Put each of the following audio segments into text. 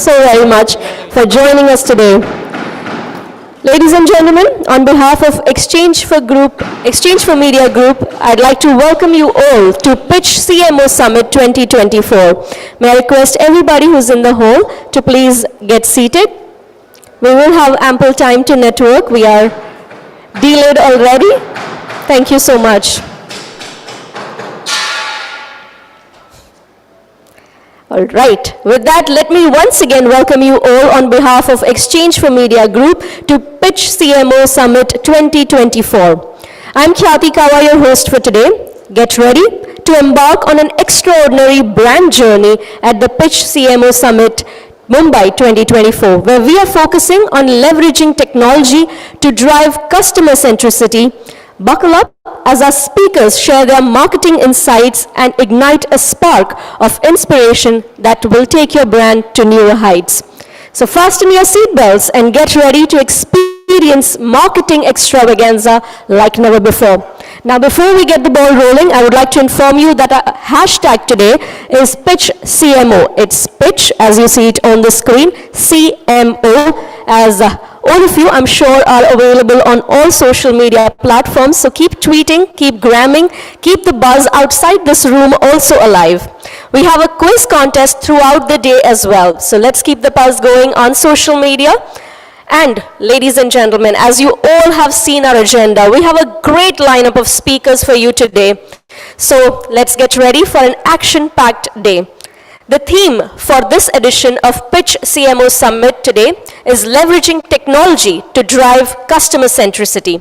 so very much for joining us today. Ladies and gentlemen, on behalf of Exchange for Media Group, I'd like to welcome you all to Pitch CMO Summit 2024. May I request everybody who's in the hall to please get seated. We will have ample time to network. We are delayed already. Thank you so much. All right. With that, let me once again welcome you all on behalf of Exchange for Media Group to Pitch CMO Summit 2024. I'm Khyati Kawa, your host for today. Get ready to embark on an extraordinary brand journey at the Pitch CMO Summit Mumbai 2024, where we are focusing on leveraging technology to drive customer centricity. Buckle up as our speakers share their marketing insights and ignite a spark of inspiration that will take your brand to newer heights. So fasten your seatbelts and get ready to experience marketing extravaganza like never before. Now, before we get the ball rolling, I would like to inform you that our hashtag today is Pitch CMO. It's Pitch, as you see it on the screen, CMO, as all of you, I'm sure, are available on all social media platforms. So keep tweeting, keep gramming, keep the buzz outside this room also alive. We have a quiz contest throughout the day as well. So let's keep the buzz going on social media. And ladies and gentlemen, as you all have seen our agenda, we have a great lineup of speakers for you today. So let's get ready for an action-packed day. The theme for this edition of Pitch CMO Summit today is leveraging technology to drive customer centricity.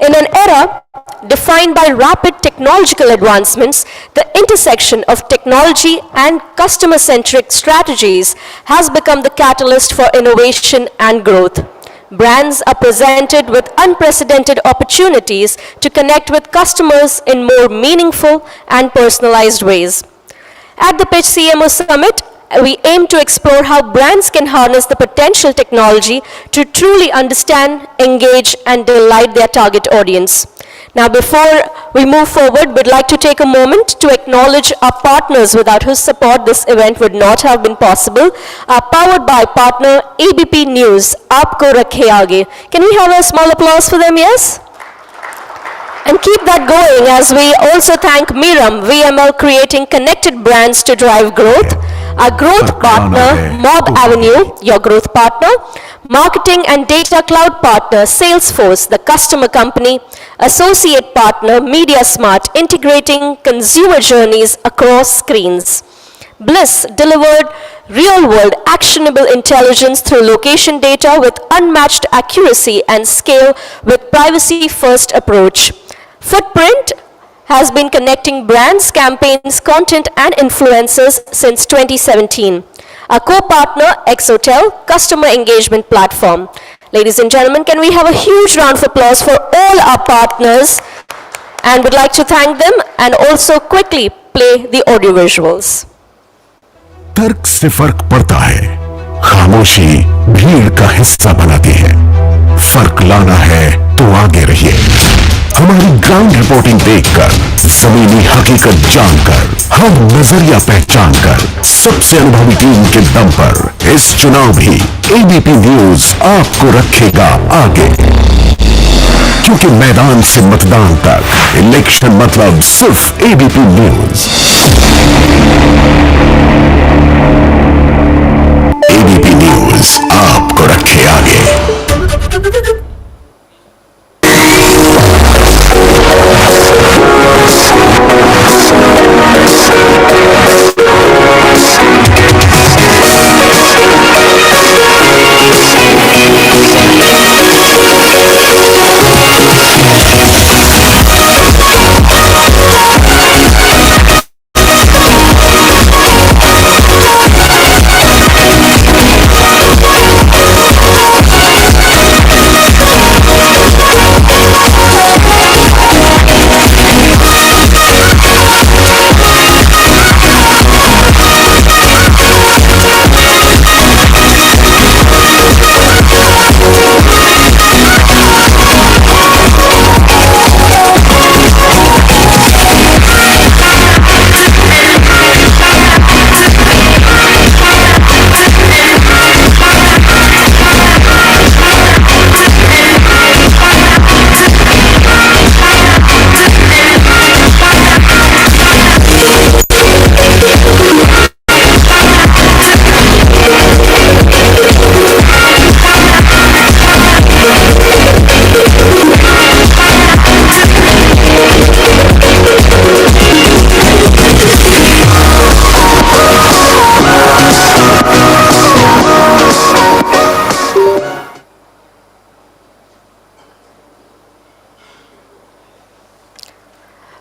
In an era defined by rapid technological advancements, the intersection of technology and customer-centric strategies has become the catalyst for innovation and growth. Brands are presented with unprecedented opportunities to connect with customers in more meaningful and personalized ways. At the Pitch CMO Summit, we aim to explore how brands can harness the potential technology to truly understand, engage, and delight their target audience. Now, before we move forward, we'd like to take a moment to acknowledge our partners without whose support this event would not have been possible. Our powered by partner ABP News, Aapko Rakhe Aage. Can we have a small applause for them, yes? And keep that going as we also thank Miram VML creating connected brands to drive growth. Our growth partner, Mob Avenue, your growth partner. Marketing and data cloud partner, Salesforce, the customer company. Associate partner, MediaSmart, integrating consumer journeys across screens. Bliss delivered real-world actionable intelligence through location data with unmatched accuracy and scale with privacy-first approach. Footprint has been connecting brands, campaigns, content, and influencers since 2017. Our co-partner, Exotel, customer engagement platform. Ladies and gentlemen, can we have a huge round of applause for all our partners? And would like to thank them and also quickly play the audio visuals. तर्क से फर्क पड़ता है, खामोशी भीड़ का हिस्सा बनाती है। फर्क लाना है तो आगे रहिए। हमारी ग्राउंड रिपोर्टिंग देखकर, जमीनी हकीकत जानकर, हम नजरिया पहचान कर, सबसे अनुभवी टीम के दम पर इस चुनाव भी एबीपी न्यूज आपको रखेगा आगे। क्योंकि मैदान से मतदान तक इलेक्शन मतलब सिर्फ एबीपी न्यूज। एबीपी न्यूज आपको रखे आगे।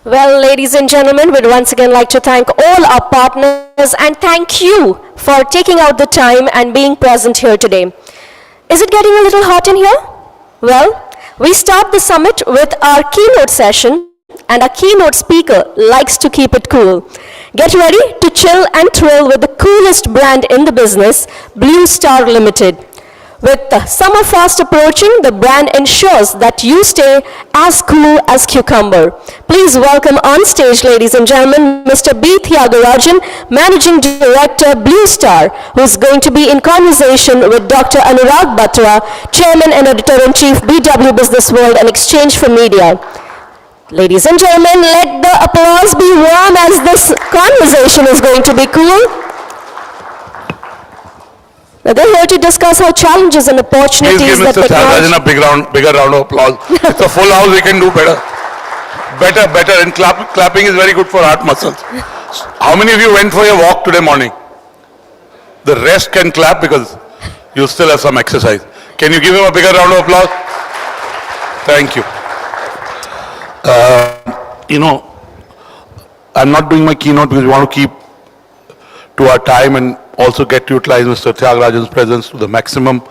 Well, ladies and gentlemen, we'd once again like to thank all our partners and thank you for taking out the time and being present here today. Is it getting a little hot in here? Well, we start the summit with our keynote session, and our keynote speaker likes to keep it cool. Get ready to chill and thrill with the coolest brand in the business, Blue Star Limited. With the summer fast approaching, the brand ensures that you stay as cool as cucumber. Please welcome on stage, ladies and gentlemen, Mr. B. Thiagarajan, Managing Director, Blue Star, who is going to be in conversation with Dr. Anurag Batra, Chairman and Editor-in-Chief, BW Business World and Exchange for Media. Ladies and gentlemen, let the applause be warm as this conversation is going to be cool. Now, they're here to discuss how challenges and opportunities Please give that Mr. technology... Thiagarajan a bigger round of applause. It's a full house, we can do better. Better. And clapping is very good for heart muscles. How many of you went for your walk today morning? The rest can clap because you still have some exercise. Can you give him a bigger round of applause? Thank you. I'm not doing my keynote because we want to keep to our time and also get to utilize Mr. Thiagarajan's presence to the maximum.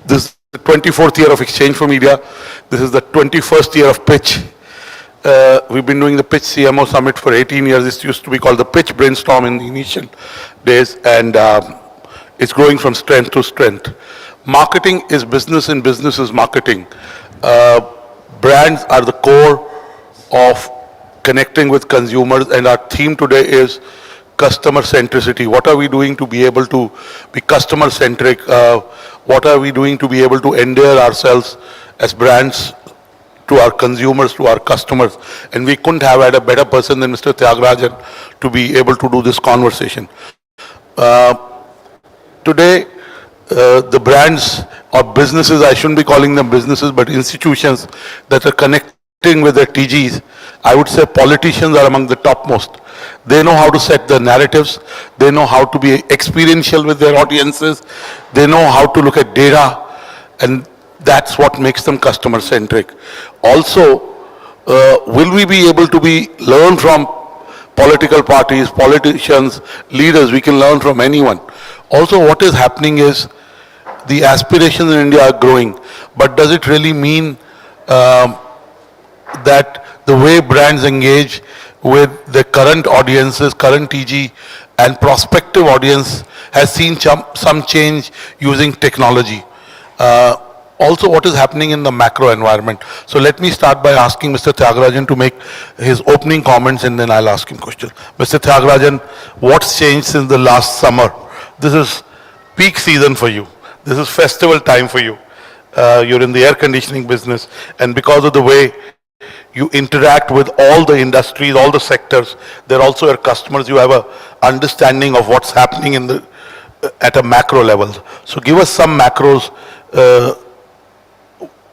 This is the 24th year of Exchange for Media. This is the 21st year of Pitch. We've been doing the Pitch CMO Summit for 18 years. This used to be called the Pitch Brainstorm in the initial days, and it's growing from strength to strength. Marketing is business and business is marketing. Brands are the core of connecting with consumers, and our theme today is customer centricity. What are we doing to be able to be customer centric? What are we doing to be able to endear ourselves as brands to our consumers, to our customers? And we couldn't have had a better person than Mr. Thiagarajan to be able to do this conversation. Today, the brands or businesses, I shouldn't be calling them businesses, but institutions that are connecting with their TGs, I would say politicians are among the topmost. They know how to set the narratives. They know how to be experiential with their audiences. They know how to look at data, and that's what makes them customer centric. Also, will we be able to learn from political parties, politicians, leaders? We can learn from anyone. Also, what is happening is the aspirations in India are growing, but does it really mean that the way brands engage with the current audiences, current TG and prospective audience has seen some change using technology? Also, what is happening in the macro environment? So let me start by asking Mr. Thiagarajan to make his opening comments, and then I'll ask him questions. Mr. Thiagarajan, what's changed since the last summer? This is peak season for you. This is festival time for you. You're in the air conditioning business, and because of the way you interact with all the industries, all the sectors, they're also your customers. You have an understanding of what's happening at a macro level. So give us some macros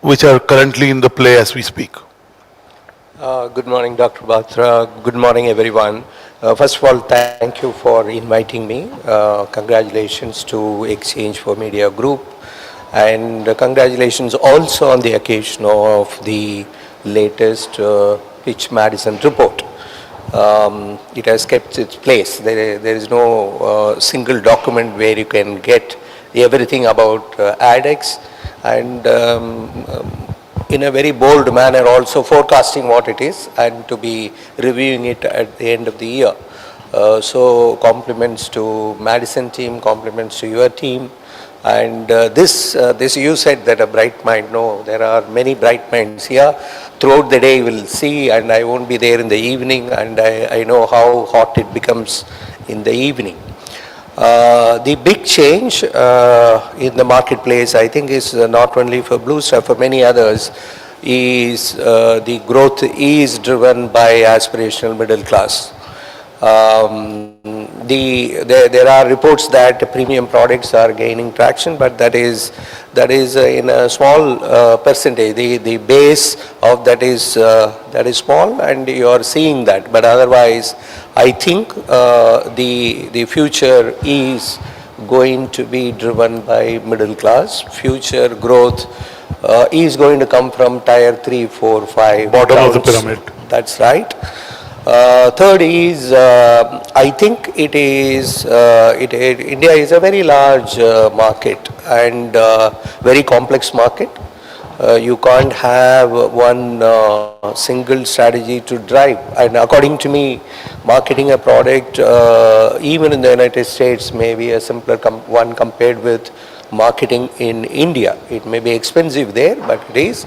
which are currently in the play as we speak. Good morning, Dr. Batra. Good morning, everyone. First of all, thank you for inviting me. Congratulations to Exchange for Media Group, and congratulations also on the occasion of the latest Pitch Madison report. It has kept its place. There is no single document where you can get everything about ADEX, and in a very bold manner also forecasting what it is and to be reviewing it at the end of the year. So compliments to Madison team, compliments to your team. And this you said that a bright mind. No, there are many bright minds here. Throughout the day you will see, and I won't be there in the evening, and I know how hot it becomes in the evening. The big change in the marketplace, I think, is not only for Blue Star, for many others, is the growth is driven by aspirational middle class. There are reports that premium products are gaining traction, but that is in a small percentage. The base of that is small, and you are seeing that. But otherwise, I think the future is going to be driven by middle class. Future growth is going to come from tier 3, 4, 5 Bottom of the towns. pyramid. That's right. Third is, I think India is a very large market and very complex market. You can't have one single strategy to drive. And according to me, marketing a product, even in the United States, may be a simpler one compared with marketing in India. It may be expensive there, but it is.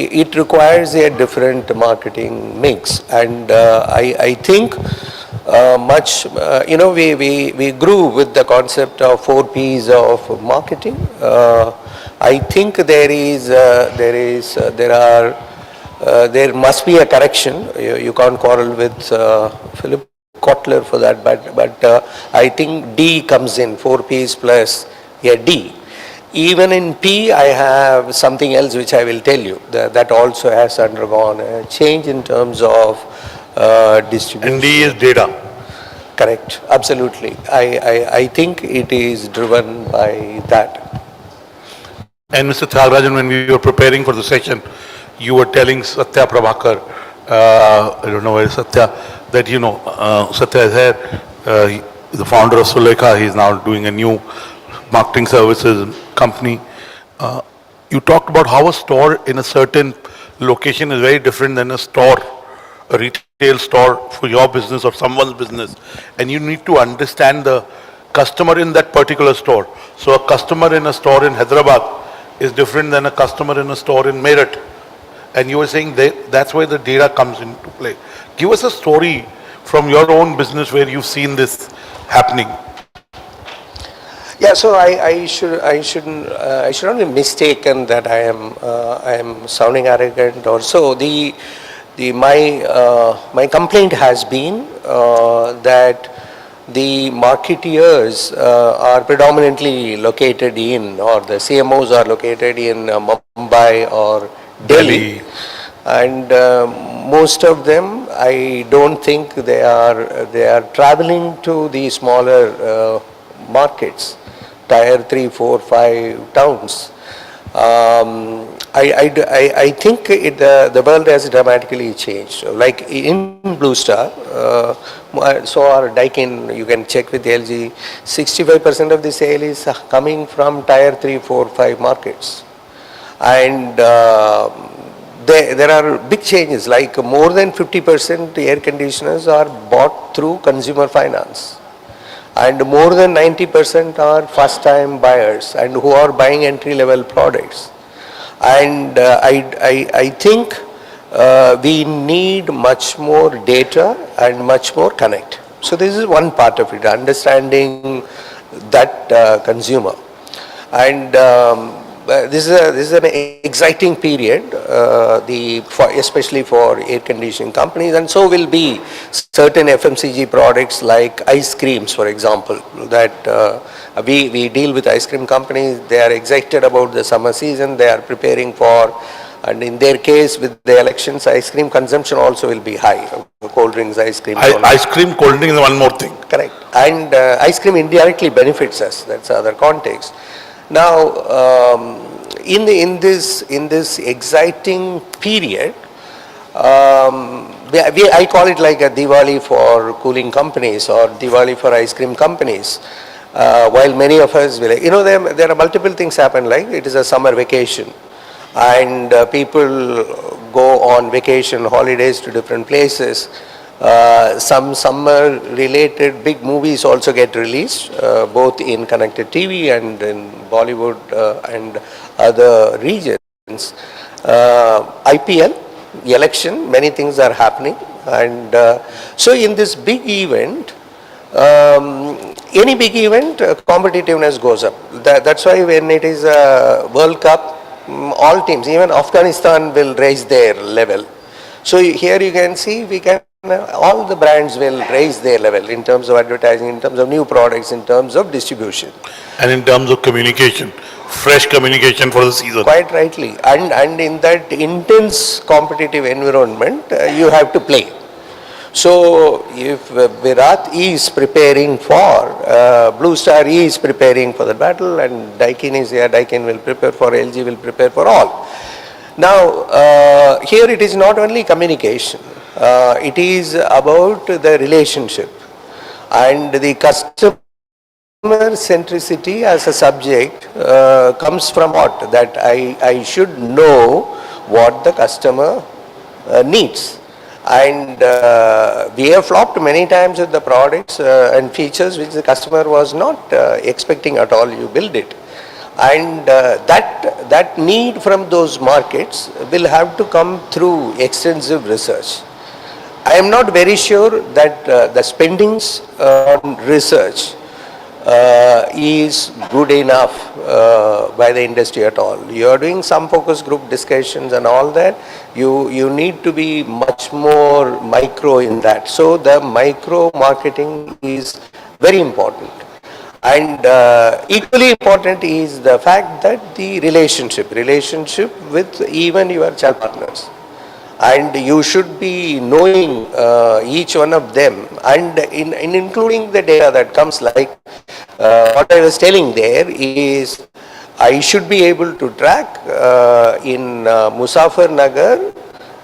It requires a different marketing mix, and I think we grew with the concept of 4 Ps of marketing. I think there must be a correction. You can't quarrel with Philip Kotler for that, but I think D comes in, 4 Ps plus a D. Even in P, I have something else which I will tell you, that also has undergone a change in terms of distribution. And D is data. Correct, absolutely. I think it is driven by that. And Mr. Thalrajan, when we were preparing for the session, you were telling Satya Prabhakar, I don't know where is Satya, that Satya is here, the founder of Sulekha, he's now doing a new marketing services company. You talked about how a store in a certain location is very different than a store, a retail store for your business or someone's business. And you need to understand the customer in that particular store. So a customer in a store in Hyderabad is different than a customer in a store in Meerut. And you were saying that's where the data comes into play. Give us a story from your own business where you've seen this happening. Yeah, so I should not be mistaken that I am sounding arrogant or so. My complaint has been that the marketeers are predominantly located in, or the CMOs are located in Mumbai or Delhi. And most of them, I don't think they are traveling to the smaller markets, tier 3, 4, 5 towns. I think the world has dramatically changed. Like in Blue Star, so our Daikin, you can check with LG, 65% of the sale is coming from tier 3, 4, 5 markets. And there are big changes, like more than 50% air conditioners are bought through consumer finance. And more than 90% are first-time buyers and who are buying entry-level products. And I think we need much more data and much more connect. So this is one part of it, understanding that consumer. And this is an exciting period, especially for air conditioning companies, and so will be certain FMCG products like ice creams, for example, that we deal with ice cream companies. They are excited about the summer season, they are preparing for, and in their case with the elections, ice cream consumption also will be high. Cold drinks, ice cream. Ice cream, cold drink is one more thing. Correct. And ice cream indirectly benefits us, that's the other context. Now, in this exciting period, I call it like a Diwali for cooling companies or Diwali for ice cream companies. While many of us will, there are multiple things happen, like it is a summer vacation and people go on vacation, holidays to different places. Some summer related big movies also get released, both in connected TV and in Bollywood and other regions. IPL, election, many things are happening. And so in this big event, any big event, competitiveness goes up. That's why when it is a World Cup, all teams, even Afghanistan will raise their level. So here you can see, all the brands will raise their level in terms of advertising, in terms of new products, in terms of distribution. And in terms of communication, fresh communication for the season. Quite rightly. And in that intense competitive environment, you have to play. So if Virat is preparing for, Blue Star is preparing for the battle, and Daikin is here, Daikin will prepare for, LG will prepare for all. Now, here it is not only communication, it is about the relationship and the customer centricity as a subject comes from what? That I should know what the customer needs. And we have flopped many times with the products and features which the customer was not expecting at all. You build it. And that need from those markets will have to come through extensive research. I am not very sure that the spendings on research is good enough by the industry at all. You are doing some focus group discussions and all that. You need to be much more micro in that. So the micro marketing is very important. And equally important is the fact that the relationship with even your channel partners. And you should be knowing each one of them, and in including the data that comes, like what I was telling there is I should be able to track in Musafir Nagar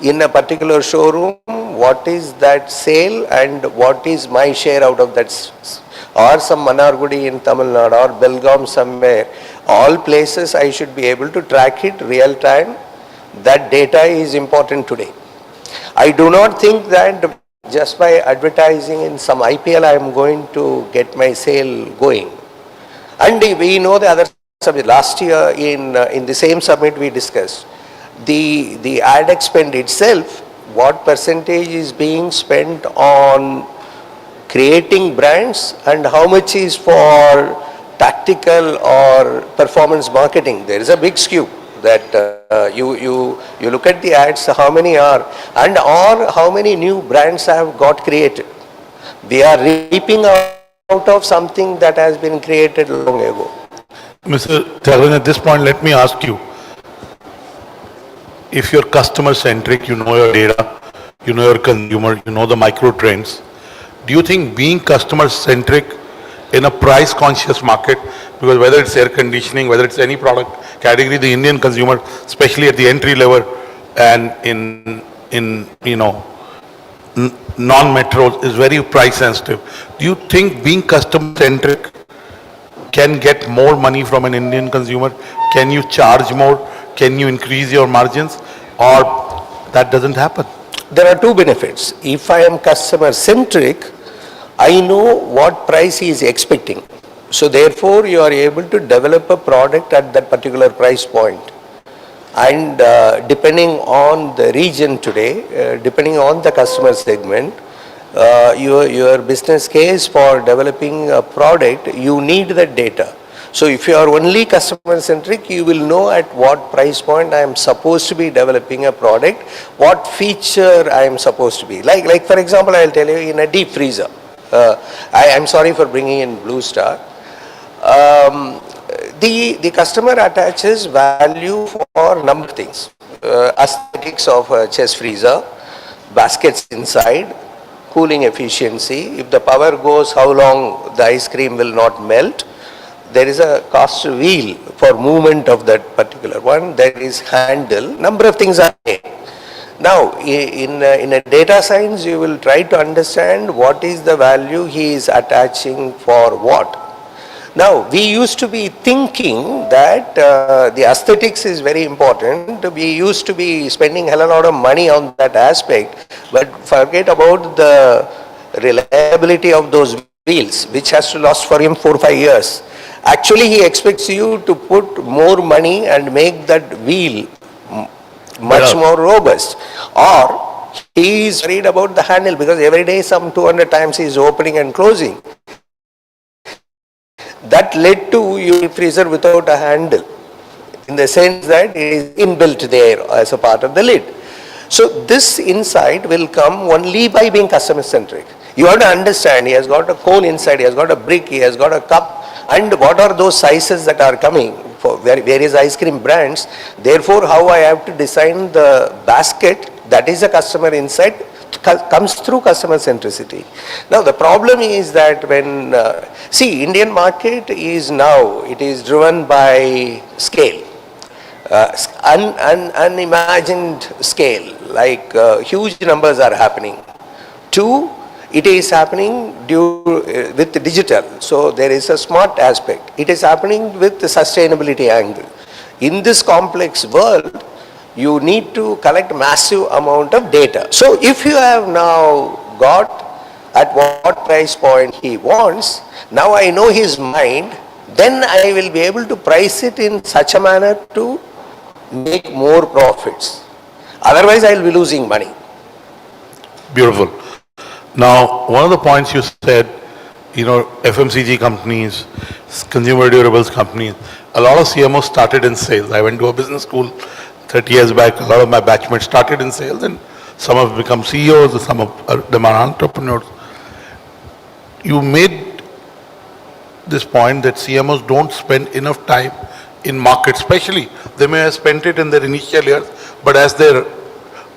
in a particular showroom what is that sale and what is my share out of that, or some Manargudi in Tamil Nadu or Belgaum somewhere. All places I should be able to track it real time. That data is important today. I do not think that just by advertising in some IPL I am going to get my sale going. And we know the other subject. Last year in the same summit we discussed the ad expend itself, what percentage is being spent on creating brands and how much is for tactical or performance marketing. There is a big skew that you look at the ads, how many are, and or how many new brands have got created. We are reaping out of something that has been created long ago. Mr. Tharan, at this point, let me ask you, if you're customer centric, you know your data, you know your consumer, you know the micro trends, do you think being customer centric in a price conscious market, because whether it's air conditioning, whether it's any product category, the Indian consumer, especially at the entry level and in non-metros, is very price sensitive. Do you think being customer centric can get more money from an Indian consumer? Can you charge more? Can you increase your margins? Or that doesn't happen? There are two benefits. If I am customer centric, I know what price he is expecting. So therefore you are able to develop a product at that particular price point. And depending on the region today, depending on the customer segment, your business case for developing a product, you need that data. So if you are only customer centric, you will know at what price point I am supposed to be developing a product, what feature I am supposed to be. Like for example, I will tell you, in a deep freezer. I am sorry for bringing in Blue Star. The customer attaches value for a number of things. Aesthetics of a chest freezer, baskets inside, cooling efficiency. If the power goes, how long the ice cream will not melt. There is a cast wheel for movement of that particular one. There is handle. Number of things are there. Now, in a data science, you will try to understand what is the value he is attaching for what. Now, we used to be thinking that the aesthetics is very important. We used to be spending a hell of a lot of money on that aspect, but forget about the reliability of those wheels, which has to last for him 4 or 5 years. Actually, he expects you to put more money and make that wheel much more robust. Or he is worried about the handle because every day some 200 times he is opening and closing. That led to your freezer without a handle, in the sense that it is inbuilt there as a part of the lid. So this insight will come only by being customer centric. You have to understand, he has got a cone inside, he has got a brick, he has got a cup, and what are those sizes that are coming for various ice cream brands. Therefore, how I have to design the basket, that is a customer insight comes through customer centricity. Now the problem is that when, see, Indian market is now, it is driven by scale. Unimagined scale, like huge numbers are happening. Two, it is happening with digital, so there is a smart aspect. It is happening with the sustainability angle. In this complex world, you need to collect massive amount of data. So if you have now got at what price point he wants, now I know his mind, then I will be able to price it in such a manner to make more profits. Otherwise, I will be losing money. Beautiful. Now, one of the points you said, FMCG companies, consumer durables companies, a lot of CMOs started in sales. I went to a business school 30 years back. A lot of my batchmates started in sales, and some have become CEOs, and some of them are entrepreneurs. You made this point that CMOs don't spend enough time in market, especially. They may have spent it in their initial years, but as they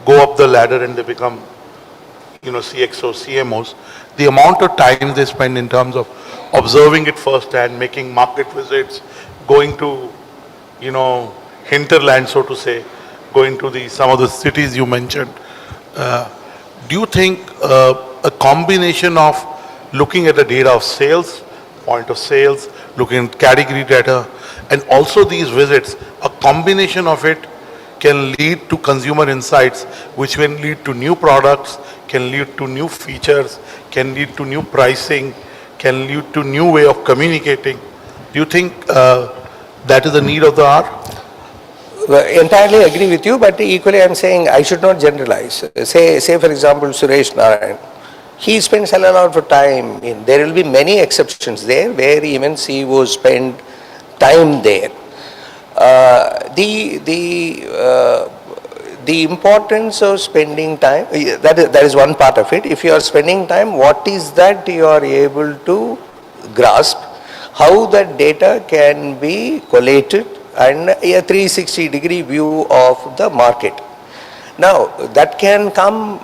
go up the ladder and they become CXOs, CMOs, the amount of time they spend in terms of observing it firsthand, making market visits, going to, hinterland, so to say, going to some of the cities you mentioned. Do you think a combination of looking at the data of sales, point of sales, looking at category data, and also these visits, a combination of it can lead to consumer insights, which can lead to new products, can lead to new features, can lead to new pricing, can lead to new way of communicating? Do you think that is the need of the hour? Well, entirely agree with you, but equally I'm saying I should not generalize. Say for example, Suresh Narayan, he spends a lot of time there will be many exceptions there where even CEOs spend time there. The importance of spending time, that is one part of it. If you are spending time, what is that you are able to grasp, how that data can be collated, and a 360-degree view of the market. Now that can come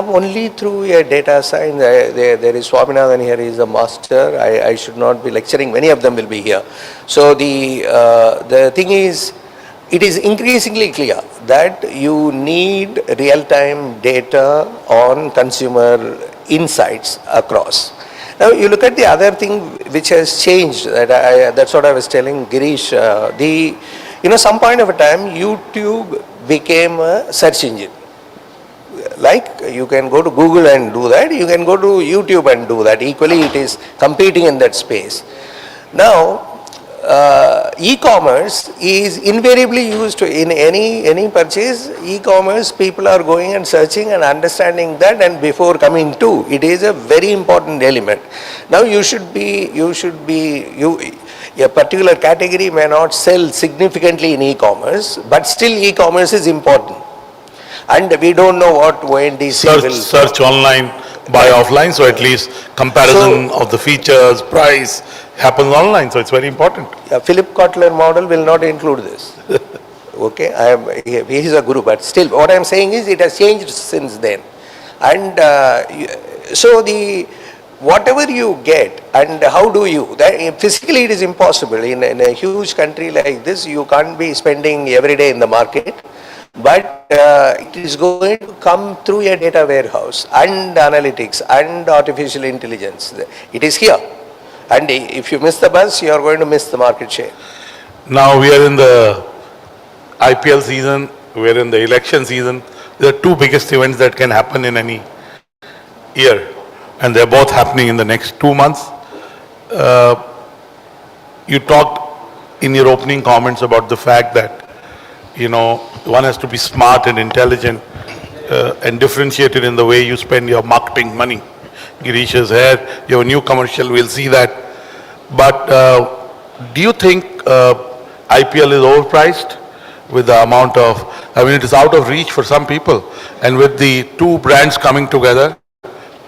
only through a data science. There is Swaminathan here, he is a master. I should not be lecturing, many of them will be here. So the thing is, it is increasingly clear that you need real-time data on consumer insights across. Now you look at the other thing which has changed, that's what I was telling Girish, some point of a time YouTube became a search engine. Like you can go to Google and do that, you can go to YouTube and do that. Equally it is competing in that space. Now e-commerce is invariably used in any purchase. E-commerce, people are going and searching and understanding that, and before coming to, it is a very important element. Now a particular category may not sell significantly in e-commerce, but still e-commerce is important. And we don't know what ONDC will... Search online, buy offline, so at least comparison of the features, price happens online, so it's very important. Philip Kotler model will not include this. Okay, he is a guru, but still what I am saying is it has changed since then. And so whatever you get, and how do you, physically it is impossible. In a huge country like this, you can't be spending every day in the market, but it is going to come through a data warehouse and analytics and artificial intelligence. It is here. And if you miss the bus, you are going to miss the market share. Now we are in the IPL season, we are in the election season. There are two biggest events that can happen in any year, and they're both happening in the next 2 months. You talked in your opening comments about the fact that, one has to be smart and intelligent and differentiated in the way you spend your marketing money. Girish is here, you have a new commercial, we'll see that. But do you think IPL is overpriced with the amount of, it is out of reach for some people, and with the two brands coming together,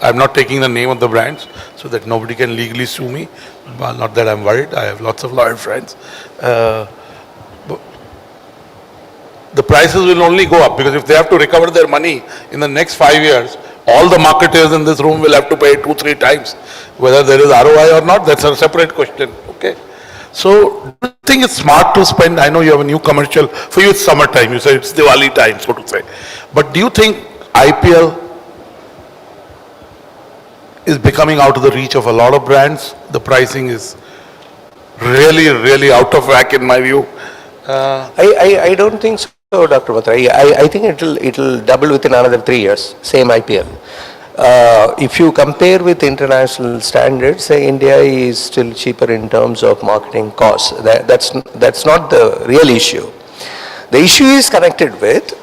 I'm not taking the name of the brands so that nobody can legally sue me, but not that I'm worried, I have lots of lawyer friends. the prices will only go up, because if they have to recover their money in the next 5 years, all the marketers in this room will have to pay 2-3 times. Whether there is ROI or not, that's a separate question. Okay. So, do you think it's smart to spend? I know you have a new commercial. For you, it's summertime. You say it's Diwali time, so to say. But do you think IPL is becoming out of the reach of a lot of brands? The pricing is really, really out of whack in my view. I don't think so, Dr. Batra. I think it'll double within another 3 years, same IPL. If you compare with international standards, India is still cheaper in terms of marketing costs. That's not the real issue. The issue is connected with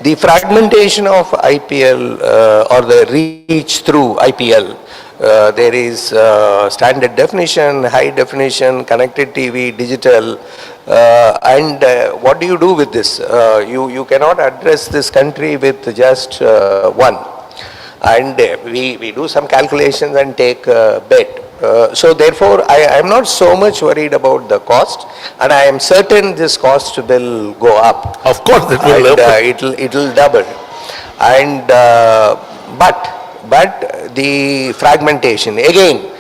the fragmentation of IPL or the reach through IPL. There is standard definition, high definition, connected TV, digital, and what do you do with this? You cannot address this country with just one. And we do some calculations and take a bet. So therefore, I am not so much worried about the cost, and I am certain this cost will go up. Of course, it will. It'll double. And but the fragmentation again.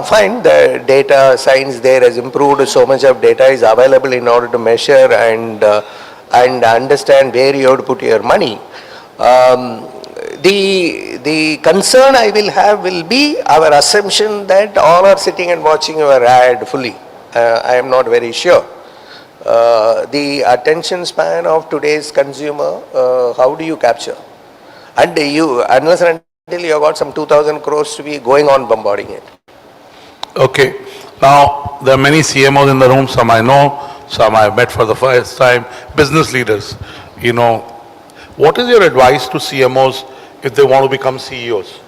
Fine, the data science there has improved. So much of data is available in order to measure and understand where you have to put your money. The concern I will have will be our assumption that all are sitting and watching your ad fully. I am not very sure. The attention span of today's consumer, how do you capture? And unless and until you have got some 2,000 crores to be going on bombarding it. Okay. Now, there are many CMOs in the room. Some I know, some I've met for the first time. Business leaders, you know. What is your advice to CMOs if they want to become CEOs?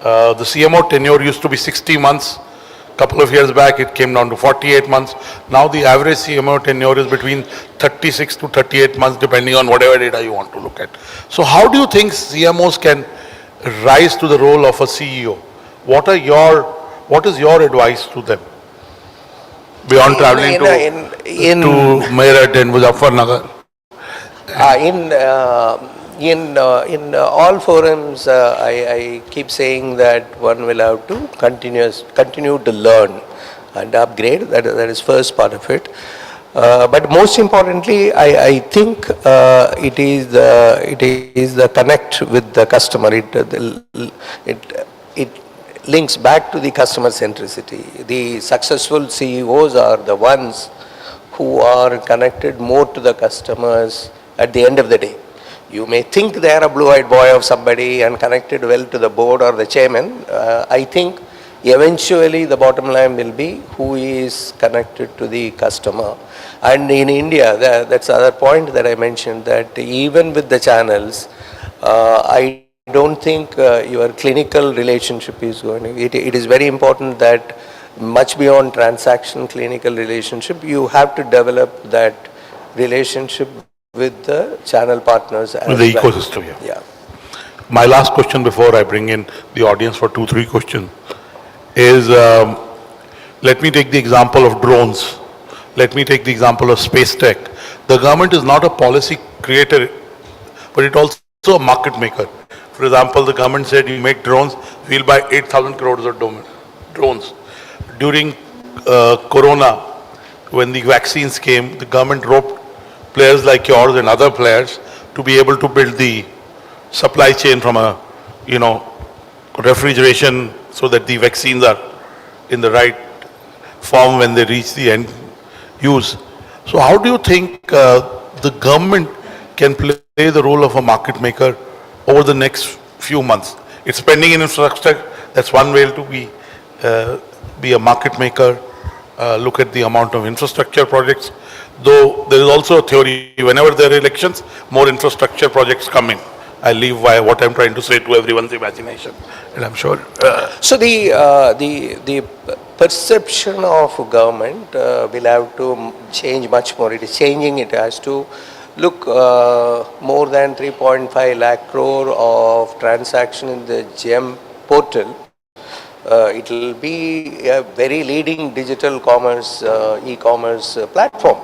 The CMO tenure used to be 60 months. A couple of years back, it came down to 48 months. Now the average CMO tenure is between 36 to 38 months, depending on whatever data you want to look at. So how do you think CMOs can rise to the role of a CEO? What is your advice to them? Beyond traveling to Meerut and Muzaffarnagar? In all forums, I keep saying that one will have to continue to learn and upgrade. That is first part of it. But most importantly, I think it is the connect with the customer. It links back to the customer centricity. The successful CEOs are the ones who are connected more to the customers at the end of the day. You may think they are a blue-eyed boy of somebody and connected well to the board or the chairman. I think eventually the bottom line will be who is connected to the customer. And in India, that's the other point that I mentioned, that even with the channels, I don't think your clinical relationship is going to, it is very important that much beyond transaction clinical relationship, you have to develop that relationship with the channel partners. With the ecosystem, yeah. My last question before I bring in the audience for 2-3 questions is, let me take the example of drones. Let me take the example of space tech. The government is not a policy creator, but it also a market maker. For example, the government said you make drones, we'll buy 8,000 crores of drones. During Corona, when the vaccines came, the government roped players like yours and other players to be able to build the supply chain from a, refrigeration so that the vaccines are in the right form when they reach the end use. So how do you think the government can play the role of a market maker over the next few months? It's spending in infrastructure. That's one way to be a market maker. Look at the amount of infrastructure projects. Though there is also a theory, whenever there are elections, more infrastructure projects come in. I leave what I'm trying to say to everyone's imagination, and I'm sure. So the perception of government will have to change much more. It is changing. It has to look more than 3.5 lakh crore of transaction in the GEM portal. It will be a very leading digital commerce, e-commerce platform.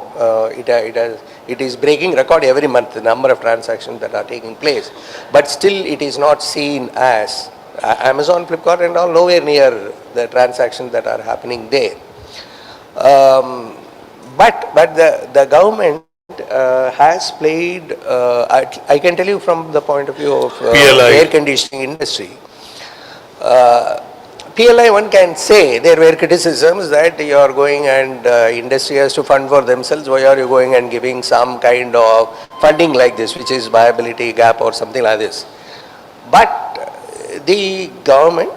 It is breaking record every month, the number of transactions that are taking place. But still it is not seen as Amazon, Flipkart and all nowhere near the transactions that are happening there. But the government has played, I can tell you from the point of view of air conditioning industry. PLI, one can say there were criticisms that you are going and industry has to fund for themselves. Why are you going and giving some kind of funding like this, which is viability gap or something like this? But the government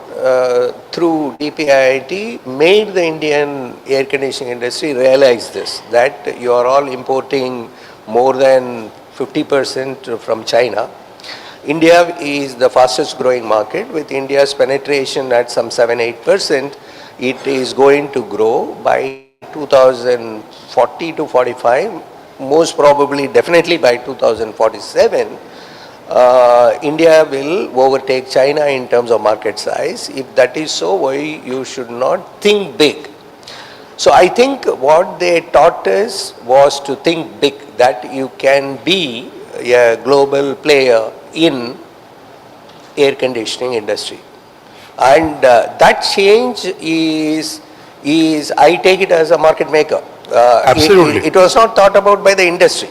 through DPIIT made the Indian air conditioning industry realize this, that you are all importing more than 50% from China. India is the fastest growing market. With India's penetration at some 7-8%, it is going to grow by 2040 to 45, most probably definitely by 2047. India will overtake China in terms of market size. If that is so, why you should not think big? So I think what they taught us was to think big, that you can be a global player in air conditioning industry. And that change is I take it as a market maker. Absolutely. It was not thought about by the industry.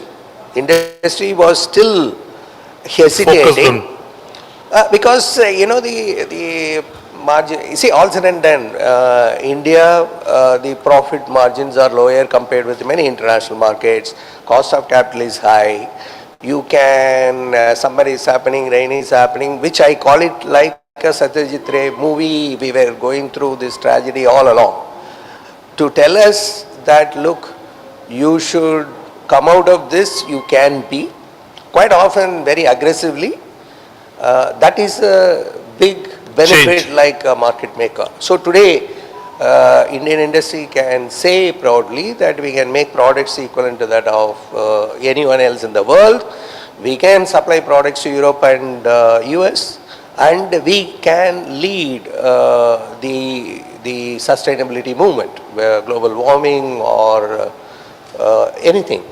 Industry was still hesitating because the margin, you see, all said and done, India, the profit margins are lower compared with many international markets. Cost of capital is high. You can, summer is happening, rain is happening, which I call it like a Satyajit Ray movie. We were going through this tragedy all along to tell us that, look, you should come out of this, you can be, quite often very aggressively. That is a big benefit Change. like a market maker. So today, Indian industry can say proudly that we can make products equivalent to that of anyone else in the world. We can supply products to Europe and US, and we can lead the sustainability movement, global warming or anything.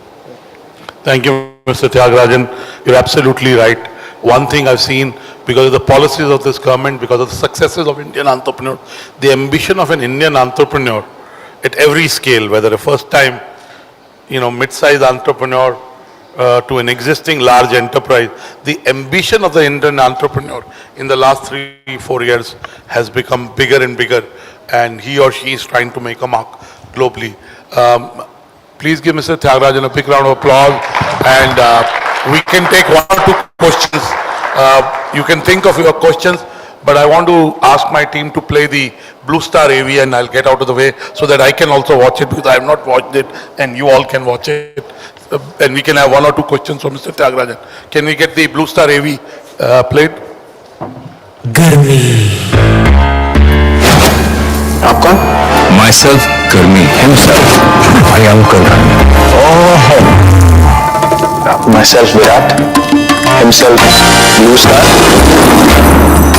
Thank you, Mr. Tyagarajan. You're absolutely right. One thing I've seen, because of the policies of this government, because of the successes of Indian entrepreneurs, the ambition of an Indian entrepreneur at every scale, whether a first-time, mid-sized entrepreneur to an existing large enterprise, the ambition of the Indian entrepreneur in the last 3-4 years has become bigger and bigger, and he or she is trying to make a mark globally. Please give Mr. Tyagarajan a big round of applause, and we can take 1 or 2 questions. You can think of your questions, but I want to ask my team to play the Blue Star AV, and I'll get out of the way so that I can also watch it, because I have not watched it and you all can watch it. And we can have 1 or 2 questions from Mr. Tyagarajan. Can we get the Blue Star AV played? Garmi. आप कौन? Myself, Garmi himself. My uncle. Oh. Myself, Virat. Himself, Blue Star.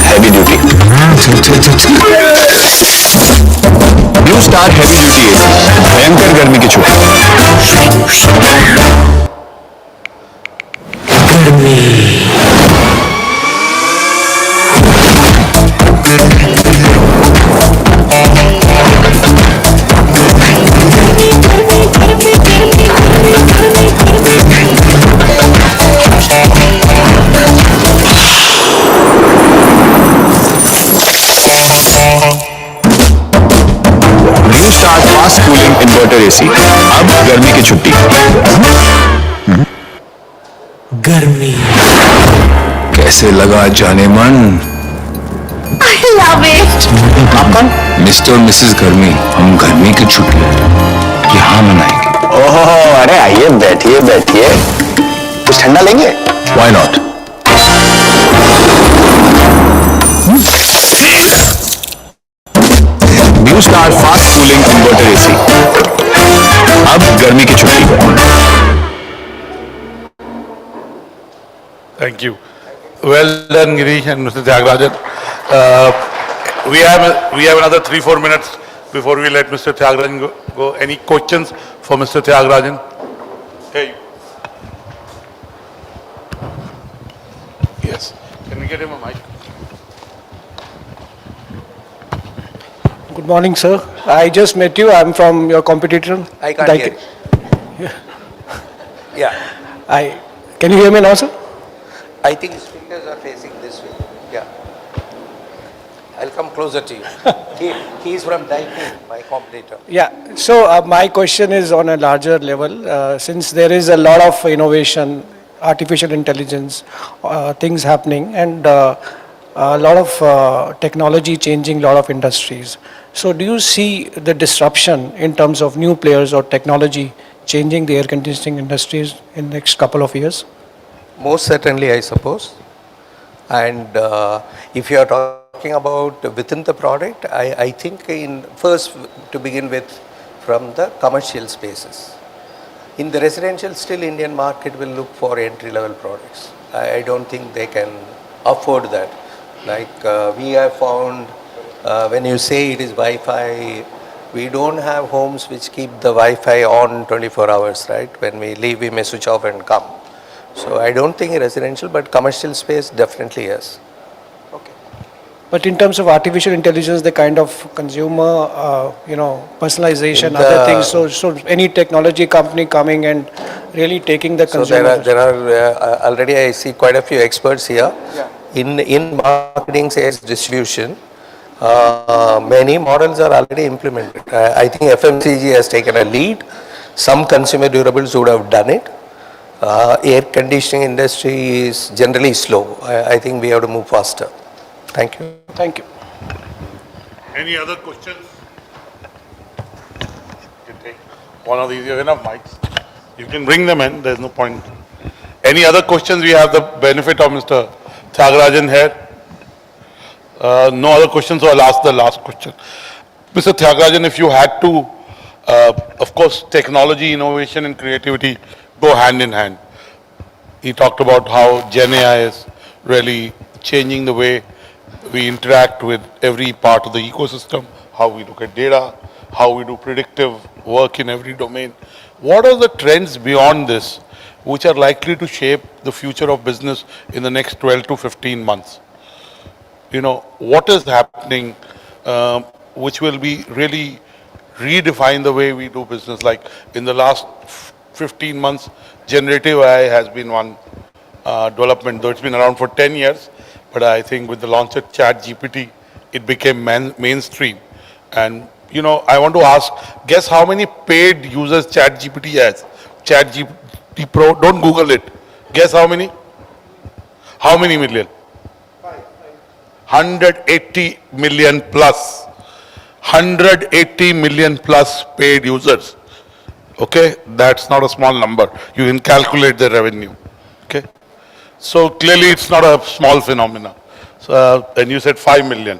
Heavy duty. Blue Star heavy duty AC. भयंकर गर्मी की छुट्टी. गर्मी. New start fast cooling inverter AC. अब गर्मी की छुट्टी. गर्मी. कैसे लगा जाने मन? I love it. आप कौन? मिस्टर और मिसेस गर्मी. हम गर्मी की छुट्टी यहाँ मनाएंगे. ओह, अरे आइए, बैठिए बैठिए. कुछ ठंडा लेंगे? Why not? New star fast cooling inverter AC. अब गर्मी की छुट्टी. Thank you. Well done, Girish and Mr. Tyagarajan. we have another 3-4 minutes before we let Mr. Tyagarajan go. Any questions for Mr. Tyagarajan? Hey. Yes. Can we get him a mic? Good morning, sir. I just met you. I'm from your competitor. I can't hear you. Yeah. Can you hear me now, sir? I think his fingers are facing this way. Yeah. I'll come closer to you. He is from Daikin, my competitor. Yeah. So my question is on a larger level. Since there is a lot of innovation, artificial intelligence, things happening, and a lot of technology changing a lot of industries. So do you see the disruption in terms of new players or technology changing the air conditioning industries in the next couple of years? Most certainly, I suppose. And if you are talking about within the product, I think first to begin with from the commercial spaces. In the residential, still Indian market will look for entry-level products. I don't think they can afford that. Like we have found, when you say it is Wi-Fi, we don't have homes which keep the Wi-Fi on 24 hours, right? When we leave, we may switch off and come. So I don't think residential, but commercial space definitely yes. Okay. But in terms of artificial intelligence, the kind of consumer, personalization, other things. So any technology company coming and really taking the consumer. So there are already I see quite a few experts here. Yeah. In marketing, sales, distribution. Many models are already implemented. I think FMCG has taken a lead. Some consumer durables would have done it. Air conditioning industry is generally slow. I think we have to move faster. Thank you. Thank you. Any other questions? You can take one of these. You have enough mics. You can bring them in. There's no point. Any other questions? We have the benefit of Mr. Tyagarajan here. No other questions, so I'll ask the last question. Mr. Tyagarajan, if you had to, of course, technology, innovation and creativity go hand in hand. He talked about how Gen AI is really changing the way we interact with every part of the ecosystem, how we look at data, how we do predictive work in every domain. What are the trends beyond this which are likely to shape the future of business in the next 12 to 15 months? What is happening which will be really redefine the way we do business? Like in the last 15 months, generative AI has been one development, though it's been around for 10 years. But I think with the launch of ChatGPT, it became mainstream. And, I want to ask, guess how many paid users ChatGPT has? ChatGPT Pro, don't Google it. Guess how many? How many million? 180 million plus. 180 million plus paid users. Okay, that's not a small number. You can calculate the revenue. Okay, so clearly it's not a small phenomenon. So, and you said 5 million.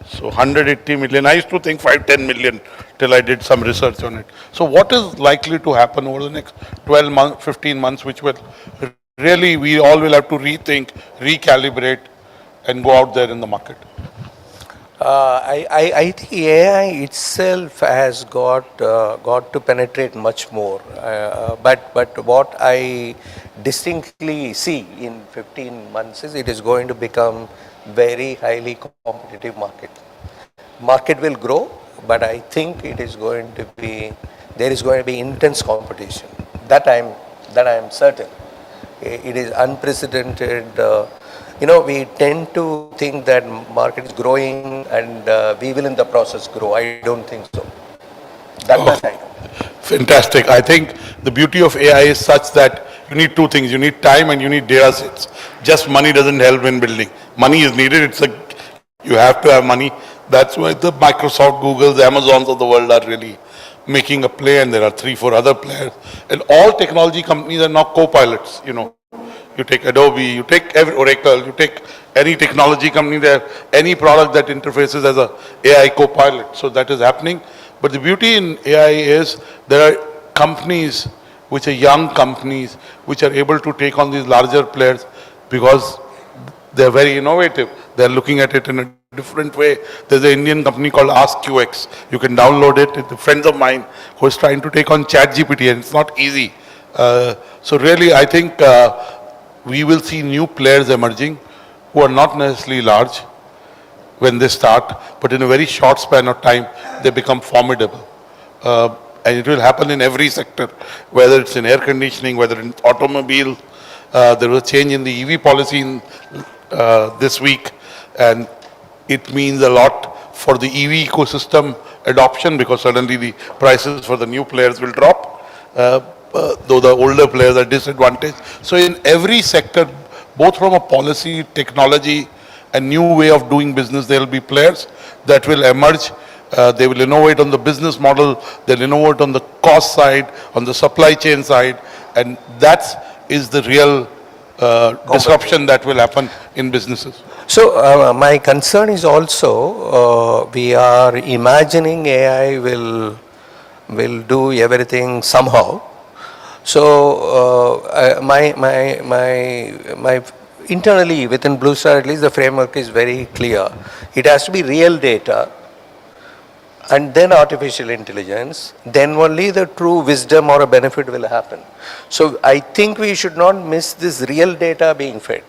So 180 million. I used to think 5-10 million till I did some research on it. So what is likely to happen over the next 12 months, 15 months, which will really, we all will have to rethink, recalibrate, and go out there in the market? I think AI itself has got to penetrate much more. But what I distinctly see in 15 months is it is going to become very highly competitive market. Market will grow, but I think it is going to be, there is going to be intense competition. That I am certain. It is unprecedented. We tend to think that market is growing and we will in the process grow. I don't think so. That much I know. Fantastic. I think the beauty of AI is such that you need two things. You need time and you need data sets. Just money doesn't help in building. Money is needed. You have to have money. That's why the Microsoft, Googles, Amazons of the world are really making a play, and there are 3-4 other players. And all technology companies are now co-pilots, You take Adobe, you take Oracle, you take any technology company there, any product that interfaces as a AI co-pilot. So that is happening. But the beauty in AI is there are companies which are young companies which are able to take on these larger players because they're very innovative. They're looking at it in a different way. There's an Indian company called AskQX. You can download it. It's a friend of mine who is trying to take on ChatGPT, and it's not easy. So really, I think we will see new players emerging who are not necessarily large when they start, but in a very short span of time, they become formidable. And it will happen in every sector, whether it's in air conditioning, whether in automobile. There was a change in the EV policy this week, and it means a lot for the EV ecosystem adoption, because suddenly the prices for the new players will drop, though the older players are disadvantaged. So in every sector, both from a policy, technology, and new way of doing business, there will be players that will emerge. They will innovate on the business model, they'll innovate on the cost side, on the supply chain side, and that is the real disruption that will happen in businesses. So my concern is also we are imagining AI will do everything somehow. So my internally within Blue Star, at least the framework is very clear. It has to be real data, and then artificial intelligence, then only the true wisdom or a benefit will happen. So I think we should not miss this real data being fed.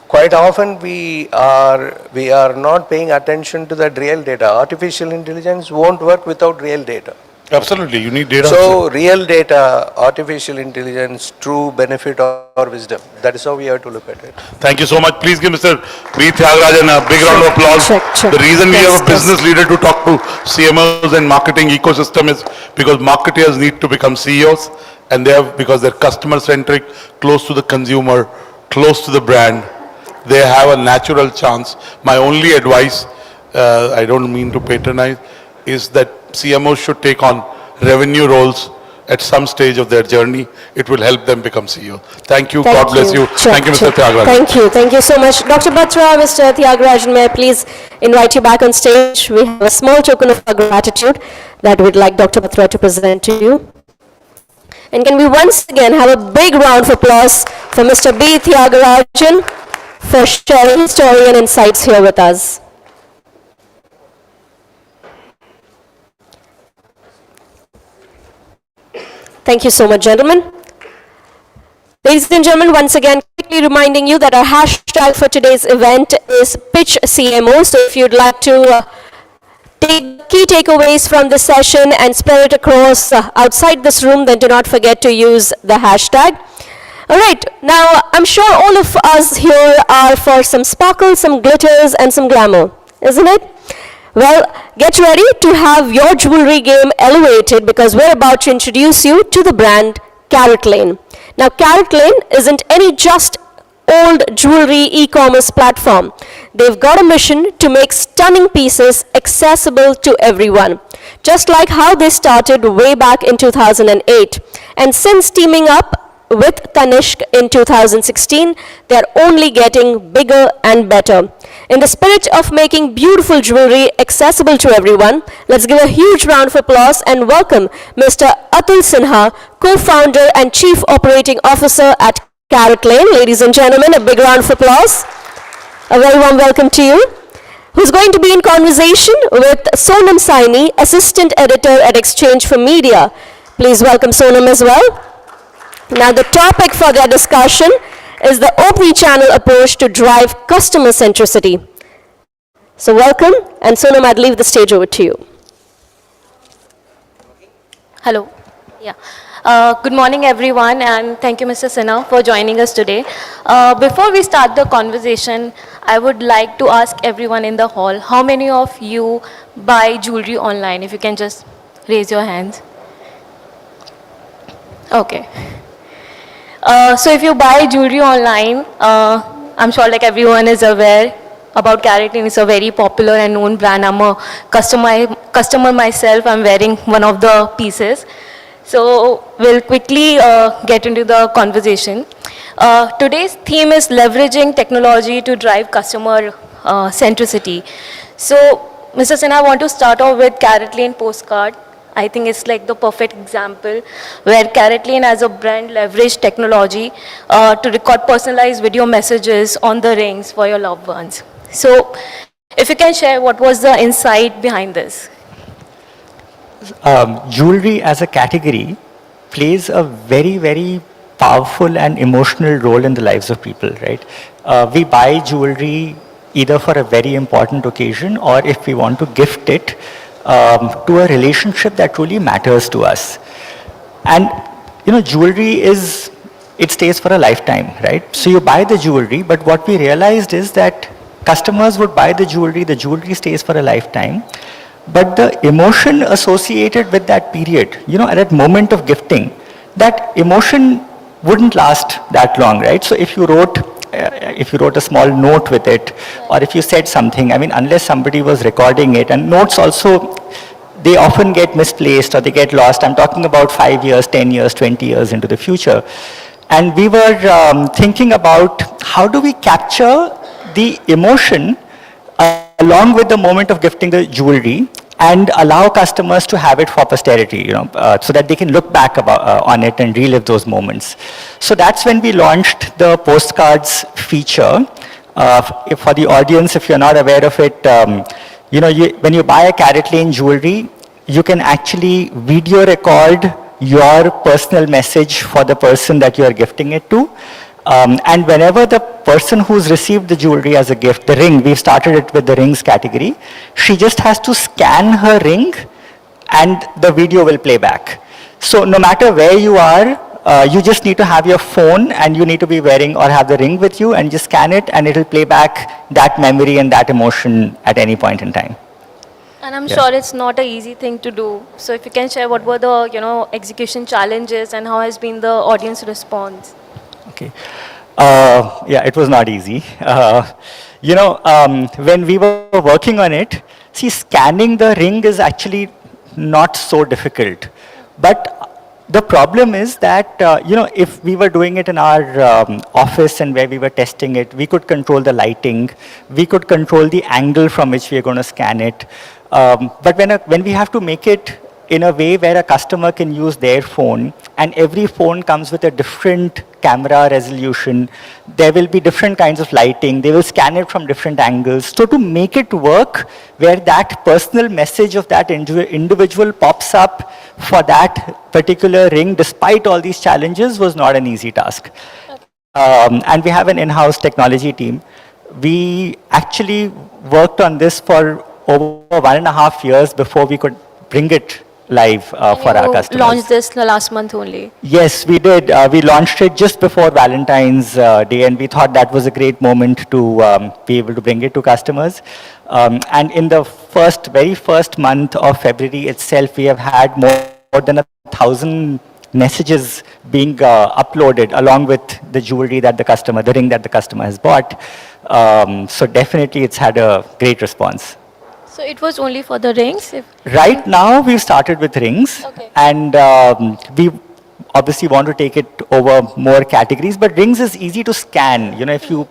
Quite often we are not paying attention to that real data. Artificial intelligence won't work without real data. Absolutely, you need data. So real data, artificial intelligence, true benefit or wisdom. That is how we have to look at it. Thank you so much. Please give Mr. B. Thiagarajan a big round of applause. Check. The reason we Yes, have a business leader to talk to CMOs and marketing ecosystem is because marketers need to become CEOs, and they have, because they're customer centric, close to the consumer, close to the brand, they have a natural chance. My only advice, I don't mean to patronize, is that CMOs should take on revenue roles at some stage of their journey. It will help them become CEO. Thank you. God bless you. Thank you, Mr. Thiagarajan. Thank you so much. Dr. Batra, Mr. Thiagarajan, may I please invite you back on stage? We have a small token of our gratitude that we'd like Dr. Batra to present to you. And can we once again have a big round of applause for Mr. B. Thiagarajan for sharing his story and insights here with us. Thank you so much, gentlemen. Ladies and gentlemen, once again, quickly reminding you that our hashtag for today's event is Pitch CMO. So if you'd like to take key takeaways from this session and spread it across outside this room, then do not forget to use the hashtag. All right, now I'm sure all of us here are for some sparkle, some glitters, and some glamour, isn't it? Well, get ready to have your jewelry game elevated, because we're about to introduce you to the brand Carrot Lane. Now, Carrot Lane isn't any just old jewelry e-commerce platform. They've got a mission to make stunning pieces accessible to everyone, just like how they started way back in 2008. And since teaming up with Tanishq in 2016, they're only getting bigger and better. In the spirit of making beautiful jewelry accessible to everyone, let's give a huge round of applause and welcome Mr. Atul Sinha, co-founder and chief operating officer at Carrot Lane. Ladies and gentlemen, a big round of applause. A very warm welcome to you. Who's going to be in conversation with Sonam Saini, assistant editor at Exchange for Media. Please welcome Sonam as well. Now, the topic for their discussion is the omni-channel approach to drive customer centricity. So welcome, and Sonam, I'd leave the stage over to you. Hello. Yeah. Good morning, everyone, and thank you, Mr. Sinha, for joining us today. Before we start the conversation, I would like to ask everyone in the hall, how many of you buy jewelry online? If you can just raise your hands. Okay. So if you buy jewelry online, I'm sure like everyone is aware about Carrot Lane. It's a very popular and known brand. I'm a customer myself. I'm wearing one of the pieces. So we'll quickly get into the conversation. Today's theme is leveraging technology to drive customer centricity. So Mr. Sinha, I want to start off with Carrot Lane postcard. I think it's like the perfect example where Carrot Lane as a brand leveraged technology to record personalized video messages on the rings for your loved ones. So If you can share what was the insight behind this? Jewelry as a category plays a very, very powerful and emotional role in the lives of people, right? We buy jewelry either for a very important occasion or if we want to gift it to a relationship that truly matters to us. And, you know, jewelry is, it stays for a lifetime, right? So you buy the jewelry, but what we realized is that customers would buy the jewelry stays for a lifetime. But the emotion associated with that period, you know, at that moment of gifting, that emotion wouldn't last that long, right? So if you wrote a small note with it, or if you said something, I mean, unless somebody was recording it, and notes also, they often get misplaced or they get lost. I'm talking about 5 years, 10 years, 20 years into the future. And we were thinking about how do we capture the emotion along with the moment of gifting the jewelry and allow customers to have it for posterity, you know, so that they can look back on it and relive those moments. So that's when we launched the postcards feature. For the audience, if you're not aware of it, you know, when you buy a Carrot Lane jewelry, you can actually video record your personal message for the person that you are gifting it to. And whenever the person who's received the jewelry as a gift, the ring, we've started it with the rings category, she just has to scan her ring and the video will play back. So no matter where you are, you just need to have your phone and you need to be wearing or have the ring with you and just scan it and it'll play back that memory and that emotion at any point in time. And I'm sure it's not an easy thing to do. So if you can share what were the, you know, execution challenges and how has been the audience response? Okay. Yeah, it was not easy. You know, when we were working on it, see, scanning the ring is actually not so difficult. But the problem is that, you know, if we were doing it in our office and where we were testing it, we could control the lighting, we could control the angle from which we are going to scan it. But when we have to make it in a way where a customer can use their phone, and every phone comes with a different camera resolution, there will be different kinds of lighting, they will scan it from different angles. So to make it work, where that personal message of that individual pops up for that particular ring, despite all these challenges, was not an easy task. And we have an in-house technology team. We actually worked on this for over 1.5 years before we could bring it live for our customers. Launched this last month only. Yes, we did. We launched it just before Valentine's Day, and we thought that was a great moment to be able to bring it to customers. And in the very first month of February itself, we have had more than 1,000 messages being uploaded along with the jewelry that the ring that the customer has bought. So definitely it's had a great response. So it was only for the rings? Right now, we've started with rings, and we obviously want to take it over more categories, but rings is easy to scan. You know, if you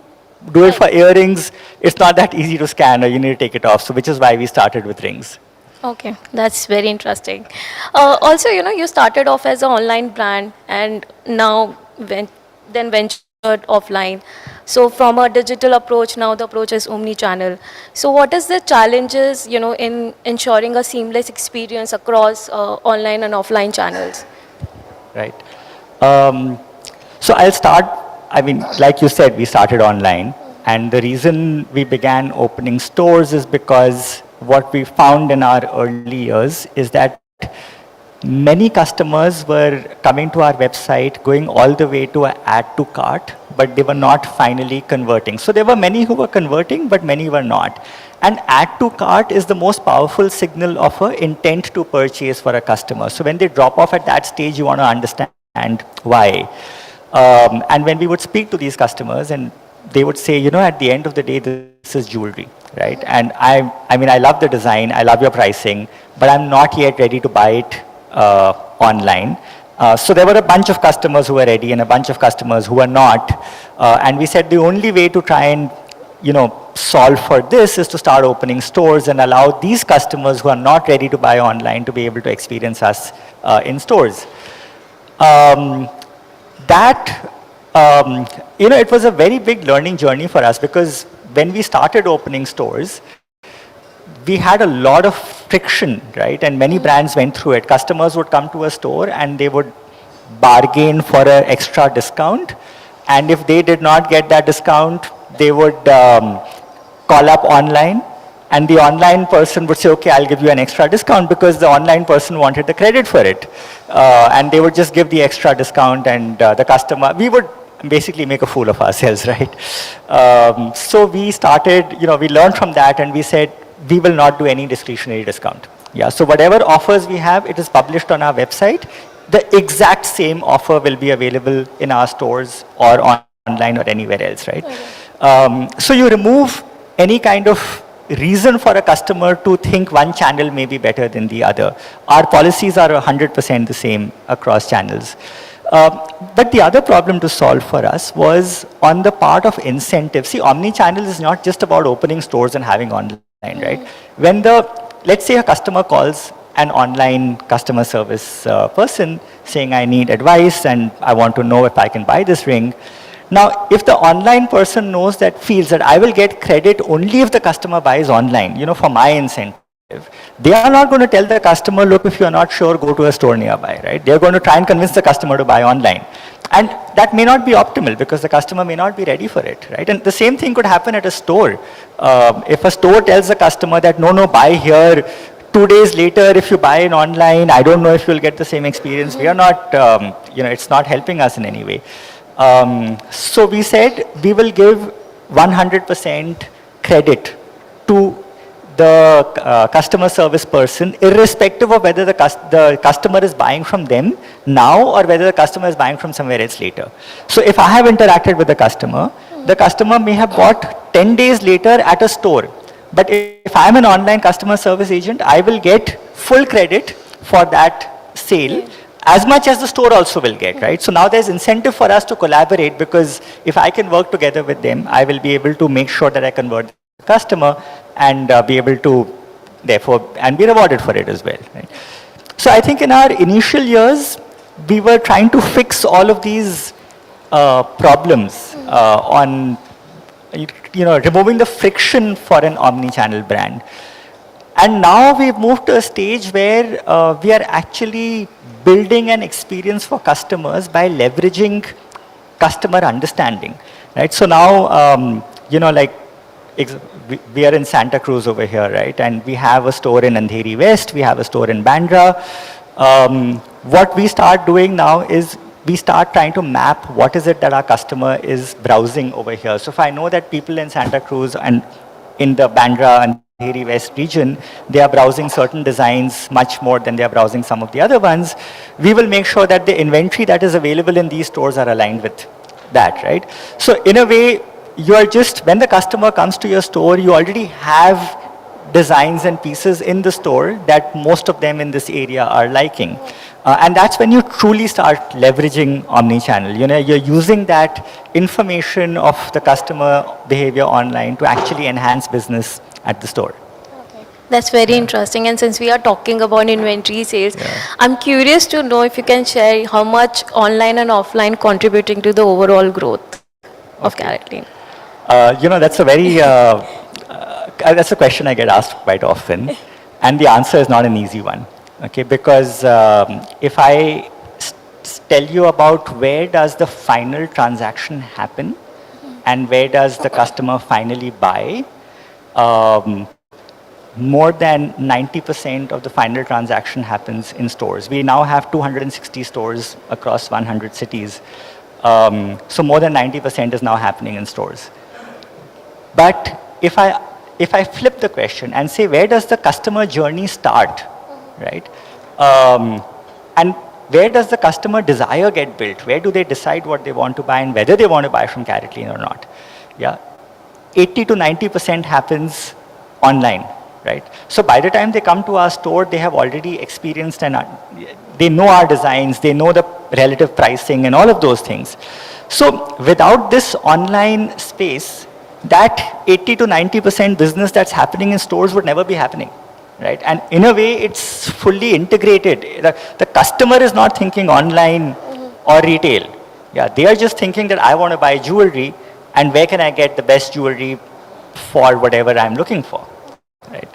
do it for earrings, it's not that easy to scan, or you need to take it off, so which is why we started with rings. Okay, that's very interesting. Also, you know, you started off as an online brand and now then ventured offline. So from a digital approach, now the approach is omni-channel. So what is the challenges, you know, in ensuring a seamless experience across online and offline channels? Right. So I'll start, I mean, like you said, we started online. And the reason we began opening stores is because what we found in our early years is that many customers were coming to our website, going all the way to add to cart, but they were not finally converting. So there were many who were converting, but many were not. And add to cart is the most powerful signal of an intent to purchase for a customer. So when they drop off at that stage, you want to understand why. And when we would speak to these customers, and they would say, you know, at the end of the day, this is jewelry, right? And I mean, I love the design, I love your pricing, but I'm not yet ready to buy it online. So there were a bunch of customers who were ready and a bunch of customers who were not. And we said the only way to try and, you know, solve for this is to start opening stores and allow these customers who are not ready to buy online to be able to experience us in stores. You know, it was a very big learning journey for us, because when we started opening stores, we had a lot of friction, right? And many brands went through it. Customers would come to a store and they would bargain for an extra discount. And if they did not get that discount, they would call up online. And the online person would say, okay, I'll give you an extra discount because the online person wanted the credit for it. And they would just give the extra discount and the customer, we would basically make a fool of ourselves, right? So we started, we learned from that and we said, we will not do any discretionary discount. Yeah, so whatever offers we have, it is published on our website. The exact same offer will be available in our stores or online or anywhere else, right? Okay. So you remove any kind of reason for a customer to think one channel may be better than the other. Our policies are 100% the same across channels. But the other problem to solve for us was on the part of incentive. See, omni-channel is not just about opening stores and having online, right? When let's say a customer calls an online customer service person saying, I need advice and I want to know if I can buy this ring. Now, if the online person feels that I will get credit only if the customer buys online, for my incentive, they are not going to tell the customer, look, if you're not sure, go to a store nearby, right? They're going to try and convince the customer to buy online. And that may not be optimal because the customer may not be ready for it, right? And the same thing could happen at a store. If a store tells the customer that, no, buy here, 2 days later, if you buy it online, I don't know if you'll get the same experience. We are not, it's not helping us in any way. So we said we will give 100% credit to the customer service person, irrespective of whether the customer is buying from them now or whether the customer is buying from somewhere else later. So if I have interacted with the customer may have bought 10 days later at a store. But if I'm an online customer service agent, I will get full credit for that sale. As much as the store also will get, right? So now there's incentive for us to collaborate because if I can work together with them, I will be able to make sure that I convert the customer and be able to, therefore, and be rewarded for it as well, right? So I think in our initial years, we were trying to fix all of these problems on, removing the friction for an omni-channel brand. And now we've moved to a stage where we are actually building an experience for customers by leveraging customer understanding, right? So now, we are in Santa Cruz over here, right? And we have a store in Andheri West, we have a store in Bandra. What we start doing now is we start trying to map what is it that our customer is browsing over here. So if I know that people in Santa Cruz and in the Bandra and Andheri West region, they are browsing certain designs much more than they are browsing some of the other ones, we will make sure that the inventory that is available in these stores are aligned with that, right? So in a way, you are just, when the customer comes to your store, you already have designs and pieces in the store that most of them in this area are liking. And that's when you truly start leveraging omni-channel. You're using that information of the customer behavior online to actually enhance business at the store. Okay. That's very interesting. And since we are talking about inventory sales, I'm curious to know if you can share how much online and offline contributing to the overall growth of CaratLane. That's a very, that's a question I get asked quite often. And the answer is not an easy one. Okay, because if I tell you about where does the final transaction happen and where does the customer finally buy, more than 90% of the final transaction happens in stores. We now have 260 stores across 100 cities. So more than 90% is now happening in stores. But if I flip the question and say, where does the customer journey start, right? And where does the customer desire get built? Where do they decide what they want to buy and whether they want to buy from CaratLane or not? Yeah, 80 to 90% happens online, right? So by the time they come to our store, they have already experienced and they know our designs, they know the relative pricing and all of those things. So without this online space, that 80 to 90% business that's happening in stores would never be happening, right? And in a way, it's fully integrated. The customer is not thinking online or retail. Yeah, they are just thinking that I want to buy jewelry and where can I get the best jewelry for whatever I'm looking for, right?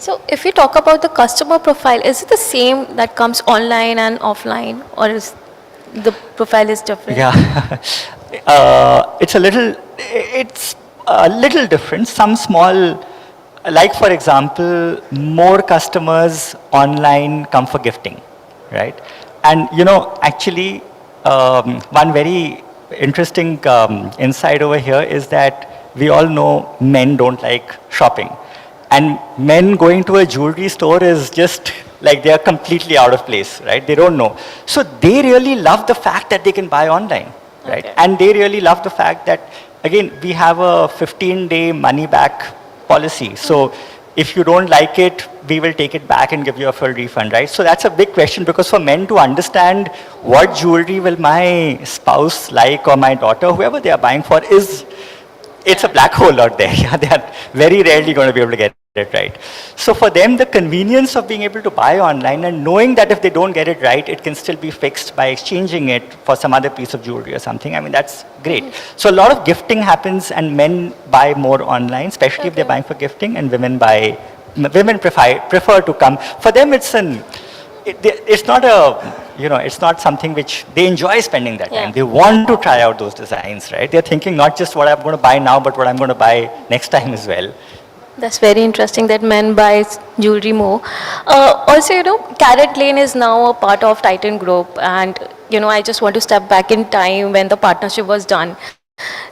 So if you talk about the customer profile, is it the same that comes online and offline, or is the profile is different? Yeah, it's a little different. Some small, like for example, more customers online come for gifting, right? And actually, one very interesting insight over here is that we all know men don't like shopping. And men going to a jewelry store is just like they are completely out of place, right? They don't know. So they really love the fact that they can buy online, right? Okay. And they really love the fact that, again, we have a 15-day money back policy. So if you don't like it, we will take it back and give you a full refund, right? So that's a big question, because for men to understand what jewelry will my spouse like, or my daughter, whoever they are buying for, it's a black hole out there. Yeah, they are very rarely going to be able to get it right. So for them, the convenience of being able to buy online and knowing that if they don't get it right, it can still be fixed by exchanging it for some other piece of jewelry or something. I mean, that's great. So a lot of gifting happens, and men buy more online, especially if they're buying for gifting, and women prefer to come. For them, it's not it's not something which they enjoy spending that time. Yeah. They want to try out those designs, right? They're thinking not just what I'm going to buy now, but what I'm going to buy next time as well. That's very interesting that men buy jewelry more. Also, Carrot Lane is now a part of Titan Group, and I just want to step back in time when the partnership was done.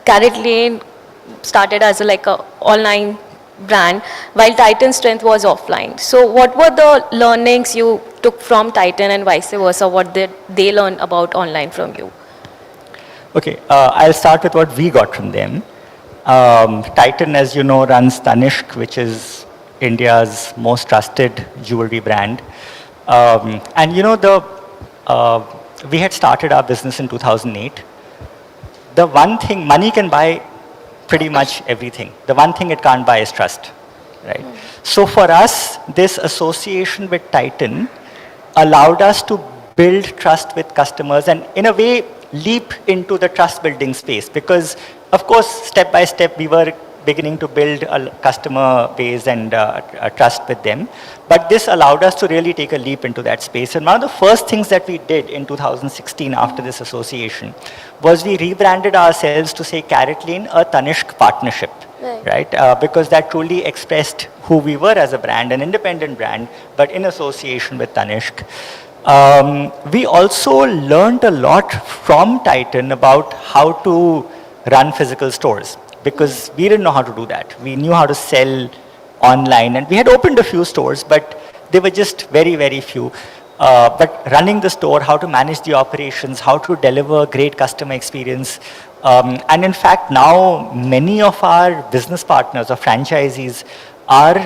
Carrot Lane started as a online brand, while Titan's strength was offline. So, what were the learnings you took from Titan, and vice versa? What did they learn about online from you? Okay, I'll start with what we got from them. Titan, as you know, runs Tanishq, which is India's most trusted jewelry brand. And we had started our business in 2008. The one thing, money can buy pretty much everything. The one thing it can't buy is trust, right? So for us, this association with Titan allowed us to build trust with customers and in a way leap into the trust building space, because of course, step by step, we were beginning to build a customer base and a trust with them. But this allowed us to really take a leap into that space. And one of the first things that we did in 2016 after this association was we rebranded ourselves to say Carrot Lane, a Tanishq partnership, right? Because that truly expressed who we were as a brand, an independent brand, but in association with Tanishq. We also learned a lot from Titan about how to run physical stores, because we didn't know how to do that. We knew how to sell online, and we had opened a few stores, but they were just very, very few. But running the store, how to manage the operations, how to deliver great customer experience. And in fact, now many of our business partners or franchisees are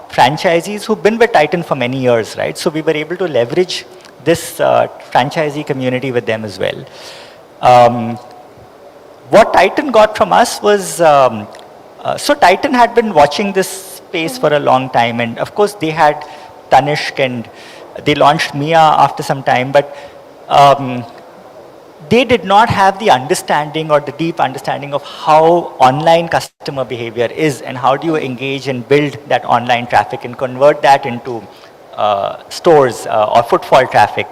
franchisees who've been with Titan for many years, right? So we were able to leverage this franchisee community with them as well. What Titan got from us was, so Titan had been watching this space for a long time, and of course they had Tanishq and they launched Mia after some time, but they did not have the understanding or the deep understanding of how online customer behavior is and how do you engage and build that online traffic and convert that into stores or footfall traffic.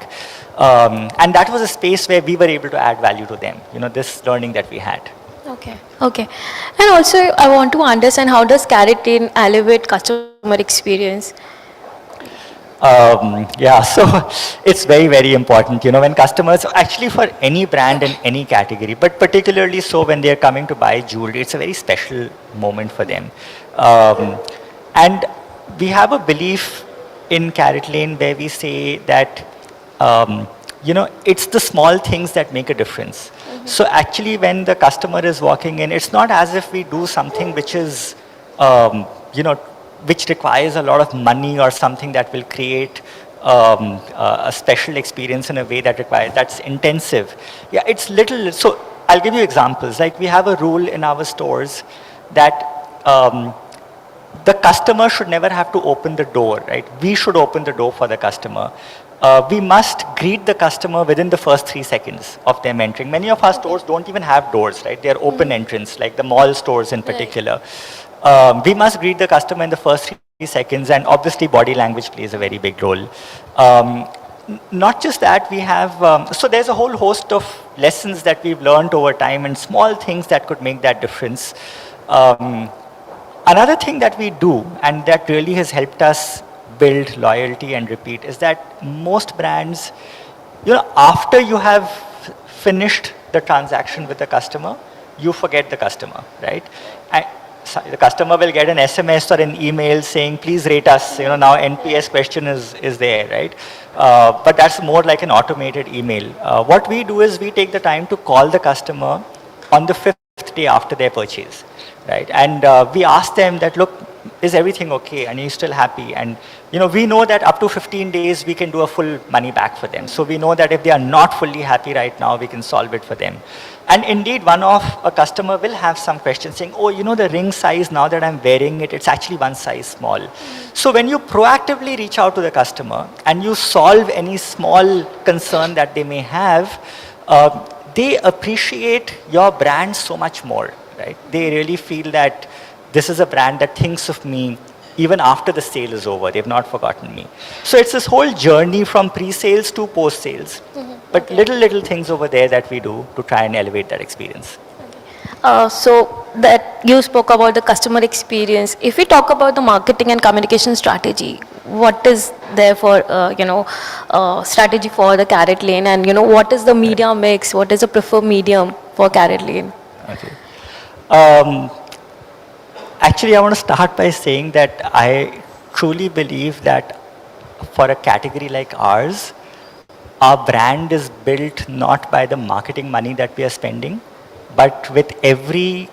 And that was a space where we were able to add value to them, this learning that we had. Okay. And also, I want to understand, how does Carrot Lane elevate customer experience? Yeah, so it's very, very important, when customers, actually for any brand in any category, but particularly so when they're coming to buy jewelry, it's a very special moment for them. And we have a belief in Carrot Lane where we say that, it's the small things that make a difference. So actually when the customer is walking in, it's not as if we do something which is, which requires a lot of money or something that will create a special experience in a way that's intensive. Yeah, it's little, so I'll give you examples. Like we have a rule in our stores that the customer should never have to open the door, right? We should open the door for the customer. We must greet the customer within the first 3 seconds of them entering. Many of our stores don't even have doors, right? They're open entrance, like the mall stores in particular. We must greet the customer in the first seconds, and obviously body language plays a very big role. Not just that, we have, so there's a whole host of lessons that we've learned over time and small things that could make that difference. Another thing that we do, and that really has helped us build loyalty and repeat, is that most brands, after you have finished the transaction with the customer, you forget the customer, right? And so the customer will get an SMS or an email saying, please rate us. Now NPS question is there, right? But that's more like an automated email. What we do is we take the time to call the customer on the 5th day after their purchase, right? And we ask them that, look, is everything okay? And are you still happy? And we know that up to 15 days, we can do a full money back for them. So we know that if they are not fully happy right now, we can solve it for them. And indeed, a customer will have some questions saying, oh, the ring size, now that I'm wearing it, it's actually one size small. So when you proactively reach out to the customer and you solve any small concern that they may have, they appreciate your brand so much more, right? They really feel that this is a brand that thinks of me even after the sale is over. They've not forgotten me. So it's this whole journey from pre-sales to post-sales. But little things over there that we do to try and elevate that experience. So that you spoke about the customer experience. If we talk about the marketing and communication strategy, what is there for, strategy for the Carrot Lane, and, what is the media mix? What is the preferred medium for Carrot Lane? Okay. Actually, I want to start by saying that I truly believe that for a category like ours, our brand is built not by the marketing money that we are spending, but with every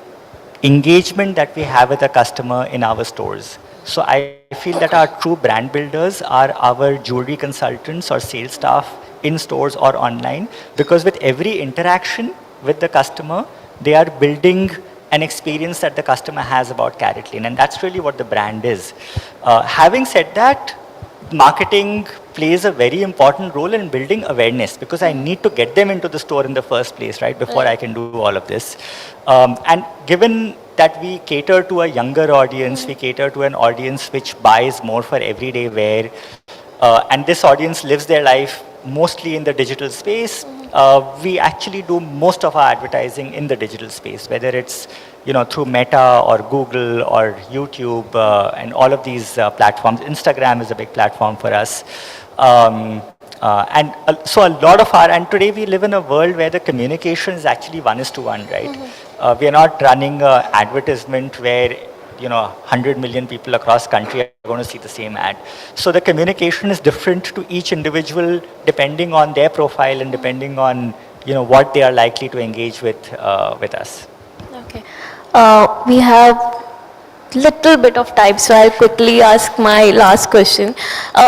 engagement that we have with a customer in our stores. So I feel that our true brand builders are our jewelry consultants or sales staff in stores or online, because with every interaction with the customer, they are building an experience that the customer has about Carrot Lane, and that's really what the brand is. Having said that, marketing plays a very important role in building awareness, because I need to get them into the store in the first place, right, before I can do all of this. And given that we cater to a younger audience, we cater to an audience which buys more for everyday wear, and this audience lives their life mostly in the digital space. We actually do most of our advertising in the digital space, whether it's through Meta or Google or YouTube and all of these platforms. Instagram is a big platform for us. So a lot of and today we live in a world where the communication is actually 1:1, right? We are not running an advertisement where 100 million people across country are going to see the same ad. So the communication is different to each individual depending on their profile and depending on what they are likely to engage with us. Okay. We have little bit of time, so I'll quickly ask my last question.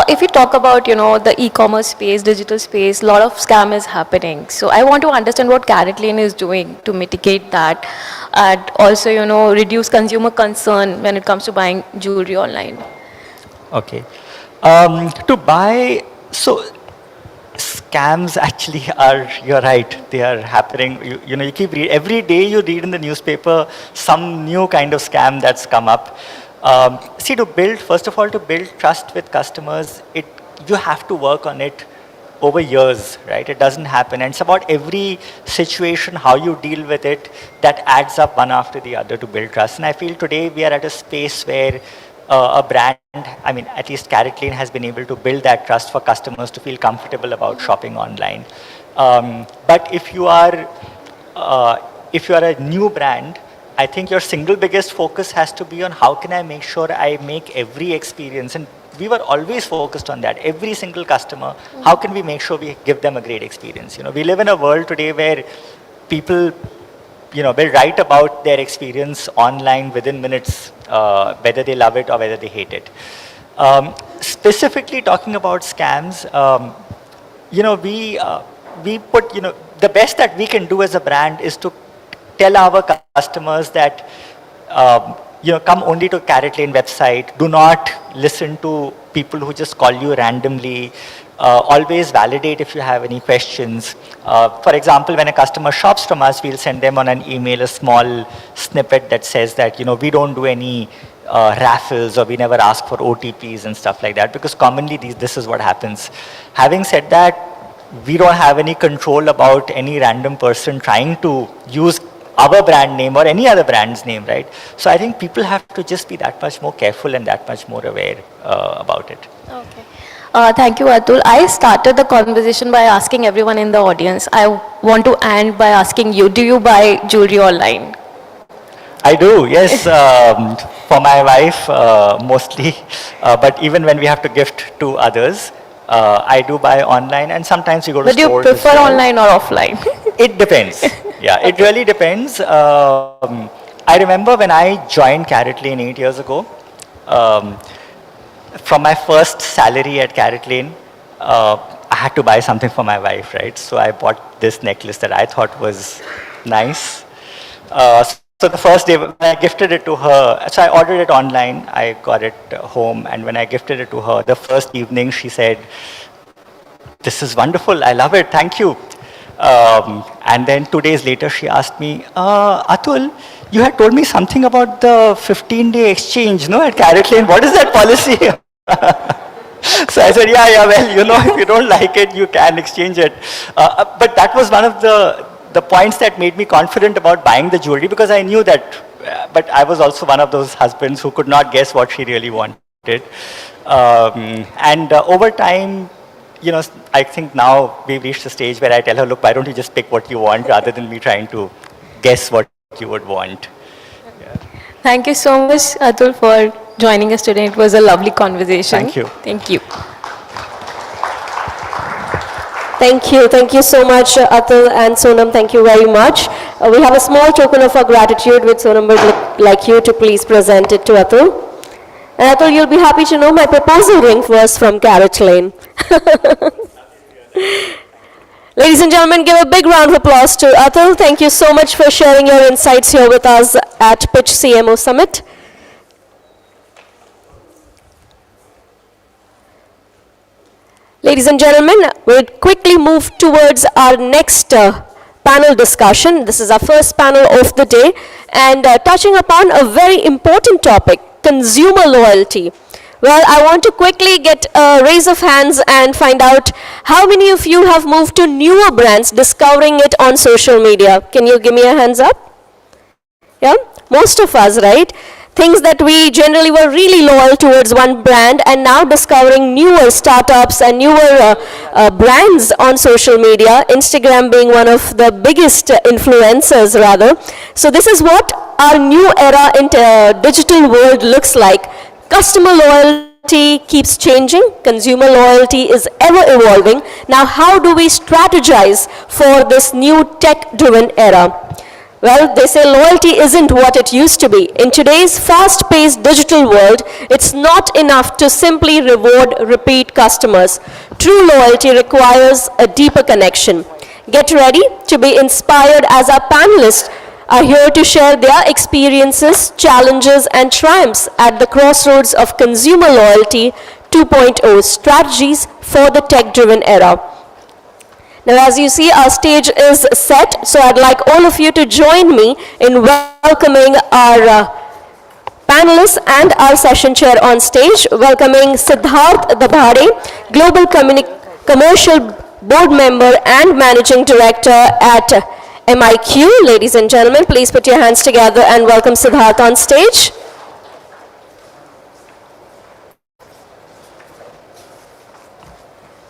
If you talk about, the e-commerce space, digital space, a lot of scam is happening. So I want to understand what Carrot Lane is doing to mitigate that, and also, reduce consumer concern when it comes to buying jewelry online. Okay. To buy, so scams actually are, you're right, they are happening. You keep reading, every day you read in the newspaper some new kind of scam that's come up. See, first of all, to build trust with customers, you have to work on it over years, right? It doesn't happen. And it's about every situation, how you deal with it, that adds up one after the other to build trust. And I feel today we are at a space where a brand, at least Carrot Lane has been able to build that trust for customers to feel comfortable about shopping online. But if you are a new brand, I think your single biggest focus has to be on how can I make sure I make every experience, and we were always focused on that. Every single customer, how can we make sure we give them a great experience? We live in a world today where people will write about their experience online within minutes, whether they love it or whether they hate it. Specifically talking about scams, we put, the best that we can do as a brand is to tell our customers that, come only to Carrot Lane website. Do not listen to people who just call you randomly. Always validate if you have any questions. For example, when a customer shops from us, we'll send them on an email a small snippet that says that, we don't do any raffles, or we never ask for OTPs and stuff like that, because commonly this is what happens. Having said that, we don't have any control about any random person trying to use our brand name or any other brand's name, right? So I think people have to just be that much more careful and that much more aware about it. Okay. Thank you, Atul. I started the conversation by asking everyone in the audience. I want to end by asking you, do you buy jewelry online? I do, yes, for my wife mostly, but even when we have to gift to others, I do buy online, and sometimes we go to But do you stores as prefer well. online or offline? It depends. Yeah, it really depends. I remember when I joined Carrot Lane 8 years ago, from my first salary at Carrot Lane, I had to buy something for my wife, right? So I bought this necklace that I thought was nice. So the first day when I gifted it to her, so I ordered it online, I got it home, and when I gifted it to her, the first evening she said, "This is wonderful, I love it, thank you." And then 2 days later she asked me, Atul, you had told me something about the 15-day exchange, no, at Carrot Lane, what is that policy? So I said, yeah, well, if you don't like it, you can exchange it. But that was one of the points that made me confident about buying the jewelry, because I knew that, but I was also one of those husbands who could not guess what she really wanted. And over time, I think now we've reached a stage where I tell her, look, why don't you just pick what you want rather than me trying to guess what you would want. Thank you so much, Atul, for joining us today. It was a lovely conversation. Thank you. Thank you. Thank you. Thank you so much, Atul and Sonam. Thank you very much. We have a small token of our gratitude which Sonam would like you to please present it to Atul. And Atul, you'll be happy to know my proposal ring was from Carrot Lane. Ladies and gentlemen, give a big round of applause to Atul. Thank you so much for sharing your insights here with us at Pitch CMO Summit. Ladies and gentlemen, we'll quickly move towards our next panel discussion. This is our first panel of the day, and touching upon a very important topic, consumer loyalty. Well, I want to quickly get a raise of hands and find out how many of you have moved to newer brands discovering it on social media. Can you give me a hands up? Yeah, most of us, right? Things that we generally were really loyal towards one brand, and now discovering newer startups and newer brands on social media, Instagram being one of the biggest influencers rather. So this is what our new era in digital world looks like. Customer loyalty keeps changing, consumer loyalty is ever evolving. Now how do we strategize for this new tech-driven era? Well, they say loyalty isn't what it used to be. In today's fast-paced digital world, it's not enough to simply reward repeat customers. True loyalty requires a deeper connection. Get ready to be inspired as our panelists are here to share their experiences, challenges, and triumphs at the crossroads of consumer loyalty 2.0 strategies for the tech-driven era. Now, as you see, our stage is set, so I'd like all of you to join me in welcoming our panelists and our session chair on stage, welcoming Siddharth Dabhade, Global Commercial Board Member and Managing Director at MIQ. Ladies and gentlemen, please put your hands together and welcome Siddharth on stage.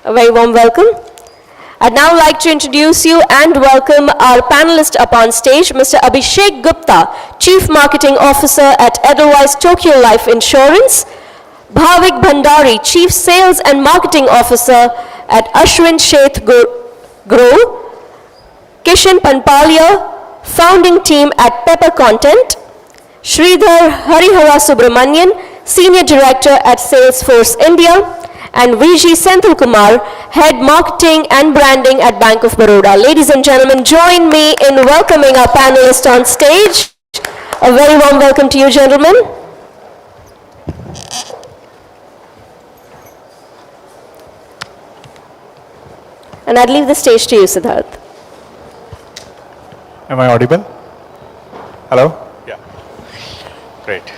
A very warm welcome. I'd now like to introduce you and welcome our panelist up on stage, Mr. Abhishek Gupta, Chief Marketing Officer at Edelweiss Tokyo Life Insurance, Bhavik Bhandari, Chief Sales and Marketing Officer at Ashwin Sheth Grow, Kishan Panpalia, Founding Team at Pepper Content, Sridhar Harihara Subramanian, Senior Director at Salesforce India, and VG Senthil Kumar, Head Marketing and Branding at Bank of Baroda. Ladies and gentlemen, join me in welcoming our panelists on stage. A very warm welcome to you, gentlemen. And I'd leave the stage to you, Siddharth. Am I audible? Hello? Yeah. Great.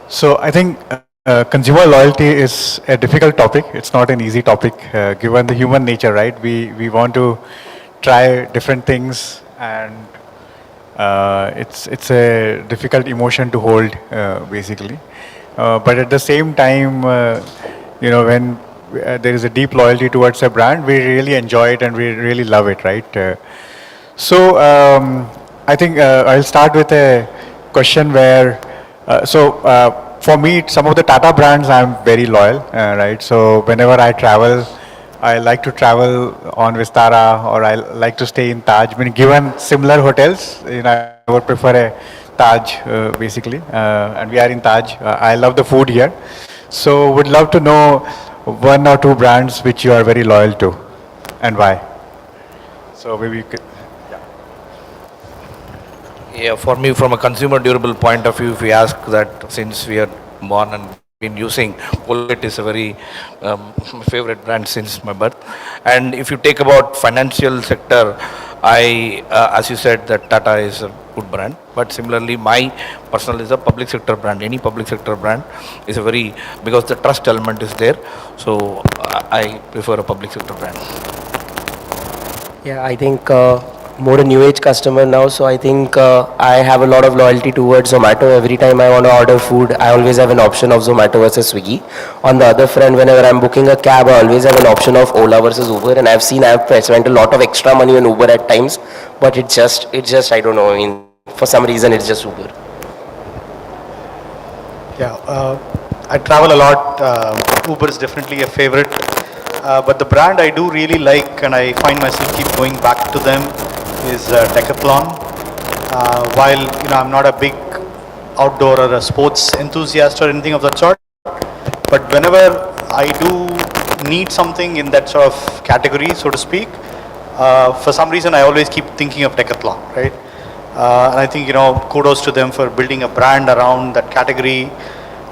So I think consumer loyalty is a difficult topic. It's not an easy topic given the human nature, right? We want to try different things, and it's a difficult emotion to hold, basically. But at the same time, when there is a deep loyalty towards a brand, we really enjoy it and we really love it, right? So I think I'll start with a question where, for me, some of the Tata brands, I'm very loyal, right? So whenever I travel, I like to travel on Vistara, or I like to stay in Taj. I mean, given similar hotels, I would prefer a Taj, basically, and we are in Taj. I love the food here. So would love to know one or two brands which you are very loyal to, and why. So maybe you could. Yeah, for me, from a consumer durable point of view, if we ask that, since we are born and been using, Colgate is a very favorite brand since my birth. And if you take about financial sector, as you said, that Tata is a good brand. But similarly, my personal is a public sector brand. Any public sector brand is a very, because the trust element is there. So I prefer a public sector brand. Yeah, I think more a new age customer now, so I think I have a lot of loyalty towards Zomato. Every time I want to order food, I always have an option of Zomato versus Swiggy. On the other front, whenever I'm booking a cab, I always have an option of Ola versus Uber, and I've spent a lot of extra money on Uber at times, but it's just I don't know, I mean, for some reason it's just Uber. Yeah, I travel a lot. Uber is definitely a favorite, but the brand I do really like, and I find myself keep going back to them, is Decathlon. While I'm not a big outdoor or a sports enthusiast or anything of that sort, but whenever I do need something in that sort of category, so to speak, for some reason I always keep thinking of Decathlon, right? And I think kudos to them for building a brand around that category.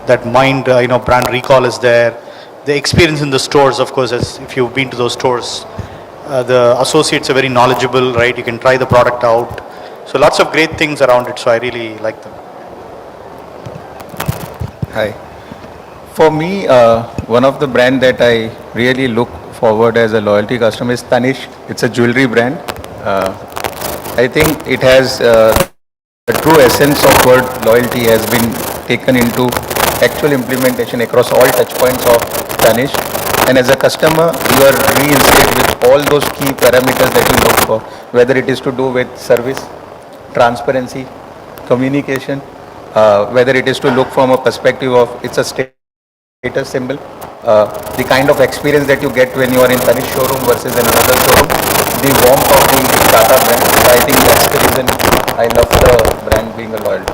That brand recall is there. The experience in the stores, of course, as if you've been to those stores, the associates are very knowledgeable, right? You can try the product out. So lots of great things around it. So I really like them. Hi. For me, one of the brand that I really look forward as a loyalty customer is Tanishq. It's a jewelry brand. I think it has the true essence of word loyalty has been taken into actual implementation across all touch points of Tanishq. And as a customer, you are reinstated with all those key parameters that you look for, whether it is to do with service, transparency, communication, whether it is to look from a perspective of it's a status symbol, the kind of experience that you get when you are in Tanishq showroom versus in another showroom, the warmth of the Tata brand. So I think that's the reason I love the brand being a loyalty.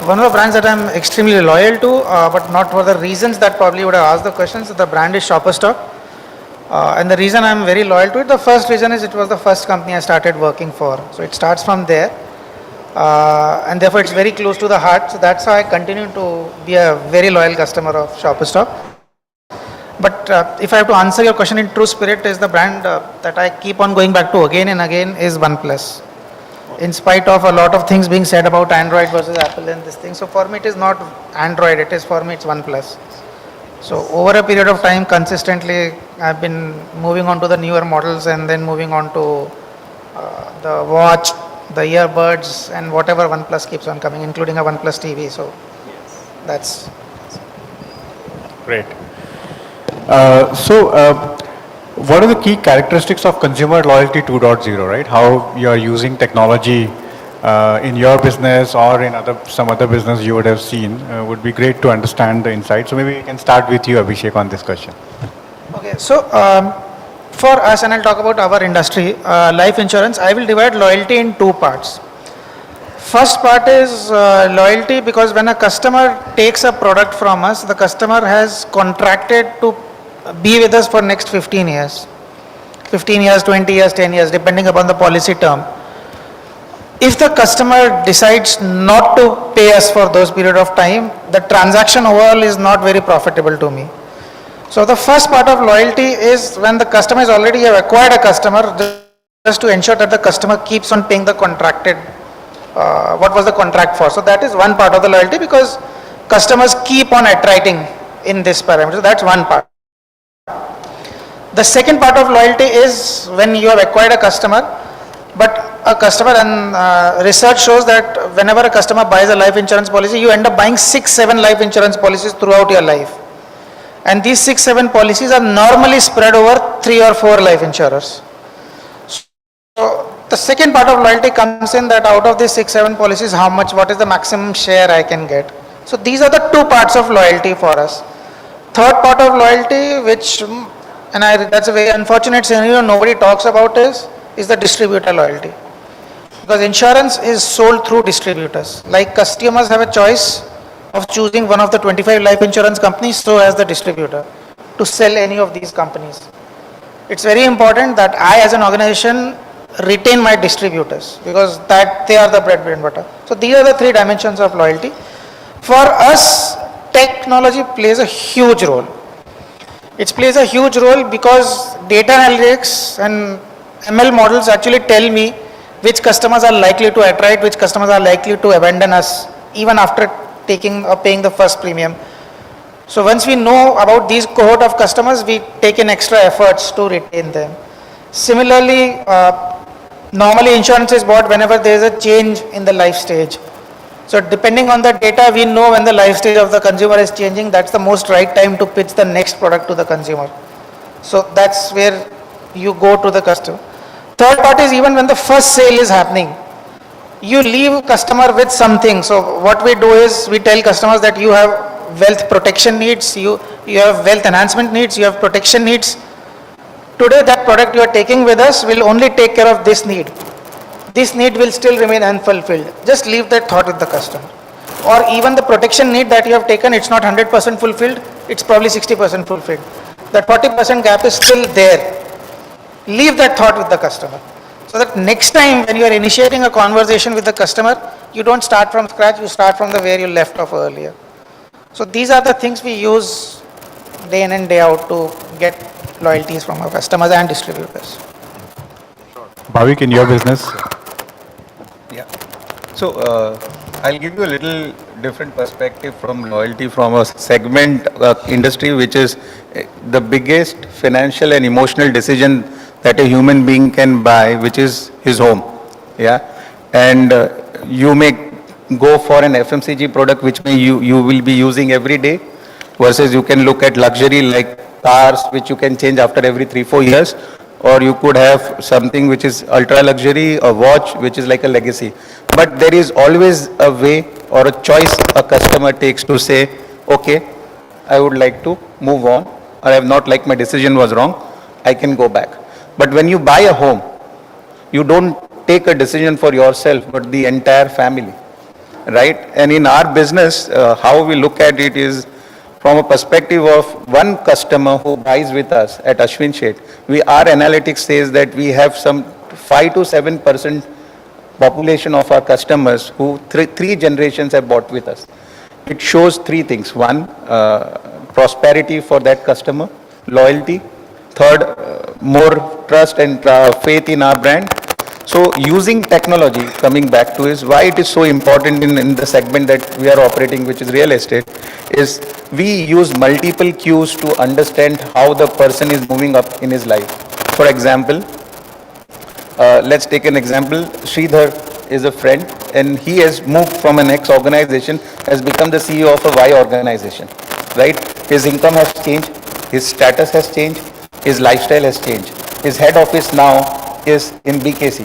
One of the brands that I'm extremely loyal to, but not for the reasons that probably would have asked the questions, the brand is Shopper Stop. And the reason I'm very loyal to it, the first reason is it was the first company I started working for. So it starts from there. And therefore it's very close to the heart. So that's how I continue to be a very loyal customer of Shopper Stop. But if I have to answer your question in true spirit, is the brand that I keep on going back to again and again is OnePlus. In spite of a lot of things being said about Android versus Apple and this thing. So for me it is not Android, it is for me it's OnePlus. So over a period of time consistently I've been moving on to the newer models and then moving on to the watch, the earbuds and whatever OnePlus keeps on coming, including a OnePlus TV. So that's Great. What are the key characteristics of consumer loyalty 2.0, right? How you are using technology in your business or in some other business you would have seen would be great to understand the insight. So maybe we can start with you, Abhishek, on this question. okay. So for us, and I'll talk about our industry, life insurance, I will divide loyalty in two parts. First part is loyalty, because when a customer takes a product from us, the customer has contracted to be with us for next 15 years. 15 years, 20 years, 10 years, depending upon the policy term. if the customer decides not to pay us for those period of time, the transaction overall is not very profitable to me. So the first part of loyalty is when the customer is already have acquired a customer, just to ensure that the customer keeps on paying the contracted, what was the contract for. So that is one part of the loyalty, because customers keep on attriting in this parameter. That's one part. The second part of loyalty is when you have acquired a customer, but a customer, and research shows that whenever a customer buys a life insurance policy, you end up buying 6-7 life insurance policies throughout your life. And these 6-7 policies are normally spread over 3 or 4 life insurers. So the second part of loyalty comes in that out of these 6-7 policies, what is the maximum share I can get. So these are the two parts of loyalty for us. Third part of loyalty, which, that's a very unfortunate scenario nobody talks about, is the distributor loyalty. Because insurance is sold through distributors. Like customers have a choice of choosing one of the 25 life insurance companies, so has the distributor to sell any of these companies. It's very important that I as an organization retain my distributors, because that they are the bread and butter. So these are the 3 dimensions of loyalty. For us, technology plays a huge role. It plays a huge role because data analytics and ML models actually tell me which customers are likely to attrite, which customers are likely to abandon us even after taking or paying the first premium. So once we know about these cohort of customers, we take in extra efforts to retain them. Similarly, normally insurance is bought whenever there is a change in the life stage. So depending on the data, we know when the life stage of the consumer is changing, that's the most right time to pitch the next product to the consumer. So that's where you go to the customer. Third part is even when the first sale is happening, you leave customer with something. So what we do is we tell customers that you have wealth protection needs, you have wealth enhancement needs, you have protection needs. Today that product you are taking with us will only take care of this need. This need will still remain unfulfilled. Just leave that thought with the customer. Or even the protection need that you have taken, it's not 100% fulfilled, it's probably 60% fulfilled. That 40% gap is still there. Leave that thought with the customer. So that next time when you are initiating a conversation with the customer, you don't start from scratch, you start from the where you left off earlier. So these are the things we use day in and day out to get loyalties from our customers and distributors. Bhavik, in your business? Yeah. So I'll give you a little different perspective from loyalty from a segment industry, which is the biggest financial and emotional decision that a human being can buy, which is his home. Yeah. And you may go for an FMCG product, which you will be using every day, versus you can look at luxury like cars, which you can change after every 3-4 years. Or you could have something which is ultra luxury, a watch which is like a legacy. But there is always a way or a choice a customer takes to say, okay, I would like to move on, or I have not liked my decision was wrong, I can go back. But when you buy a home, you don't take a decision for yourself, but the entire family, right? And in our business, how we look at it is from a perspective of one customer who buys with us at Ashwin Sheth. Our analytics says that we have some 5 to 7% population of our customers who three generations have bought with us. It shows 3 things. One, prosperity for that customer, loyalty. Third, more trust and faith in our brand. So using technology, coming back to is why it is so important in the segment that we are operating, which is real estate, is we use multiple cues to understand how the person is moving up in his life. For example, let's take an example. Sridhar is a friend and he has moved from an X organization, has become the CEO of a Y organization, right? His income has changed, his status has changed, his lifestyle has changed. His head office now is in BKC.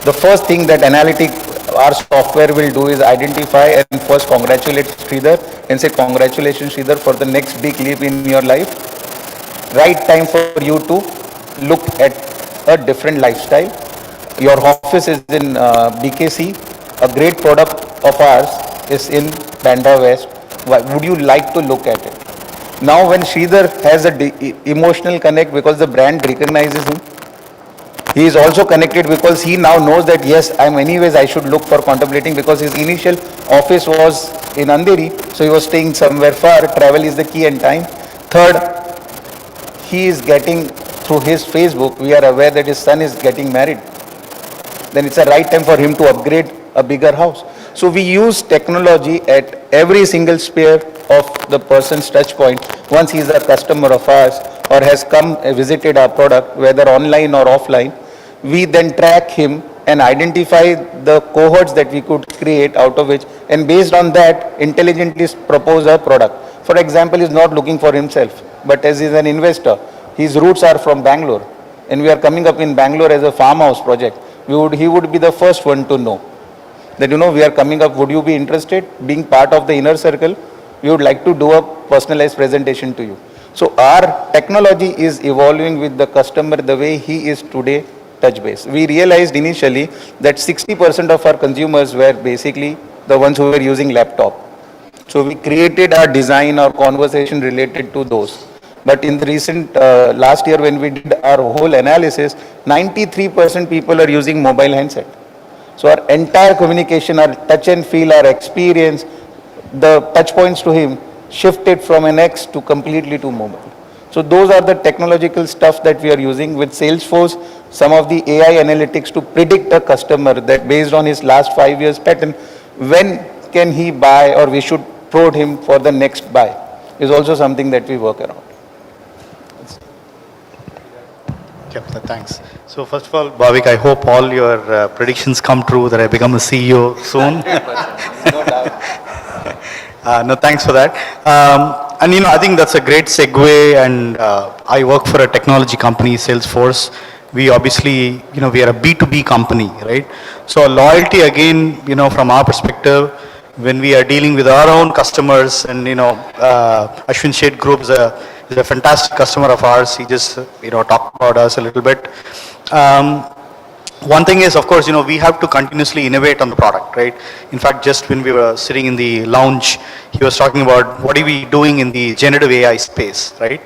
The first thing that our software will do is identify and first congratulate Sridhar and say, congratulations Sridhar for the next big leap in your life. Right time for you to look at a different lifestyle. Your office is in BKC. A great product of ours is in Bandra West. Would you like to look at it? Now when Sridhar has an emotional connect because the brand recognizes him, He is also connected because he now knows that yes, I should look for contemplating, because his initial office was in Andheri, so he was staying somewhere far. Travel is the key and time. Third, he is getting through his Facebook, we are aware that his son is getting married. Then it's a right time for him to upgrade a bigger house. So we use technology at every single sphere of the person's touch point. Once he is a customer of ours or has come visited our product, whether online or offline, we then track him and identify the cohorts that we could create out of which, and based on that intelligently propose a product. For example, he's not looking for himself, but as he's an investor, his roots are from Bangalore, and we are coming up in Bangalore as a farmhouse project. He would be the first one to know that, we are coming up, would you be interested being part of the inner circle? We would like to do a personalized presentation to you. So our technology is evolving with the customer the way he is today, touch base. We realized initially that 60% of our consumers were basically the ones who were using laptop. So we created our design or conversation related to those. But in the recent, last year when we did our whole analysis, 93% people are using mobile handset. So our entire communication, our touch and feel, our experience, the touch points to him shifted from an X to completely to mobile. So those are the technological stuff that we are using with Salesforce, some of the AI analytics to predict a customer that based on his last 5 years pattern, when can he buy or we should prod him for the next buy is also something that we work around. Yep, thanks. So first of all, Bhavik, I hope all your predictions come true that I become a CEO soon. No, thanks for that. And I think that's a great segue, and I work for a technology company, Salesforce. We obviously, we are a B2B company, right? So loyalty again, from our perspective, when we are dealing with our own customers, and Ashwin Sheth Group is a fantastic customer of ours. He just talked about us a little bit. One thing is, of course, we have to continuously innovate on the product, right? In fact, just when we were sitting in the lounge, he was talking about what are we doing in the generative AI space, right?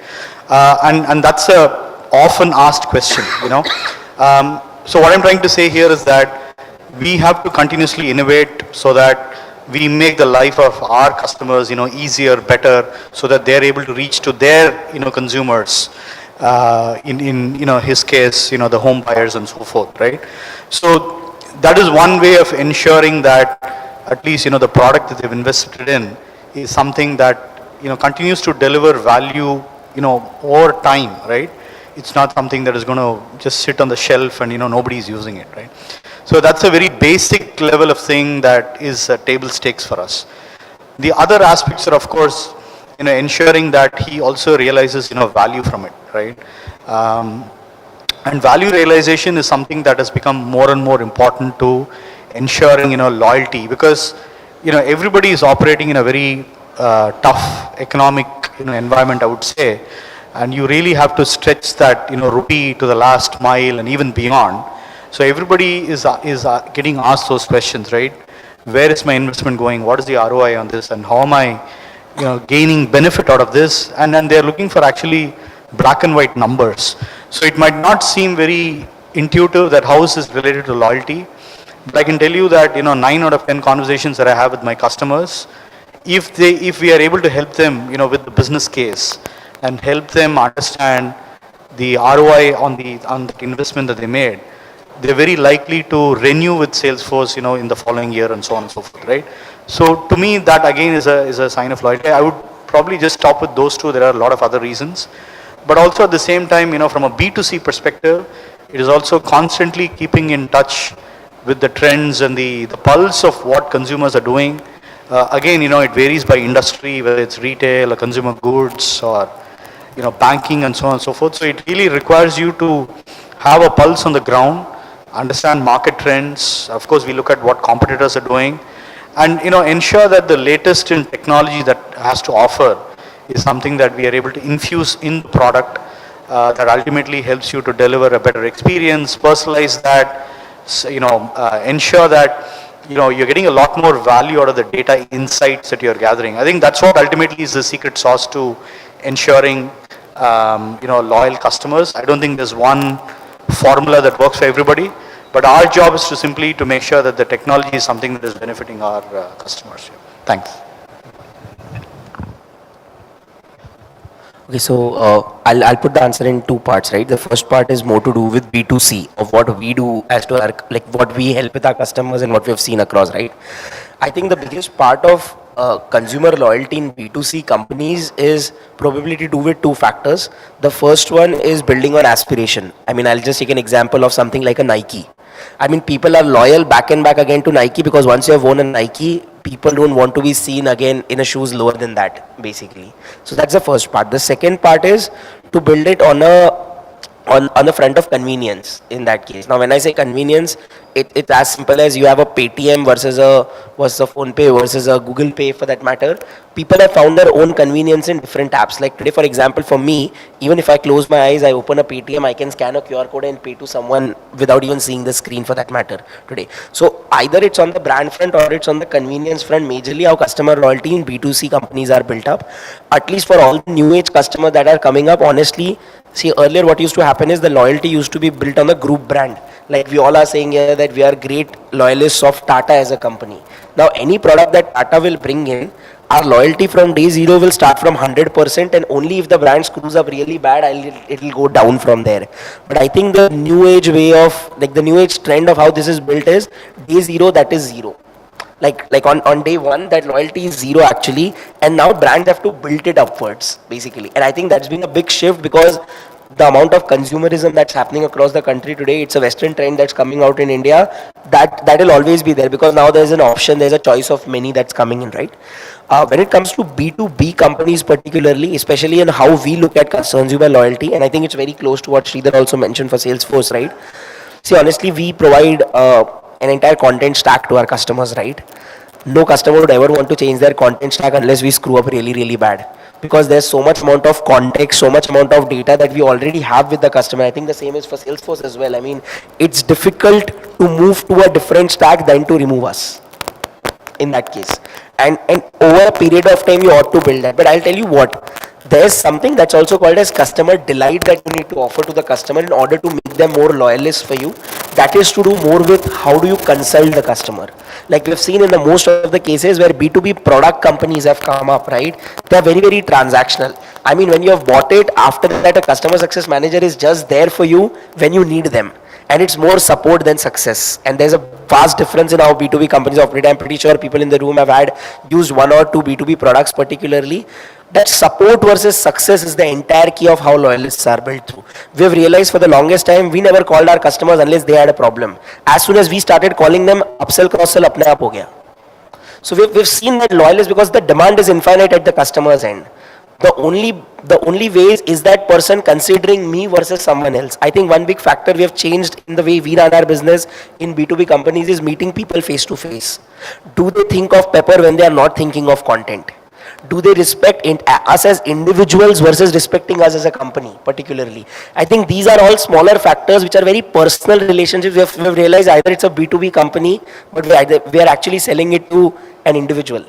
And that's a often asked question, So what I'm trying to say here is that we have to continuously innovate so that we make the life of our customers, easier, better, so that they're able to reach to their, consumers. In his case, the home buyers and so forth, right? So that is one way of ensuring that at least, the product that they've invested in is something that, continues to deliver value, over time, right? It's not something that is going to just sit on the shelf and, nobody's using it, right? So that's a very basic level of thing that is table stakes for us. The other aspects are, of course, ensuring that he also realizes, value from it, right? And value realization is something that has become more and more important to ensuring, loyalty, because, everybody is operating in a very tough economic, environment, I would say, and you really have to stretch that, rupee to the last mile and even beyond. So everybody is getting asked those questions, right? Where is my investment going? What is the ROI on this? And how am I, gaining benefit out of this? And then they're looking for actually black and white numbers. So it might not seem very intuitive that how is this related to loyalty, but I can tell you that 9 out of 10 conversations that I have with my customers, if we are able to help them, with the business case and help them understand the ROI on the investment that they made, they're very likely to renew with Salesforce, in the following year and so on and so forth, right? So to me, that again is a sign of loyalty. I would probably just stop with those two. There are a lot of other reasons. But also at the same time, from a B2C perspective, it is also constantly keeping in touch with the trends and the pulse of what consumers are doing. Again, it varies by industry, whether it's retail or consumer goods or, banking and so on and so forth. So it really requires you to have a pulse on the ground, understand market trends. Of course, we look at what competitors are doing, and ensure that the latest in technology that has to offer is something that we are able to infuse in the product that ultimately helps you to deliver a better experience, personalize that, ensure that you're getting a lot more value out of the data insights that you're gathering. I think that's what ultimately is the secret sauce to ensuring loyal customers. I don't think there's one formula that works for everybody. But our job is to simply to make sure that the technology is something that is benefiting our customers. Thanks. Okay, so I'll put the answer in two parts, right? The first part is more to do with B2C, of what we do as to our, like what we help with our customers and what we have seen across, right? I think the biggest part of consumer loyalty in B2C companies is probably to do with two factors. The first one is building on aspiration. I mean, I'll just take an example of something like a Nike. I mean, people are loyal back and back again to Nike because once you have worn a Nike, people don't want to be seen again in a shoes lower than that, basically. So that's the first part. The second part is to build it on the front of convenience in that case. Now, when I say convenience, it's as simple as you have a Paytm versus a PhonePe versus a Google Pay for that matter. People have found their own convenience in different apps. Like today, for example, for me, even if I close my eyes, I open a Paytm, I can scan a QR code and pay to someone without even seeing the screen for that matter today. So either it's on the brand front or it's on the convenience front. Majorly how customer loyalty in B2C companies are built up. At least for all the new age customers that are coming up, honestly, see, earlier what used to happen is the loyalty used to be built on the group brand. Like we all are saying here that we are great loyalists of Tata as a company. Now, any product that Tata will bring in, our loyalty from day zero will start from 100%, and only if the brand screws up really bad, it will go down from there. But I think the new age way of, like the new age trend of how this is built is day zero, that is zero. Like on day one, that loyalty is zero actually, and now brands have to build it upwards basically. And I think that's been a big shift because the amount of consumerism that's happening across the country today, it's a Western trend that's coming out in India, that will always be there because now there's an option, there's a choice of many that's coming in, right? When it comes to B2B companies particularly, especially in how we look at consumer loyalty, and I think it's very close to what Sridhar also mentioned for Salesforce, right? See, honestly, we provide an entire content stack to our customers, right? No customer would ever want to change their content stack unless we screw up really, really bad. Because there's so much amount of context, so much amount of data that we already have with the customer. I think the same is for Salesforce as well. I mean, it's difficult to move to a different stack than to remove us in that case. And over a period of time, you ought to build that. But I'll tell you what, there's something that's also called as customer delight that you need to offer to the customer in order to make them more loyalists for you. That is to do more with how do you consult the customer. Like we've seen in the most of the cases where B2B product companies have come up, right? They're very, very transactional. I mean, when you have bought it, after that a customer success manager is just there for you when you need them. And it's more support than success. And there's a vast difference in how B2B companies operate. I'm pretty sure people in the room have used one or two B2B products particularly. That support versus success is the entire key of how loyalists are built through. We have realized for the longest time, we never called our customers unless they had a problem. As soon as we started calling them, upsell, cross-sell, apne aap ho gaya. So we've seen that loyalists, because the demand is infinite at the customer's end. The only way is that person considering me versus someone else. I think one big factor we have changed in the way we run our business in B2B companies is meeting people face to face. Do they think of Pepper when they are not thinking of content? Do they respect us as individuals versus respecting us as a company particularly? I think these are all smaller factors which are very personal relationships. We have realized either it's a B2B company, but we are actually selling it to an individual.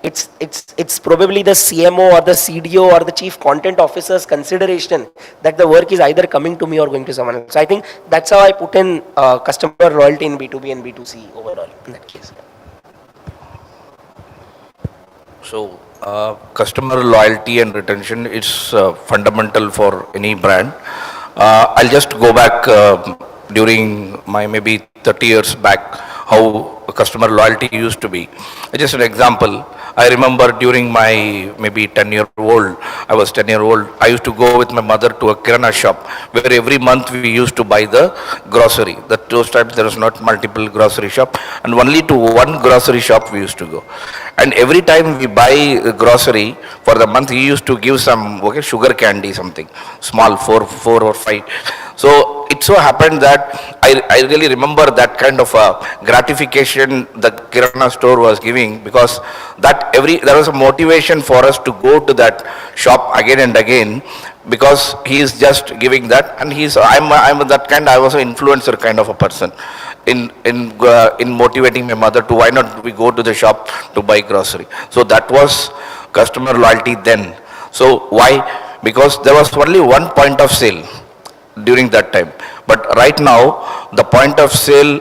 It's probably the CMO or the CDO or the chief content officer's consideration that the work is either coming to me or going to someone else. So I think that's how I put in customer loyalty in B2B and B2C overall in that case. So customer loyalty and retention is fundamental for any brand. I'll just go back during my maybe 30 years back how customer loyalty used to be. Just an example. I remember during my maybe 10-year-old, I was 10-year-old, I used to go with my mother to a kirana shop where every month we used to buy the grocery. Those times there was not multiple grocery shop and only to one grocery shop we used to go. And every time we buy grocery for the month, he used to give some sugar candy, something small, four or five. So it so happened that I really remember that kind of gratification the kirana store was giving, because there was a motivation for us to go to that shop again and again, because he is just giving that, and I'm that kind. I was an influencer kind of a person in motivating my mother to why not we go to the shop to buy grocery. So that was customer loyalty then. So why? Because there was only one point of sale. during that time. But right now, the point of sale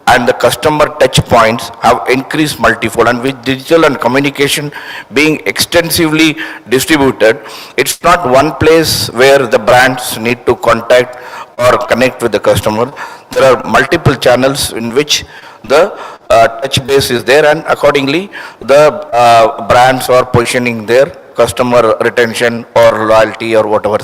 and the customer touch points have increased multifold, and with digital and communication being extensively distributed, it's not one place where the brands need to contact or connect with the customer. There are multiple channels in which the touch base is there, and accordingly the brands are positioning their customer retention or loyalty or whatever.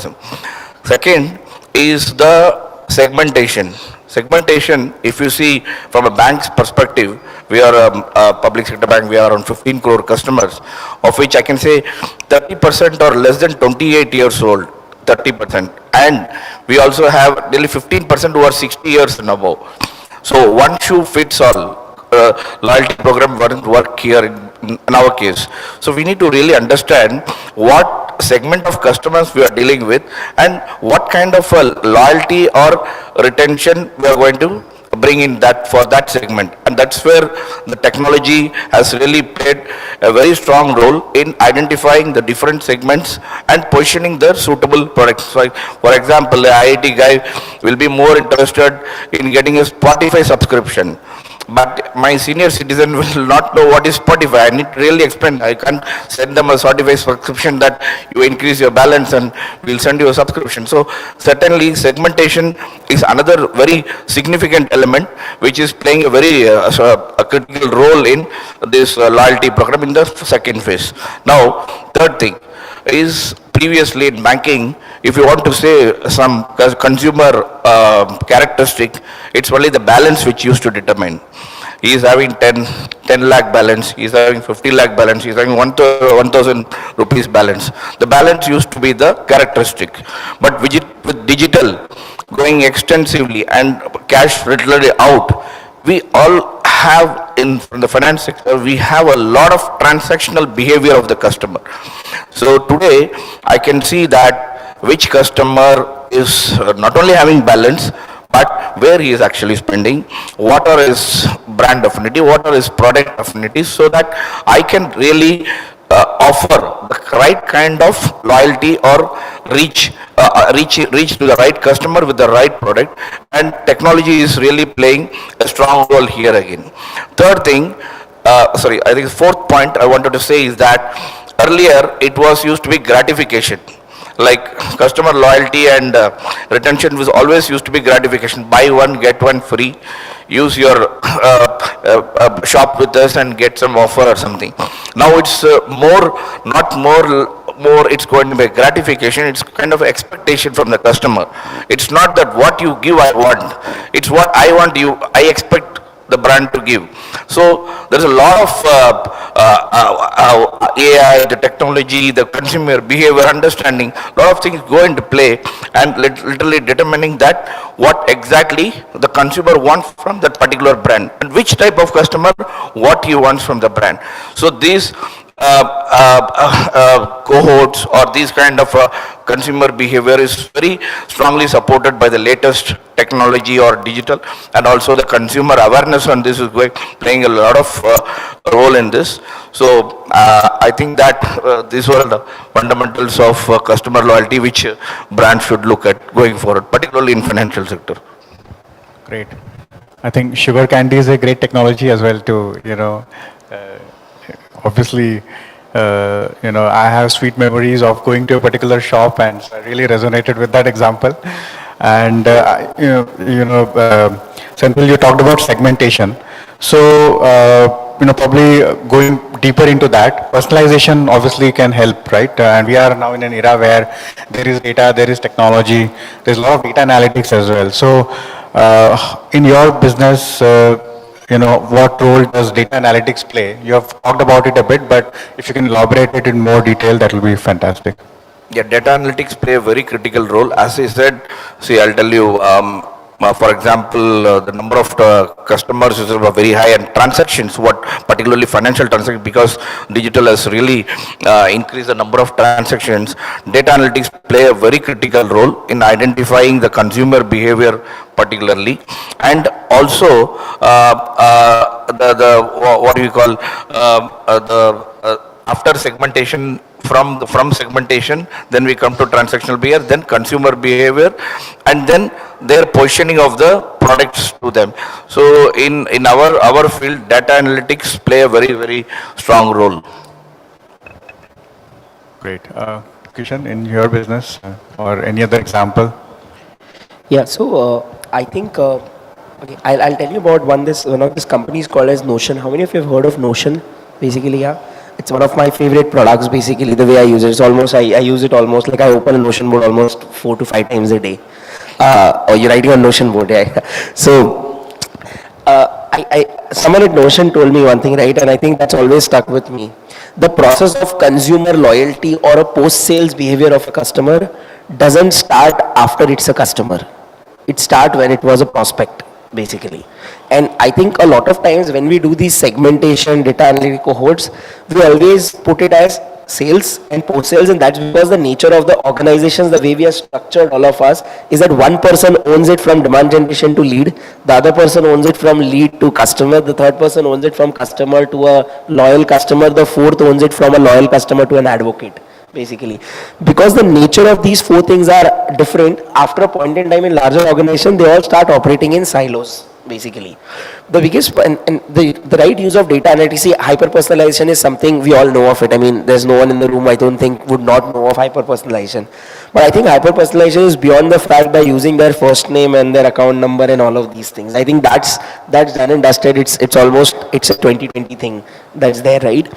Second is the segmentation. Segmentation, if you see from a bank's perspective, we are a public sector bank, we are around 15 crore customers, of which I can say 30% or less than 28 years old, 30%. And we also have nearly 15% who are 60 years and above. So one shoe fits all. Loyalty program won't work here in our case. So we need to really understand what segment of customers we are dealing with and what kind of a loyalty or retention we are going to bring in that for that segment. And that's where the technology has really played a very strong role in identifying the different segments and positioning the suitable products. So, for example, the IIT guy will be more interested in getting a Spotify subscription. But my senior citizen will not know what is Spotify. I need to really explain. I can't send them a Spotify subscription that you increase your balance and we'll send you a subscription. So certainly segmentation is another very significant element which is playing a very a critical role in this loyalty program in the second phase. Now, third thing is previously in banking, if you want to say some consumer characteristic, it's only the balance which used to determine. He is having 10 lakh balance, he is having 50 lakh balance, he is having 1,000 rupees balance. The balance used to be the characteristic. But with digital going extensively and cash literally out, we all have in the finance sector, we have a lot of transactional behavior of the customer. So today I can see that which customer is not only having balance, but where he is actually spending, what are his brand affinity, what are his product affinities, so that I can really offer the right kind of loyalty or reach to the right customer with the right product, and technology is really playing a strong role here again. Third thing, I think the fourth point I wanted to say is that earlier it was used to be gratification. Like customer loyalty and retention was always used to be gratification. Buy one, get one free. Use your shop with us and get some offer or something. Now it's not more, it's going to be gratification. It's kind of expectation from the customer. It's not that what you give I want. It's what I want I expect the brand to give. So there's a lot of AI, the technology, the consumer behavior understanding, a lot of things go into play and literally determining that what exactly the consumer wants from that particular brand and which type of customer, what he wants from the brand. So these cohorts or these kind of consumer behavior is very strongly supported by the latest technology or digital, and also the consumer awareness on this is playing a lot of role in this. So I think that these were the fundamentals of customer loyalty which brands should look at going forward, particularly in financial sector. Great. I think sugar candy is a great technology as well to, obviously, I have sweet memories of going to a particular shop, and I really resonated with that example. And, Senthil, you talked about segmentation. So, probably going deeper into that, personalization obviously can help, right? And we are now in an era where there is data, there is technology, there's a lot of data analytics as well. So, in your business, what role does data analytics play? You have talked about it a bit, but if you can elaborate it in more detail, that will be fantastic. Yeah, data analytics play a very critical role. As I said, see, I'll tell you, for example, the number of customers is very high, and transactions, particularly financial transactions, because digital has really increased the number of transactions. Data analytics play a very critical role in identifying the consumer behavior particularly, and also what do you call after segmentation, from segmentation, then we come to transactional behavior, then consumer behavior, and then their positioning of the products to them. So in our field, data analytics play a very, very strong role. Great. Kishan, in your business or any other example? Yeah, so I think, okay, I'll tell you about one of this companies called as Notion. How many of you have heard of Notion? Basically, yeah. It's one of my favorite products, basically, the way I use it. It's almost, I use it almost like I open a Notion board almost 4 to 5 times a day. Or you're writing on Notion board, yeah. So, someone at Notion told me one thing, right? And I think that's always stuck with me. The process of consumer loyalty or a post-sales behavior of a customer doesn't start after it's a customer. It starts when it was a prospect, basically. And I think a lot of times when we do these segmentation, data analytic cohorts, we always put it as sales and post-sales, and that's because the nature of the organizations, the way we are structured, all of us, is that one person owns it from demand generation to lead, the other person owns it from lead to customer, the third person owns it from customer to a loyal customer, the fourth owns it from a loyal customer to an advocate, basically. Because the nature of these four things are different, after a point in time in larger organization, they all start operating in silos, basically. The biggest, and the right use of data analytics, see, hyper-personalization is something we all know of it. I mean, there's no one in the room, I don't think, would not know of hyper-personalization. But I think hyper-personalization is beyond the fact by using their first name and their account number and all of these things. I think that's done and dusted. It's almost, it's a 2020 thing that's there, right?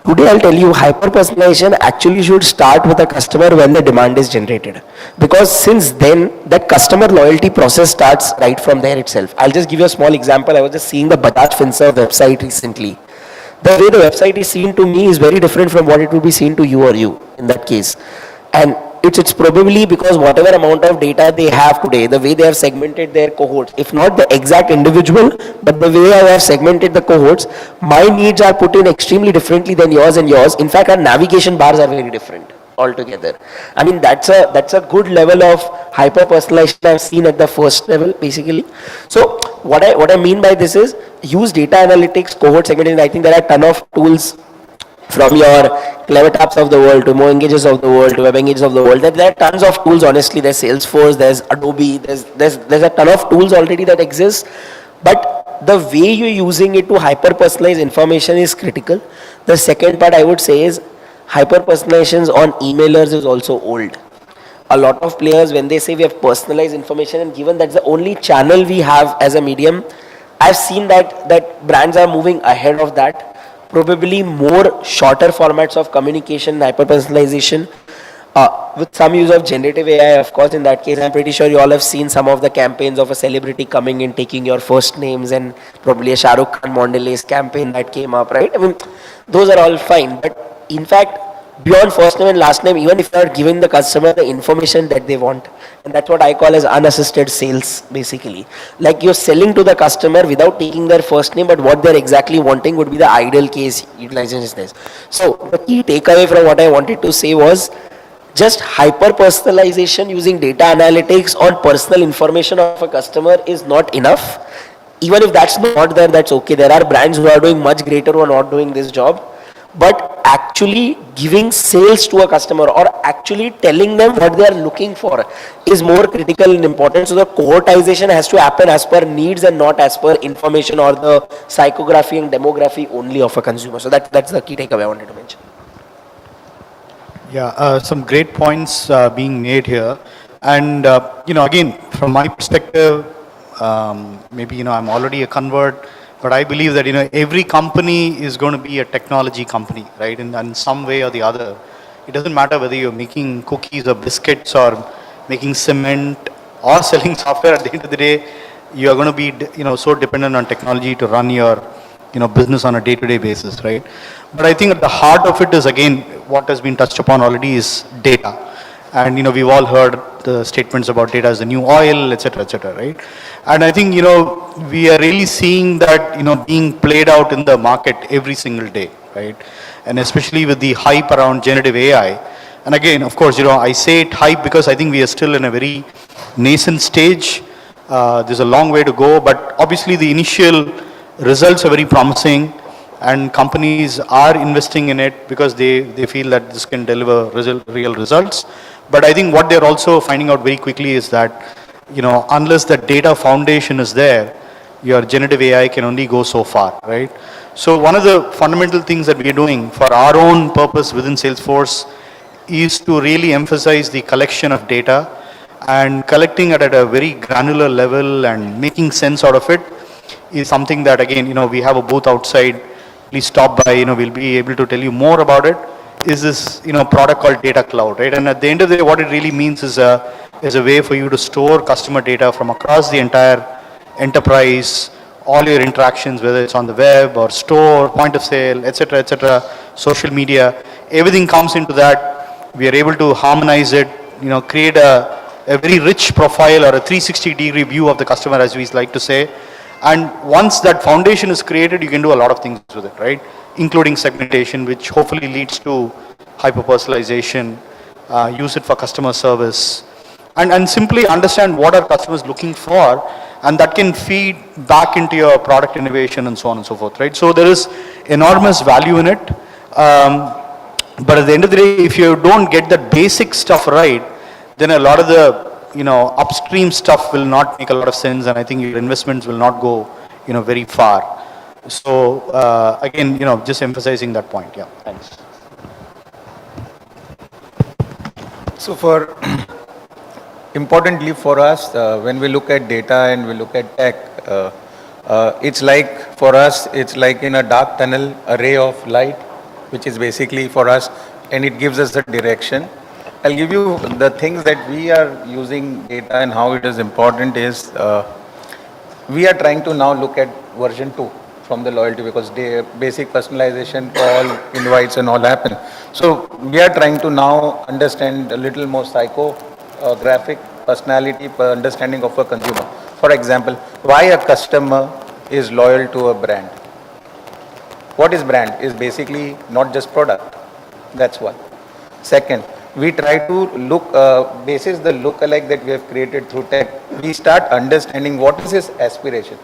Today I'll tell you, hyper-personalization actually should start with a customer when the demand is generated. Because since then, that customer loyalty process starts right from there itself. I'll just give you a small example. I was just seeing the Bajaj Finserv website recently. The way the website is seen to me is very different from what it would be seen to you or you in that case. And it's probably because whatever amount of data they have today, the way they have segmented their cohorts, if not the exact individual, but the way I have segmented the cohorts, my needs are put in extremely differently than yours and yours. In fact, our navigation bars are very different altogether. I mean, that's a good level of hyper-personalization I've seen at the first level, basically. So what I mean by this is, use data analytics, cohort segmentation. I think there are a ton of tools from your Clever Taps of the world to Mo Engages of the world to Web Engages of the world. There are tons of tools, honestly. There's Salesforce, there's Adobe, there's a ton of tools already that exist. But the way you're using it to hyper-personalize information is critical. The second part I would say is hyper-personalizations on emailers is also old. A lot of players, when they say we have personalized information, and given that's the only channel we have as a medium, I've seen that brands are moving ahead of that. Probably more shorter formats of communication, hyper-personalization, with some use of generative AI, of course. In that case, I'm pretty sure you all have seen some of the campaigns of a celebrity coming in, taking your first names, and probably a Shah Rukh Khan Mondelez campaign that came up, right? I mean, those are all fine. But in fact, beyond first name and last name, even if you are giving the customer the information that they want, and that's what I call as unassisted sales, basically. Like you're selling to the customer without taking their first name, but what they're exactly wanting would be the ideal case utilization is this. So the key takeaway from what I wanted to say was, just hyper-personalization using data analytics on personal information of a customer is not enough. Even if that's not there, that's okay. There are brands who are doing much greater who are not doing this job. But actually giving sales to a customer or actually telling them what they are looking for is more critical and important. So the cohortization has to happen as per needs and not as per information or the psychography and demography only of a consumer. So that's the key takeaway I wanted to mention. Yeah, some great points being made here. And, again, from my perspective, maybe, I'm already a convert, but I believe that, every company is going to be a technology company, right? In some way or the other. It doesn't matter whether you're making cookies or biscuits or making cement or selling software. At the end of the day, you are going to be, so dependent on technology to run your, business on a day-to-day basis, right? But I think at the heart of it is, again, what has been touched upon already is data. And, we've all heard the statements about data as the new oil, et cetera, right? And I think, we are really seeing that, being played out in the market every single day, right? And especially with the hype around generative AI. And again, of course, I say it hype because I think we are still in a very nascent stage. There's a long way to go, but obviously the initial results are very promising. and companies are investing in it because they feel that this can deliver real results. But I think what they're also finding out very quickly is that, unless the data foundation is there, your generative AI can only go so far, right? So one of the fundamental things that we are doing for our own purpose within Salesforce is to really emphasize the collection of data and collecting it at a very granular level and making sense out of it is something that, again, we have a booth outside. Please stop by, we'll be able to tell you more about it. Is this, product called Data Cloud, right? And at the end of the day, what it really means is a way for you to store customer data from across the entire enterprise, all your interactions, whether it's on the web or store, point of sale, etc., social media, everything comes into that. We are able to harmonize it, create a very rich profile or a 360-degree view of the customer, as we like to say. And once that foundation is created, you can do a lot of things with it, right? Including segmentation, which hopefully leads to hyper-personalization, use it for customer service, and simply understand what are customers looking for, and that can feed back into your product innovation and so on and so forth, right? So there is enormous value in it. But at the end of the day, if you don't get that basic stuff right, then a lot of the upstream stuff will not make a lot of sense, and I think your investments will not go very far. So again, just emphasizing that point. Yeah, thanks. So importantly for us, when we look at data and we look at tech, it's like, for us, it's like in a dark tunnel, a ray of light, which is basically for us, and it gives us the direction. I'll give you the things that we are using data and how it is important is, we are trying to now look at version 2 from the loyalty, because basic personalization, call, invites and all happen. So we are trying to now understand a little more psychographic personality understanding of a consumer. For example, why a customer is loyal to a brand. What is brand? Is basically not just product. That's one. Second, we try to look, basis the look-alike that we have created through tech, we start understanding what is his aspiration.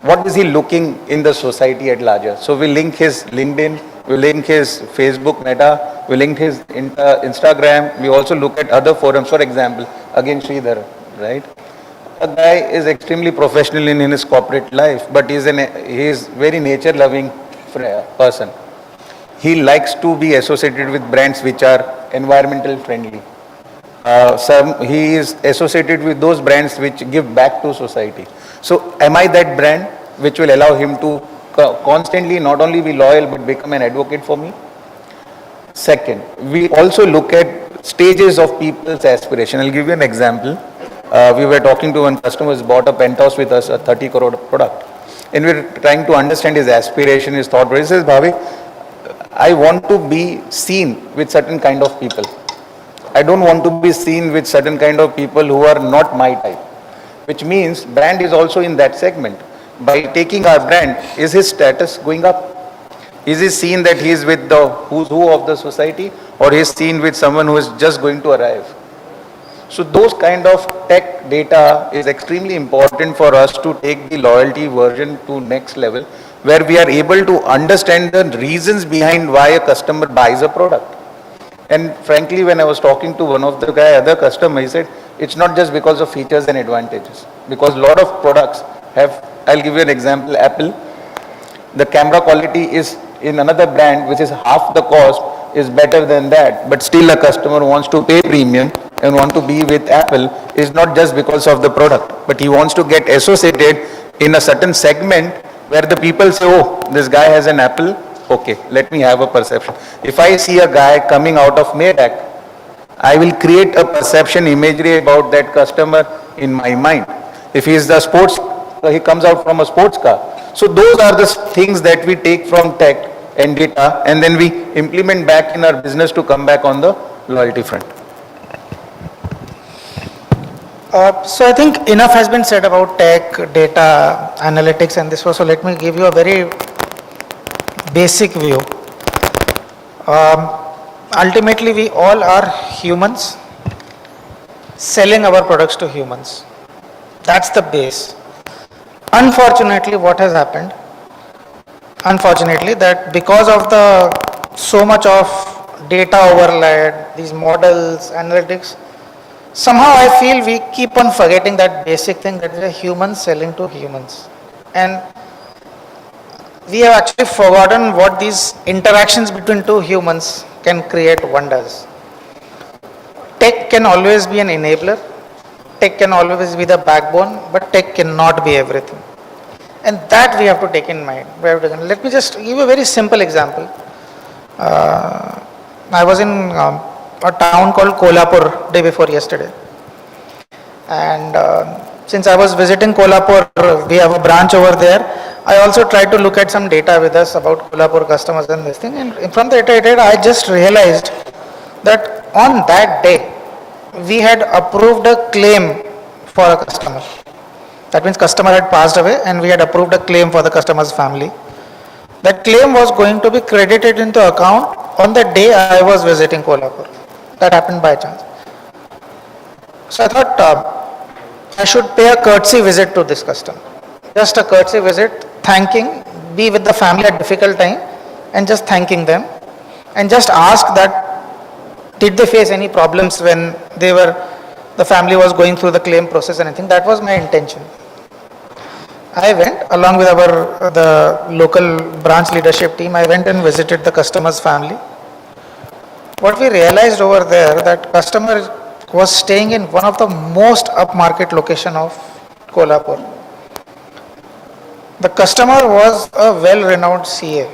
What is he looking in the society at larger? So we link his LinkedIn, we link his Facebook Meta, we link his Instagram, we also look at other forums. For example, again Sridhar, right? A guy is extremely professional in his corporate life, but he is very nature-loving person. He likes to be associated with brands which are environmental friendly. He is associated with those brands which give back to society. So am I that brand which will allow him to constantly not only be loyal but become an advocate for me? Second, we also look at stages of people's aspiration. I'll give you an example. We were talking to one customer who bought a penthouse with us, a 30 crore product. And we're trying to understand his aspiration, his thought. He says, Bhavi, I want to be seen with certain kind of people. I don't want to be seen with certain kind of people who are not my type. Which means brand is also in that segment. By taking our brand, is his status going up? Is he seen that he is with the who's who of the society, or he is seen with someone who is just going to arrive? So those kind of tech data is extremely important for us to take the loyalty version to next level, where we are able to understand the reasons behind why a customer buys a product. And frankly, when I was talking to one of the other customer, he said, it's not just because of features and advantages. Because a lot of products have, I'll give you an example, Apple. The camera quality is in another brand, which is half the cost, is better than that. But still a customer wants to pay premium and want to be with Apple, is not just because of the product. But he wants to get associated in a certain segment where the people say, oh, this guy has an Apple, okay, let me have a perception. If I see a guy coming out of Maytag, I will create a perception imagery about that customer in my mind. If he is the sports, he comes out from a sports car. So those are the things that we take from tech and data, and then we implement back in our business to come back on the loyalty front. So I think enough has been said about tech, data, analytics and this was, so let me give you a very basic view. Ultimately, we all are humans selling our products to humans. That's the base. Unfortunately, what has happened, unfortunately, that because of the so much of data overload, these models, analytics, somehow I feel we keep on forgetting that basic thing that we are humans selling to humans. And we have actually forgotten what these interactions between two humans can create wonders. Tech can always be an enabler, tech can always be the backbone, but tech cannot be everything. And that we have to take in mind. Let me just give a very simple example. I was in a town called Kolhapur day before yesterday. And since I was visiting Kolhapur, we have a branch over there. I also tried to look at some data with us about Kolhapur customers and this thing. And from the data, I just realized that on that day, we had approved a claim for a customer. That means customer had passed away and we had approved a claim for the customer's family. That claim was going to be credited into account on the day I was visiting Kolhapur. That happened by chance. So I thought I should pay a courtesy visit to this customer. Just a courtesy visit, thanking, be with the family at difficult time and just thanking them and just ask that did they face any problems when the family was going through the claim process and anything. That was my intention. I went along with the local branch leadership team. I went and visited the customer's family. What we realized over there, that customer was staying in one of the most upmarket location of Kolhapur. The customer was a well-renowned CA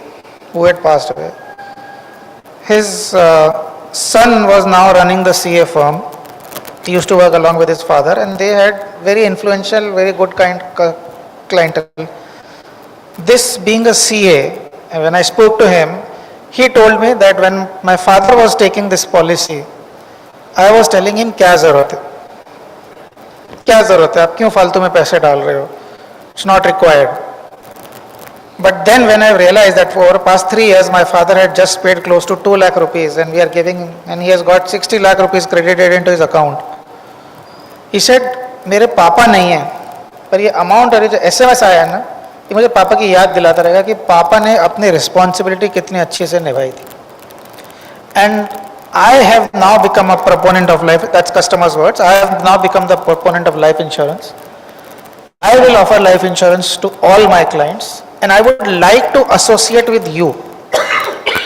who had passed away. His son was now running the CA firm. He used to work along with his father and they had very influential, very good clientele. This being a CA, and when I spoke to him, he told me that when my father was taking this policy, I was telling him, क्या जरूरत है? क्या जरूरत है? आप क्यों फालतू में पैसे डाल रहे हो? It's not required. But then when I realized that for the past 3 years, my father had just paid close to 2 lakh rupees and we are giving, and he has got 60 lakh rupees credited into his account. He said, मेरे पापा नहीं है, पर ये amount और जो SMS आया ना, ये मुझे पापा की याद दिलाता रहेगा कि पापा ने अपनी रिस्पॉन्सिबिलिटी कितनी अच्छे से निभाई थी. And I have now become a proponent of life, that's customers' words, I have now become the proponent of life insurance. I will offer life insurance to all my clients and I would like to associate with you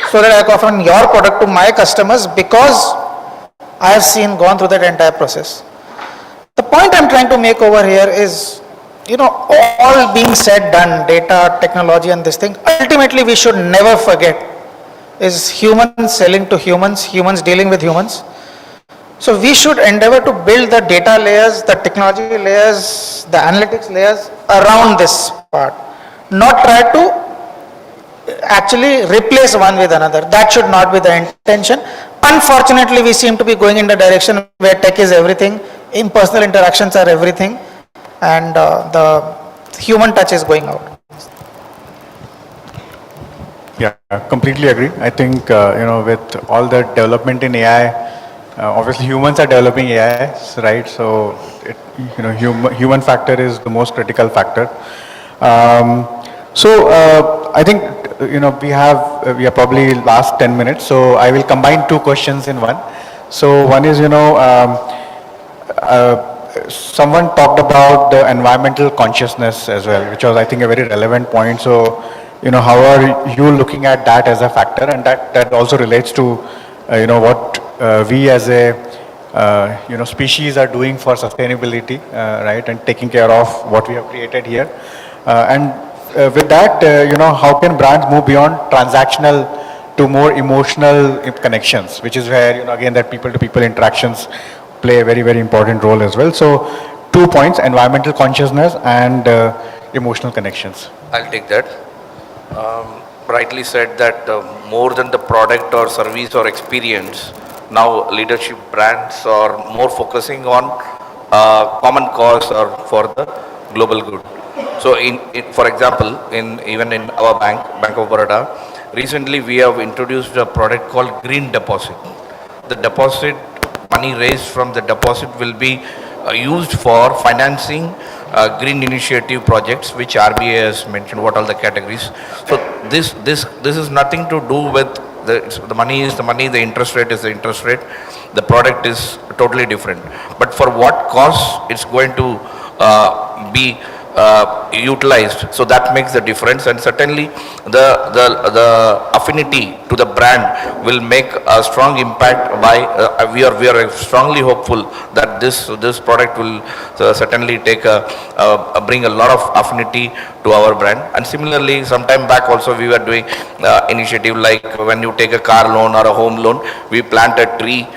so that I can offer your product to my customers because I have gone through that entire process. The point I'm trying to make over here is, all being said, done, data, technology and this thing, ultimately we should never forget is humans selling to humans, humans dealing with humans. So we should endeavor to build the data layers, the technology layers, the analytics layers around this part. Not try to actually replace one with another. That should not be the intention. Unfortunately, we seem to be going in the direction where tech is everything, impersonal interactions are everything, and the human touch is going out. Yeah, I completely agree. I think, with all the development in AI, obviously humans are developing AI, right? So, human factor is the most critical factor. I think, we are probably last 10 minutes, so I will combine 2 questions in one. So one is, someone talked about the environmental consciousness as well, which was, I think, a very relevant point. So, how are you looking at that as a factor? And that also relates to, what we as a, species are doing for sustainability, right? And taking care of what we have created here. With that, how can brands move beyond transactional to more emotional connections, which is where, again, that people-to-people interactions play a very, very important role as well. So 2 points, environmental consciousness and emotional connections. I'll take that. Rightly said that more than the product or service or experience, now leadership brands are more focusing on common cause or for the global good. So for example, even in our Bank of Baroda, recently we have introduced a product called Green Deposit. The deposit, money raised from the deposit will be used for financing green initiative projects, which RBI has mentioned what all the categories. So this is nothing to do with the money is the money, the interest rate is the interest rate, the product is totally different. But for what cost it's going to be utilized, so that makes the difference. And certainly the affinity to the brand will make a strong impact by we are strongly hopeful that this product will certainly take bring a lot of affinity to our brand. And similarly, some time back also we were doing initiative like when you take a car loan or a home loan, we plant a tree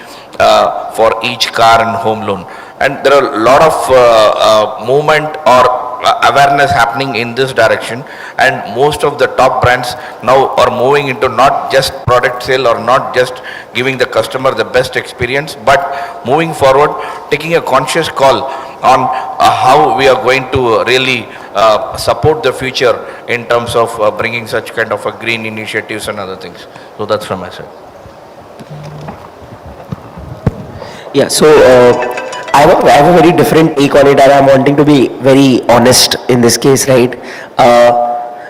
for each car and home loan. And there are a lot of movement or awareness happening in this direction, and most of the top brands now are moving into not just product sale or not just giving the customer the best experience, but moving forward, taking a conscious call on how we are going to really support the future in terms of bringing such kind of a green initiatives and other things. So that's from my side. Yeah, so I have a very different take on it, and I'm wanting to be very honest in this case, right?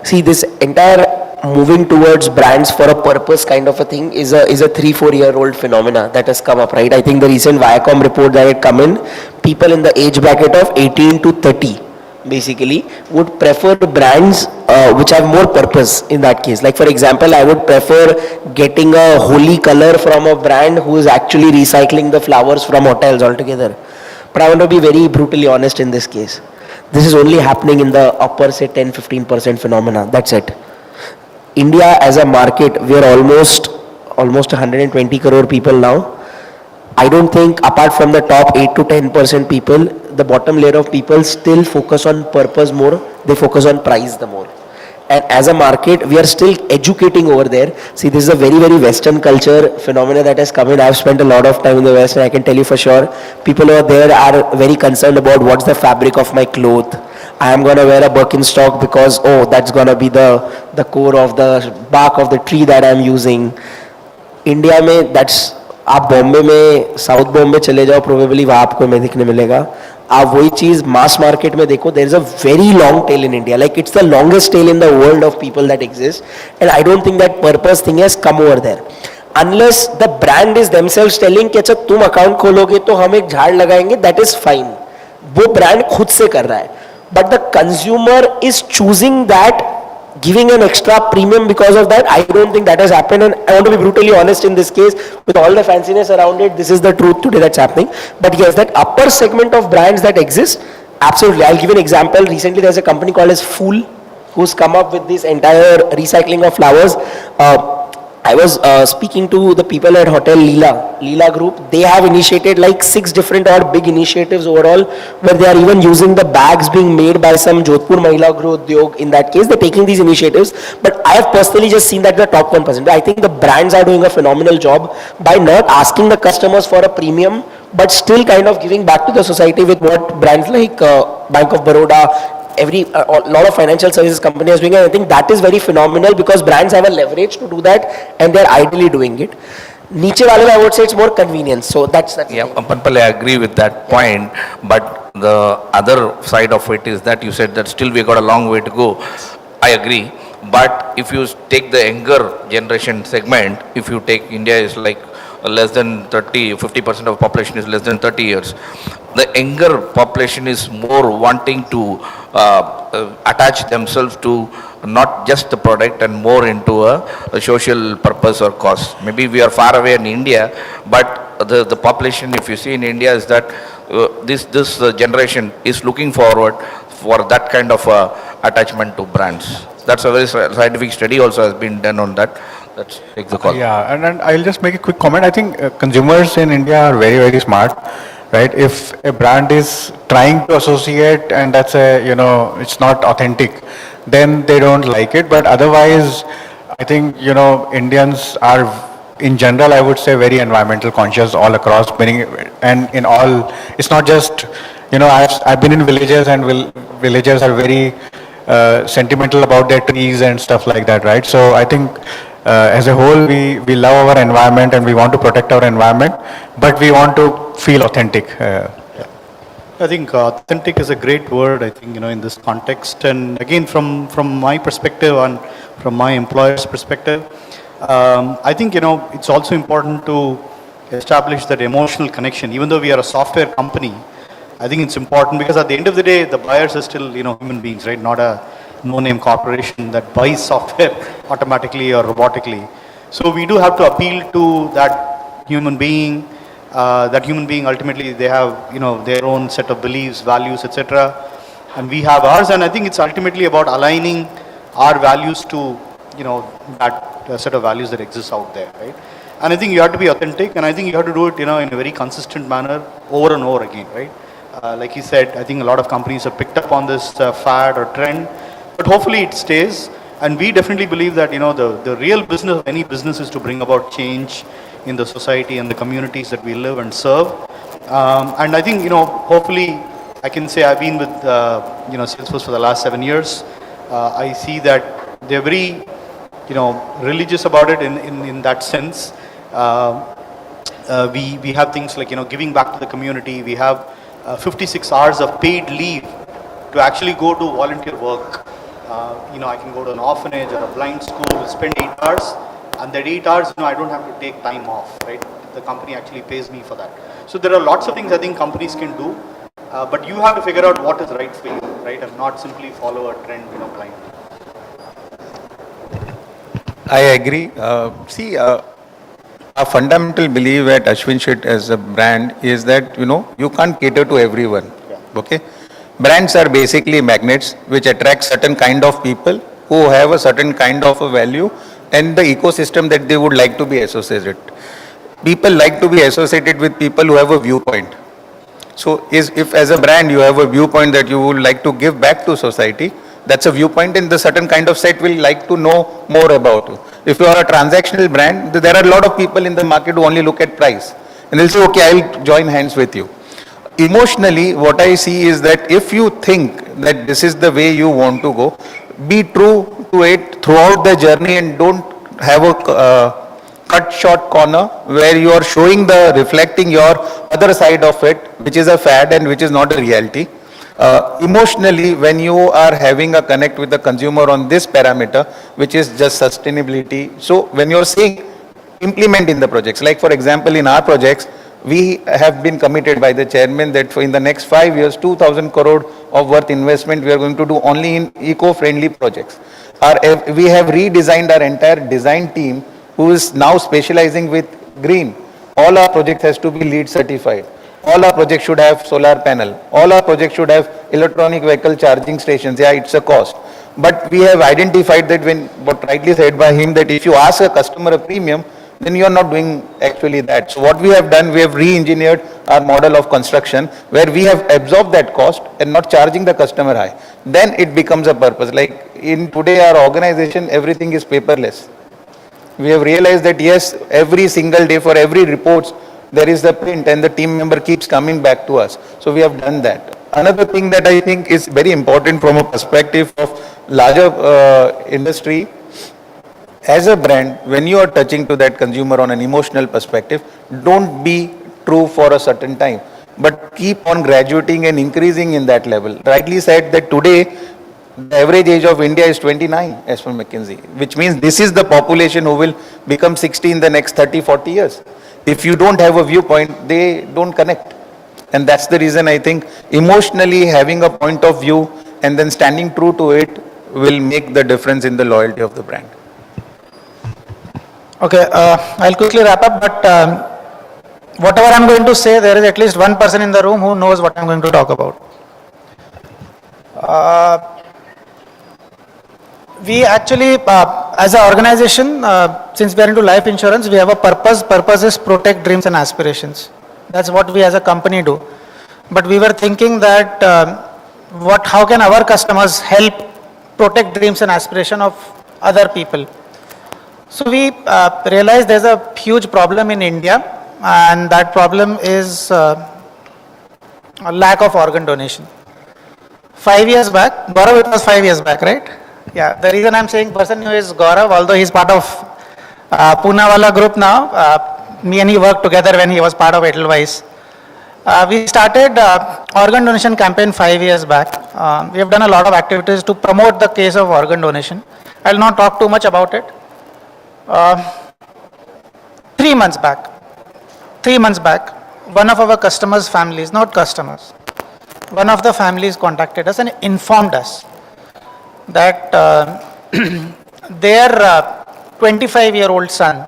See, this entire moving towards brands for a purpose kind of a thing is a 3-4 year old phenomena that has come up, right? I think the recent Viacom report that had come in, people in the age bracket of 18 to 30 basically would prefer brands which have more purpose in that case. Like for example, I would prefer getting a holy color from a brand who is actually recycling the flowers from hotels altogether. But I want to be very brutally honest in this case. This is only happening in the upper say 10-15% phenomena. That's it. India as a market, we are almost 120 crore people now. I don't think apart from the top 8 to 10% people, the bottom layer of people still focus on purpose more. They focus on price the more. And as a market, we are still educating over there. See, this is a very, very Western culture phenomena that has come in. I've spent a lot of time in the West, and I can tell you for sure, people over there are very concerned about what's the fabric of my cloth. I am going to wear a Birkenstock because, oh, that's going to be the core of the bark of the tree that I'm using. India में that's आप बॉम्बे में south Bombay चले जाओ probably वहाँ आपको में दिखने मिलेगा. आप वही चीज मास मार्केट में देखो, there is a very long tail in India, like it's the longest tail in the world of people that exist, and I don't think that purpose thing has come over there unless the brand is themselves telling कि अच्छा तुम account खोलोगे तो हम एक झाड़ लगाएंगे, that is fine. वो ब्रांड खुद से कर रहा है, but the consumer is choosing that, giving an extra premium because of that. I don't think that has happened, and I want to be brutally honest in this case. With all the fanciness around it, this is the truth today that's happening. But yes, that upper segment of brands that exist, absolutely. I'll give you an example. Recently there's a company called as Fool who's come up with this entire recycling of flowers. I was speaking to the people at Hotel Leela Group. They have initiated like 6 different or big initiatives overall, where they are even using the bags being made by some Jodhpur Mahila Growth Udyog. In that case, they're taking these initiatives. But I have personally just seen that the top 1%. I think the brands are doing a phenomenal job by not asking the customers for a premium, but still kind of giving back to the society with what brands like Bank of Baroda, a lot of financial services companies doing it. I think that is very phenomenal because brands have a leverage to do that, and they're ideally doing it. Niche wale, I would say it's more convenience. So that's yeah, Panpal, I agree with that point, but the other side of it is that you said that still we got a long way to go. I agree, but if you take the younger generation segment, if you take India is like less than 50% of population is less than 30 years. The younger population is more wanting to attach themselves to not just the product and more into a social purpose or cause. Maybe we are far away in India, but the population, if you see in India, is that this generation is looking forward for that kind of attachment to brands. That's a very scientific study also has been done on that. Let's take the call. Yeah, and I'll just make a quick comment. I think consumers in India are very, very smart, right? If a brand is trying to associate and that's it's not authentic, then they don't like it. But otherwise, I think, Indians are, in general, I would say very environmental conscious all across, and in all, it's not just, I've been in villages, and villagers are very sentimental about their trees and stuff like that, right? So I think as a whole, we love our environment and we want to protect our environment, but we want to feel authentic. I think authentic is a great word, I think, in this context. And again, from my perspective and from my employer's perspective, I think, it's also important to establish that emotional connection. Even though we are a software company, I think it's important because at the end of the day, the buyers are still, human beings, right? Not a no-name corporation that buys software automatically or robotically. So we do have to appeal to that human being. That human being ultimately they have their own set of beliefs, values, etc. And we have ours. And I think it's ultimately about aligning our values to that set of values that exists out there, right? And I think you have to be authentic, and I think you have to do it in a very consistent manner over and over again, right? Like he said, I think a lot of companies have picked up on this fad or trend, but hopefully it stays. And we definitely believe that the real business of any business is to bring about change in the society and the communities that we live and serve. And I think, hopefully I can say I've been with, Salesforce for the last 7 years. I see that they're very, religious about it in that sense. We have things like, giving back to the community. We have 56 hours of paid leave to actually go to volunteer work. I can go to an orphanage or a blind school, spend 8 hours. And that 8 hours, I don't have to take time off, right? The company actually pays me for that. So there are lots of things I think companies can do, but you have to figure out what is right for you, right? And not simply follow a trend, blindly. I agree. A fundamental belief at Ashwin Shit as a brand is that, you can't cater to everyone, okay? Brands are basically magnets which attract certain kind of people who have a certain kind of a value and the ecosystem that they would like to be associated. People like to be associated with people who have a viewpoint. So if as a brand you have a viewpoint that you would like to give back to society, that's a viewpoint, and the certain kind of set will like to know more about you. If you are a transactional brand, there are a lot of people in the market who only look at price. And they'll say, okay, I'll join hands with you. Emotionally, what I see is that if you think that this is the way you want to go, be true to it throughout the journey and don't have a cut short corner where you are showing reflecting your other side of it, which is a fad and which is not a reality. Emotionally, when you are having a connect with the consumer on this parameter, which is just sustainability. So when you're saying implement in the projects, like for example, in our projects, we have been committed by the chairman that in the next 5 years, 2,000 crore of worth investment we are going to do only in eco-friendly projects. We have redesigned our entire design team who is now specializing with green. All our projects has to be LEED certified. All our projects should have solar panel. All our projects should have electronic vehicle charging stations. Yeah, it's a cost. But we have identified that what rightly said by him, that if you ask a customer a premium, then you are not doing actually that. So what we have done, we have re-engineered our model of construction where we have absorbed that cost and not charging the customer high. Then it becomes a purpose. Like in today our organization, everything is paperless. We have realized that yes, every single day for every reports, there is the print and the team member keeps coming back to us. So we have done that. Another thing that I think is very important from a perspective of larger industry, as a brand, when you are touching to that consumer on an emotional perspective, don't be true for a certain time, but keep on graduating and increasing in that level. Rightly said that today, the average age of India is 29 as per McKinsey, which means this is the population who will become 60 in the next 30, 40 years. If you don't have a viewpoint, they don't connect. And that's the reason I think emotionally having a point of view and then standing true to it will make the difference in the loyalty of the brand. Okay, I'll quickly wrap up, but whatever I'm going to say, there is at least one person in the room who knows what I'm going to talk about. We actually, as an organization, since we are into life insurance, we have a purpose. Purpose is protect dreams and aspirations. That's what we as a company do. But we were thinking that how can our customers help protect dreams and aspiration of other people? So we realized there's a huge problem in India, and that problem is a lack of organ donation. 5 years back, Gaurav, it was 5 years back, right? Yeah, the reason I'm saying person who is Gaurav, although he's part of Poonawalla group now, me and he worked together when he was part of Edelweiss. We started organ donation campaign 5 years back. We have done a lot of activities to promote the case of organ donation. I will not talk too much about it. 3 months back, one of our customers' families, not customers, one of the families contacted us and informed us that their 25-year-old son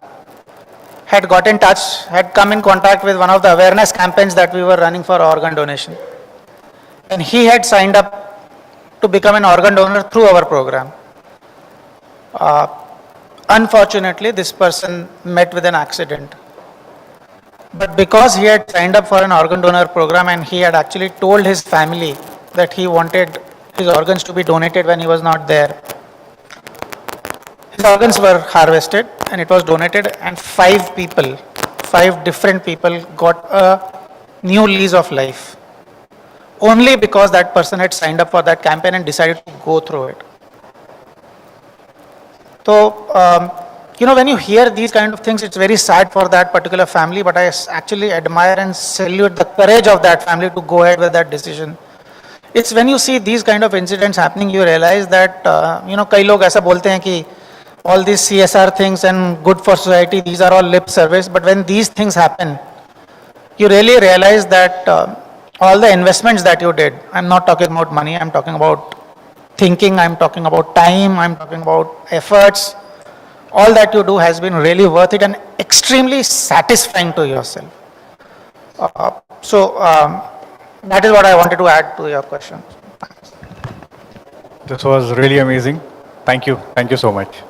had got in touch, had come in contact with one of the awareness campaigns that we were running for organ donation. And he had signed up to become an organ donor through our program. Unfortunately, this person met with an accident. But because he had signed up for an organ donor program and he had actually told his family that he wanted his organs to be donated when he was not there, his organs were harvested and it was donated, and 5 different people got a new lease of life. Only because that person had signed up for that campaign and decided to go through it. So, when you hear these kind of things, it's very sad for that particular family, but I actually admire and salute the courage of that family to go ahead with that decision. It's when you see these kind of incidents happening, you realize that, kai log aisa bolte hain ki all these CSR things and good for society, these are all lip service, but when these things happen, you really realize that all the investments that you did, I'm not talking about money, I'm talking about thinking, I'm talking about time, I'm talking about efforts, all that you do has been really worth it and extremely satisfying to yourself. That is what I wanted to add to your question. This was really amazing. Thank you. Thank you so much.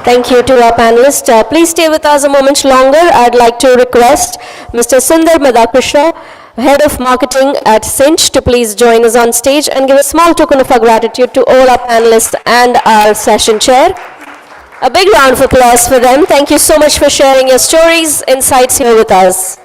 Thank you to our panelists. Please stay with us a moment longer. I'd like to request Mr. Sundar Madhakrishna, Head of Marketing at Cinch, to please join us on stage and give a small token of our gratitude to all our panelists and our session chair. A big round of applause for them. Thank you so much for sharing your stories, insights here with us.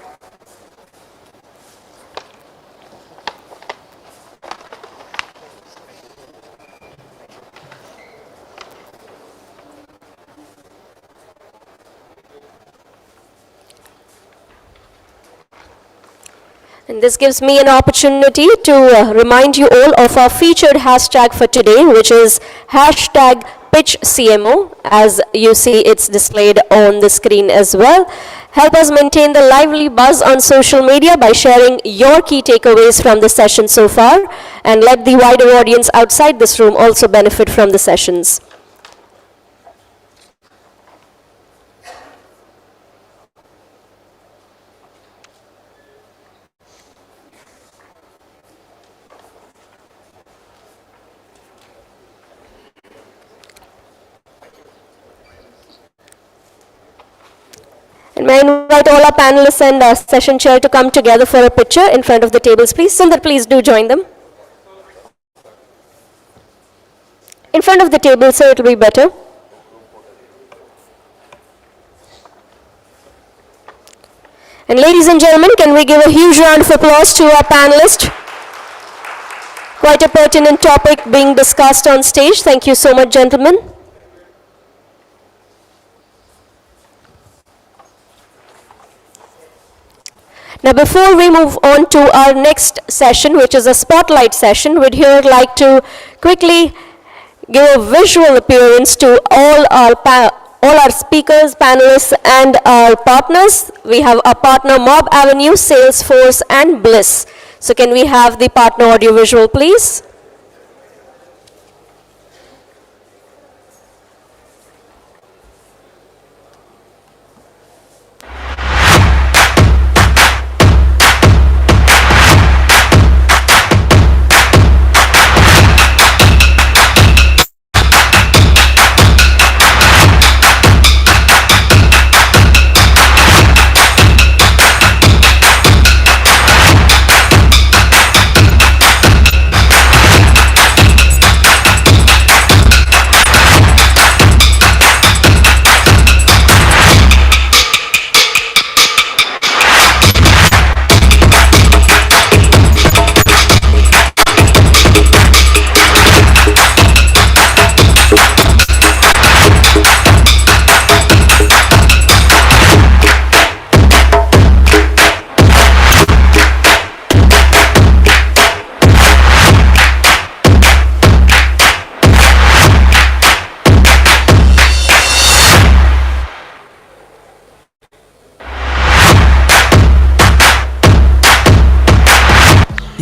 And this gives me an opportunity to remind you all of our featured hashtag for today, which is hashtag #PitchCMO. As you see, it's displayed on the screen as well. Help us maintain the lively buzz on social media by sharing your key takeaways from the session so far, and let the wider audience outside this room also benefit from the sessions. And may I invite all our panelists and session chair to come together for a picture in front of the tables, please. Sundar, please do join them. In front of the table, sir, it will be better. And ladies and gentlemen, can we give a huge round of applause to our panelists? Quite a pertinent topic being discussed on stage. Thank you so much, gentlemen. Now, before we move on to our next session, which is a spotlight session, we'd here like to quickly give a visual appearance to all our speakers, panelists, and our partners. We have our partner Mob Avenue, Salesforce, and Bliss. So can we have the partner audio visual, please?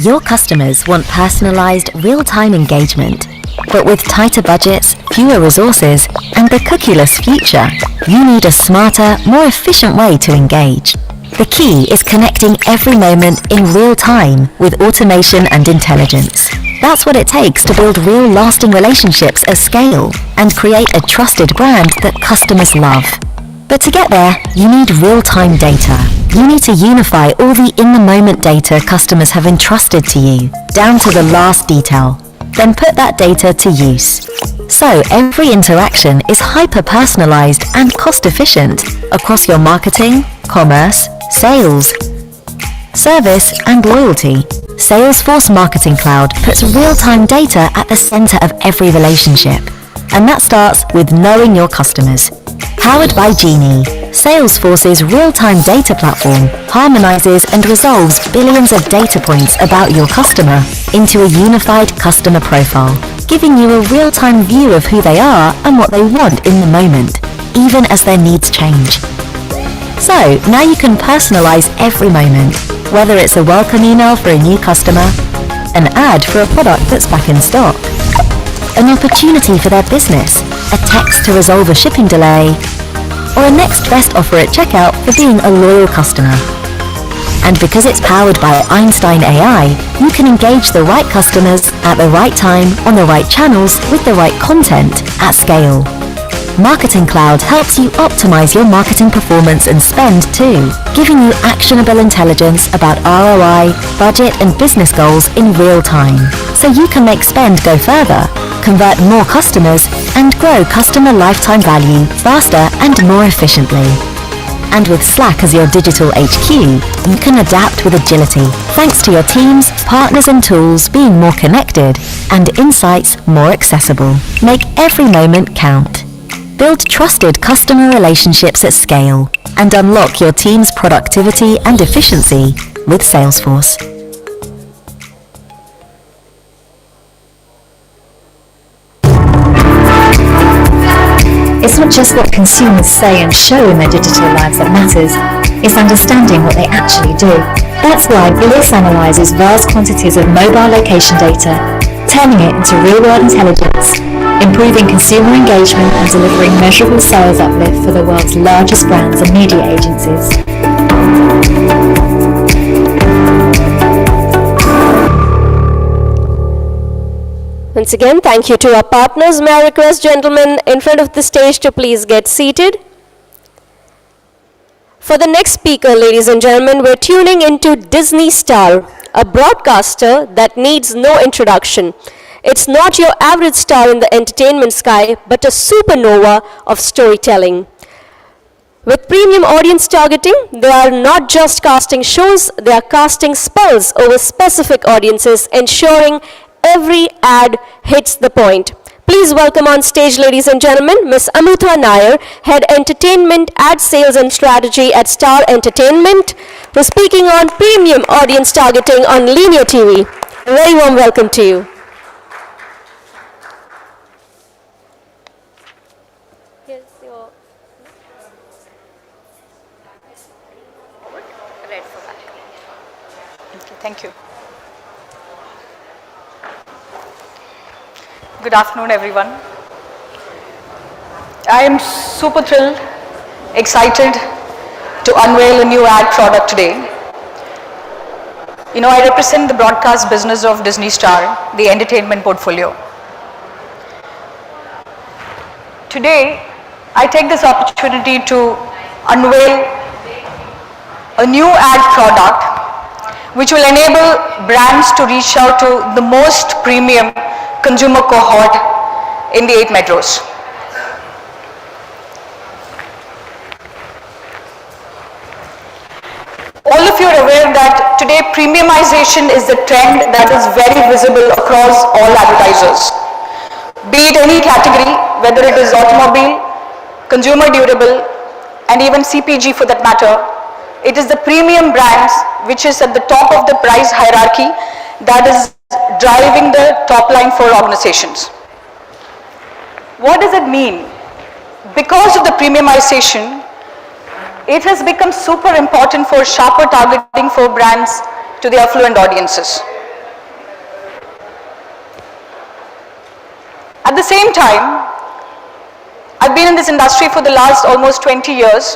Your customers want personalized, real-time engagement. But with tighter budgets, fewer resources, and the cookieless future, you need a smarter, more efficient way to engage. The key is connecting every moment in real time with automation and intelligence. That's what it takes to build real lasting relationships at scale and create a trusted brand that customers love. But to get there, you need real-time data. You need to unify all the in-the-moment data customers have entrusted to you, down to the last detail. Then put that data to use. So every interaction is hyper-personalized and cost-efficient across your marketing, commerce, sales, service, and loyalty. Salesforce Marketing Cloud puts real-time data at the center of every relationship. And that starts with knowing your customers. Powered by Genie, Salesforce's real-time data platform harmonizes and resolves billions of data points about your customer into a unified customer profile, giving you a real-time view of who they are and what they want in the moment, even as their needs change. So, now you can personalize every moment, whether it's a welcome email for a new customer, an ad for a product that's back in stock, an opportunity for their business, a text to resolve a shipping delay, or a next best offer at checkout for being a loyal customer. And because it's powered by Einstein AI, you can engage the right customers at the right time on the right channels with the right content at scale. Marketing Cloud helps you optimize your marketing performance and spend too, giving you actionable intelligence about ROI, budget and business goals in real time, so you can make spend go further, convert more customers, and grow customer lifetime value faster and more efficiently. And with Slack as your digital HQ, you can adapt with agility, thanks to your teams, partners and tools being more connected, and insights more accessible. Make every moment count. Build trusted customer relationships at scale, and unlock your team's productivity and efficiency with Salesforce. It's not just what consumers say and show in their digital lives that matters, it's understanding what they actually do. That's why Bliss analyzes vast quantities of mobile location data, turning it into real-world intelligence, improving consumer engagement and delivering measurable sales uplift for the world's largest brands and media agencies. Once again, thank you to our partners. May I request gentlemen in front of the stage to please get seated. For the next speaker, ladies and gentlemen, we're tuning into Disney Star, a broadcaster that needs no introduction. It's not your average star in the entertainment sky, but a supernova of storytelling. With premium audience targeting, they are not just casting shows, they are casting spells over specific audiences, ensuring every ad hits the point. Please welcome on stage, ladies and gentlemen, Ms. Amrutha Nair, Head Entertainment, Ad Sales and Strategy at Star Entertainment, who's speaking on premium audience targeting on linear TV. A very warm welcome to you. Thank you. Good afternoon, everyone. I am super thrilled, excited to unveil a new ad product today. You know, I represent the broadcast business of Disney Star, the entertainment portfolio. Today, I take this opportunity to unveil a new ad product which will enable brands to reach out to the most premium consumer cohort in the 8 metros. All of you are aware that today premiumization is the trend that is very visible across all advertisers. Be it any category, whether it is automobile, consumer durable, and even CPG for that matter, it is the premium brands which is at the top of the price hierarchy that is driving the top line for organizations. What does it mean? Because of the premiumization, it has become super important for sharper targeting for brands to the affluent audiences. the same time, I've been in this industry for the last almost 20 years.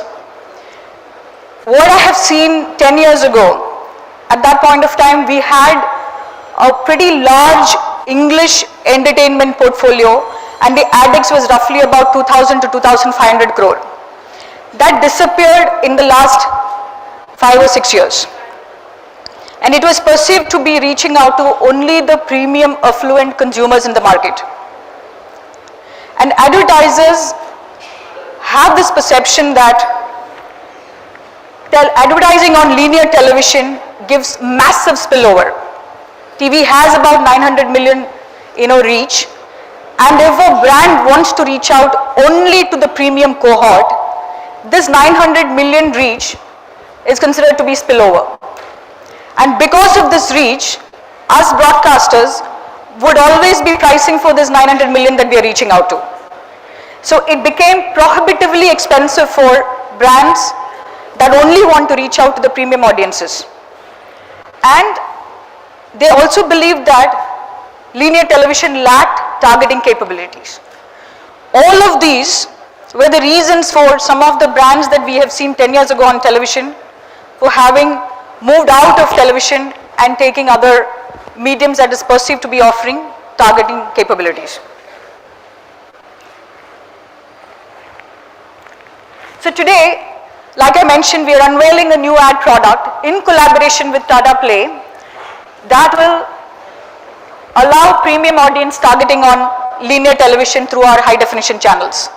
What I have seen 10 years ago, at that point of time, we had a pretty large English entertainment portfolio, and the ADEX was roughly about 2,000 to 2,500 crore. That disappeared in the last 5 or 6 years. And it was perceived to be reaching out to only the premium affluent consumers in the market. And advertisers have this perception that advertising on linear television gives massive spillover. TV has about 900 million reach, and if a brand wants to reach out only to the premium cohort, this 900 million reach is considered to be spillover. And because of this reach, us broadcasters would always be pricing for this 900 million that we are reaching out to. So it became prohibitively expensive for brands that only want to reach out to the premium audiences. And they also believed that linear television lacked targeting capabilities. All of these were the reasons for some of the brands that we have seen 10 years ago on television for having moved out of television and taking other mediums that is perceived to be offering targeting capabilities. So today, like I mentioned, we are unveiling a new ad product in collaboration with Tata Play that will allow premium audience targeting on linear television through our high definition channels.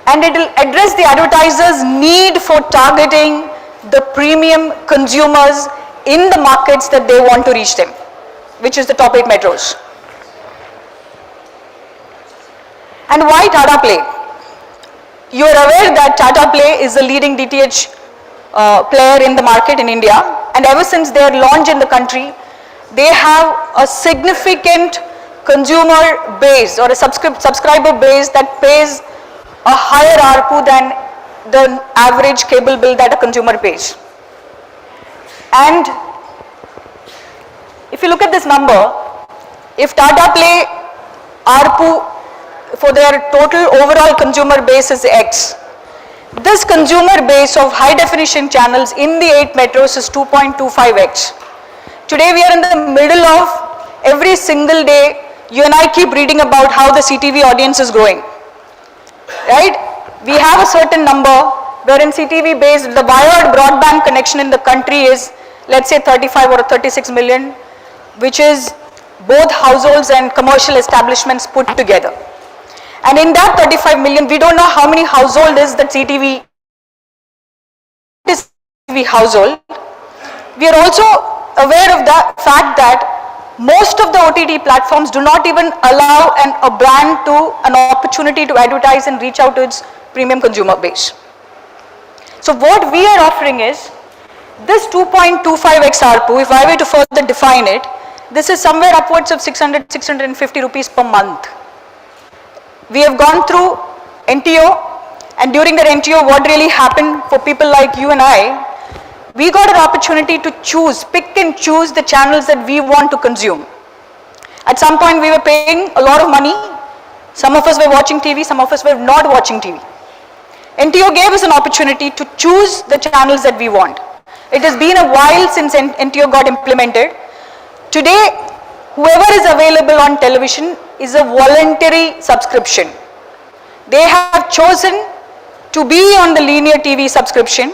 And it will address the advertisers' need for targeting the premium consumers in the markets that they want to reach them, which is the top 8 metros. And why Tata Play? You are aware that Tata Play is the leading DTH player in the market in India, and ever since their launch in the country, they have a significant consumer base or a subscriber base that pays a higher ARPU than the average cable bill that a consumer pays. And if you look at this number, if Tata Play ARPU for their total overall consumer base is X, this consumer base of high definition channels in the 8 metros is 2.25x. Today we are in the middle of every single day, you and I keep reading about how the CTV audience is growing, right? We have a certain number wherein CTV based, the wired broadband connection in the country is, let's say 35 or 36 million, which is both households and commercial establishments put together. And in that 35 million, we don't know how many household is that CTV household. We are also aware of the fact that most of the OTT platforms do not even allow a brand to an opportunity to advertise and reach out to its premium consumer base. So what we are offering is this 2.25x ARPU. If I were to further define it, this is somewhere upwards of 600-650 rupees per month. We have gone through NTO, and during that NTO, what really happened for people like you and I, we got an opportunity to choose, pick and choose the channels that we want to consume. At some point, we were paying a lot of money. Some of us were watching TV, some of us were not watching TV. NTO gave us an opportunity to choose the channels that we want. It has been a while since NTO got implemented. Today, whoever is available on television is a voluntary subscription. They have chosen to be on the linear TV subscription.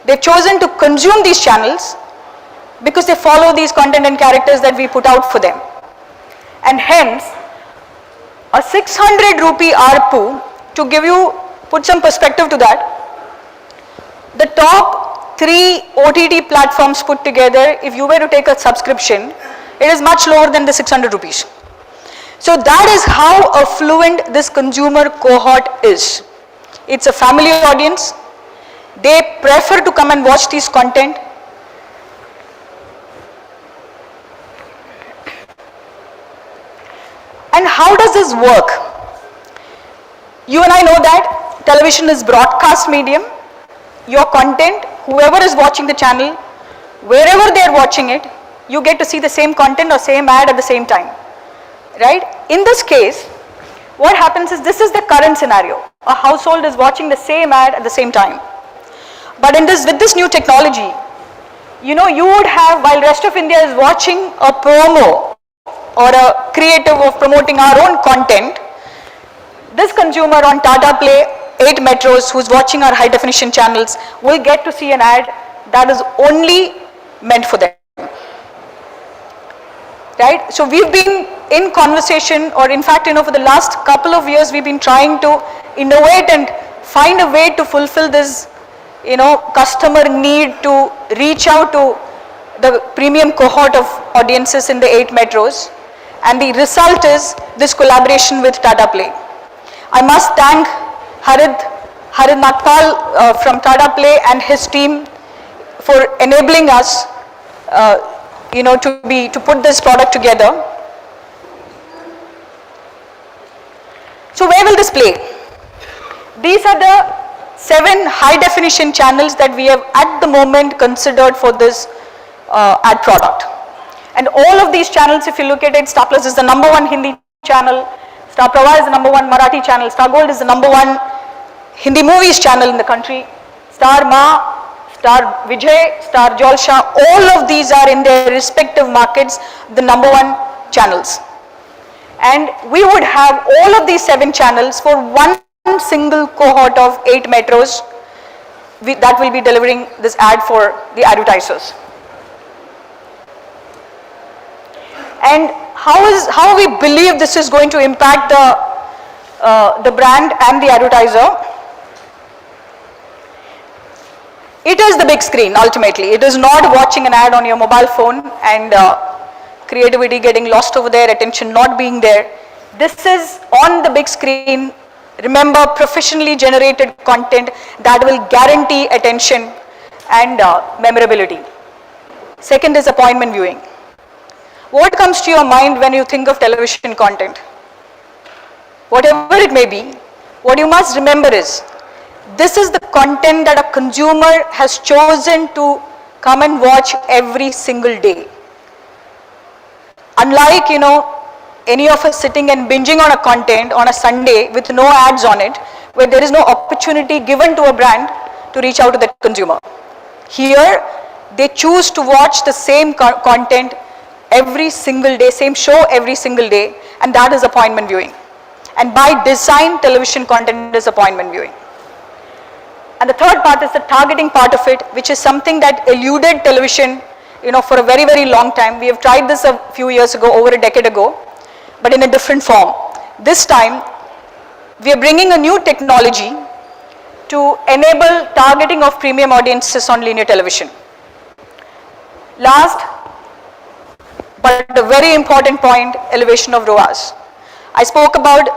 They've chosen to consume these channels because they follow these content and characters that we put out for them. And hence, a 600 rupee ARPU, to give you, put some perspective to that, the top 3 OTT platforms put together, if you were to take a subscription, it is much lower than the 600 rupees. So that is how affluent this consumer cohort is. It's a family audience. They prefer to come and watch this content. And how does this work? You and I know that television is broadcast medium. Your content, whoever is watching the channel, wherever they are watching it, you get to see the same content or same ad at the same time. right? In this case, what happens is this is the current scenario. A household is watching the same ad at the same time. But with this new technology, you know, you would have, while rest of India is watching a promo or a creative of promoting our own content, this consumer on Tata Play, 8 metros, who's watching our high definition channels, will get to see an ad that is only meant for them. Right? So we've been in conversation, or in fact, you know, for the last couple of years, we've been trying to innovate and find a way to fulfill this, you know, customer need to reach out to the premium cohort of audiences in the 8 metros. And the result is this collaboration with Tata Play. I must thank Harid Nagpal from Tata Play and his team for enabling us you know, to put this product together. So where will this play? These are the 7 high definition channels that we have at the moment considered for this ad product. And all of these channels, if you look at it, Star Plus is the #1 Hindi channel, Star Prava is the #1 Marathi channel, Star Gold is the #1 Hindi movies channel in the country, Star Ma, Star Vijay, Star Jalsha, all of these are in their respective markets the #1 channels. And we would have all of these 7 channels for one single cohort of 8 metros that will be delivering this ad for the advertisers. And how we believe this is going to impact the brand and the advertiser. It is the big screen ultimately. It is not watching an ad on your mobile phone and creativity getting lost over there, attention not being there. This is on the big screen. Remember, professionally generated content that will guarantee attention and memorability. Second is appointment viewing. What comes to your mind when you think of television content? Whatever it may be, what you must remember is, this is the content that a consumer has chosen to come and watch every single day. Unlike, you know, any of us sitting and binging on a content on a Sunday with no ads on it, where there is no opportunity given to a brand to reach out to the consumer. Here, they choose to watch the same content every single day, same show every single day, and that is appointment viewing. And by design, television content is appointment viewing. And the third part is the targeting part of it, which is something that eluded television, you know, for a very, very long time. We have tried this a few years ago, over a decade ago, but in a different form. This time, we are bringing a new technology to enable targeting of premium audiences on linear television. Last, but a very important point, elevation of ROAS. I spoke about,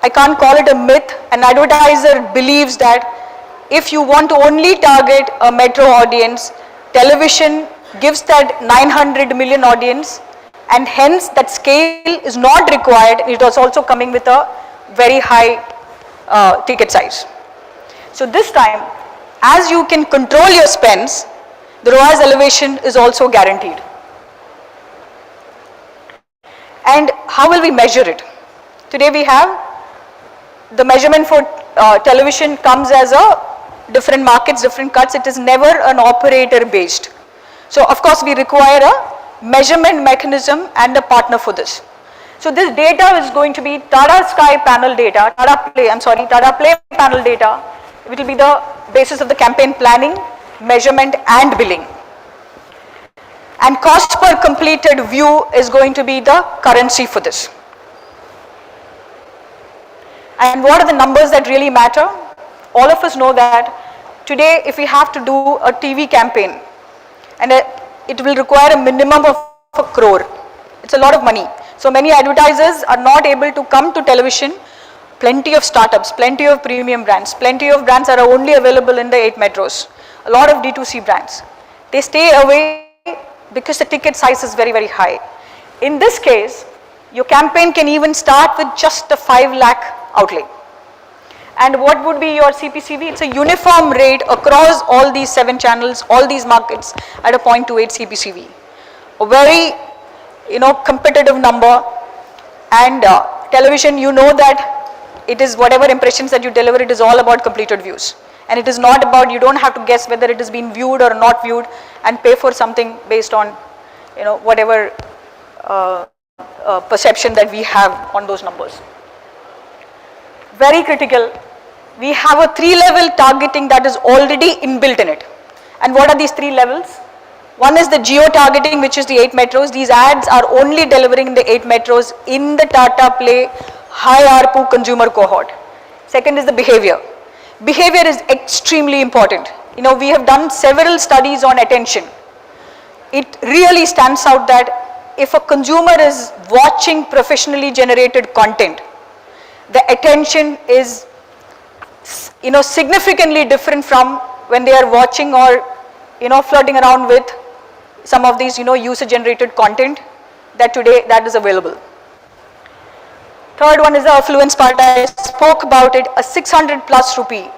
I can't call it a myth, an advertiser believes that if you want to only target a metro audience, television gives that 900 million audience, and hence that scale is not required. It is also coming with a very high ticket size. So this time, as you can control your spends, the ROAS elevation is also guaranteed. And how will we measure it? Today we have the measurement for television comes as a different markets, different cuts. It is never an operator based. So of course we require a measurement mechanism and a partner for this. So this data is going to be Tata Sky panel data, Tata Play panel data. It will be the basis of the campaign planning, measurement and billing. And cost per completed view is going to be the currency for this. And what are the numbers that really matter? All of us know that today if we have to do a TV campaign, and it will require a minimum of 1 crore. It's a lot of money. So many advertisers are not able to come to television. Plenty of startups, plenty of premium brands, plenty of brands that are only available in the 8 metros. A lot of D2C brands. They stay away because the ticket size is very, very high. In this case, your campaign can even start with just a 5 lakh outlay. And what would be your CPCV? It's a uniform rate across all these 7 channels, all these markets at a 0.28 CPCV. A very, competitive number. And television, you know that it is whatever impressions that you deliver, it is all about completed views. And it is not about, you don't have to guess whether it is being viewed or not viewed and pay for something based on, you know, whatever perception that we have on those numbers. Very critical. We have a 3-level targeting that is already inbuilt in it. And what are these 3 levels? One is the geo-targeting, which is the 8 metros. These ads are only delivering in the 8 metros in the Tata Play high ARPU consumer cohort. Second is the behavior. Behavior is extremely important. You know, we have done several studies on attention. It really stands out that if a consumer is watching professionally generated content, the attention is, you know, significantly different from when they are watching or, you know, flirting around with some of these, you know, user generated content that today that is available. Third one is the affluence part. I spoke about it, a 600 plus rupee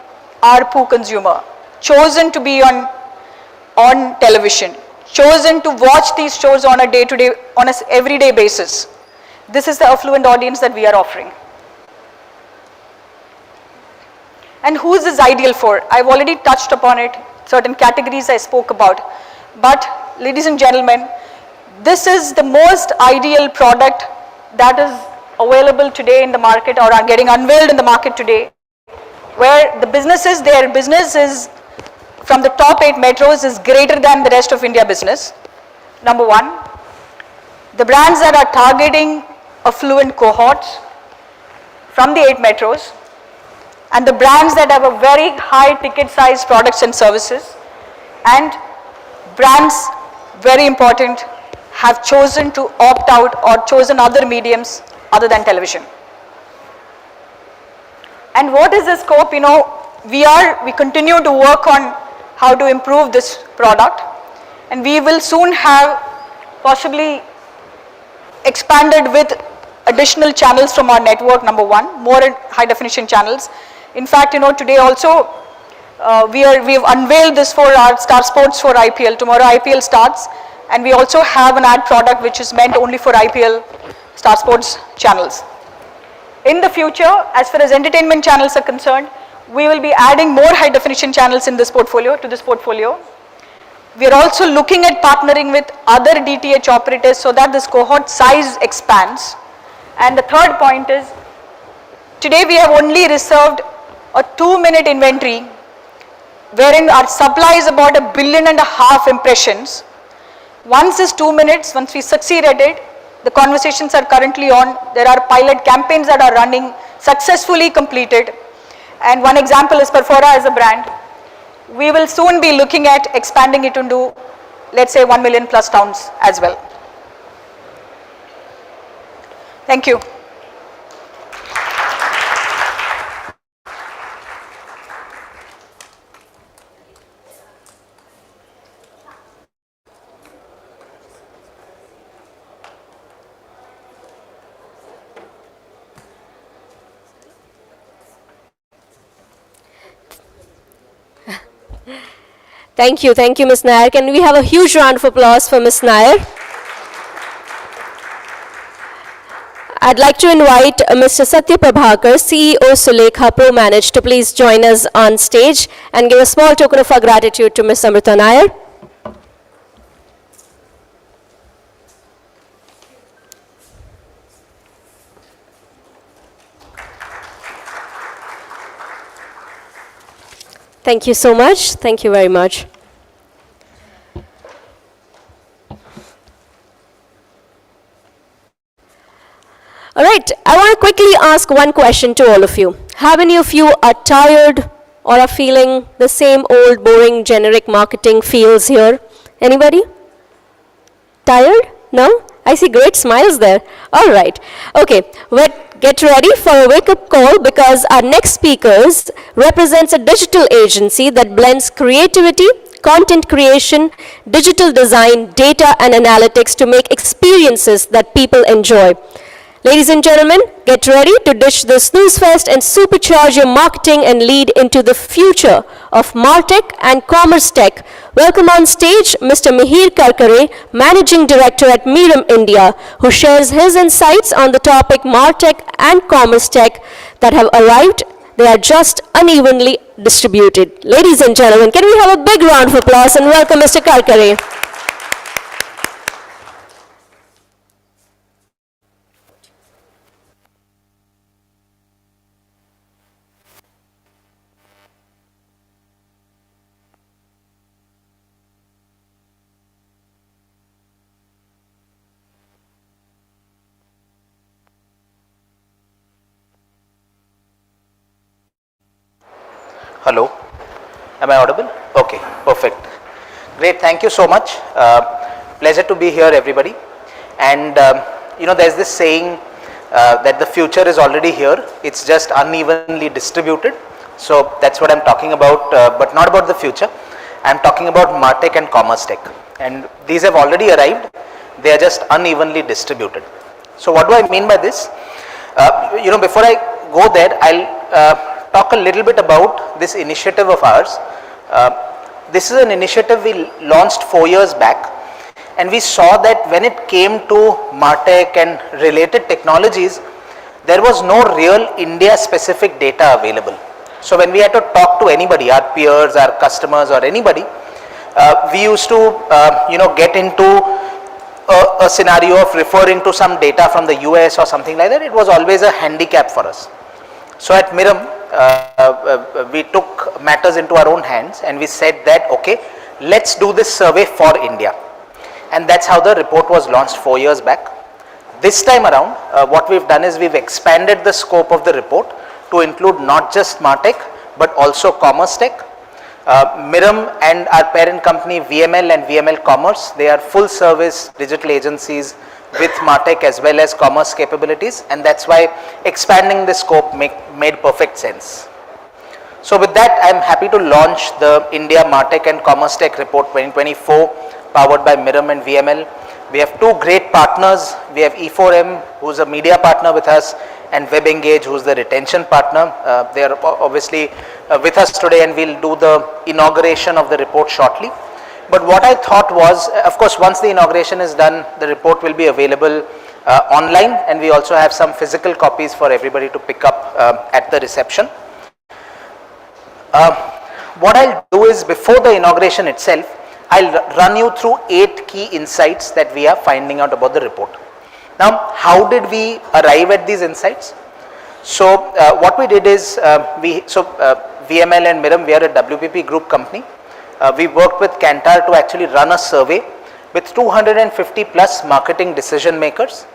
ARPU consumer chosen to be on television, chosen to watch these shows on a day-to-day, on an everyday basis. This is the affluent audience that we are offering. And who is this ideal for? I've already touched upon it, certain categories I spoke about. But ladies and gentlemen, this is the most ideal product that is available today in the market or are getting unveiled in the market today, where the businesses, their business is from the top 8 metros is greater than the rest of India business. Number one, the brands that are targeting affluent cohorts from the 8 metros, and the brands that have a very high ticket size products and services, and brands, very important, have chosen to opt out or chosen other mediums other than television. And what is the scope? You know, we continue to work on how to improve this product, and we will soon have possibly expanded with additional channels from our network. Number one, more high definition channels. In fact, you know, today also we have unveiled this for our Star Sports for IPL. Tomorrow IPL starts, and we also have an ad product which is meant only for IPL Star Sports channels. In the future, as far as entertainment channels are concerned, we will be adding more high definition channels in this portfolio, to this portfolio. We are also looking at partnering with other DTH operators so that this cohort size expands. And the third point is, today we have only reserved a 2-minute inventory wherein our supply is about 1.5 billion impressions. Once is 2 minutes, once we succeed at it, the conversations are currently on. There are pilot campaigns that are running, successfully completed. And one example is Perfora as a brand. We will soon be looking at expanding it into, let's say, 1 million plus towns as well. Thank you. Thank you, Ms. Nair. Can we have a huge round of applause for Ms. Nair? I'd like to invite Mr. Satya Prabhakar, CEO Sulekha Pro Manage, to please join us on stage and give a small token of our gratitude to Ms. Amrita Nair. Thank you so much. Thank you very much. All right, I want to quickly ask one question to all of you. How many of you are tired or are feeling the same old, boring, generic marketing feels here? Anybody? Tired? No? I see great smiles there. All right. Okay, get ready for a wake-up call, because our next speakers represents a digital agency that blends creativity, content creation, digital design, data and analytics to make experiences that people enjoy. Ladies and gentlemen, get ready to dish the snooze fest and supercharge your marketing and lead into the future of Martech and Commerce Tech. Welcome on stage Mr. Mihir Karkare, Managing Director at Miram India, who shares his insights on the topic Martech and Commerce Tech that have arrived. They are just unevenly distributed. Ladies and gentlemen, can we have a big round of applause and welcome Mr. Karkare. Hello, am I audible? Okay, perfect. Great, thank you so much. Pleasure to be here, everybody. And there's this saying that the future is already here. It's just unevenly distributed. So that's what I'm talking about, but not about the future. I'm talking about Martech and Commerce Tech. And these have already arrived. They are just unevenly distributed. So what do I mean by this? Before I go there, I'll talk a little bit about this initiative of ours. This is an initiative we launched 4 years back, and we saw that when it came to Martech and related technologies, there was no real India-specific data available. So when we had to talk to anybody, our peers, our customers, or anybody, we used to get into a scenario of referring to some data from the US or something like that. It was always a handicap for us. So at Miram, we took matters into our own hands and we said that, okay, let's do this survey for India. And that's how the report was launched 4 years back. This time around, what we've done is we've expanded the scope of the report to include not just Martech, but also Commerce Tech. Miram and our parent company VML and VML Commerce, they are full service digital agencies with Martech as well as commerce capabilities, and that's why expanding the scope made perfect sense. So with that, I'm happy to launch the India Martech and Commerce Tech Report 2024 powered by Miram and VML. We have two great partners. We have E4M, who's a media partner with us, and WebEngage, who's the retention partner. They are obviously with us today, and we'll do the inauguration of the report shortly. But what I thought was, of course, once the inauguration is done, the report will be available online, and we also have some physical copies for everybody to pick up at the reception. What I'll do is, before the inauguration itself, I'll run you through 8 key insights that we are finding out about the report. Now, how did we arrive at these insights? So, what we did is, VML and Miram, we are a WPP group company. We worked with Kantar to actually run a survey with 250 plus marketing decision makers.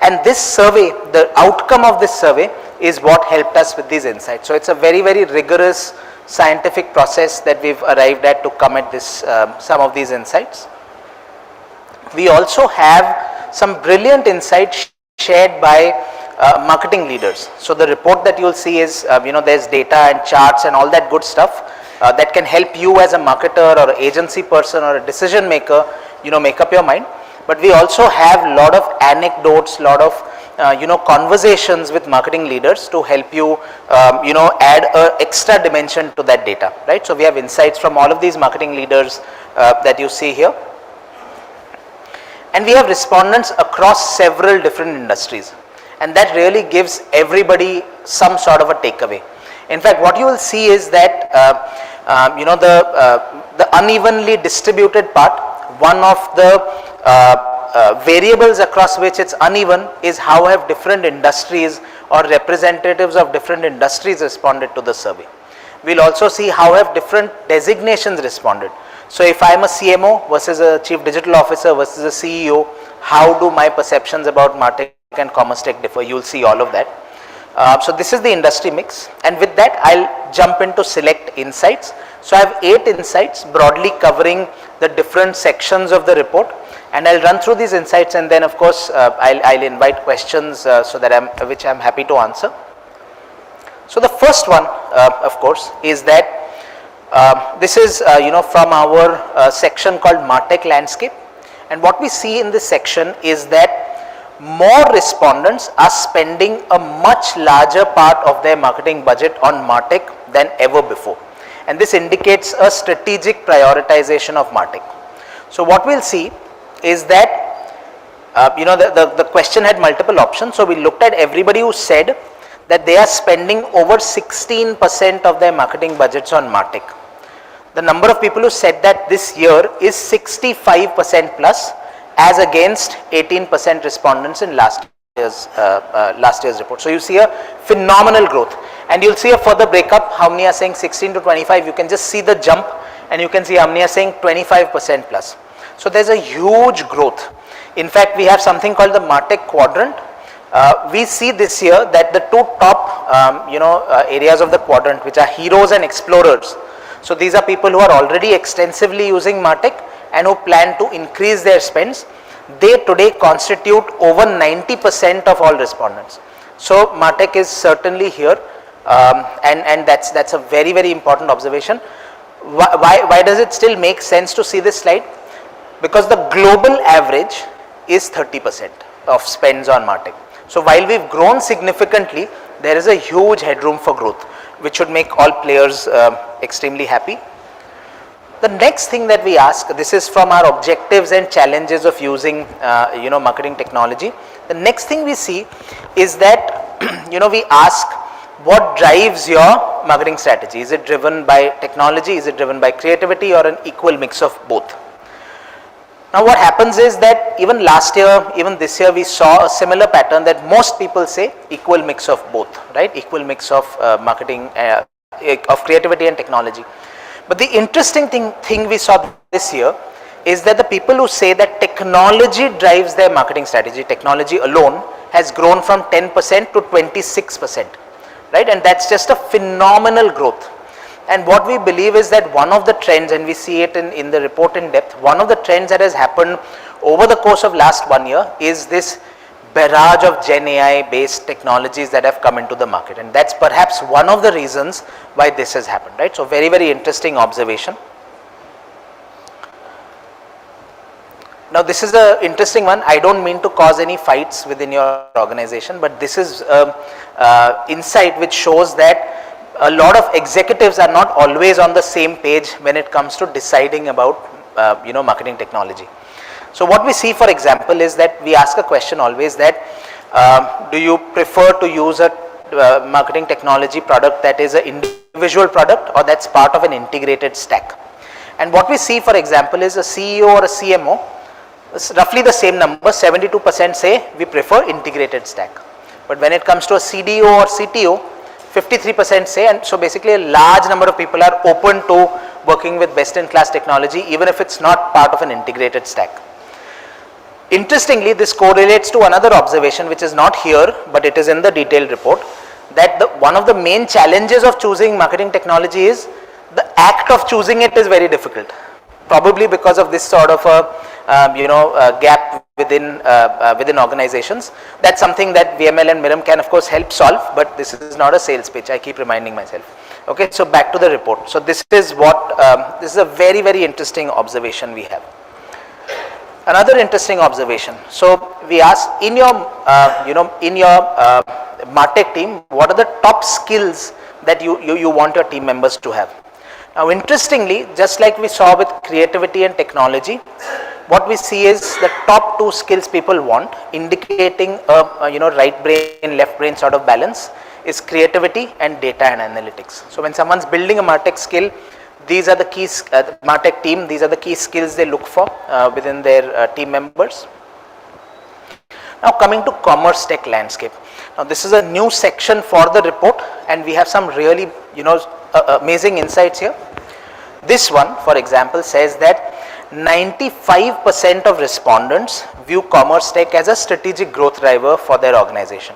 And this survey, the outcome of this survey is what helped us with these insights. So it's a very, very rigorous scientific process that we've arrived at to come at this, some of these insights. We also have some brilliant insights shared by marketing leaders. So the report that you'll see is, there's data and charts and all that good stuff that can help you as a marketer or agency person or a decision maker, make up your mind. But we also have a lot of anecdotes, lot of conversations with marketing leaders to help you, add an extra dimension to that data, right? So we have insights from all of these marketing leaders that you see here. And we have respondents across several different industries. And that really gives everybody some sort of a takeaway. In fact, what you will see is that, the unevenly distributed part, one of the variables across which it's uneven is how have different industries or representatives of different industries responded to the survey. We'll also see how have different designations responded. So if I'm a CMO versus a Chief Digital Officer versus a CEO, how do my perceptions about Martech and Commerce Tech differ? You'll see all of that. So this is the industry mix, and with that I'll jump into select insights. So I have 8 insights broadly covering the different sections of the report, and I'll run through these insights, and then of course I'll invite questions which I'm happy to answer. So the first one, of course, is that this is from our section called Martech Landscape, and what we see in this section is that more respondents are spending a much larger part of their marketing budget on MarTech than ever before. And this indicates a strategic prioritization of MarTech. So what we'll see is that, the question had multiple options. So we looked at everybody who said that they are spending over 16% of their marketing budgets on MarTech. The number of people who said that this year is 65% plus, as against 18% respondents in last year's report. So you see a phenomenal growth, and you'll see a further breakup. How many are saying 16 to 25? You can just see the jump, and you can see how many are saying 25% plus. So there's a huge growth. In fact, we have something called the MarTech quadrant. We see this year that the two top areas of the quadrant, which are heroes and explorers. So these are people who are already extensively using MarTech and who plan to increase their spends. They today constitute over 90% of all respondents. So MarTech is certainly here, and that's a very, very important observation. Why does it still make sense to see this slide? Because the global average is 30% of spends on MarTech. So while we've grown significantly, there is a huge headroom for growth, which should make all players extremely happy. The next thing that we ask, this is from our objectives and challenges of using marketing technology. The next thing we see is that we ask, what drives your marketing strategy? Is it driven by technology? Is it driven by creativity, or an equal mix of both? Now what happens is that even last year, even this year, we saw a similar pattern that most people say equal mix of both, right? Equal mix of marketing, of creativity and technology. But the interesting thing we saw this year is that the people who say that technology drives their marketing strategy, technology alone, has grown from 10% to 26%, right? And that's just a phenomenal growth. And what we believe is that one of the trends, and we see it in the report in depth, one of the trends that has happened over the course of last 1 year is this barrage of Gen AI based technologies that have come into the market, and that's perhaps one of the reasons why this has happened, right? So very, very interesting observation. Now this is an interesting one. I don't mean to cause any fights within your organization, but this is insight which shows that a lot of executives are not always on the same page when it comes to deciding about marketing technology. So what we see, for example, is that we ask a question always that do you prefer to use a marketing technology product that is an individual product or that's part of an integrated stack? And what we see, for example, is a CEO or a CMO, it's roughly the same number, 72% say we prefer integrated stack. But when it comes to a CDO or CTO, 53% say, and so basically a large number of people are open to working with best in class technology even if it's not part of an integrated stack. Interestingly, this correlates to another observation which is not here but it is in the detailed report, that one of the main challenges of choosing marketing technology is the act of choosing it is very difficult, probably because of this sort of a gap within organizations. That's something that VML and Miram can of course help solve, but this is not a sales pitch, I keep reminding myself. Okay, so back to the report. So this is what, this is a very, very interesting observation we have. Another interesting observation. So we asked in your, MarTech team, what are the top skills that you want your team members to have? Now interestingly, just like we saw with creativity and technology, what we see is the top two skills people want, indicating a right brain, left brain sort of balance, is creativity and data and analytics. So when someone's building a MarTech skill, these are the key, MarTech team, these are the key skills they look for within their team members. Now coming to commerce tech landscape. Now this is a new section for the report and we have some really amazing insights here. This one, for example, says that 95% of respondents view commerce tech as a strategic growth driver for their organization.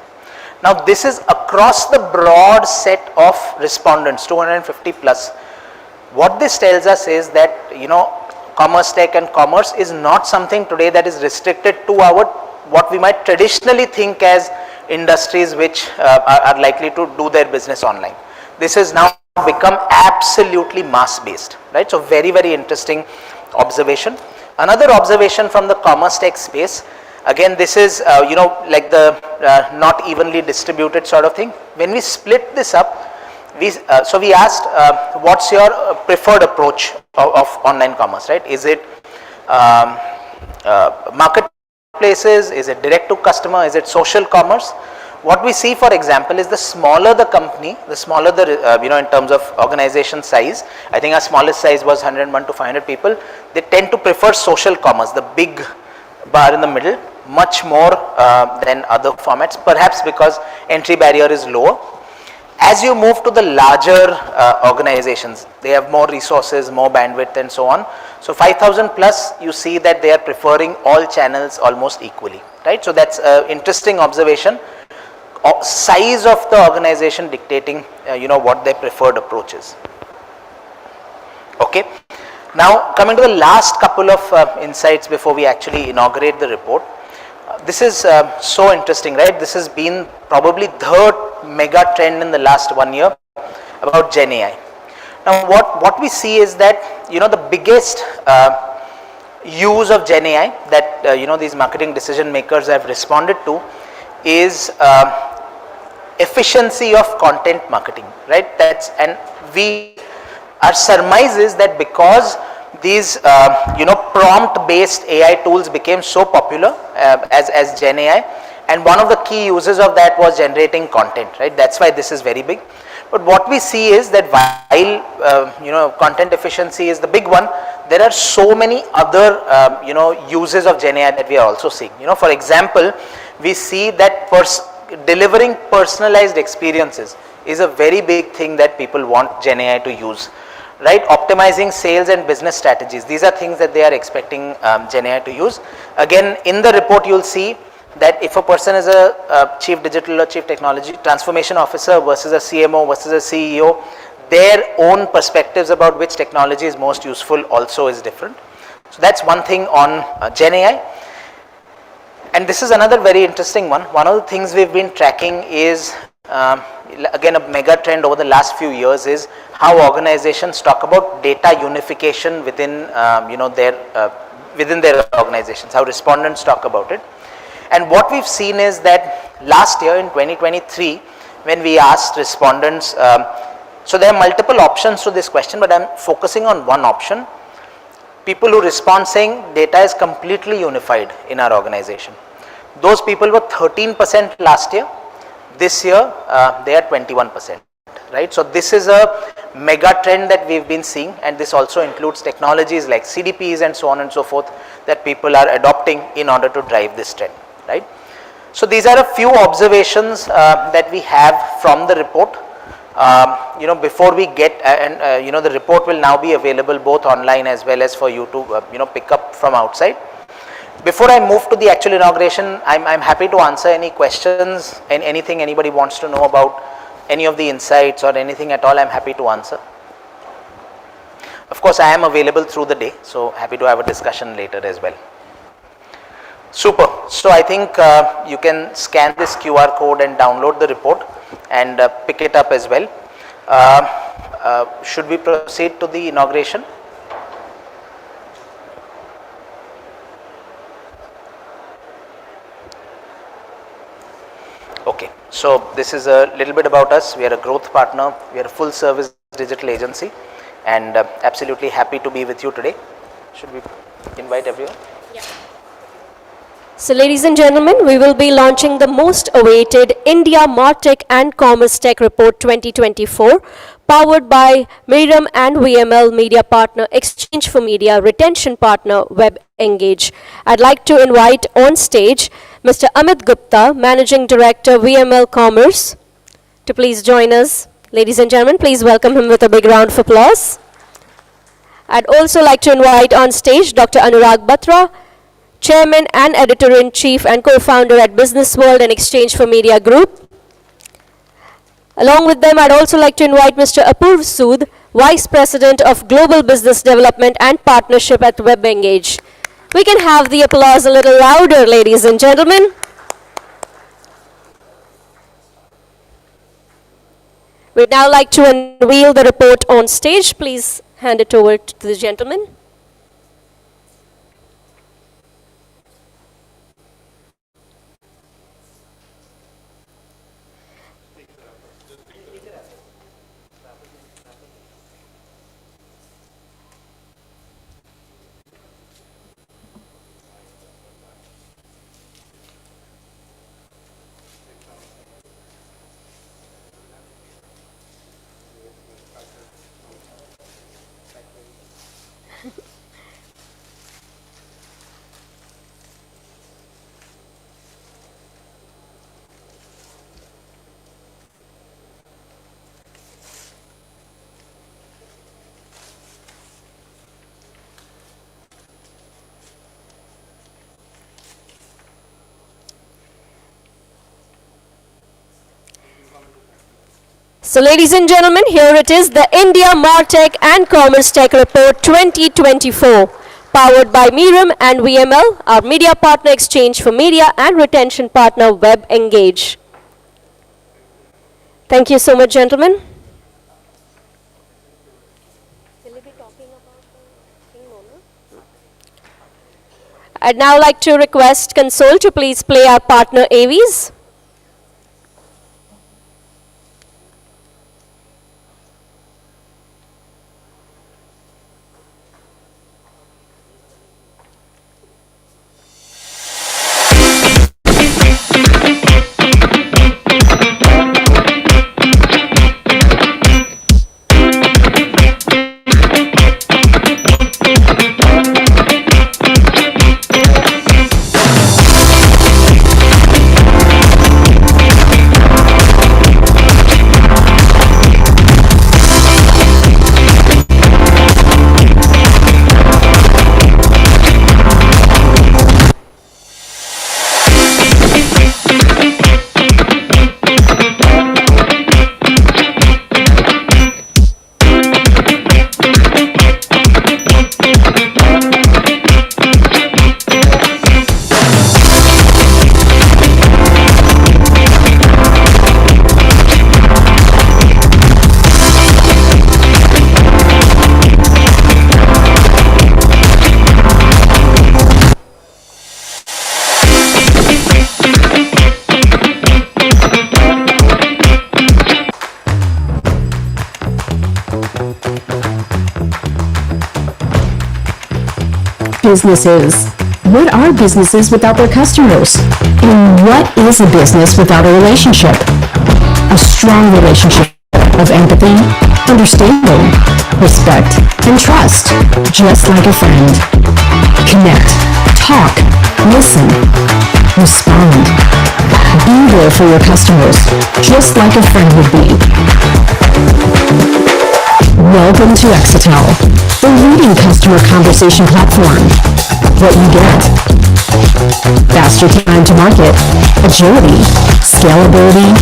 Now this is across the broad set of respondents, 250 plus. What this tells us is that commerce tech and commerce is not something today that is restricted to what we might traditionally think as industries which are likely to do their business online. This has now become absolutely mass based, right? So very, very interesting observation. Another observation from the commerce tech space, Again, this is, like the not evenly distributed sort of thing. When we split this up, so we asked, what's your preferred approach of online commerce, right? Is it marketplaces? Is it direct to customer? Is it social commerce? What we see, for example, is the smaller the company, the smaller the, in terms of organization size. I think our smallest size was 101 to 500 people. They tend to prefer social commerce, the big bar in the middle, much more than other formats, perhaps because entry barrier is lower. As you move to the larger organizations, they have more resources, more bandwidth and so on. So 5,000 plus, you see that they are preferring all channels almost equally, right? So that's an interesting observation. Size of the organization dictating, what their preferred approach is. Okay. Now, coming to the last couple of insights before we actually inaugurate the report. This is so interesting, right? This has been probably the mega trend in the last 1 year about Gen AI. Now, what we see is that, the biggest use of Gen AI that, these marketing decision makers have responded to is efficiency of content marketing, right? And our surmise is that because these, prompt-based AI tools became so popular as Gen AI, and one of the key uses of that was generating content, right? That's why this is very big. But what we see is that while, content efficiency is the big one, there are so many other, uses of Gen AI that we are also seeing. For example, we see that delivering personalized experiences is a very big thing that people want Gen AI to use, right? Optimizing sales and business strategies. These are things that they are expecting Gen AI to use. Again, in the report, you'll see that if a person is a chief digital or chief technology transformation officer versus a CMO versus a CEO, their own perspectives about which technology is most useful also is different. So that's one thing on Gen AI. And this is another very interesting one. One of the things we've been tracking is, again, a mega trend over the last few years is how organizations talk about data unification within, within their organizations, how respondents talk about it. And what we've seen is that last year in 2023, when we asked respondents, so there are multiple options to this question, but I'm focusing on one option. People who respond saying data is completely unified in our organization. Those people were 13% last year. This year, they are 21%, right? So this is a mega trend that we've been seeing, and this also includes technologies like CDPs and so on and so forth that people are adopting in order to drive this trend, right? So these are a few observations that we have from the report. Before we get, the report will now be available both online as well as for you to, pick up from outside. Before I move to the actual inauguration, I'm happy to answer any questions and anything anybody wants to know about any of the insights or anything at all. I'm happy to answer. Of course, I am available through the day, so happy to have a discussion later as well. Super. So I think you can scan this QR code and download the report and pick it up as well. Should we proceed to the inauguration? Okay, so this is a little bit about us. We are a growth partner. We are a full service digital agency, and absolutely happy to be with you today. Should we invite everyone? Yeah. So ladies and gentlemen, we will be launching the most awaited India Martech and Commerce Tech Report 2024, powered by Miriam and VML Media Partner, Exchange for Media, Retention Partner, Web Engage. I'd like to invite on stage Mr. Amit Gupta, Managing Director, VML Commerce, to please join us. Ladies and gentlemen, please welcome him with a big round of applause. I'd also like to invite on stage Dr. Anurag Batra, Chairman and Editor-in-Chief and Co-Founder at Business World and Exchange for Media Group. Along with them, I'd also like to invite Mr. Apurv Sood, Vice President of Global Business Development and Partnership at Web Engage. We can have the applause a little louder, ladies and gentlemen. We'd now like to unveil the report on stage. Please hand it over to the gentleman. So ladies and gentlemen, here it is, the India Martech and Commerce Tech Report 2024, powered by Mirum and VML, our media partner exchange for media and retention partner Web Engage. Thank you so much, gentlemen. I'd now like to request Console to please play our partner AVs. Businesses. What are businesses without their customers? And what is a business without a relationship? A strong relationship of empathy, understanding, respect, and trust, just like a friend. Connect, talk, listen, respond. Be there for your customers, just like a friend would be. Welcome to Exitel, the leading customer conversation platform. What you get: faster time to market, agility, scalability,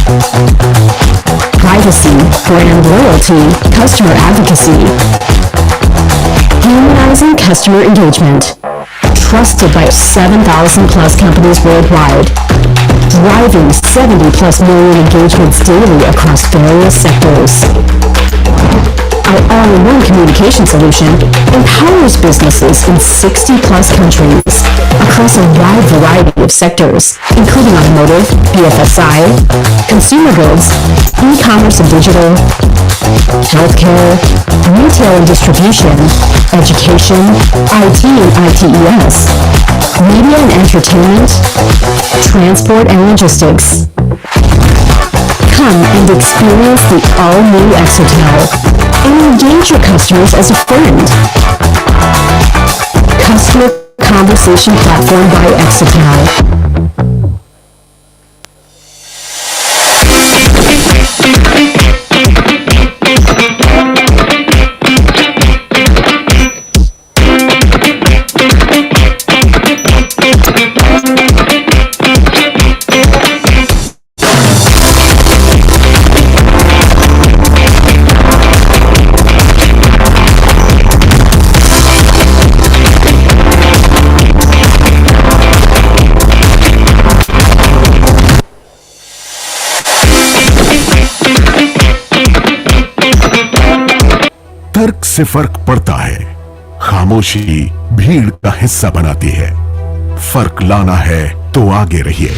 privacy, brand loyalty, customer advocacy, humanizing customer engagement, trusted by 7,000 plus companies worldwide, driving 70 plus million engagements daily across various sectors. Our all-in-one communication solution empowers businesses in 60 plus countries across a wide variety of sectors, including automotive, BFSI, consumer goods, e-commerce and digital, healthcare, retail and distribution, education, IT and ITES, media and entertainment, transport and logistics. Come and experience the all-new Exitel and engage your customers as a friend. Customer Conversation Platform by Exitel. तर्क से फर्क पड़ता है, खामोशी भीड़ का हिस्सा बनाती है। फर्क लाना है तो आगे रहिए।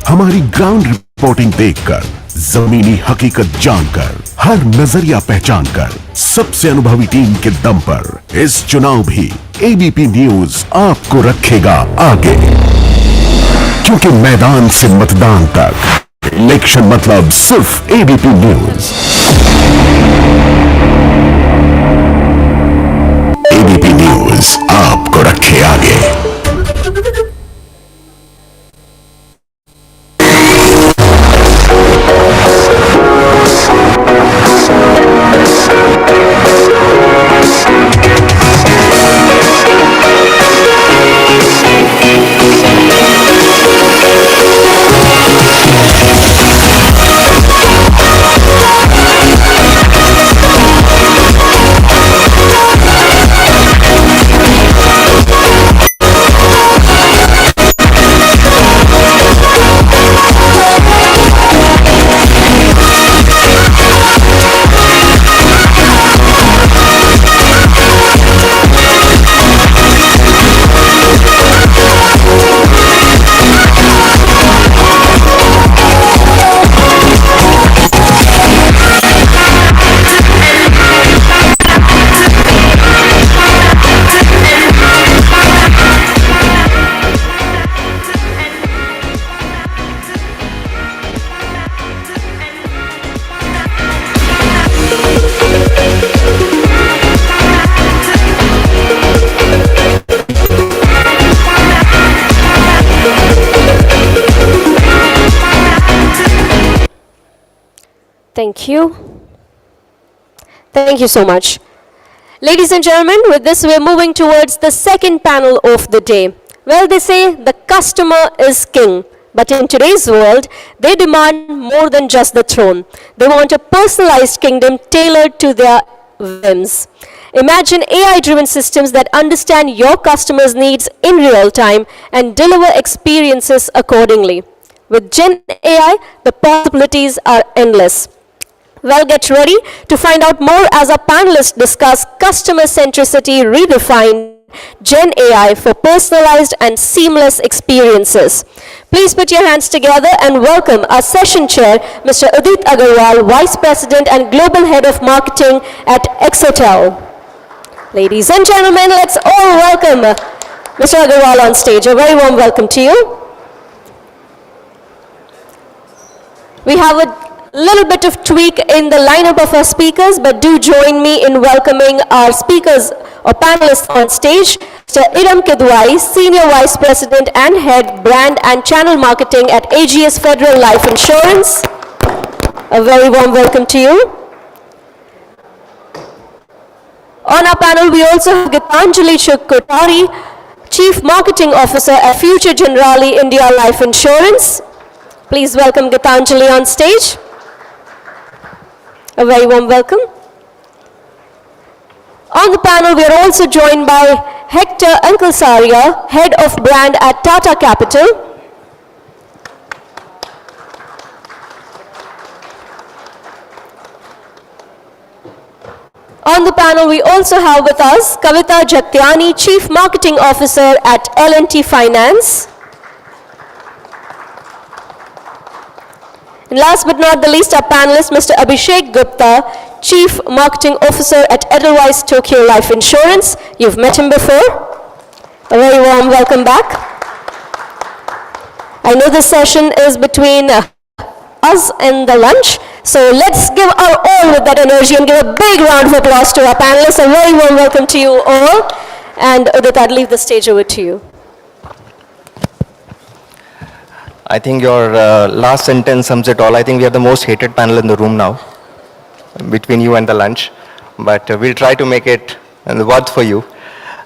हमारी ग्राउंड रिपोर्टिंग देखकर, जमीनी हकीकत जानकर, हर नजरिया पहचानकर, सबसे अनुभवी टीम के दम पर इस चुनाव भी एबीपी न्यूज आपको रखेगा आगे। क्योंकि मैदान से मतदान तक इलेक्शन मतलब सिर्फ एबीपी न्यूज। एबीपी न्यूज आपको रखे आगे। Thank you. Thank you so much. Ladies and gentlemen, with this we're moving towards the second panel of the day. Well, they say the customer is king. But in today's world, they demand more than just the throne. They want a personalized kingdom tailored to their whims. Imagine AI-driven systems that understand your customers' needs in real time and deliver experiences accordingly. With Gen AI, the possibilities are endless. Well, get ready to find out more as our panelists discuss customer centricity redefined, Gen AI for personalized and seamless experiences. Please put your hands together and welcome our session chair, Mr. Udit Agarwal, Vice President and Global Head of Marketing at Exotel. Ladies and gentlemen, let's all welcome Mr. Agarwal on stage. A very warm welcome to you. We have a little bit of tweak in the lineup of our speakers, but do join me in welcoming our speakers or panelists on stage. Mr. Iram Kidwai, Senior Vice President and Head Brand and Channel Marketing at AGS Federal Life Insurance. A very warm welcome to you. On our panel, we also have Gitanjali Kothari, Chief Marketing Officer at Future Generali India Life Insurance. Please welcome Gitanjali on stage. A very warm welcome. On the panel, we are also joined by Hector Ankalsaria, Head of Brand at Tata Capital. On the panel, we also have with us Kavita Jatyani, Chief Marketing Officer at L&T Finance. And last but not the least, our panelist, Mr. Abhishek Gupta, Chief Marketing Officer at Edelweiss Tokyo Life Insurance. You've met him before. A very warm welcome back. I know this session is between us and the lunch, so let's give our all with that energy and give a big round of applause to our panelists. A very warm welcome to you all. And Udit, I'd leave the stage over to you. I think your last sentence sums it all. I think we are the most hated panel in the room now, between you and the lunch. But we'll try to make it worth for you.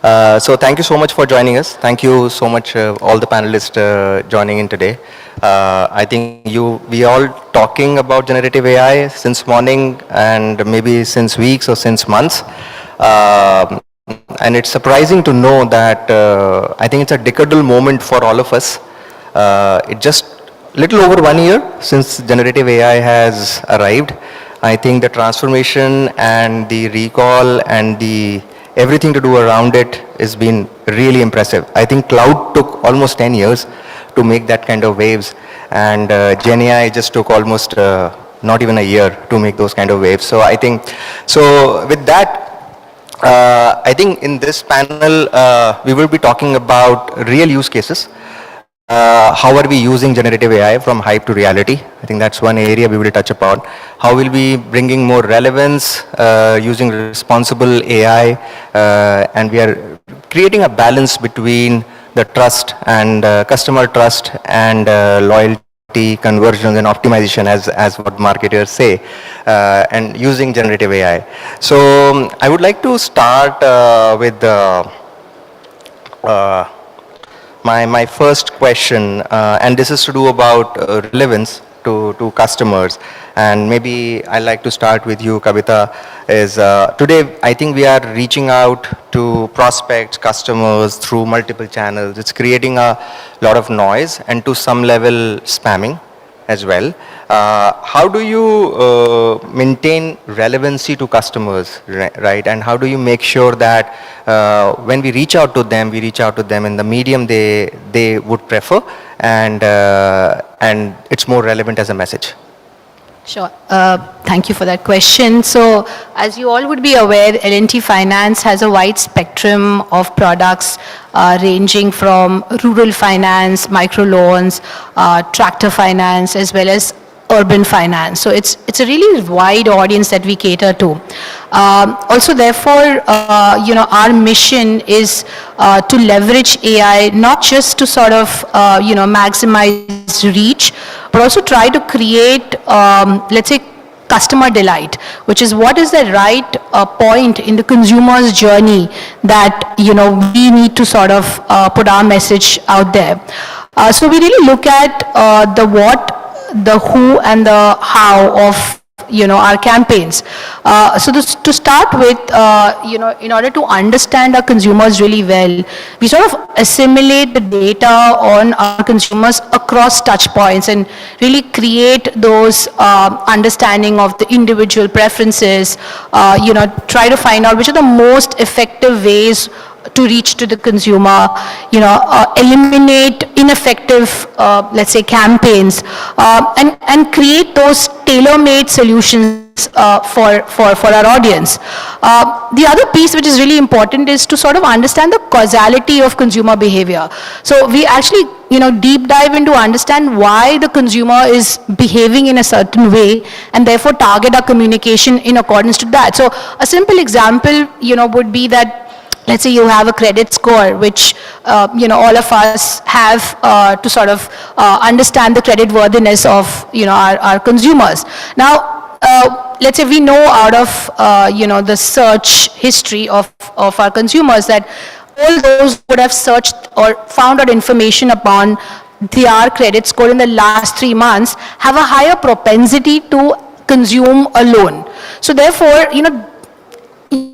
So thank you so much for joining us. Thank you so much, all the panelists joining in today. I think we all talking about generative AI since morning and maybe since weeks or since months. And it's surprising to know that I think it's a decadal moment for all of us. It's just little over 1 year since generative AI has arrived. I think the transformation and the recall and the everything to do around it has been really impressive. I think cloud took almost 10 years to make that kind of waves, and Gen AI just took almost not even a year to make those kind of waves. So I think, so with that, I think in this panel, we will be talking about real use cases. How are we using generative AI from hype to reality? I think that's one area we will touch upon. How will we bringing more relevance using responsible AI, and we are creating a balance between the trust and customer trust and loyalty, conversions and optimization as what marketers say, and using generative AI. So I would like to start with my first question, and this is to do about relevance to customers. And maybe I'd like to start with you, Kavita, is today I think we are reaching out to prospects, customers through multiple channels. It's creating a lot of noise and to some level spamming as well. How do you maintain relevancy to customers, right? And how do you make sure that when we reach out to them in the medium they would prefer, and it's more relevant as a message? Sure. Thank you for that question. So, as you all would be aware, L&T Finance has a wide spectrum of products ranging from rural finance, microloans, tractor finance, as well as urban finance. So it's a really wide audience that we cater to. Also, therefore, our mission is to leverage AI not just to sort of maximize reach, but also try to create, let's say, customer delight, which is what is the right point in the consumer's journey that, we need to sort of put our message out there. So we really look at the what, the who, and the how of our campaigns. So to start with, in order to understand our consumers really well, we sort of assimilate the data on our consumers across touch points and really create those understanding of the individual preferences, try to find out which are the most effective ways to reach to the consumer, eliminate ineffective, let's say, campaigns, and create those tailor-made solutions for our audience. The other piece which is really important is to sort of understand the causality of consumer behavior. So we actually, deep dive into understand why the consumer is behaving in a certain way and therefore target our communication in accordance to that. So a simple example, would be that let's say you have a credit score, which all of us have to sort of understand the credit worthiness of our consumers. Now, let's say we know out of the search history of our consumers that all those would have searched or found out information upon their credit score in the last 3 months have a higher propensity to consume a loan. So therefore,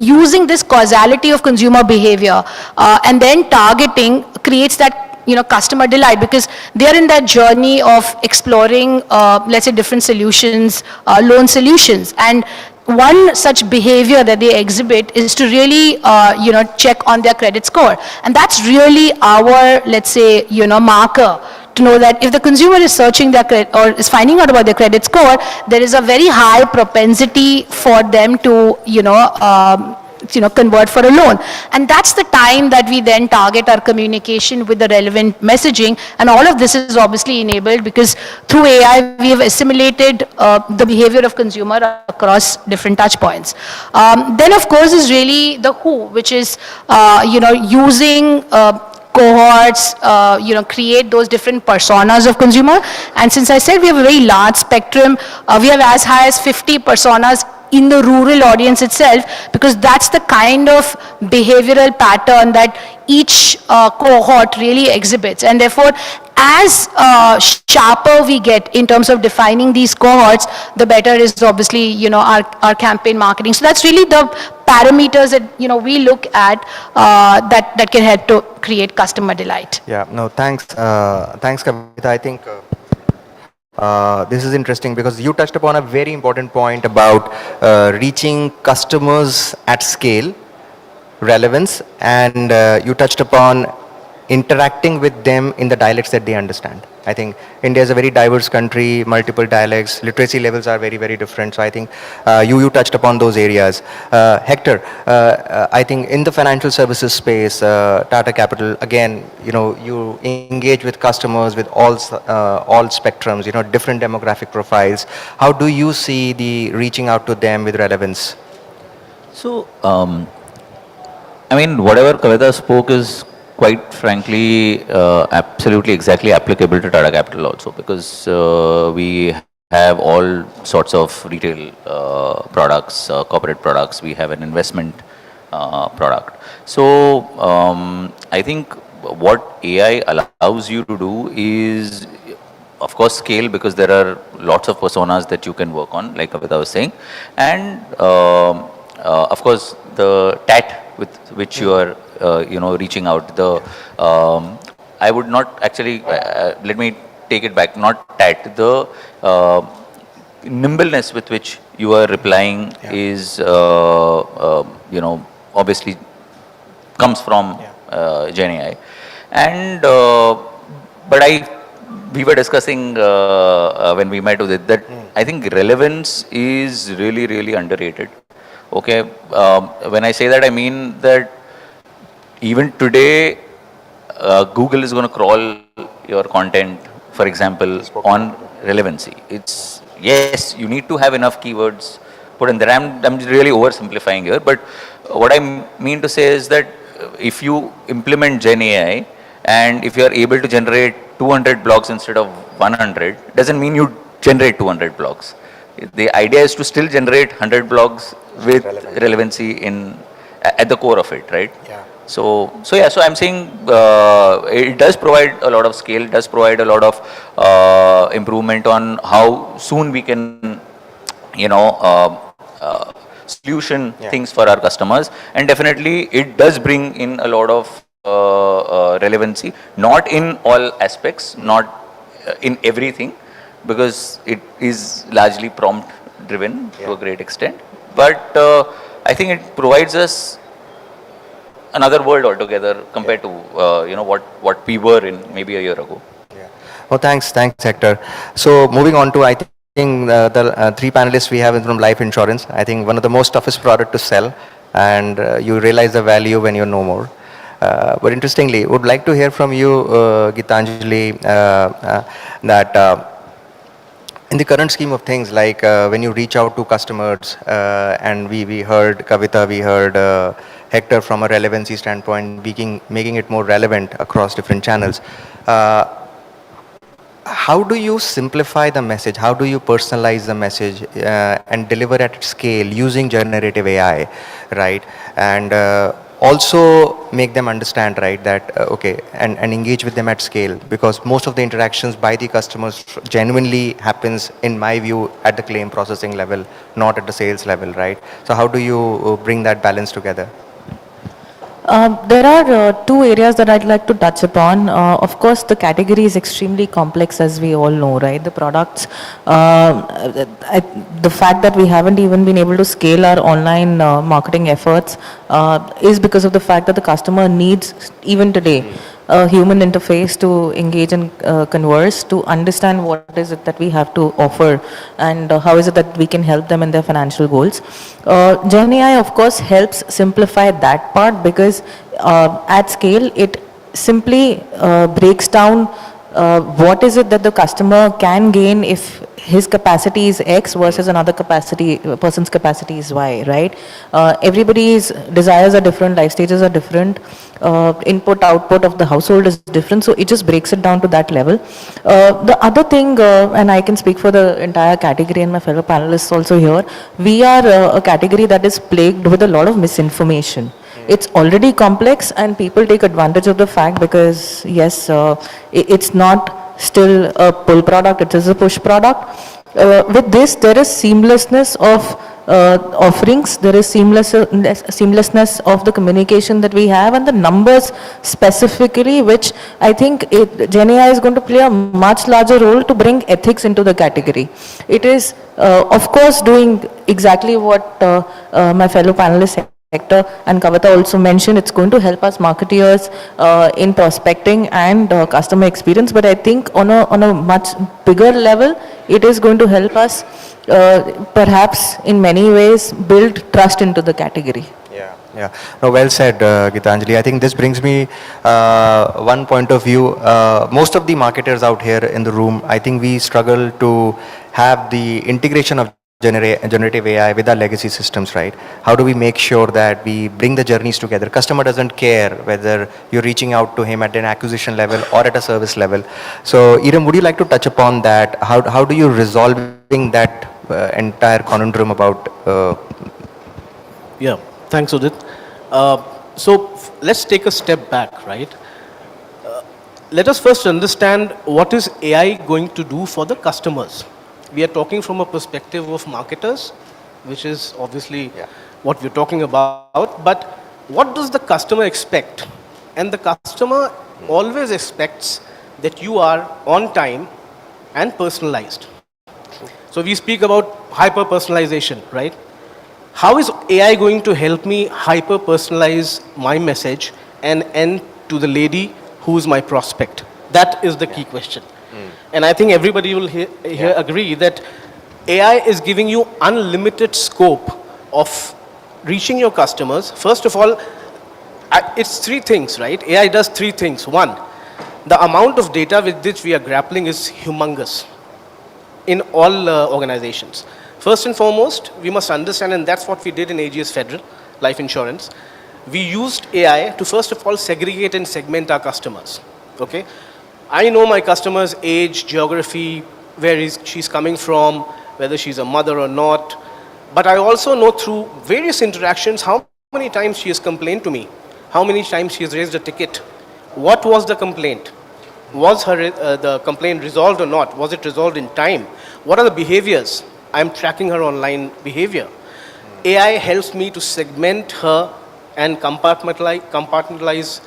using this causality of consumer behavior and then targeting creates that customer delight, because they are in that journey of exploring let's say different solutions, loan solutions, and one such behavior that they exhibit is to really check on their credit score, and that's really our, let's say, marker to know that if the consumer is searching their credit or is finding out about their credit score, there is a very high propensity for them to, convert for a loan. And that's the time that we then target our communication with the relevant messaging. And all of this is obviously enabled because through AI, we have assimilated the behavior of consumer across different touch points. Then, of course, is really the who, which is, using cohorts, create those different personas of consumer. And since I said we have a very large spectrum, we have as high as 50 personas in the rural audience itself, because that's the kind of behavioral pattern that each cohort really exhibits. And therefore, as sharper we get in terms of defining these cohorts, the better is obviously, our campaign marketing. So that's really the parameters that, we look at that can help to create customer delight. Yeah, no, thanks. Thanks, Kavita. I think this is interesting because you touched upon a very important point about reaching customers at scale, relevance, and you touched upon interacting with them in the dialects that they understand. I think India is a very diverse country, multiple dialects, literacy levels are very, very different. So I think you touched upon those areas. Hector, I think in the financial services space, Tata Capital, again, you engage with customers with all spectrums, different demographic profiles. How do you see the reaching out to them with relevance? So, I mean, whatever Kavita spoke is quite frankly, absolutely exactly applicable to Tata Capital also, because we have all sorts of retail products, corporate products. We have an investment product. So I think what AI allows you to do is, of course, scale, because there are lots of personas that you can work on, like Kavita was saying, and of course the TAT with which you are reaching out. I would not actually, let me take it back, not TAT, the nimbleness with which you are replying is, obviously comes from Gen AI. And, but we were discussing when we met with it that I think relevance is really, really underrated. Okay, when I say that, I mean that even today, Google is going to crawl your content, for example, on relevancy. It's, yes, you need to have enough keywords put in there. I'm really oversimplifying here, but what I mean to say is that if you implement Gen AI and if you are able to generate 200 blogs instead of 100, doesn't mean you generate 200 blogs. The idea is to still generate 100 blogs with relevancy at the core of it, right? Yeah. So I'm saying it does provide a lot of scale, it does provide a lot of improvement on how soon we can, solution things for our customers, and definitely it does bring in a lot of relevancy, not in all aspects, not in everything, because it is largely prompt driven to a great extent, but I think it provides us another world altogether compared to what we were in maybe a year ago. Oh, thanks, Hector. So moving on to, I think the three panelists we have from life insurance. I think one of the most toughest product to sell, and you realize the value when you know more. But interestingly, would like to hear from you, Gitanjali, that in the current scheme of things, like when you reach out to customers, and we heard Kavita, we heard Hector from a relevancy standpoint, making it more relevant across different channels. How do you simplify the message? How do you personalize the message and deliver at scale using generative AI, right? And also make them understand, right, that, okay, and engage with them at scale, because most of the interactions by the customers genuinely happens, in my view, at the claim processing level, not at the sales level, right? So how do you bring that balance together? There are two areas that I'd like to touch upon. Of course, the category is extremely complex, as we all know, right? The products, the fact that we haven't even been able to scale our online marketing efforts is because of the fact that the customer needs, even today, a human interface to engage and converse, to understand what is it that we have to offer, and how is it that we can help them in their financial goals. Gen AI, of course, helps simplify that part, because at scale it simply breaks down what is it that the customer can gain if his capacity is X versus another person's capacity is Y, right? Everybody's desires are different, life stages are different, input, output of the household is different, so it just breaks it down to that level. The other thing, and I can speak for the entire category and my fellow panelists also here, we are a category that is plagued with a lot of misinformation. It's already complex, and people take advantage of the fact, because yes, it's not still a pull product, it is a push product. With this, there is seamlessness of offerings, there is seamlessness of the communication that we have, and the numbers specifically, which I think Gen AI is going to play a much larger role to bring ethics into the category. It is, of course, doing exactly what my fellow panelists Hector and Kavita also mentioned. It's going to help us marketeers in prospecting and customer experience, but I think on a much bigger level, it is going to help us perhaps in many ways build trust into the category. Yeah, no, well said, Gitanjali. I think this brings me one point of view. Most of the marketers out here in the room, I think we struggle to have the integration of generative AI with our legacy systems, right? How do we make sure that we bring the journeys together? Customer doesn't care whether you're reaching out to him at an acquisition level or at a service level. So, Iram, would you like to touch upon that? How do you resolving that entire conundrum about? Yeah, thanks, Udit. Let's take a step back, right? Let us first understand what is AI going to do for the customers. We are talking from a perspective of marketers, which is obviously what we're talking about, but what does the customer expect? And the customer always expects that you are on time and personalized. So we speak about hyper-personalization, right? How is AI going to help me hyper-personalize my message and end to the lady who is my prospect? That is the key question. And I think everybody will here agree that AI is giving you unlimited scope of reaching your customers. First of all, it's three things, right? AI does three things. One, the amount of data with which we are grappling is humongous in all organizations. First and foremost, we must understand, and that's what we did in AGS Federal Life Insurance. We used AI to first of all segregate and segment our customers, okay? I know my customer's age, geography, where she's coming from, whether she's a mother or not. But I also know through various interactions how many times she has complained to me, how many times she has raised a ticket. What was the complaint? Was the complaint resolved or not? Was it resolved in time? What are the behaviors? I'm tracking her online behavior. AI helps me to segment her and compartmentalize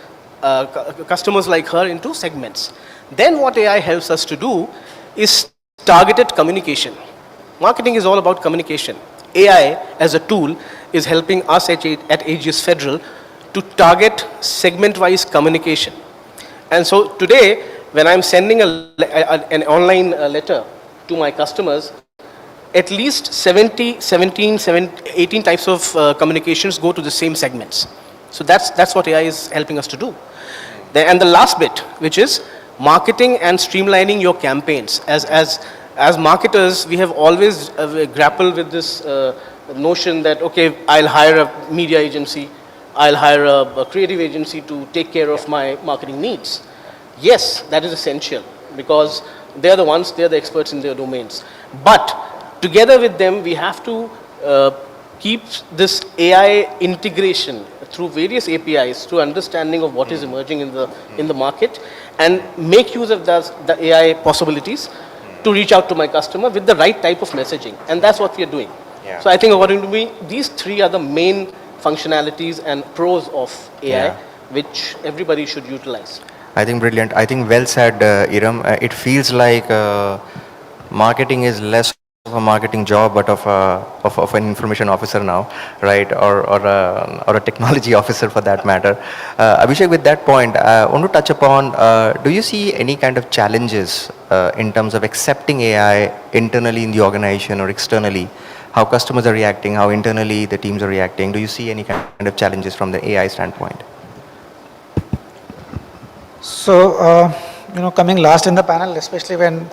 customers like her into segments. Then what AI helps us to do is targeted communication. Marketing is all about communication. AI as a tool is helping us at AGS Federal to target segment-wise communication. And so today, when I'm sending an online letter to my customers, at least 18 types of communications go to the same segments. So that's what AI is helping us to do. And the last bit, which is marketing and streamlining your campaigns. As marketers, we have always grappled with this notion that, okay, I'll hire a media agency, I'll hire a creative agency to take care of my marketing needs. Yes, that is essential because they're the experts in their domains. But together with them, we have to keep this AI integration through various APIs, through understanding of what is emerging in the market, and make use of the AI possibilities to reach out to my customer with the right type of messaging. And that's what we are doing. Yeah. So I think according to me, these three are the main functionalities and pros of AI, which everybody should utilize. I think brilliant. I think well said, Iram. It feels like marketing is less of a marketing job, but of an information officer now, right? Or a technology officer for that matter. Abhishek, with that point, I want to touch upon, do you see any kind of challenges in terms of accepting AI internally in the organization or externally? How customers are reacting, how internally the teams are reacting? Do you see any kind of challenges from the AI standpoint? So, coming last in the panel, especially when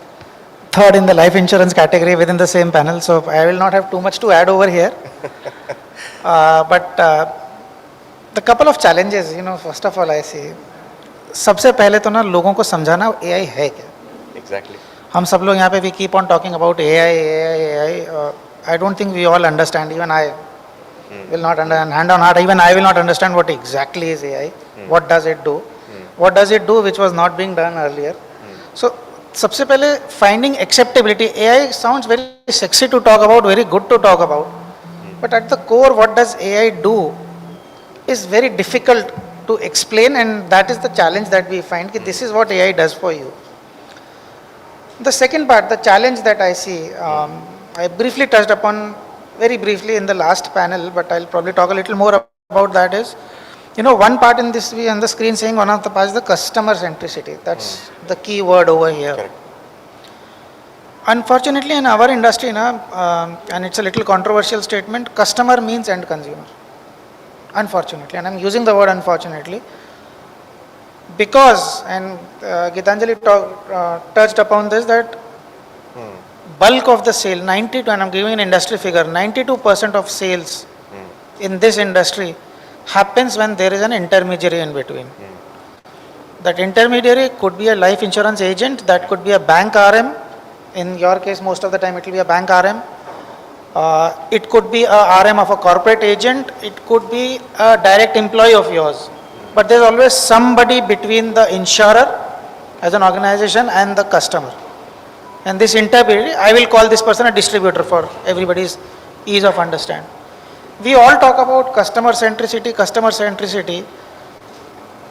third in the life insurance category within the same panel, so I will not have too much to add over here. But the couple of challenges, first of all, I see, सबसे पहले तो ना लोगों को समझाना AI है क्या? Exactly. हम सब लोग यहाँ पे we keep on talking about AI. I don't think we all understand. Even I will not understand. Hand on heart, even I will not understand what exactly is AI. What does it do? What does it do which was not being done earlier? So, सबसे पहले finding acceptability. AI sounds very sexy to talk about, very good to talk about. But at the core, what does AI do is very difficult to explain, and that is the challenge that we find. That this is what AI does for you. The second part, the challenge that I see, I briefly touched upon very briefly in the last panel, but I'll probably talk a little more about that is, one part in this, we on the screen saying one of the parts is the customer centricity. That's the key word over here. Correct. Unfortunately, in our industry, and it's a little controversial statement, customer means end consumer. Unfortunately, and I'm using the word unfortunately, because, and Gitanjali touched upon this, that bulk of the sale, 92, and I'm giving an industry figure, 92% of sales in this industry happens when there is an intermediary in between. That intermediary could be a life insurance agent, that could be a bank RM. In your case, most of the time it will be a bank RM. It could be a RM of a corporate agent. It could be a direct employee of yours. But there's always somebody between the insurer as an organization and the customer. And this intermediary, I will call this person a distributor for everybody's ease of understanding. We all talk about customer centricity, customer centricity.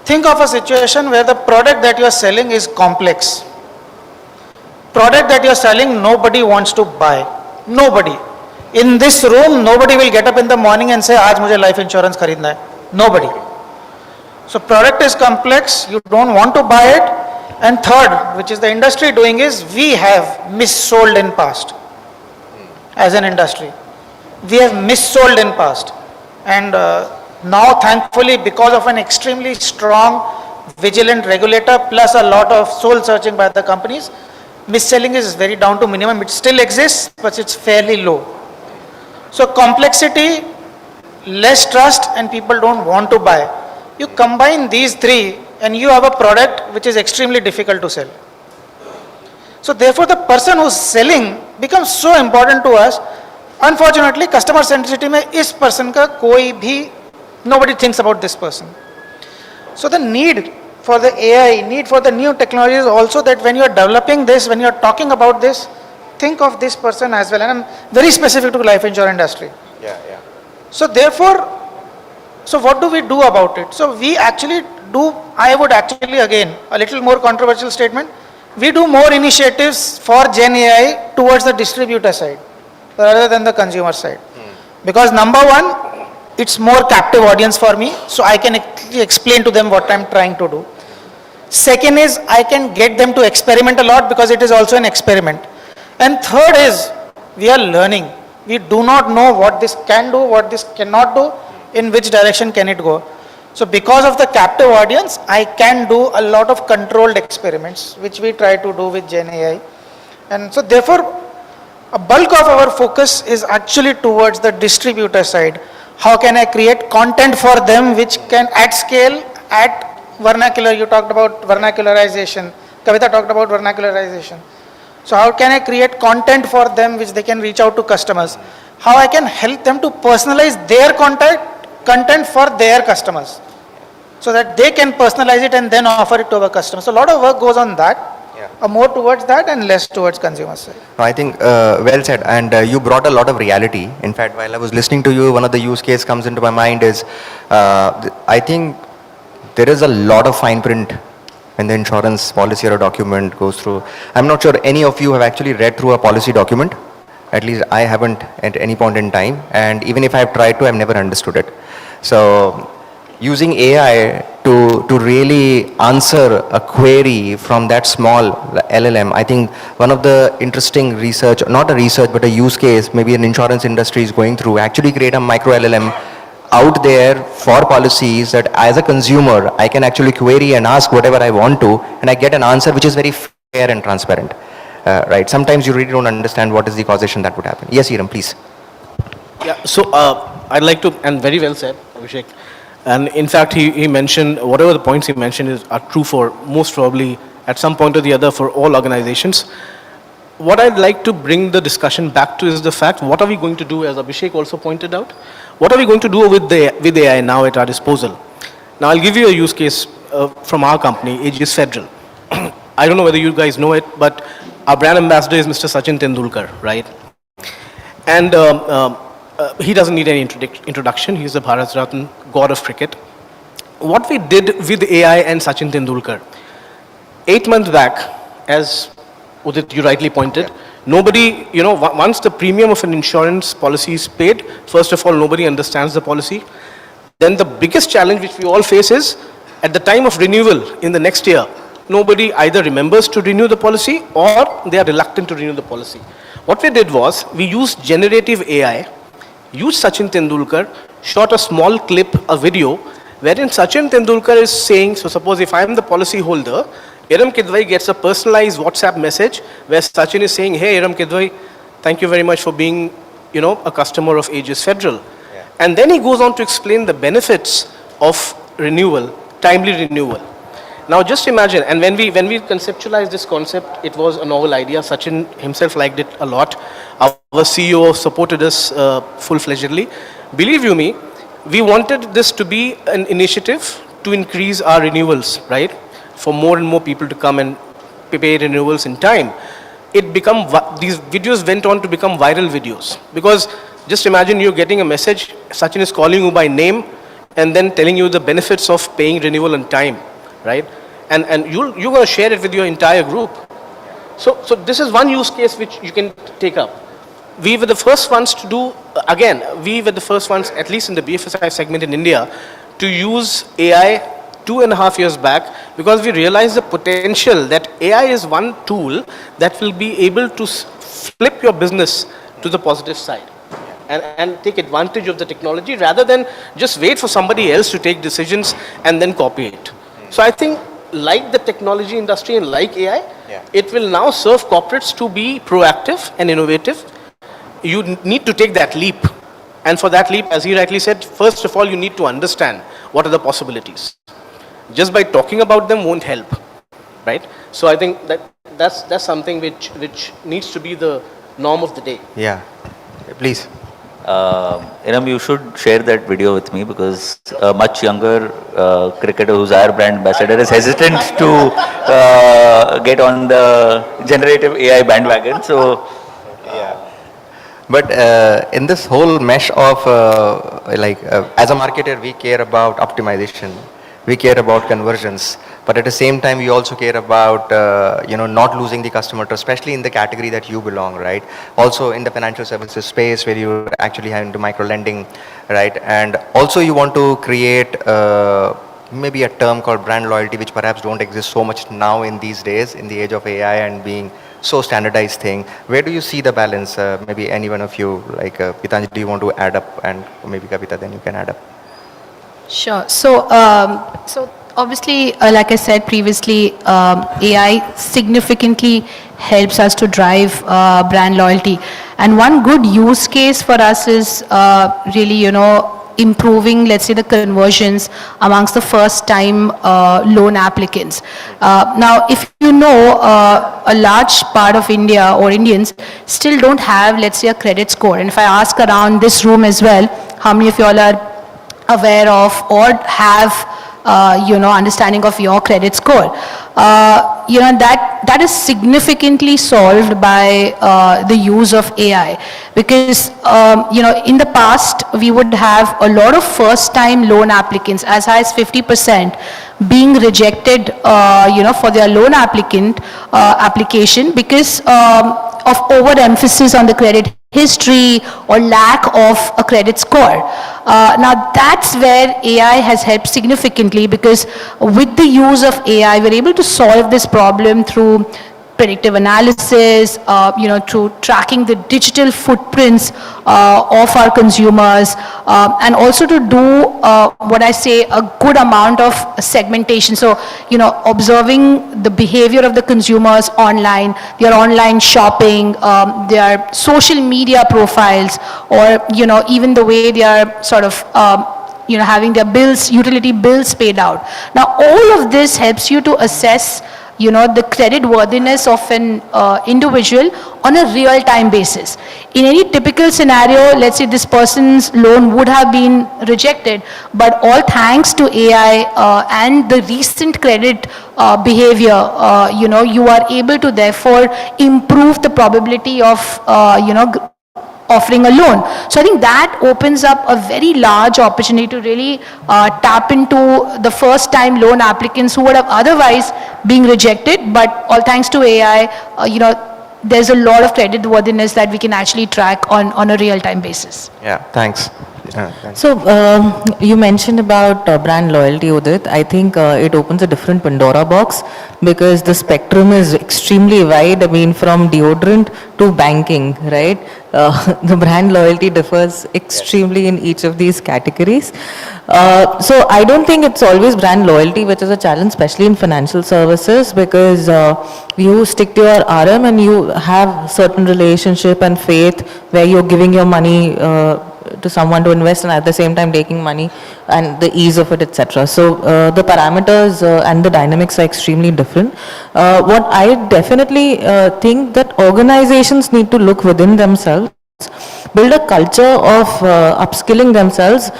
Think of a situation where the product that you are selling is complex. Product that you are selling, nobody wants to buy. Nobody. In this room, nobody will get up in the morning and say, "Aaj mujhe life insurance kharidna hai." Nobody. So product is complex, you don't want to buy it. And third, which is the industry doing, is we have missold in past as an industry. We have missold in past. And now thankfully, because of an extremely strong, vigilant regulator plus a lot of soul searching by the companies, mis-selling is very down to minimum. It still exists, but it's fairly low. So complexity, less trust, and people don't want to buy. You combine these three and you have a product which is extremely difficult to sell. So therefore the person who's selling becomes so important to us. Unfortunately, customer centricity में इस person का कोई भी, nobody thinks about this person. So the need for the AI, need for the new technology is also that when you are developing this, when you are talking about this, think of this person as well. And I'm very specific to life insurance industry. Yeah, yeah. So therefore, so what do we do about it? So we actually do, I would actually again, a little more controversial statement, we do more initiatives for Gen AI towards the distributor side rather than the consumer side. Because number one, it's more captive audience for me, so I can actually explain to them what I'm trying to do. Second is, I can get them to experiment a lot because it is also an experiment. And third is, we are learning. We do not know what this can do, what this cannot do, in which direction can it go. So because of the captive audience, I can do a lot of controlled experiments, which we try to do with Gen AI. And so therefore, a bulk of our focus is actually towards the distributor side. How can I create content for them which can at scale, at vernacular, you talked about vernacularization, Kavita talked about vernacularization. So how can I create content for them which they can reach out to customers? How I can help them to personalize their content for their customers, so that they can personalize it and then offer it to our customers. So a lot of work goes on that, more towards that and less towards consumer side. No, I think well said, and you brought a lot of reality. In fact, while I was listening to you, one of the use case comes into my mind is, I think there is a lot of fine print when the insurance policy or a document goes through. I'm not sure any of you have actually read through a policy document. At least I haven't at any point in time, and even if I've tried to, I've never understood it. So using AI to really answer a query from that small LLM, I think one of the interesting research, not a research, but a use case, maybe an insurance industry is going through, actually create a micro LLM out there for policies that as a consumer, I can actually query and ask whatever I want to, and I get an answer which is very fair and transparent. Right? Sometimes you really don't understand what is the causation that would happen. Yes, Hiram, please. Yeah, so I'd like to, and very well said, Abhishek. And in fact, he mentioned, whatever the points he mentioned are true for most probably at some point or the other for all organizations. What I'd like to bring the discussion back to is the fact, what are we going to do, as Abhishek also pointed out, what are we going to do with AI now at our disposal? Now I'll give you a use case from our company, Aegis Federal. I don't know whether you guys know it, but our brand ambassador is Mr. Sachin Tendulkar, right? And he doesn't need any introduction. He's the Bharat Ratna, god of cricket. What we did with AI and Sachin Tendulkar, 8 months back, as Udit, you rightly pointed, nobody, once the premium of an insurance policy is paid, first of all, nobody understands the policy. Then the biggest challenge which we all face is, at the time of renewal in the next year, nobody either remembers to renew the policy or they are reluctant to renew the policy. What we did was, we used generative AI, used Sachin Tendulkar, shot a small clip, a video, wherein Sachin Tendulkar is saying, so suppose if I am the policy holder, Iram Kidwai gets a personalized WhatsApp message where Sachin is saying, hey Iram Kidwai, thank you very much for being, a customer of Aegis Federal. Yeah. And then he goes on to explain the benefits of renewal, timely renewal. Now just imagine, and when we conceptualized this concept, it was a novel idea. Sachin himself liked it a lot. Our CEO supported us full-fledgedly. Believe you me, we wanted this to be an initiative to increase our renewals, right? For more and more people to come and pay renewals in time. These videos went on to become viral videos. Because just imagine you're getting a message, Sachin is calling you by name and then telling you the benefits of paying renewal on time. Right? And you're going to share it with your entire group. So this is one use case which you can take up. We were the first ones to do, we were the first ones, at least in the BFSI segment in India, to use AI 2.5 years back, because we realized the potential that AI is one tool that will be able to flip your business to the positive side. And take advantage of the technology rather than just wait for somebody else to take decisions and then copy it. So I think, like the technology industry and like AI, it will now serve corporates to be proactive and innovative. You need to take that leap. And for that leap, as he rightly said, first of all, you need to understand what are the possibilities. Just by talking about them won't help, right? So I think that's something which needs to be the norm of the day. Yeah, please. Inam, you should share that video with me because a much younger cricketer who's our brand ambassador is hesitant to get on the generative AI bandwagon. So, yeah. But in this whole mesh of as a marketer, we care about optimization, we care about conversions, but at the same time, we also care about not losing the customer trust, especially in the category that you belong, right? Also in the financial services space where you actually have into micro lending, right? And also you want to create maybe a term called brand loyalty, which perhaps don't exist so much now in these days in the age of AI and being so standardized thing. Where do you see the balance? Maybe any one of you, like Pitanjali, do you want to add up, and maybe Kavita, then you can add up. Sure. So, obviously, like I said previously, AI significantly helps us to drive brand loyalty. And one good use case for us is really, improving, let's say, the conversions amongst the first-time loan applicants. Now, if you know, a large part of India or Indians still don't have, let's say, a credit score. And if I ask around this room as well, how many of you all are aware of or have understanding of your credit score, that is significantly solved by the use of AI, because in the past we would have a lot of first time loan applicants as high as 50% being rejected for their loan application because of overemphasis on the credit history or lack of a credit score. Now that's where AI has helped significantly, because with the use of AI, we're able to solve this problem through predictive analysis, through tracking the digital footprints of our consumers, and also to do what I say, a good amount of segmentation. So, observing the behavior of the consumers online, their online shopping, their social media profiles, or, even the way they are sort of having their bills, utility bills paid out. Now, all of this helps you to assess the credit worthiness of an individual on a real-time basis. In any typical scenario, let's say this person's loan would have been rejected, but all thanks to AI and the recent credit behavior, you are able to therefore improve the probability of, offering a loan. So I think that opens up a very large opportunity to really tap into the first time loan applicants who would have otherwise been rejected, but all thanks to AI, there's a lot of credit worthiness that we can actually track on a real time basis. Yeah, thanks. Thanks. So, you mentioned about brand loyalty, Udit. I think it opens a different Pandora box because the spectrum is extremely wide. I mean, from deodorant to banking, right? The brand loyalty differs extremely in each of these categories. So, I don't think it's always brand loyalty which is a challenge, especially in financial services, because you stick to your RM and you have certain relationship and faith where you're giving your money to someone to invest and at the same time taking money and the ease of it, etc. So the parameters and the dynamics are extremely different. What I definitely think that organizations need to look within themselves, build a culture of upskilling themselves,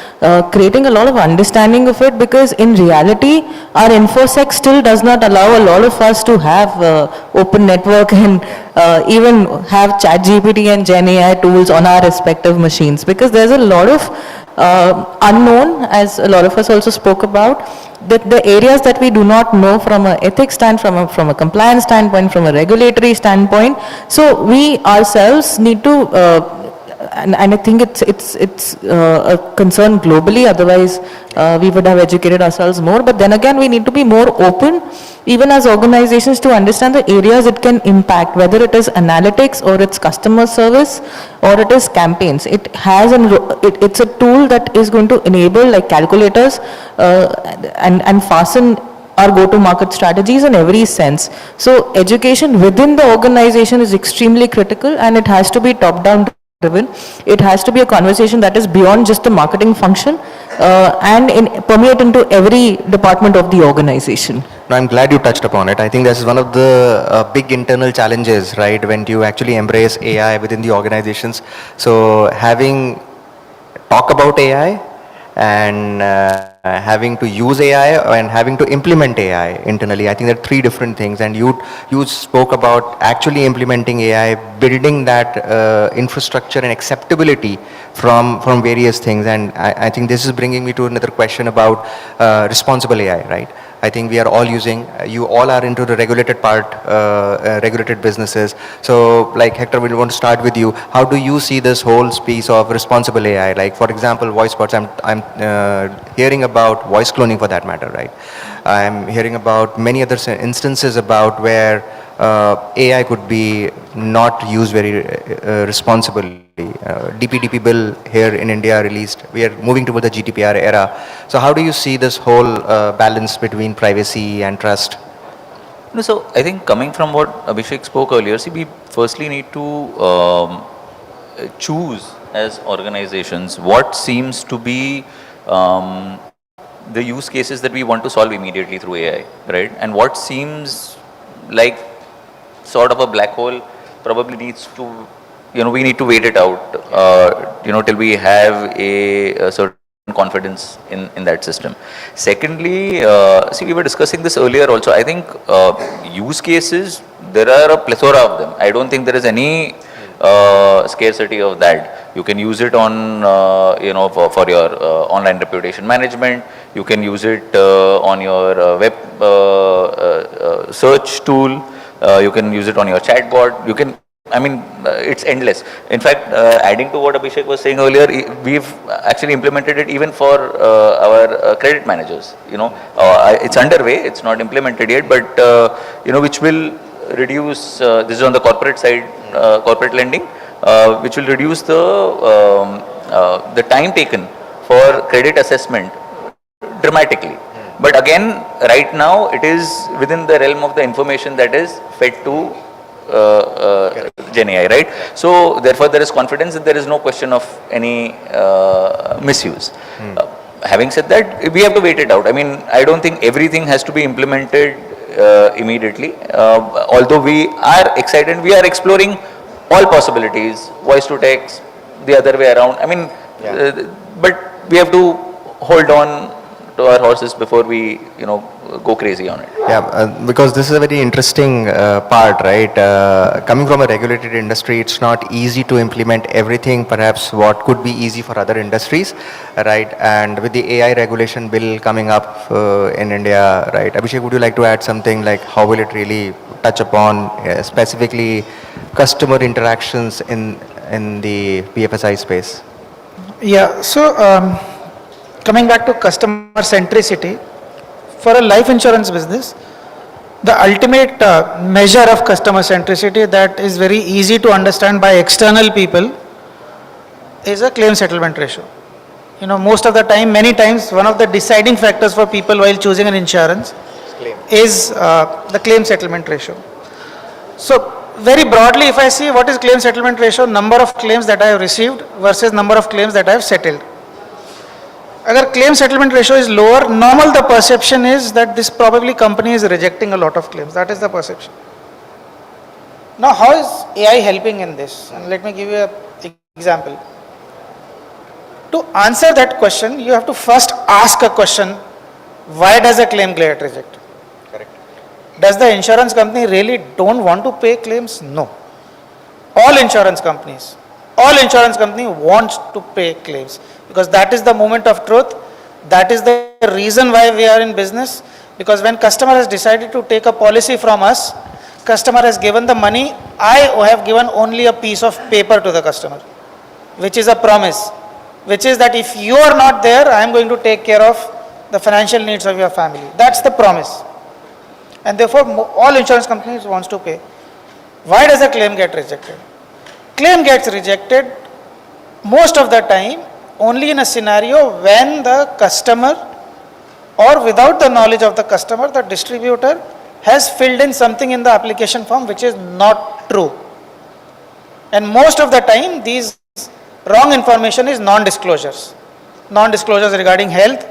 creating a lot of understanding of it, because in reality our infosec still does not allow a lot of us to have open network and even have ChatGPT and Gen AI tools on our respective machines, because there's a lot of unknown, as a lot of us also spoke about, that the areas that we do not know from an ethics standpoint, from a compliance standpoint, from a regulatory standpoint. So we ourselves need to and I think it's a concern globally, otherwise we would have educated ourselves more. But then again, we need to be more open, even as organizations, to understand the areas it can impact, whether it is analytics or it's customer service or it is campaigns. It has it's a tool that is going to enable, like calculators, and fasten our go-to-market strategies in every sense. So education within the organization is extremely critical, and it has to be top-down driven. It has to be a conversation that is beyond just the marketing function and permeate into every department of the organization. No, I'm glad you touched upon it. I think this is one of the big internal challenges, right, when you actually embrace AI within the organizations. So having talk about AI and having to use AI and having to implement AI internally. I think there are three different things, and you spoke about actually implementing AI, building that infrastructure and acceptability from various things. And I think this is bringing me to another question about responsible AI, right? I think we are all using, you all are into the regulated part, regulated businesses. So like Hector, we want to start with you. How do you see this whole space of responsible AI? Like for example, voice bots, I'm hearing about voice cloning for that matter, right? I'm hearing about many other instances about where AI could be not used very responsibly. DPDP bill here in India released. We are moving toward the GDPR era. So how do you see this whole balance between privacy and trust? No, so I think coming from what Abhishek spoke earlier, see, we firstly need to choose as organizations what seems to be the use cases that we want to solve immediately through AI, right? And what seems like sort of a black hole probably needs to, we need to wait it out, till we have a certain confidence in that system. Secondly, see, we were discussing this earlier also. I think use cases, there are a plethora of them. I don't think there is any scarcity of that. You can use it on, for your online reputation management. You can use it on your web search tool. You can use it on your chatbot. You can, it's endless. In fact, adding to what Abhishek was saying earlier, we've actually implemented it even for our credit managers. It's underway. It's not implemented yet, but which will reduce. This is on the corporate side, corporate lending, which will reduce the time taken for credit assessment dramatically. But again, right now it is within the realm of the information that is fed to Gen AI, right? So therefore there is confidence that there is no question of any misuse. Having said that, we have to wait it out. I don't think everything has to be implemented immediately. Although we are excited, we are exploring all possibilities, voice to text, the other way around. But we have to hold on to our horses before we, go crazy on it. Yeah, because this is a very interesting part, right? Coming from a regulated industry, it's not easy to implement everything, perhaps what could be easy for other industries, right? And with the AI regulation bill coming up in India, right? Abhishek, would you like to add something like how will it really touch upon specifically customer interactions in the BFSI space? Yeah, so coming back to customer centricity, for a life insurance business, the ultimate measure of customer centricity that is very easy to understand by external people is a claim settlement ratio. Most of the time, many times, one of the deciding factors for people while choosing an insurance is the claim settlement ratio. So very broadly, if I see what is claim settlement ratio, number of claims that I have received versus number of claims that I have settled. Agar claim settlement ratio is lower, normal the perception is that this probably company is rejecting a lot of claims. That is the perception. Now, how is AI helping in this? And let me give you an example. To answer that question, you have to first ask a question, why does a claim get rejected? Correct. Does the insurance company really don't want to pay claims? No. All insurance companies wants to pay claims. Because that is the moment of truth, that is the reason why we are in business. Because when customer has decided to take a policy from us, customer has given the money, I have given only a piece of paper to the customer, which is a promise, which is that if you are not there, I am going to take care of the financial needs of your family. That's the promise. And therefore, all insurance companies wants to pay. Why does a claim get rejected? Claim gets rejected most of the time only in a scenario when the customer, or without the knowledge of the customer, the distributor has filled in something in the application form which is not true. And most of the time these wrong information is non-disclosures. Non-disclosures regarding health,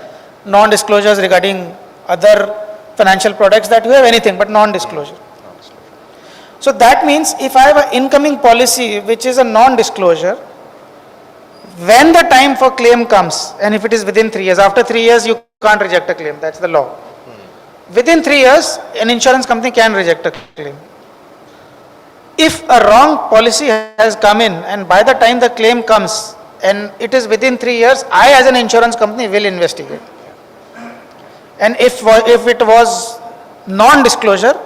non-disclosures regarding other financial products that you have, anything but non-disclosure. So that means if I have an incoming policy which is a non-disclosure, when the time for claim comes, and if it is within 3 years, after 3 years you can't reject a claim, that's the law. Within 3 years, an insurance company can reject a claim. If a wrong policy has come in and by the time the claim comes and it is within 3 years, I as an insurance company will investigate. And if it was non-disclosure,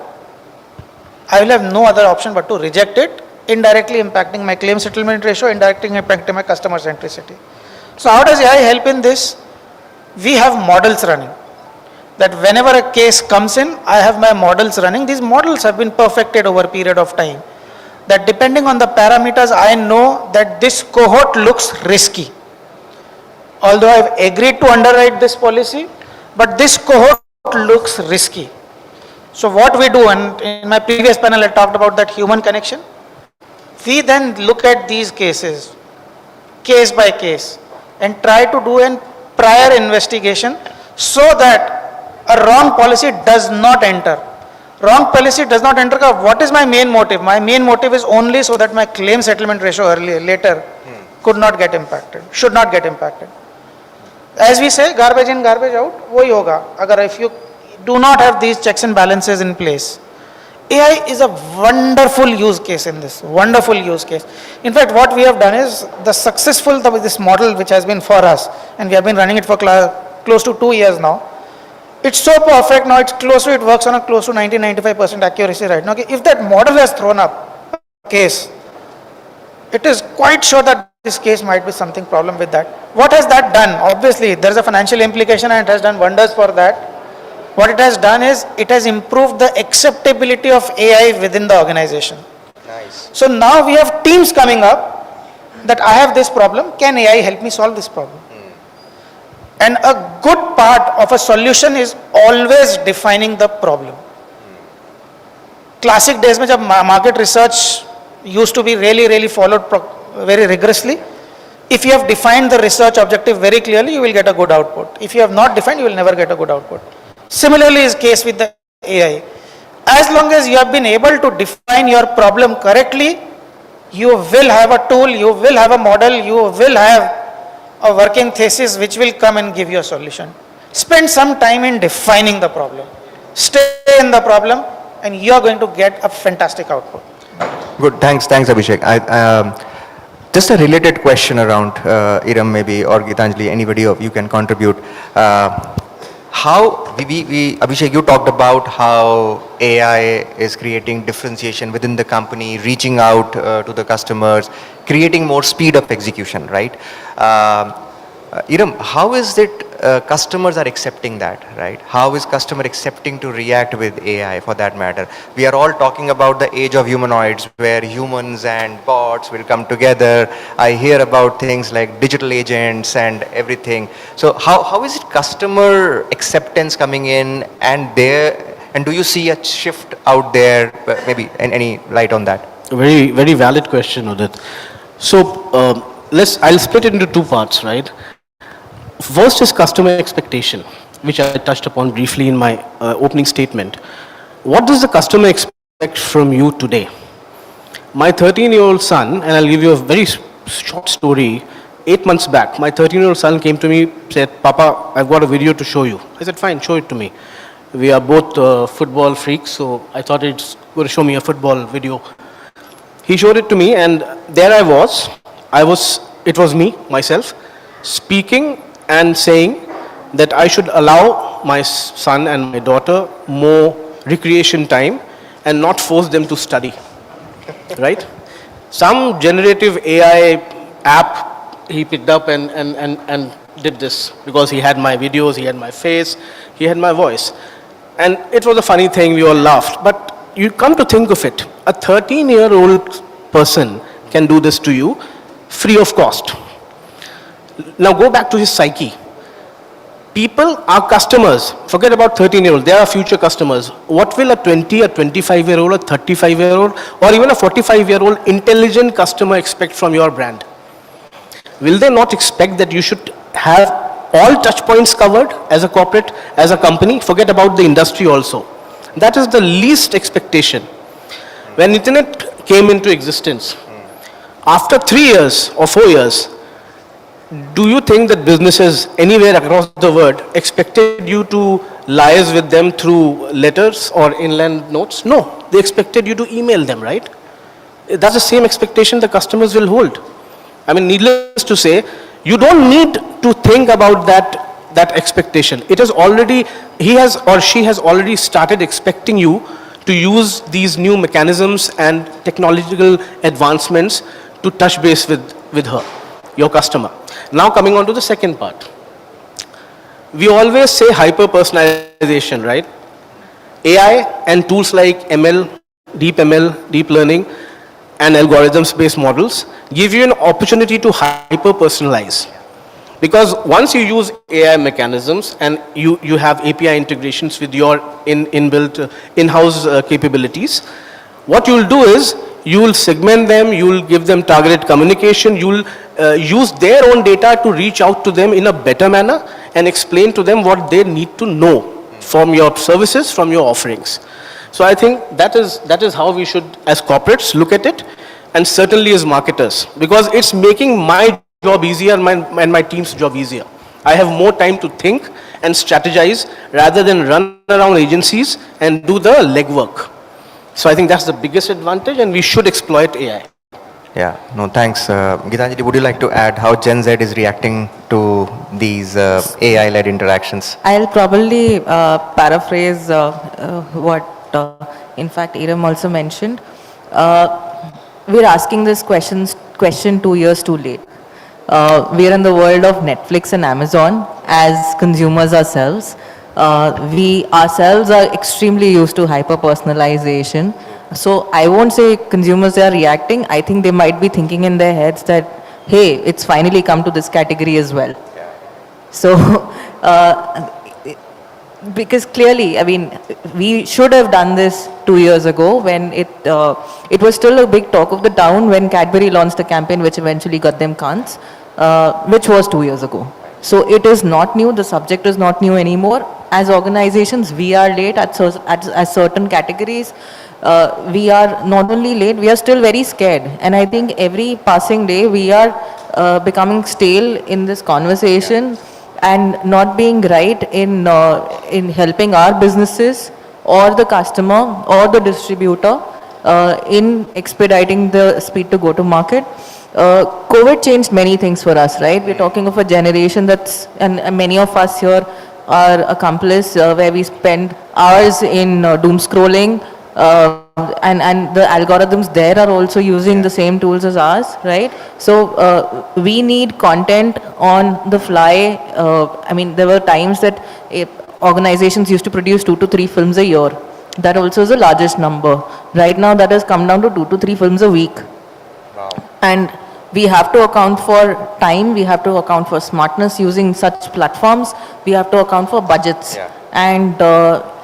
I will have no other option but to reject it, indirectly impacting my claim settlement ratio, indirectly impacting my customer centricity. So how does AI help in this? We have models running. That whenever a case comes in, I have my models running. These models have been perfected over a period of time. That depending on the parameters, I know that this cohort looks risky. Although I have agreed to underwrite this policy, but this cohort looks risky. So what we do, and in my previous panel I talked about that human connection, we then look at these cases, case by case, and try to do a prior investigation so that a wrong policy does not enter. Wrong policy does not enter. What is my main motive? My main motive is only so that my claim settlement ratio later could not get impacted, should not get impacted. As we say, garbage in, garbage out, wohi hoga. Agar if you do not have these checks and balances in place. AI is a wonderful use case in this, wonderful use case. In fact, what we have done is this model which has been for us, and we have been running it for close to 2 years now. It's so perfect now, it works on a close to 90-95% accuracy right now. If that model has thrown up a case, it is quite sure that this case might be something problem with that. What has that done? Obviously, there is a financial implication and it has done wonders for that. What it has done is, it has improved the acceptability of AI within the organization. Nice. So now we have teams coming up that I have this problem, can AI help me solve this problem? And a good part of a solution is always defining the problem. Classic days mein jab market research used to be really followed very rigorously. If you have defined the research objective very clearly, you will get a good output. If you have not defined, you will never get a good output. Similarly is case with the AI. As long as you have been able to define your problem correctly, you will have a tool, you will have a model, you will have a working thesis which will come and give you a solution. Spend some time in defining the problem. Stay in the problem and you are going to get a fantastic output. Good, thanks Abhishek. Just a related question around Iram maybe or Gitanjali, anybody of you can contribute. How Abhishek, you talked about how AI is creating differentiation within the company, reaching out to the customers, creating more speed of execution, right? Iram, how is it customers are accepting that, right? How is customer accepting to react with AI for that matter? We are all talking about the age of humanoids where humans and bots will come together. I hear about things like digital agents and everything. So how is it customer acceptance coming in and do you see a shift out there, maybe any light on that? Very valid question, Udit. So I'll split it into two parts, right? First is customer expectation, which I touched upon briefly in my opening statement. What does the customer expect from you today? My 13-year-old son, and I'll give you a very short story, 8 months back, my 13-year-old son came to me, said, Papa, I've got a video to show you. I said, fine, show it to me. We are both football freaks, so I thought it's going to show me a football video. He showed it to me, and there I was. It was me, myself, speaking and saying that I should allow my son and my daughter more recreation time and not force them to study, right? Some generative AI app he picked up and did this because he had my videos, he had my face, he had my voice. And it was a funny thing, we all laughed. But you come to think of it, a 13-year-old person can do this to you free of cost. Now go back to his psyche. People are customers. Forget about 13-year-old. They are future customers. What will a 20, a 25-year-old, a 35-year-old, or even a 45-year-old intelligent customer expect from your brand? Will they not expect that you should have all touch points covered as a corporate, as a company, forget about the industry also. That is the least expectation. When internet came into existence, after 3 years or 4 years, do you think that businesses anywhere across the world expected you to liaise with them through letters or inland notes? No, they expected you to email them, right? That's the same expectation the customers will hold. I mean, needless to say, you don't need to think about that expectation. It is already, he has or she has already started expecting you to use these new mechanisms and technological advancements to touch base with her, your customer. Now coming on to the second part. We always say hyper-personalization, right? AI and tools like ML, deep learning, and algorithms-based models give you an opportunity to hyper-personalize. Because once you use AI mechanisms and you have API integrations with your inbuilt in-house capabilities, what you'll do is you will segment them, you will give them targeted communication, you will use their own data to reach out to them in a better manner and explain to them what they need to know from your services, from your offerings. So I think that is how we should, as corporates, look at it, and certainly as marketers, because it's making my job easier and my team's job easier. I have more time to think and strategize rather than run around agencies and do the legwork. So I think that's the biggest advantage, and we should exploit AI. Yeah, no, thanks. Gitanjali, would you like to add how Gen Z is reacting to these AI-led interactions? I'll probably paraphrase what, in fact, Iram also mentioned. We're asking this question 2 years too late. We're in the world of Netflix and Amazon as consumers ourselves. We ourselves are extremely used to hyper-personalization. So I won't say consumers are reacting. I think they might be thinking in their heads that, hey, it's finally come to this category as well. So, because clearly, I mean, we should have done this 2 years ago when it was still a big talk of the town when Cadbury launched a campaign which eventually got them cans, which was 2 years ago. So it is not new, the subject is not new anymore. As organizations, we are late at certain categories. We are not only late, we are still very scared. And I think every passing day, we are becoming stale in this conversation and not being right in helping our businesses or the customer or the distributor in expediting the speed to go to market. COVID changed many things for us, right? We're talking of a generation and many of us here are accomplice where we spend hours in doom scrolling, and the algorithms there are also using the same tools as ours, right? So we need content on the fly. I mean, there were times that organizations used to produce 2 to 3 films a year. That also is the largest number. Right now that has come down to 2 to 3 films a week. Wow. And we have to account for time, we have to account for smartness using such platforms, we have to account for budgets. Yeah. And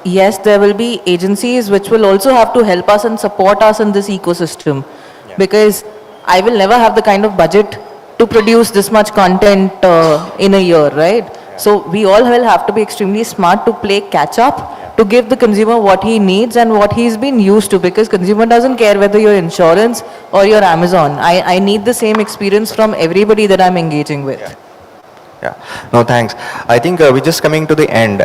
yes, there will be agencies which will also have to help us and support us in this ecosystem. Yeah. Because I will never have the kind of budget to produce this much content in a year, right? Yeah. So we all will have to be extremely smart to play catch up, to give the consumer what he needs and what he's been used to, because consumer doesn't care whether you're insurance or you're Amazon. I need the same experience from everybody that I'm engaging with. Yeah. Yeah, no, thanks. I think we're just coming to the end.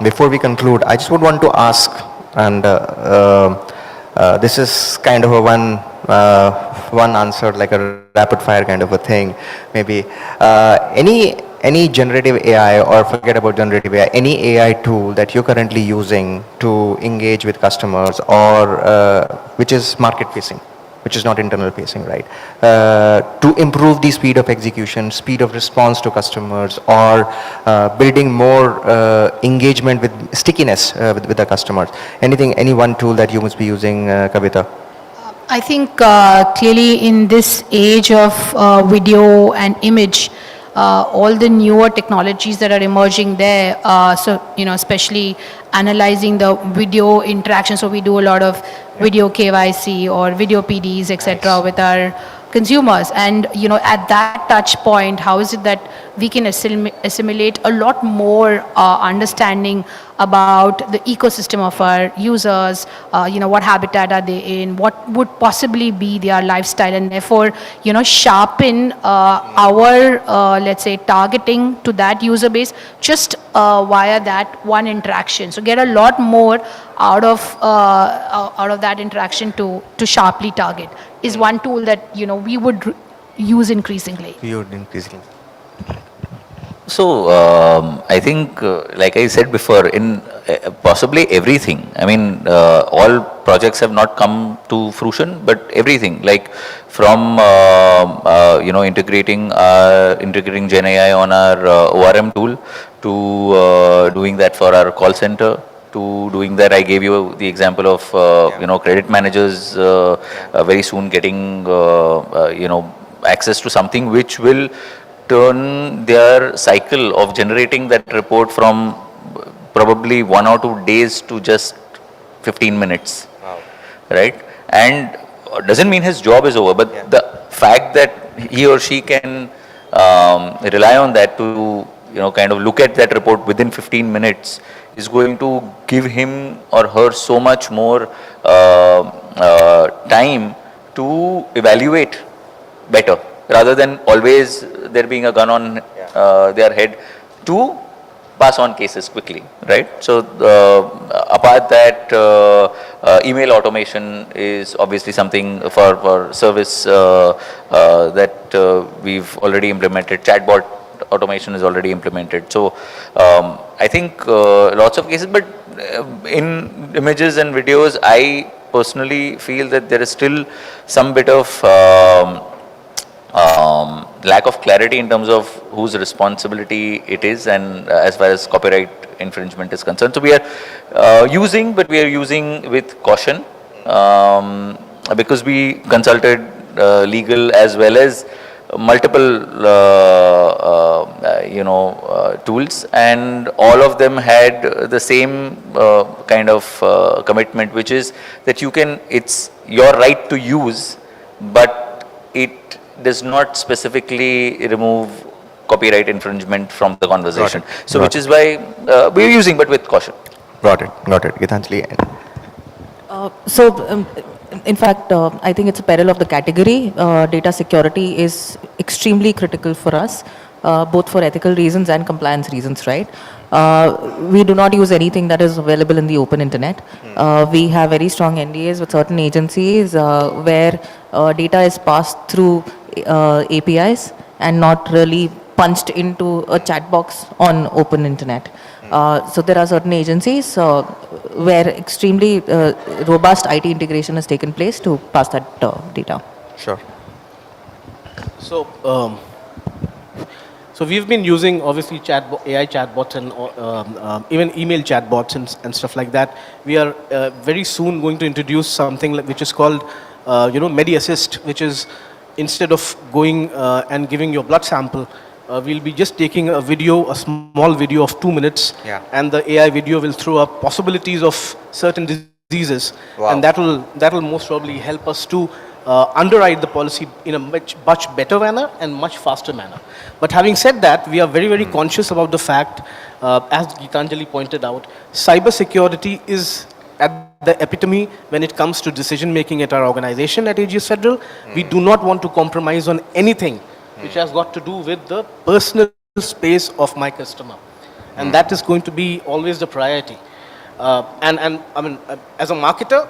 Before we conclude, I just would want to ask, and this is kind of a one answer, like a rapid fire kind of a thing, maybe. Any generative AI, or forget about generative AI, any AI tool that you're currently using to engage with customers, or which is market facing, which is not internal facing, right? To improve the speed of execution, speed of response to customers, or building more engagement with stickiness with the customers. Any one tool that you must be using, Kavita? I think clearly in this age of video and image, all the newer technologies that are emerging there, so especially analyzing the video interaction. So we do a lot of video KYC or video PDs, etc., with our consumers. And at that touch point, how is it that we can assimilate a lot more understanding about the ecosystem of our users, what habitat are they in, what would possibly be their lifestyle, and therefore sharpen our let's say targeting to that user base just via that one interaction. So get a lot more out of that interaction to sharply target is one tool that we would use increasingly. You would increasingly. So, I think, like I said before, in possibly everything, I mean, all projects have not come to fruition, but everything, like from, integrating Gen AI on our ORM tool, to doing that for our call center, to doing that, I gave you the example of, credit managers very soon getting, access to something which will turn their cycle of generating that report from probably 1 or 2 days to just 15 minutes. Wow. Right? And doesn't mean his job is over, but the fact that he or she can rely on that to, kind of look at that report within 15 minutes is going to give him or her so much more time to evaluate better, rather than always there being a gun on their head to pass on cases quickly, right? So apart that, email automation is obviously something for service that we've already implemented. Chatbot automation is already implemented. So I think lots of cases, but in images and videos, I personally feel that there is still some bit of lack of clarity in terms of whose responsibility it is, and as far as copyright infringement is concerned. So we are using, but we are using with caution, because we consulted legal as well as multiple tools, and all of them had the same kind of commitment, which is that it's your right to use, but it does not specifically remove copyright infringement from the conversation. So which is why we are using, but with caution. Got it. Gitanjali. In fact, I think it's a peril of the category. Data security is extremely critical for us, both for ethical reasons and compliance reasons, right? We do not use anything that is available in the open internet. We have very strong NDAs with certain agencies where data is passed through APIs and not really punched into a chat box on open internet. So there are certain agencies where extremely robust IT integration has taken place to pass that data. Sure. So, so we've been using obviously AI chatbots and even email chatbots and stuff like that. We are very soon going to introduce something which is called, MediAssist, which is instead of going and giving your blood sample, we'll be just taking a small video of 2 minutes, and the AI video will throw up possibilities of certain diseases, and that will most probably help us to underwrite the policy in a much better manner and much faster manner. But having said that, we are very, very conscious about the fact, as Gitanjali pointed out, cybersecurity is at the epitome when it comes to decision making at our organization at AGS Federal. We do not want to compromise on anything which has got to do with the personal space of my customer, and that is going to be always the priority. And I mean, as a marketer,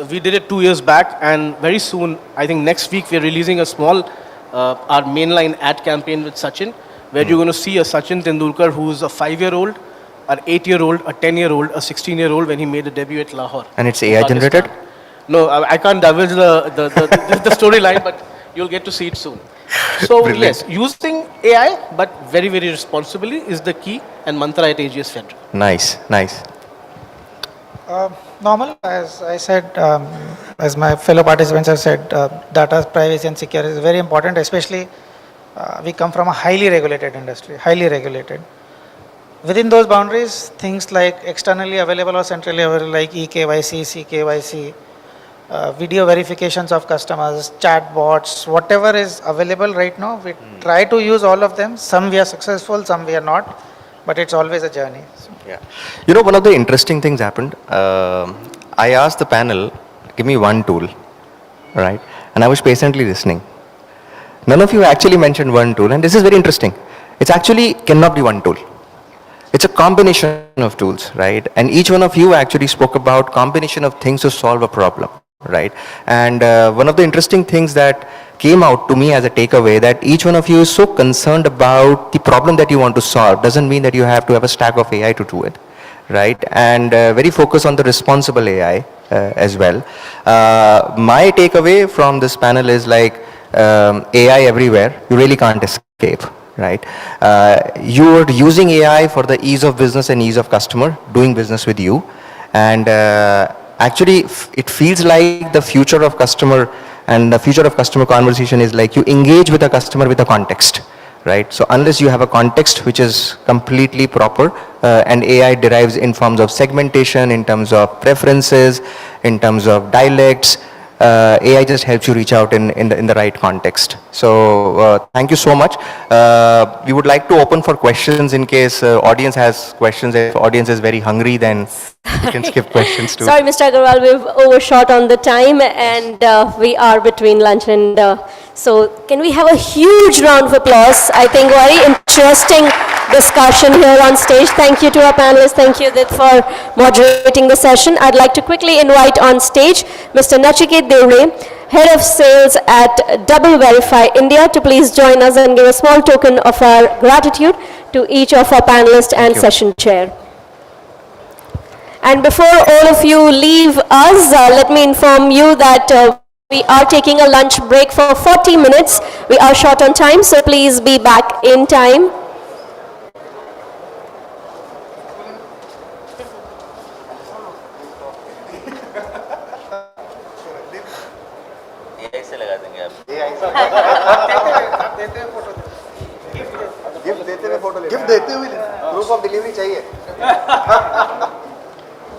we did it 2 years back, and very soon, I think next week, we're releasing a small, our mainline ad campaign with Sachin, where you're going to see a Sachin Tendulkar who's a 5-year-old, an 8-year-old, a 10-year-old, a 16-year-old when he made a debut at Lahore. And it's AI generated? No, I can't divulge the storyline, but you'll get to see it soon. So yes, using AI, but very, very responsibly is the key and mantra at AGS Federal. Nice. Normal, as I said, as my fellow participants have said, data privacy and security is very important, especially we come from a highly regulated industry, highly regulated. Within those boundaries, things like externally available or centrally available like eKYC, CKYC, video verifications of customers, chat bots, whatever is available right now, we try to use all of them. Some we are successful, some we are not, but it's always a journey. So. Yeah. You know, one of the interesting things happened. I asked the panel, give me one tool, right? And I was patiently listening. None of you actually mentioned one tool, and this is very interesting. It's actually cannot be one tool. It's a combination of tools, right? And each one of you actually spoke about combination of things to solve a problem, right? And one of the interesting things that came out to me as a takeaway that each one of you is so concerned about the problem that you want to solve doesn't mean that you have to have a stack of AI to do it, right? And very focused on the responsible AI as well. My takeaway from this panel is like AI everywhere, you really can't escape, right? You're using AI for the ease of business and ease of customer doing business with you. And actually, it feels like the future of customer and the future of customer conversation is like you engage with a customer with a context, right? So unless you have a context which is completely proper and AI derives in forms of segmentation, in terms of preferences, in terms of dialects, AI just helps you reach out in the right context. So thank you so much. We would like to open for questions in case audience has questions. If audience is very hungry, then you can skip questions too. Sorry, Mr. Agarwal, we've overshot on the time and we are between lunch and so can we have a huge round of applause? I think very interesting discussion here on stage. Thank you to our panelists. Thank you, Dit, for moderating the session. I'd like to quickly invite on stage Mr. Nachiket Devre, Head of Sales at Double Verify India, to please join us and give a small token of our gratitude to each of our panelists and session chair. And before all of you leave us, let me inform you that we are taking a lunch break for 40 minutes. We are short on time, so please be back in time.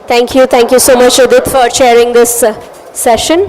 Thank you so much, Udit, for chairing this session.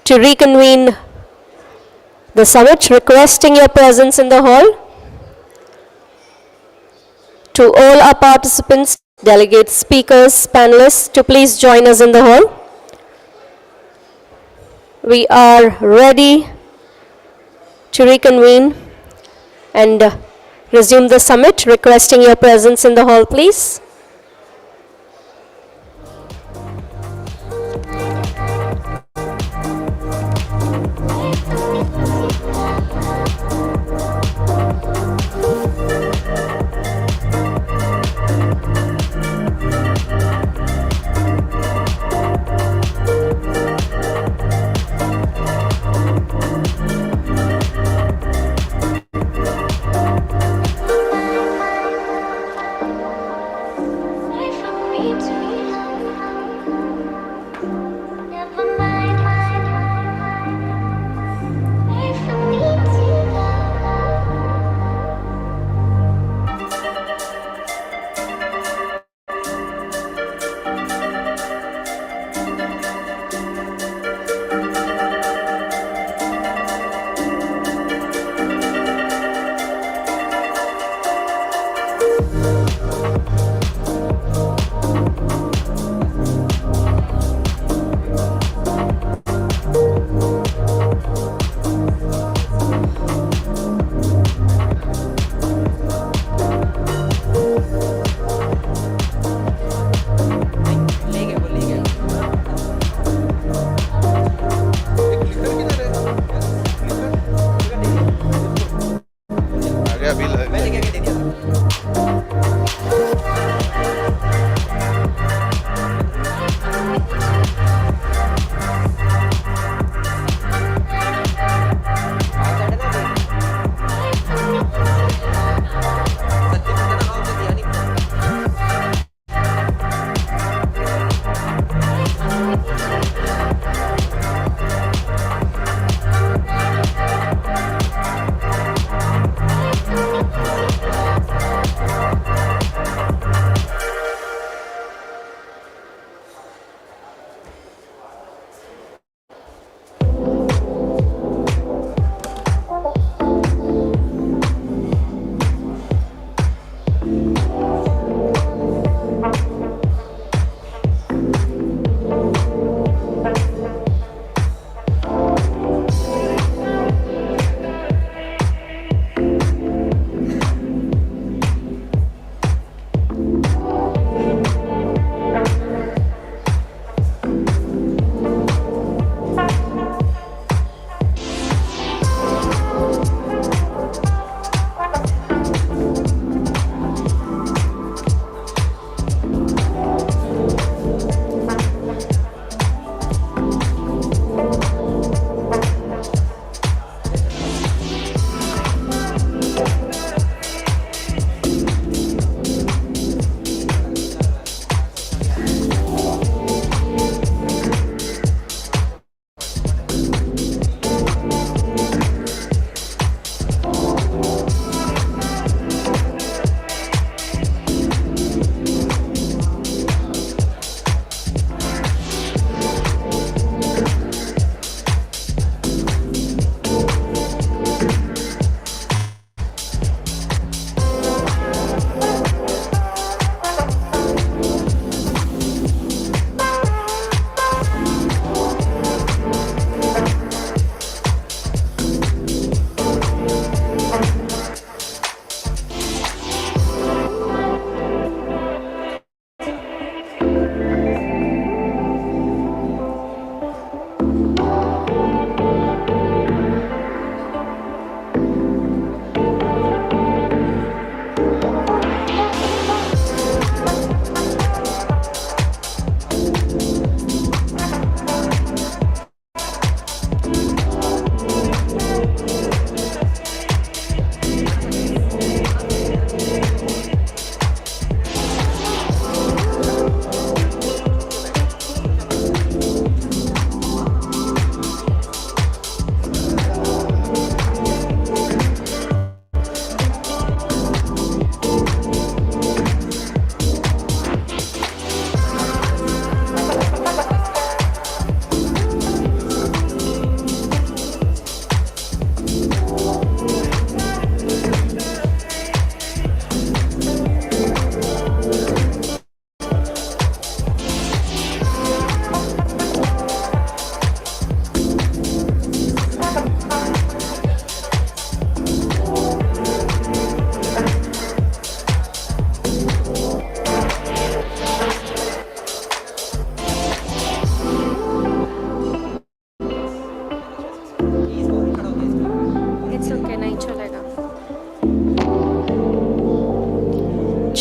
to reconvene the summit, requesting your presence in the hall. To all our participants, delegates, speakers, panelists, to please join us in the hall. We are ready to reconvene and resume the summit, requesting your presence in the hall, please.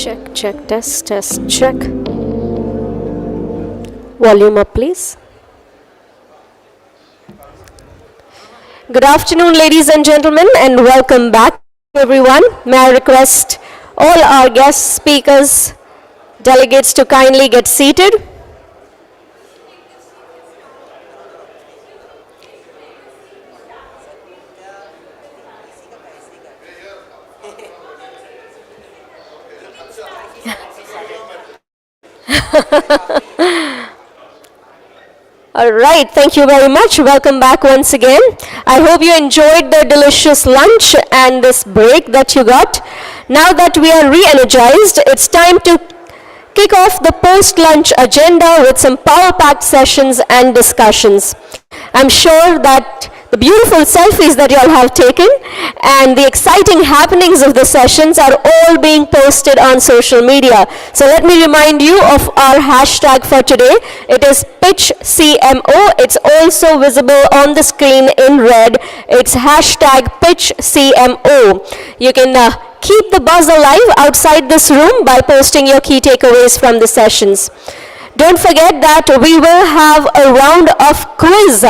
Check, check, test, check. Volume up, please. Good afternoon, ladies and gentlemen, and welcome back, everyone. May I request all our guest speakers, delegates to kindly get seated. All right, thank you very much. Welcome back once again. I hope you enjoyed the delicious lunch and this break that you got. Now that we are re-energized, it's time to kick off the post-lunch agenda with some power-packed sessions and discussions. I'm sure that the beautiful selfies that you all have taken and the exciting happenings of the sessions are all being posted on social media. So let me remind you of our hashtag for today. It is PitchCMO. It's also visible on the screen in red. It's hashtag PitchCMO. You can keep the buzz alive outside this room by posting your key takeaways from the sessions. Don't forget that we will have a round of quiz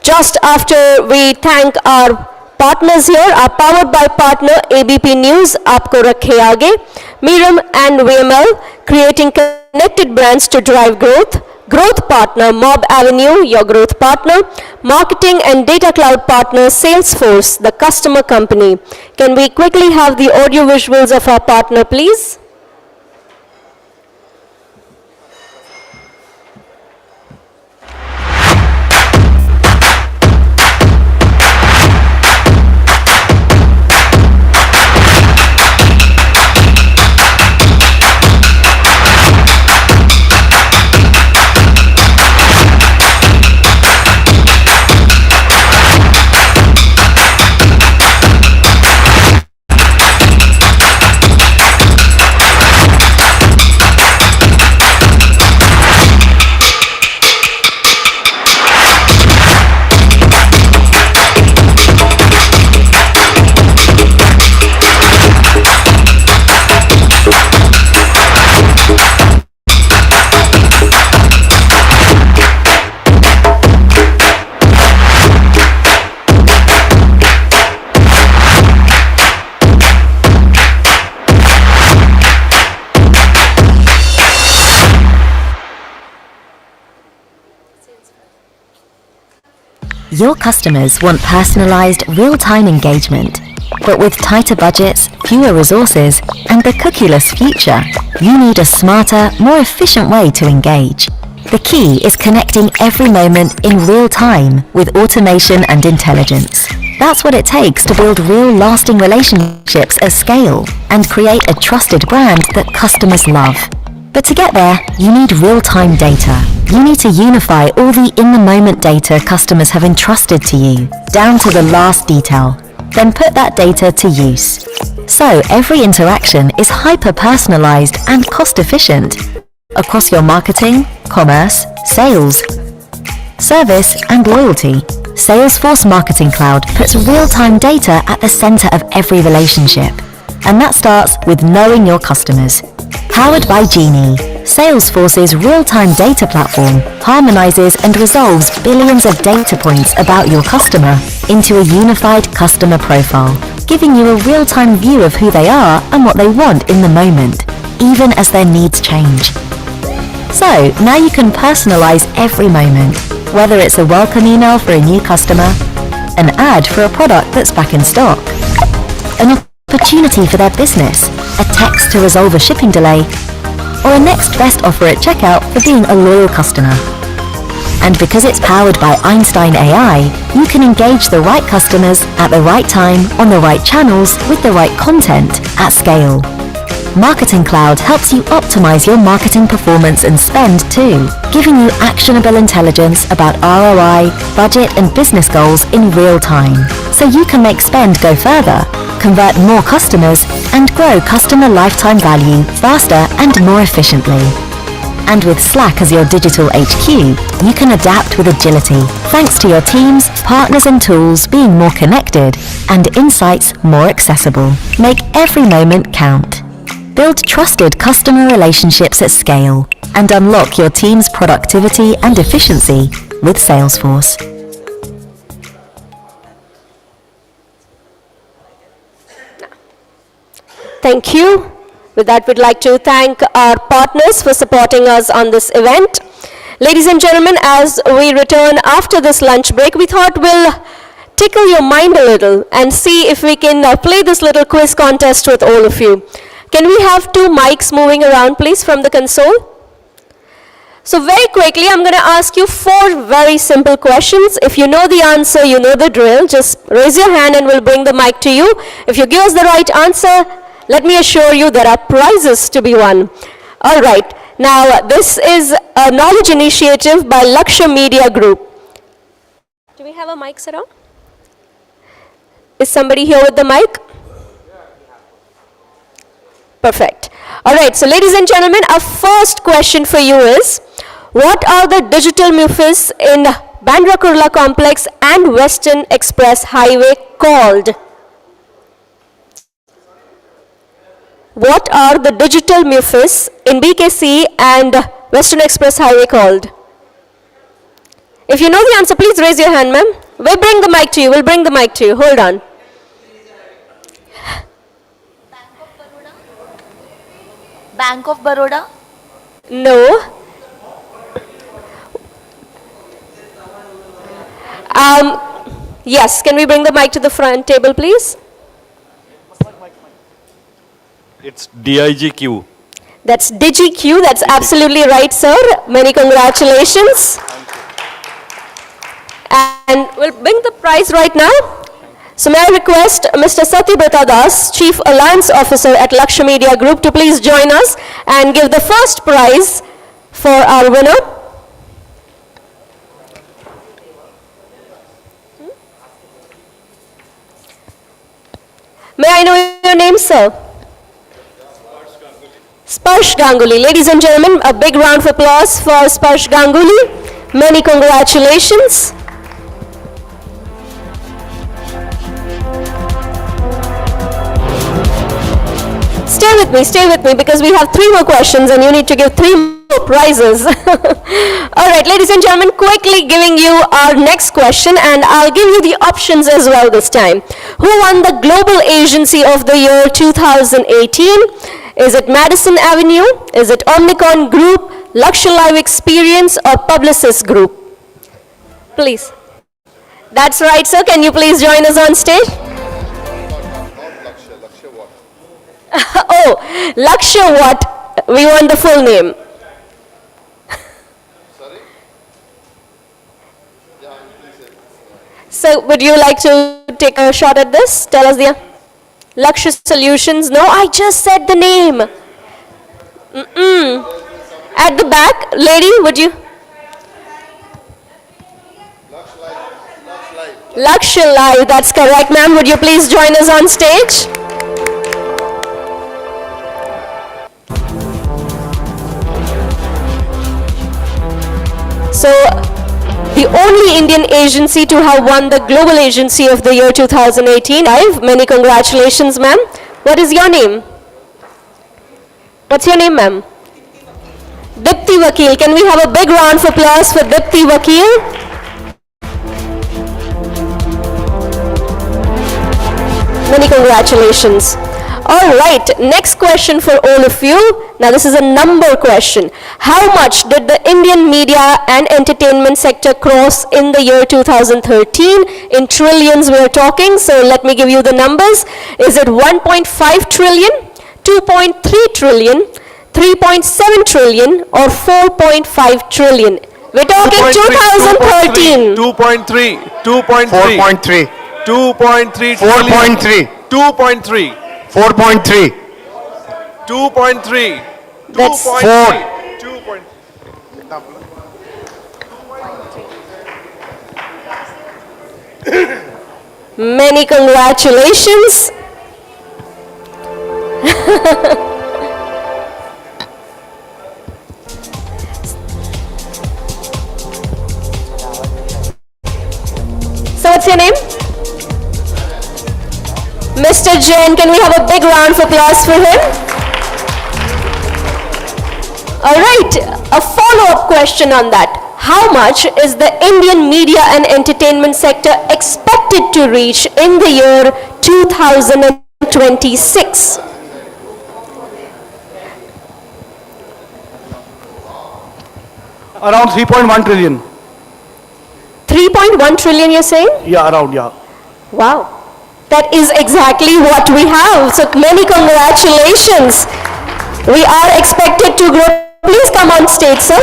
just after we thank our partners here, our powered by partner ABP News, Aapko Rakhe Aage, Miram and VML, creating connected brands to drive growth. Growth partner, Mob Avenue, your growth partner. Marketing and data cloud partner, Salesforce, the customer company. Can we quickly have the audio visuals of our partner, please? Your customers want personalized, real-time engagement. But with tighter budgets, fewer resources, and the cookieless future, you need a smarter, more efficient way to engage. The key is connecting every moment in real time with automation and intelligence. That's what it takes to build real lasting relationships at scale and create a trusted brand that customers love. But to get there, you need real-time data. You need to unify all the in-the-moment data customers have entrusted to you, down to the last detail. Then put that data to use. So every interaction is hyper-personalized and cost-efficient across your marketing, commerce, sales, service, and loyalty. Salesforce Marketing Cloud puts real-time data at the center of every relationship. And that starts with knowing your customers. Powered by Genie, Salesforce's real-time data platform harmonizes and resolves billions of data points about your customer into a unified customer profile, giving you a real-time view of who they are and what they want in the moment, even as their needs change. So, now you can personalize every moment, whether it's a welcome email for a new customer, an ad for a product that's back in stock, an opportunity for their business, a text to resolve a shipping delay, or a next best offer at checkout for being a loyal customer. And because it's powered by Einstein AI, you can engage the right customers at the right time on the right channels with the right content at scale. Marketing Cloud helps you optimize your marketing performance and spend too, giving you actionable intelligence about ROI, budget and business goals in real time. So you can make spend go further, convert more customers, and grow customer lifetime value faster and more efficiently. And with Slack as your digital HQ, you can adapt with agility, thanks to your teams, partners and tools being more connected and insights more accessible. Make every moment count. Build trusted customer relationships at scale and unlock your team's productivity and efficiency with Salesforce. Thank you. With that, we'd like to thank our partners for supporting us on this event. Ladies and gentlemen, as we return after this lunch break, we thought we'll tickle your mind a little and see if we can play this little quiz contest with all of you. Can we have 2 mics moving around, please, from the console? So very quickly, I'm going to ask you 4 very simple questions. If you know the answer, you know the drill. Just raise your hand and we'll bring the mic to you. If you give us the right answer, let me assure you there are prizes to be won. All right. Now, this is a knowledge initiative by Lakshya Media Group. Do we have a mic set up? Is somebody here with the mic? Perfect. All right. So, ladies and gentlemen, our first question for you is, what are the digital muffins in Bandra Kurla Complex and Western Express Highway called? What are the digital muffins in BKC and Western Express Highway called? If you know the answer, please raise your hand, ma'am. We'll bring the mic to you. We'll bring the mic to you. Hold on. Bank of Baroda? No. Yes, can we bring the mic to the front table, please? It's DIGQ. That's DigiQ. That's absolutely right, sir. Many congratulations. And we'll bring the prize right now. So may I request Mr. Satyabrata Das, Chief Alliance Officer at Lakshya Media Group, to please join us and give the first prize for our winner. May I know your name, sir? Sparsh Ganguly. Ladies and gentlemen, a big round of applause for Sparsh Ganguly. Many congratulations. Stay with me because we have 3 more questions and you need to give 3 more prizes. All right, ladies and gentlemen, quickly giving you our next question, and I'll give you the options as well this time. Who won the Global Agency of the Year 2018? Is it Madison Avenue? Is it Omnicon Group, Lakshya Live Experience, or Publicis Group? Please. That's right, sir. Can you please join us on stage? Oh, Lakshya what? We want the full name. Sorry? So, would you like to take a shot at this? Tell us the Lakshya Solutions. No, I just said the name. At the back, lady, would you? Lakshya Live, that's correct, ma'am. Would you please join us on stage? So, the only Indian agency to have won the Global Agency of the Year 2018. Many congratulations, ma'am. What is your name? What's your name, ma'am? Dipti Vakil. Can we have a big round of applause for Dipti Vakil? Many congratulations. All right, next question for all of you. Now this is a number question. How much did the Indian media and entertainment sector cross in the year 2013? In trillions we are talking, so let me give you the numbers. Is it 1.5 trillion, 2.3 trillion, 3.7 trillion, or 4.5 trillion? We're talking 2013. 2.3. 4.3. 2.3. 4.3. 2.3. 4.3. 2.3. That's 4. 2. Many congratulations. So what's your name? Mr. Jain, can we have a big round of applause for him? All right, a follow-up question on that. How much is the Indian media and entertainment sector expected to reach in the year 2026? Around 3.1 trillion. 3.1 trillion, you're saying? Yeah, around, yeah. Wow. That is exactly what we have. So many congratulations. We are expected to grow. Please come on stage, sir.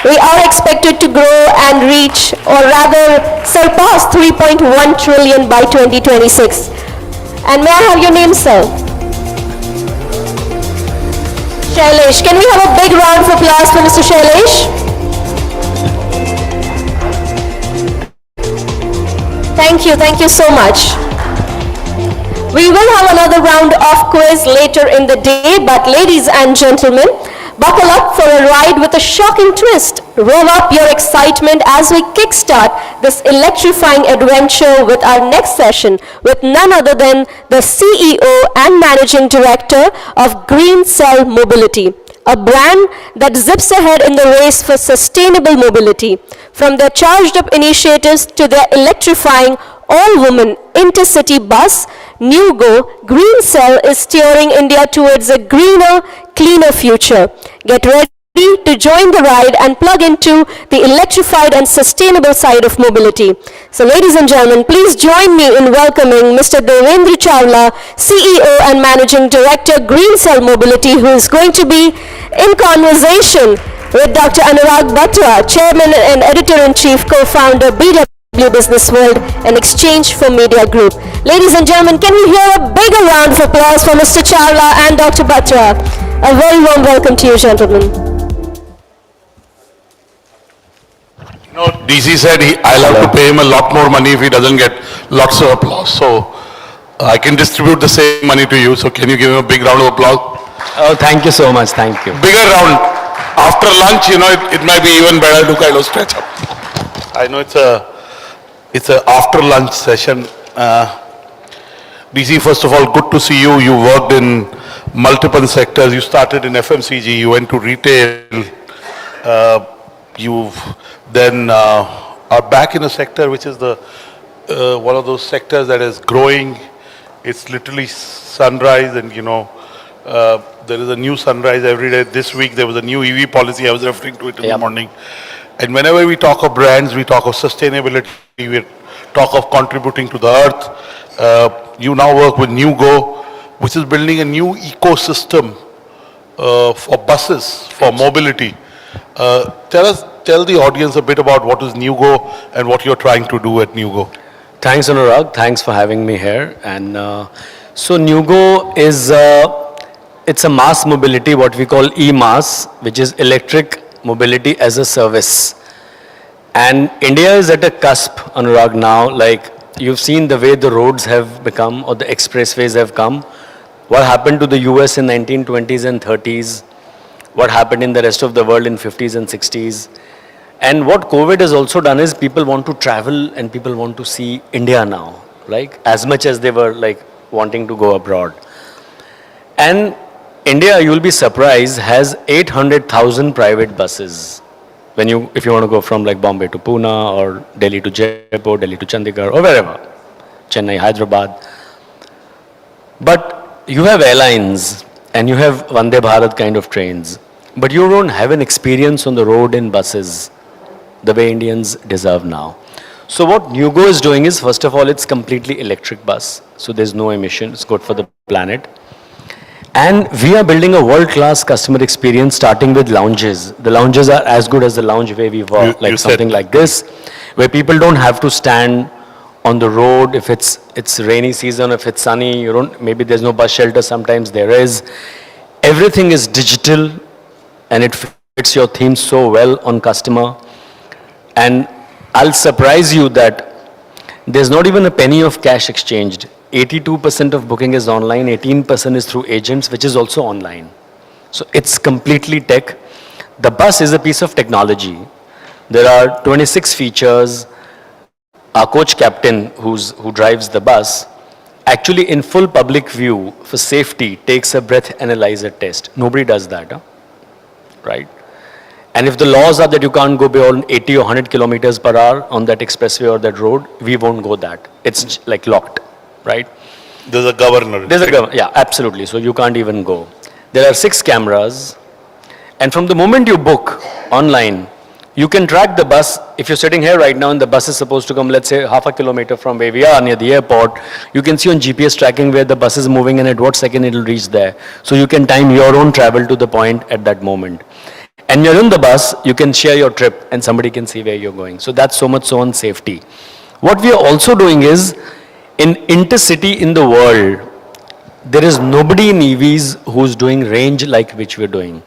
We are expected to grow and reach, or rather surpass 3.1 trillion by 2026. And may I have your name, sir? Shailesh. Can we have a big round of applause for Mr. Shailesh? Thank you so much. We will have another round of quiz later in the day, but ladies and gentlemen, buckle up for a ride with a shocking twist. Roll up your excitement as we kickstart this electrifying adventure with our next session with none other than the CEO and Managing Director of Green Cell Mobility, a brand that zips ahead in the race for sustainable mobility. From their charged up initiatives to their electrifying all-woman intercity bus, NewGo, Green Cell is steering India towards a greener, cleaner future. Get ready to join the ride and plug into the electrified and sustainable side of mobility. So ladies and gentlemen, please join me in welcoming Mr. Devendra Chawla, CEO and Managing Director, Green Cell Mobility, who is going to be in conversation with Dr. Anurag Batra, Chairman and Editor-in-Chief, Co-founder, BW Business World and Exchange for Media Group. Ladies and gentlemen, can we hear a bigger round of applause for Mr. Chawla and Dr. Batra? A very warm welcome to you, gentlemen. DC said I'll have to pay him a lot more money if he doesn't get lots of applause. So I can distribute the same money to you. So can you give him a big round of applause? Oh, thank you so much. Thank you. Bigger round. After lunch, it might be even better to kind of stretch up. I know it's a after lunch session. DC, first of all, good to see you. You worked in multiple sectors. You started in FMCG. You went to retail. You've then are back in a sector which is the one of those sectors that is growing. It's literally sunrise, and there is a new sunrise every day. This week there was a new EV policy. I was referring to it in the morning. And whenever we talk of brands, we talk of sustainability, we talk of contributing to the earth. You now work with NewGo, which is building a new ecosystem for buses, for mobility. Tell the audience a bit about what is NewGo and what you're trying to do at NewGo. Thanks, Anurag. Thanks for having me here. And so NewGo is it's a mass mobility, what we call e-mass, which is electric mobility as a service. And India is at a cusp, Anurag, now. Like, you've seen the way the roads have become, or the expressways have come. What happened to the US in 1920s and 30s? What happened in the rest of the world in 50s and 60s? And what COVID has also done is people want to travel and people want to see India now, like as much as they were like wanting to go abroad. And India, you'll be surprised, has 800,000 private buses. If you want to go from like Bombay to Pune or Delhi to Jaipur, Delhi to Chandigarh or wherever, Chennai, Hyderabad. But you have airlines and you have Vande Bharat kind of trains, but you don't have an experience on the road in buses the way Indians deserve now. So what NewGo is doing is, first of all, it's completely electric bus. So there's no emission, it's good for the planet. And we are building a world-class customer experience starting with lounges. The lounges are as good as the lounge where we work, like something like this, where people don't have to stand on the road if it's rainy season, if it's sunny, maybe there's no bus shelter, sometimes there is. Everything is digital and it fits your theme so well on customer. And I'll surprise you that there's not even a penny of cash exchanged. 82% of booking is online, 18% is through agents, which is also online. So it's completely tech. The bus is a piece of technology. There are 26 features. Our coach captain, who drives the bus, actually in full public view for safety takes a breath analyzer test. Nobody does that, right? And if the laws are that you can't go beyond 80 or 100 kilometers per hour on that expressway or that road, we won't go that. It's like locked, right? There's a governor. There's a governor, yeah, absolutely. So you can't even go. There are 6 cameras, and from the moment you book online, you can track the bus. If you're sitting here right now and the bus is supposed to come, let's say, half a kilometer from where we are near the airport, you can see on GPS tracking where the bus is moving and at what second it will reach there. So you can time your own travel to the point at that moment. And you're in the bus, you can share your trip and somebody can see where you're going. So that's so much so on safety. What we are also doing is, in intercity in the world, there is nobody in EVs who's doing range like which we're doing.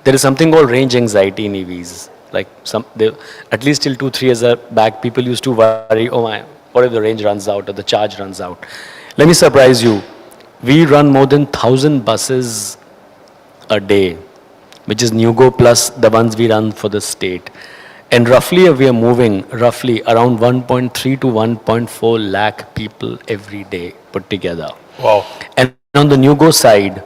There is something called range anxiety in EVs. Like at least till 2-3 years back, people used to worry, oh my, what if the range runs out or the charge runs out? Let me surprise you. We run more than 1,000 buses a day, which is NewGo plus the ones we run for the state. And roughly we are moving roughly around 1.3 to 1.4 lakh people every day put together. Wow. And on the NewGo side,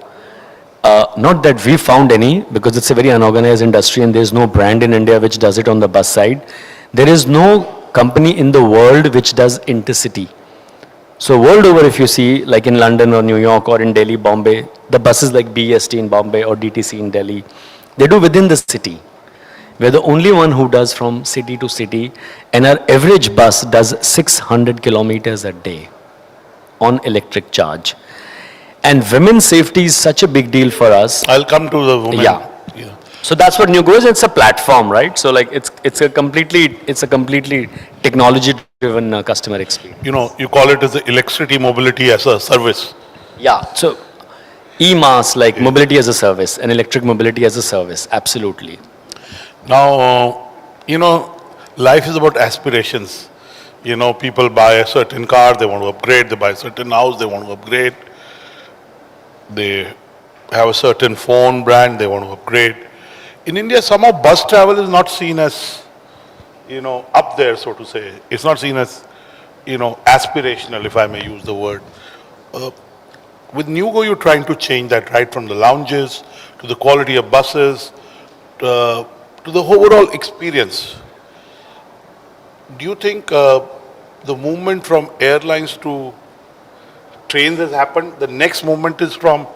not that we found any, because it's a very unorganized industry and there's no brand in India which does it on the bus side. There is no company in the world which does intercity. So world over, if you see, like in London or New York or in Delhi, Bombay, the buses like BEST in Bombay or DTC in Delhi, they do within the city. We're the only one who does from city to city, and our average bus does 600 kilometers a day on electric charge. And women's safety is such a big deal for us. I'll come to the women. Yeah. So that's what NewGo is. It's a platform, right? So like it's a completely technology-driven customer experience. You know, you call it as the electricity mobility as a service. Yeah. So EMAS, like mobility as a service, and electric mobility as a service, absolutely. Now, you know, life is about aspirations. You know, people buy a certain car, they want to upgrade. They buy a certain house, they want to upgrade. They have a certain phone brand, they want to upgrade. In India, somehow bus travel is not seen as, you know, up there, so to say. It's not seen as, you know, aspirational, if I may use the word. With NewGo, you're trying to change that, right? From the lounges, to the quality of buses, to the overall experience. Do you think the movement from airlines to trains has happened? The next movement is from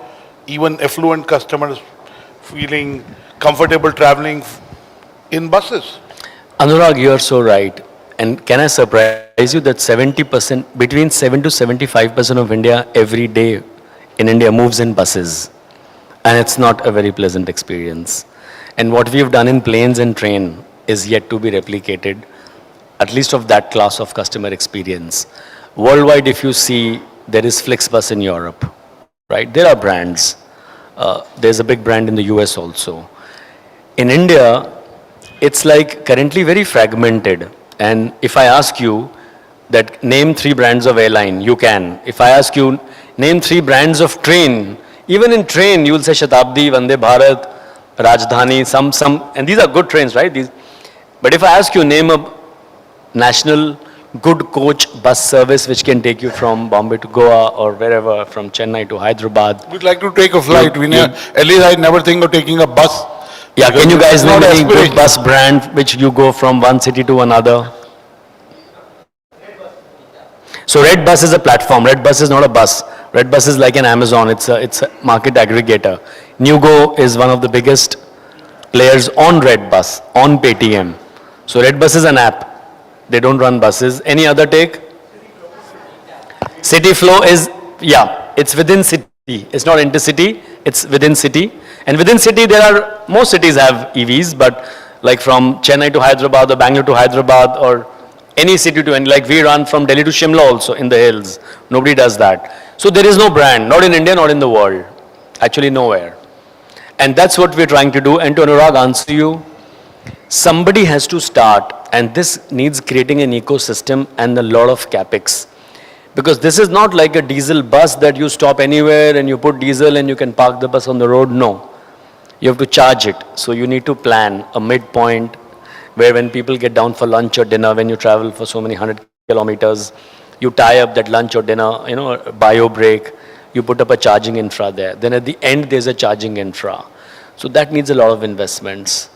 even affluent customers feeling comfortable traveling in buses. Anurag, you're so right. And can I surprise you that 70%, between 7 to 75% of India every day in India moves in buses. And it's not a very pleasant experience. And what we've done in planes and train is yet to be replicated, at least of that class of customer experience. Worldwide, if you see, there is Flixbus in Europe, right? There are brands. There's a big brand in the US also. In India, it's like currently very fragmented. And if I ask you that name 3 brands of airline, you can. If I ask you name 3 brands of train, even in train, you will say Shatabdi, Vande Bharat, Rajdhani, some, and these are good trains, right? But if I ask you name a national good coach bus service which can take you from Bombay to Goa or wherever, from Chennai to Hyderabad. We'd like to take a flight. At least I never think of taking a bus. Yeah, can you guys Not name any aspiration. good bus brand which you go from one city to another? So Red Bus is a platform. Red Bus is not a bus. Red Bus is like an Amazon. It's a market aggregator. NewGo is one of the biggest players on Red Bus, on Paytm. So Red Bus is an app. They don't run buses. Any other take? City Flow is, yeah, it's within city. It's not intercity, it's within city. And within city, most cities have EVs, but like from Chennai to Hyderabad or Bangalore to Hyderabad or any city to any, like we run from Delhi to Shimla also in the hills. Nobody does that. So there is no brand, not in India, not in the world. Actually nowhere. And that's what we're trying to do. And to Anurag answer you, somebody has to start, and this needs creating an ecosystem and a lot of capex. Because this is not like a diesel bus that you stop anywhere and you put diesel and you can park the bus on the road. No. You have to charge it. So you need to plan a midpoint where when people get down for lunch or dinner, when you travel for so many 100 kilometers, you tie up that lunch or dinner, you know, bio break, you put up a charging infra there. Then at the end, there's a charging infra. So that needs a lot of investments.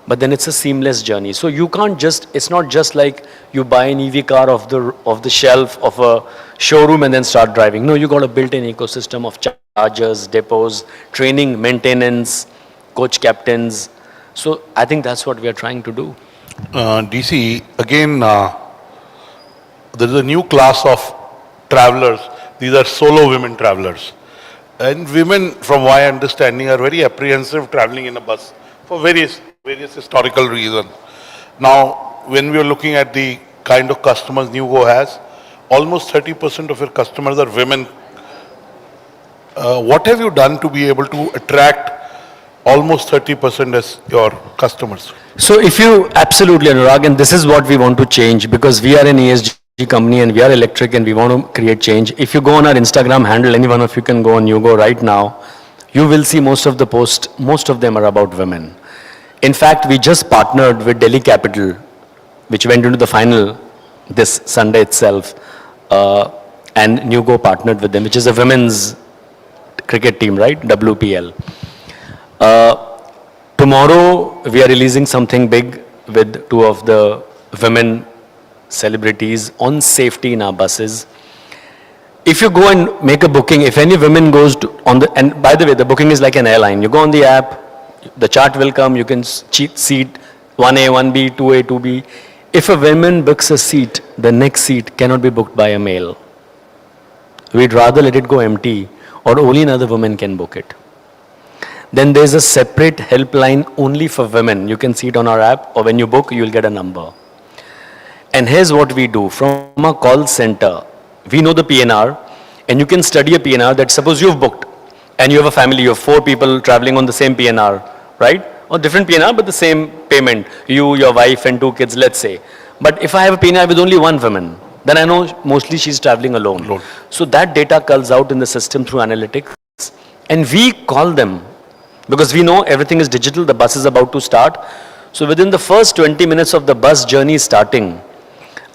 but then it's a seamless journey. So you can't just, it's not just like you buy an EV car off the shelf of a showroom and then start driving. No, you got a built-in ecosystem of chargers, depots, training, maintenance, coach captains. So I think that's what we are trying to do. DC, again, there is a new class of travelers. These are solo women travelers. And women, from my understanding, are very apprehensive traveling in a bus for various historical reasons. Now, when we are looking at the kind of customers Nugo has, almost 30% of your customers are women. What have you done to be able to attract almost 30% as your customers? So if you, absolutely Anurag, and this is what we want to change, because we are an ESG company and we are electric and we want to create change. If you go on our Instagram handle, any one of you can go on Nugo right now, you will see most of the posts, most of them are about women. In fact, we just partnered with Delhi Capital, which went into the final this Sunday itself, and Nugo partnered with them, which is a women's cricket team, right? WPL. Tomorrow, we are releasing something big with two of the women celebrities on safety in our buses. If you go and make a booking, if any women goes to on the, and by the way, the booking is like an airline. You go on the app, the chart will come, you can seat 1A, 1B, 2A, 2B. If a woman books a seat, the next seat cannot be booked by a male. We'd rather let it go empty, or only another woman can book it. Then there's a separate helpline only for women. You can see it on our app, or when you book, you'll get a number. And here's what we do. From a call center, we know the PNR, and you can study a PNR that suppose you've booked, and you have a family, you have 4 people traveling on the same PNR, right? Or different PNR, but the same payment. You, your wife, and 2 kids, let's say. But if I have a PNR with only 1 woman, then I know mostly she's traveling alone. So that data culls out in the system through analytics, and we call them. Because we know everything is digital, the bus is about to start. So within the first 20 minutes of the bus journey starting,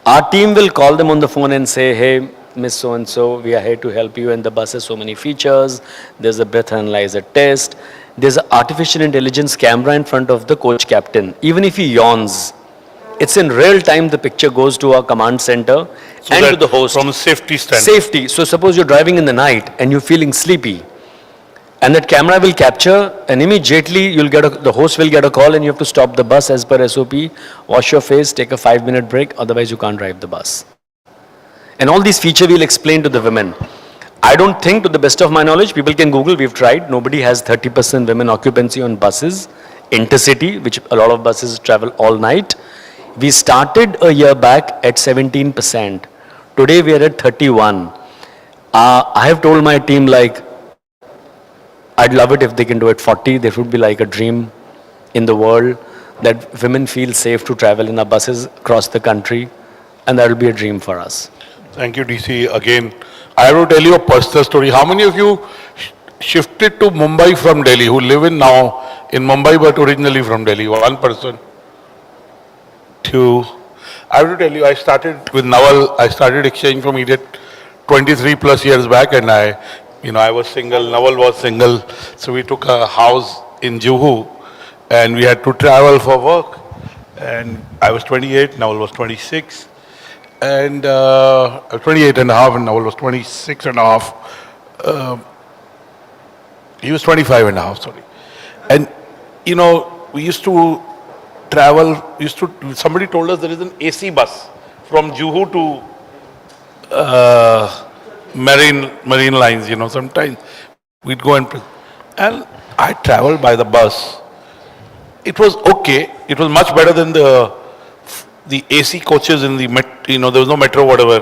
our team will call them on the phone and say, hey, Miss So-and-so, we are here to help you, and the bus has so many features. There's a breath analyzer test. There's an artificial intelligence camera in front of the coach captain. Even if he yawns, it's in real time, the picture goes to our command center and to the host. From a safety standpoint. Safety. So suppose you're driving in the night and you're feeling sleepy, and that camera will capture, and immediately you'll get the host will get a call, and you have to stop the bus as per SOP, wash your face, take a 5-minute break, otherwise you can't drive the bus. And all these features we'll explain to the women. I don't think, to the best of my knowledge, people can Google, we've tried, nobody has 30% women occupancy on buses, intercity, which a lot of buses travel all night. We started a year back at 17%. Today we are at 31. I have told my team, like, I'd love it if they can do it 40. There would be like a dream in the world that women feel safe to travel in our buses across the country, and that will be a dream for us. Thank you, DC. Again, I have to tell you a personal story. How many of you shifted to Mumbai from Delhi, who live in now in Mumbai but originally from Delhi? 1 person. 2. I have to tell you, I started with Naval. I started Exchange for Media 23 plus years back, and I was single, Naval was single, so we took a house in Juhu, and we had to travel for work, and I was 28, Naval was 26, and 28 and a half, and Naval was 26 and a half. He was 25 and a half, sorry. And, we used to travel, somebody told us there is an AC bus from Juhu to marine lines, sometimes we'd go and I traveled by the bus. It was okay. It was much better than the AC coaches in the there was no metro, whatever.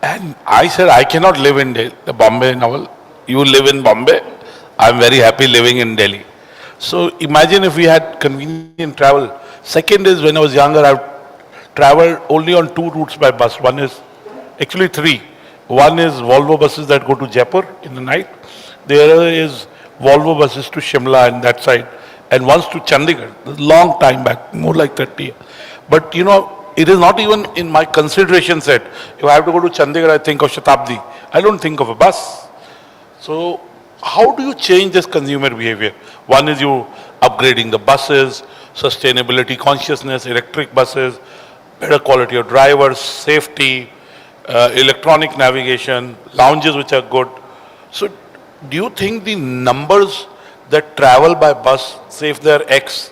And I said, I cannot live in the Bombay. Naval, you live in Bombay. I'm very happy living in Delhi. So imagine if we had convenient travel. Second is, when I was younger, I traveled only on 2 routes by bus. One is, actually 3. One is Volvo buses that go to Jaipur in the night. The other is Volvo buses to Shimla and that side. And once to Chandigarh, long time back, more like 30. But it is not even in my consideration set. If I have to go to Chandigarh, I think of Shatabdi. I don't think of a bus. So how do you change this consumer behavior? One is you upgrading the buses, sustainability consciousness, electric buses, better quality of drivers, safety, electronic navigation, lounges which are good. So do you think the numbers that travel by bus, say if they're X,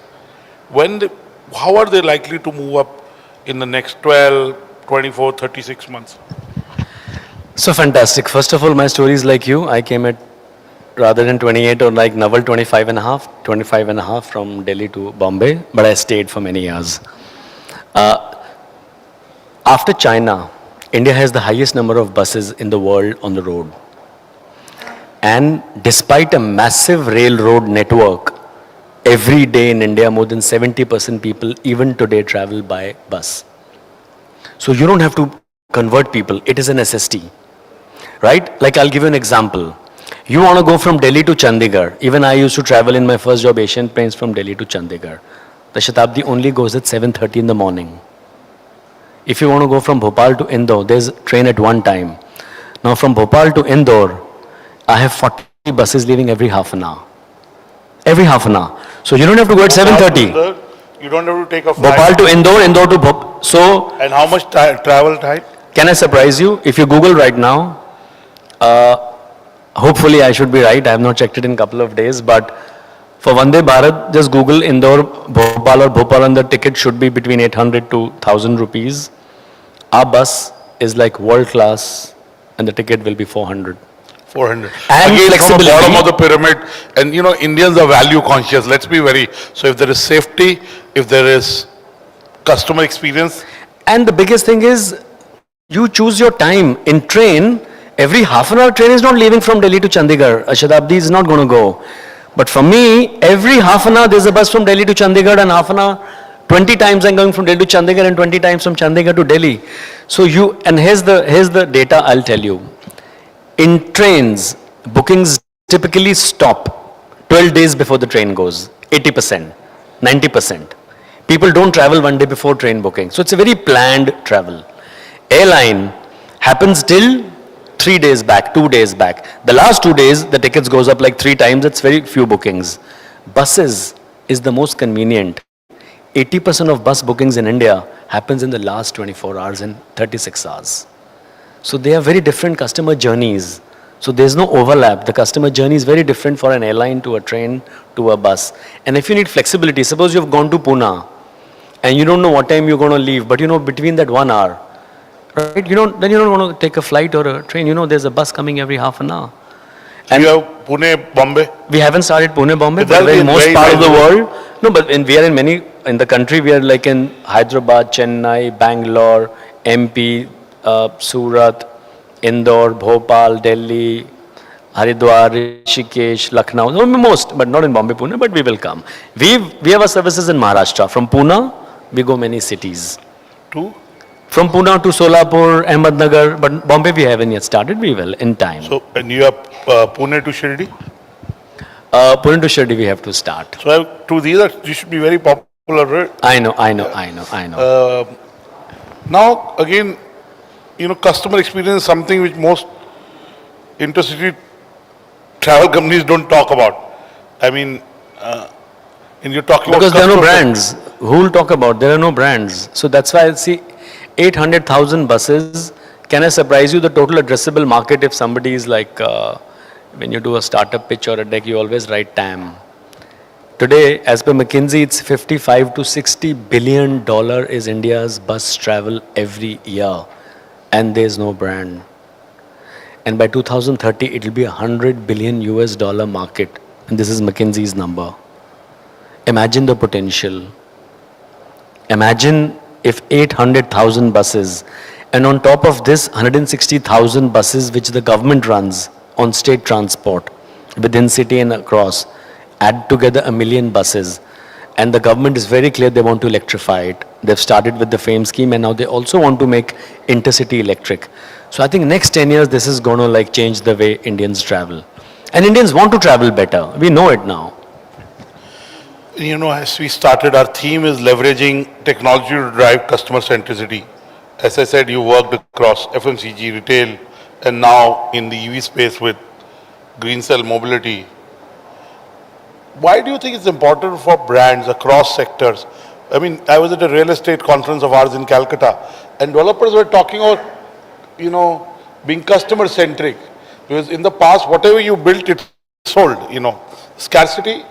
how are they likely to move up in the next 12, 24, 36 months? So fantastic. First of all, my story is like you. I came at rather than 28 or like Naval 25 and a half from Delhi to Bombay, but I stayed for many years. After China, India has the highest number of buses in the world on the road. And despite a massive railroad network, every day in India, more than 70% people, even today, travel by bus. So you don't have to convert people. It is an SST, right? Like I'll give you an example. You want to go from Delhi to Chandigarh. Even I used to travel in my first job, Asian Paints, from Delhi to Chandigarh. The Shatabdi only goes at 7:30 in the morning. If you want to go from Bhopal to Indore, there's a train at one time. Now from Bhopal to Indore, I have 40 buses leaving every half an hour. Every half an hour. So you don't have to go at 7:30. You don't have to take a flight. Bhopal to Indore, Indore to Bhopal. So. And how much travel time? Can I surprise you? If you Google right now, hopefully I should be right. I have not checked it in a couple of days, but for Vande Bharat, just Google Indore, Bhopal or Bhopal and the ticket should be between 800 to 1000 rupees. Our bus is like world class and the ticket will be 400. 400. And again, flexibility. From the bottom of the pyramid, and Indians are value conscious. Let's be so if there is safety, if there is customer experience. And the biggest thing is, you choose your time. In train, every half an hour train is not leaving from Delhi to Chandigarh. A Shatabdi is not going to go. But for me, every half an hour there's a bus from Delhi to Chandigarh, and half an hour, 20 times I'm going from Delhi to Chandigarh and 20 times from Chandigarh to Delhi. So and here's the data I'll tell you. In trains, bookings typically stop 12 days before the train goes, 80%, 90%. People don't travel one day before train booking. So it's a very planned travel. Airline happens till 3 days back, 2 days back. The last 2 days, the tickets goes up like 3 times, it's very few bookings. Buses is the most convenient. 80% of bus bookings in India happens in the last 24 hours and 36 hours. So they are very different customer journeys. So there's no overlap. The customer journey is very different for an airline to a train to a bus. And if you need flexibility, suppose you've gone to Pune and you don't know what time you're going to leave, but between that 1 hour, right? Then you don't want to take a flight or a train. There's a bus coming every half an hour. And you have Pune, Bombay? We haven't started Pune, Bombay, but in most part of the world. No, but we are in the country, we are like in Hyderabad, Chennai, Bangalore, MP, Surat, Indore, Bhopal, Delhi, Haridwar, Rishikesh, Lucknow. No, most, but not in Bombay, Pune, but we will come. We have our services in Maharashtra. From Pune, we go many cities. From Pune to Solapur, Ahmednagar, but Bombay we haven't yet started. We will in time. So, and you have Pune to Shirdi? Pune to Shirdi we have to start. So, these should be very popular, right? I know. Now, again, customer experience is something which most intercity travel companies don't talk about. I mean, and you're talking because about... there are no brands. Who will talk about? There are no brands. So that's why I see 800,000 buses. Can I surprise you? The total addressable market, if somebody is like, when you do a startup pitch or a deck, you always write TAM. Today, as per McKinsey, it's $55 to $60 billion is India's bus travel every year. And there's no brand. And by 2030, it will be $100 billion US market. And this is McKinsey's number. Imagine the potential. Imagine if 800,000 buses, and on top of this, 160,000 buses which the government runs on state transport within city and across, add together 1 million buses. And the government is very clear they want to electrify it. They've started with the FAME scheme and now they also want to make intercity electric. So I think next 10 years, this is going to change the way Indians travel. And Indians want to travel better. We know it now. As we started, our theme is leveraging technology to drive customer centricity. As I said, you worked across FMCG, retail, and now in the EV space with green cell mobility. why do you think it's important for brands across sectors? I mean, I was at a real estate conference of ours in Calcutta, and developers were talking about, being customer centric. Because in the past, whatever you built, it sold, Scarcity,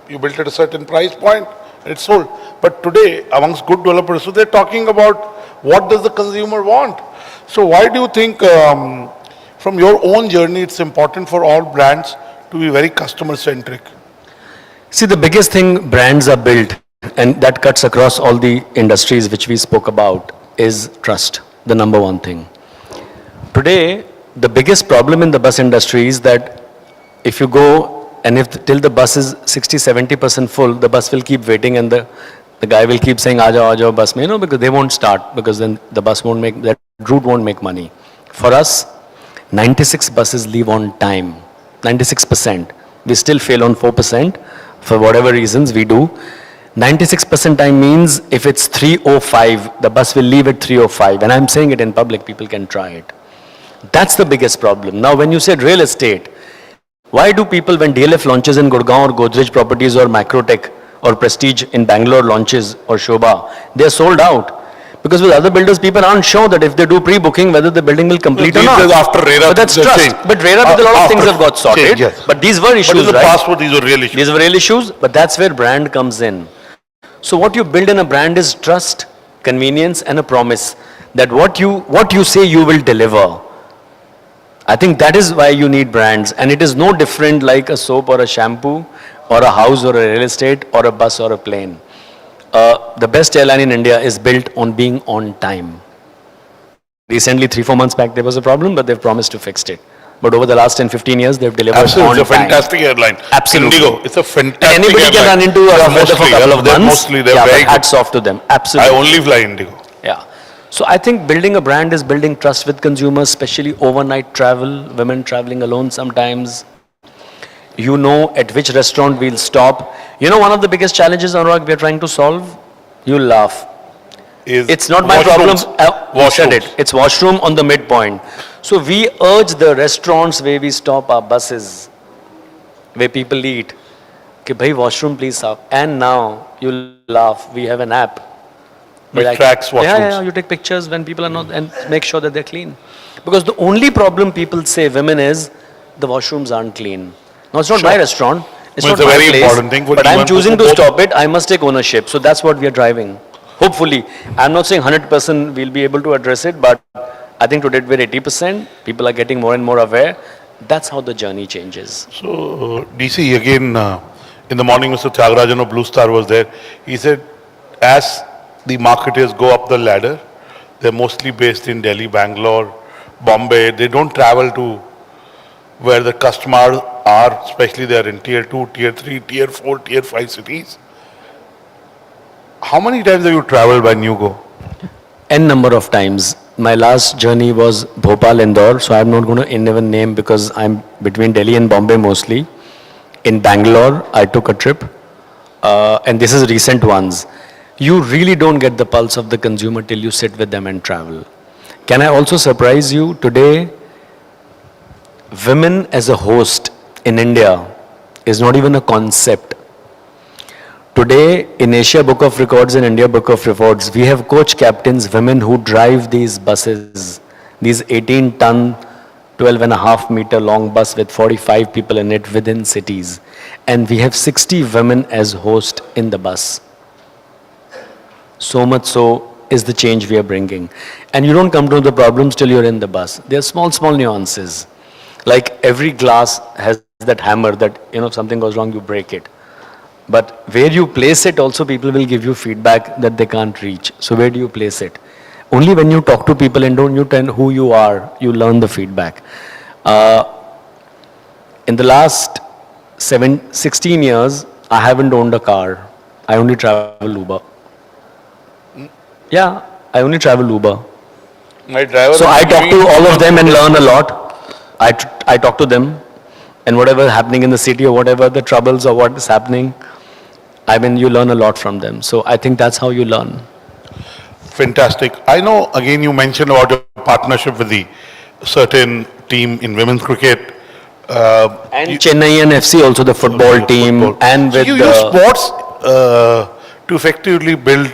you built at a certain price point, and it's sold. But today, amongst good developers, so they're talking about what does the consumer want. So why do you think, from your own journey, it's important for all brands to be very customer centric? See, the biggest thing brands are built, and that cuts across all the industries which we spoke about, is trust, the number one thing. Today, the biggest problem in the bus industry is that if you go and if till the bus is 60-70% full, the bus will keep waiting and the guy will keep saying, Aaja, bus mein, because they won't start, because then the bus won't make, that route won't make money. For us, 96 buses leave on time, 96%. We still fail on 4%. For whatever reasons we do. 96% time means if it's 3:05, the bus will leave at 3:05. And I'm saying it in public, people can try it. That's the biggest problem. Now, when you said real estate, why do people, when DLF launches in Gurgaon or Godrej Properties or Macrotech or Prestige in Bangalore launches or Shobha, they're sold out? Because with other builders, people aren't sure that if they do pre-booking, whether the building will complete or not. After RERA, but that's trust. change. But RERA, with a lot of things have got sorted. Change, yes. But these were issues, but in the right? past, these were real issues. These were real issues, but that's where brand comes in. So what you build in a brand is trust, convenience, and a promise that what you say you will deliver. I think that is why you need brands, and it is no different like a soap or a shampoo or a house or a real estate or a bus or a plane. The best airline in India is built on being on time. Recently, 3-4 months back, there was a problem, but they've promised to fix it. But over the last 10-15 years, they've delivered Absolutely, on it's a time. fantastic airline. Absolutely. Indigo, it's a fantastic Anybody airline. can run into a weather for a couple of months. Mostly, they're yeah, very but hats off to them. Absolutely. I only fly Indigo. Yeah. So I think building a brand is building trust with consumers, especially overnight travel, women traveling alone sometimes. You know at which restaurant we'll stop. You know one of the biggest challenges, Anurag, we are trying to solve? You'll laugh. It's not my problem. You said it. It's washroom on the midpoint. So we urge the restaurants where we stop our buses, where people eat, कि भाई washroom please stop. And now you'll laugh. We have an app. Which tracks washrooms. Yeah, you take pictures when people are not, and make sure that they're clean. Because the only problem people say, women, is the washrooms aren't clean. Now it's not my restaurant. It's not a my very place, important thing. but I'm choosing to stop it. I must take ownership. So that's what we are driving. Hopefully, I'm not saying 100% we'll be able to address it, but I think today we're 80%. People are getting more and more aware. That's how the journey changes. So, DC, again, in the morning, Mr. Tyagarajan of Blue Star was there. He said, as the marketers go up the ladder, they're mostly based in Delhi, Bangalore, Bombay. They don't travel to where the customers are, especially they are in tier 2, tier 3, tier 4, tier 5 cities. How many times have you traveled by Nugo? N number of times. My last journey was Bhopal, Indore, so I'm not going to even name because I'm between Delhi and Bombay mostly. In Bangalore, I took a trip, and this is recent ones. You really don't get the pulse of the consumer till you sit with them and travel. Can I also surprise you? Today, women as a host in India is not even a concept. Today, in Asia Book of Records and India Book of Records, we have coach captains, women who drive these buses, these 18-ton, 12.5-meter long bus with 45 people in it within cities. And we have 60 women as hosts in the bus. So much so is the change we are bringing. And you don't come to the problems till you're in the bus. There are small, small nuances. Like every glass has that hammer that, if something goes wrong, you break it. But where you place it also, people will give you feedback that they can't reach. So where do you place it? Only when you talk to people and don't you tell who you are, you learn the feedback. In the last 16 years, I haven't owned a car. I only travel Uber. Yeah, I only travel Uber. My driver. So I talk to all of them and learn a lot. I talk to them, and whatever happening in the city or whatever the troubles or what is happening, you learn a lot from them. So I think that's how you learn. Fantastic. I know, again, you mentioned about your partnership with the certain team in women's cricket. And Chennai and FC also, the football team, and So with you the use sports to effectively build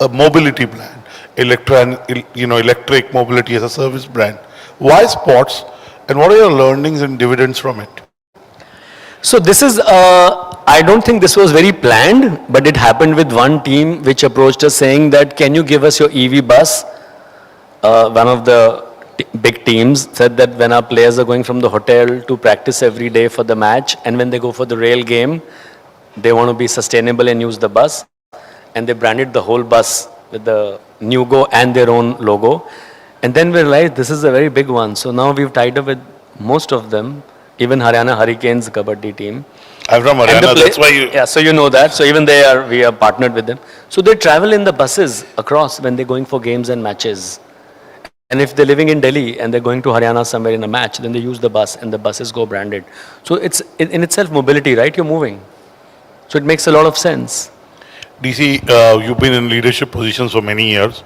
a mobility brand, electric mobility as a service brand. Why sports, and what are your learnings and dividends from it? So this is, I don't think this was very planned, but it happened with one team which approached us saying that, can you give us your EV bus? One of the big teams said that when our players are going from the hotel to practice every day for the match, and when they go for the real game, they want to be sustainable and use the bus. And they branded the whole bus with the Nugo and their own logo. And then we realized this is a very big one. So now we've tied up with most of them, even Haryana Hurricanes Kabaddi team. I'm from And the Haryana, that's why you... Yeah, so you know that. So even we are partnered with them. So they travel in the buses across when they're going for games and matches. And if they're living in Delhi and they're going to Haryana somewhere in a match, then they use the bus and the buses go branded. So it's in itself mobility, right? You're moving. So it makes a lot of sense. DC, you've been in leadership positions for many years.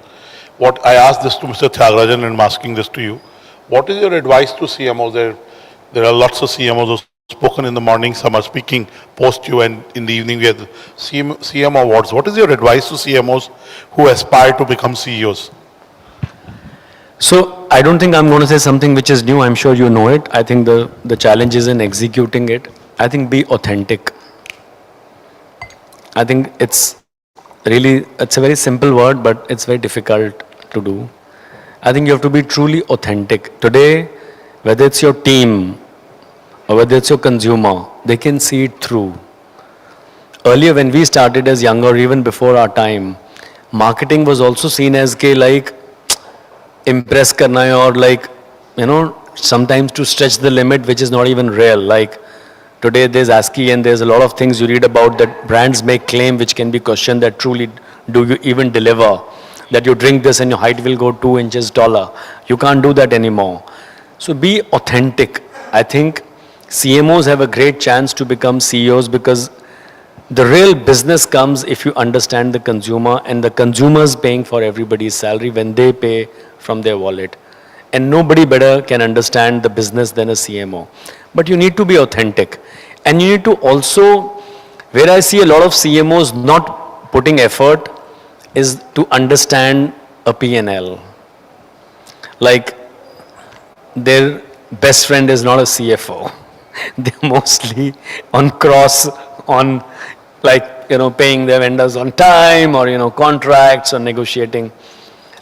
What I asked this to Mr. Tyagarajan and I'm asking this to you. What is your advice to CMOs? There are lots of CMOs who have spoken in the morning, some are speaking post you, and in the evening we have the CMO awards. What is your advice to CMOs who aspire to become CEOs? So I don't think I'm going to say something which is new. I'm sure you know it. I think the challenge is in executing it. I think be authentic. I think it's a very simple word, but it's very difficult to do. I think you have to be truly authentic. Today, whether it's your team or whether it's your consumer, they can see it through. Earlier when we started as younger, even before our time, marketing was also seen as like impress karna hai, or like, sometimes to stretch the limit, which is not even real. Like today there's ASCII and there's a lot of things you read about that brands make claim which can be questioned, that truly do you even deliver? That you drink this and your height will go 2 inches taller. You can't do that anymore. So be authentic. I think CMOs have a great chance to become CEOs because the real business comes if you understand the consumer, and the consumer's paying for everybody's salary when they pay from their wallet. And nobody better can understand the business than a CMO. But you need to be authentic. And you need to also, where I see a lot of CMOs not putting effort, is to understand a P&L. Like their best friend is not a CFO. They're mostly on paying their vendors on time, or, contracts or negotiating.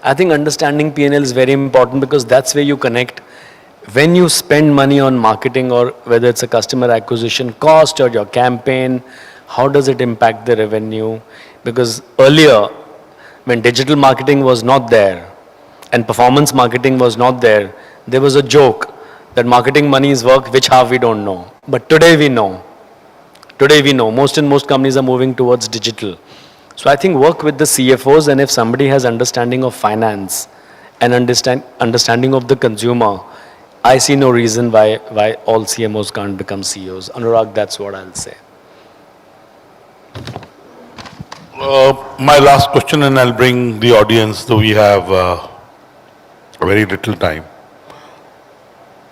I think understanding P&L is very important because that's where you connect. When you spend money on marketing, or whether it's a customer acquisition cost or your campaign, how does it impact the revenue? Because earlier, when digital marketing was not there and performance marketing was not there, there was a joke that marketing monies work, which half we don't know. But today we know. Today we know. Most companies are moving towards digital. So I think work with the CFOs, and if somebody has understanding of finance and understanding of the consumer, I see no reason why all CMOs can't become CEOs. Anurag, that's what I'll say. My last question, and I'll bring the audience, though we have very little time.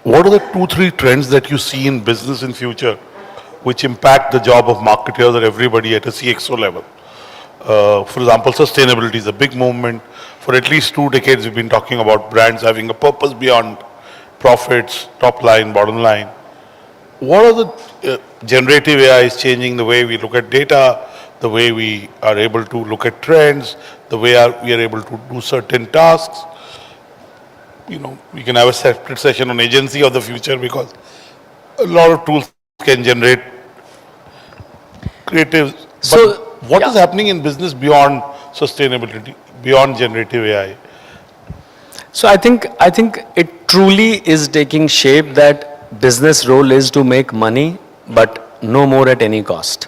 What are the 2-3 trends that you see in business in future which impact the job of marketers or everybody at a CXO level? For example, sustainability is a big movement. For at least 2 decades, we've been talking about brands having a purpose beyond profits, top line, bottom line. What are the generative AI is changing the way we look at data, the way we are able to look at trends, the way we are able to do certain tasks? We can have a separate session on agency of the future because a lot of tools can generate creative. So, what is happening in business beyond sustainability, beyond generative AI? So I think it truly is taking shape that business role is to make money, but no more at any cost.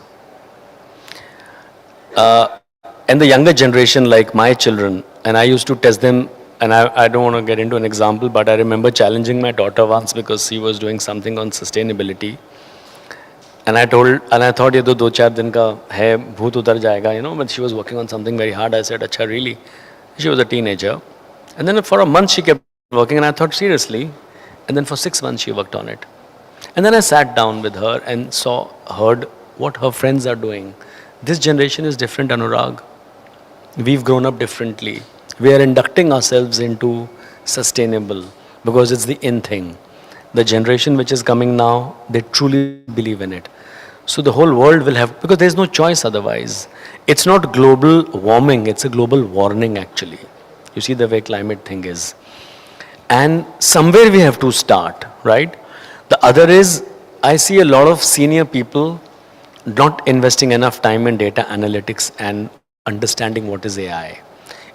And the younger generation, like my children, and I used to test them, and I don't want to get into an example, but I remember challenging my daughter once because she was doing something on sustainability. And I thought, ye to 2-4 din ka hai, bhoot utar jayega, but she was working on something very hard. I said, acha, really? She was a teenager. And then for a month she kept working, and I thought, seriously? And then for 6 months she worked on it. And then I sat down with her and heard what her friends are doing. This generation is different, Anurag. We've grown up differently. We are inducting ourselves into sustainable because it's the in thing. The generation which is coming now, they truly believe in it. So the whole world will have, because there's no choice otherwise. It's not global warming, it's a global warning actually. You see the way climate thing is. And somewhere we have to start, right? The other is, I see a lot of senior people not investing enough time in data analytics and understanding what is AI.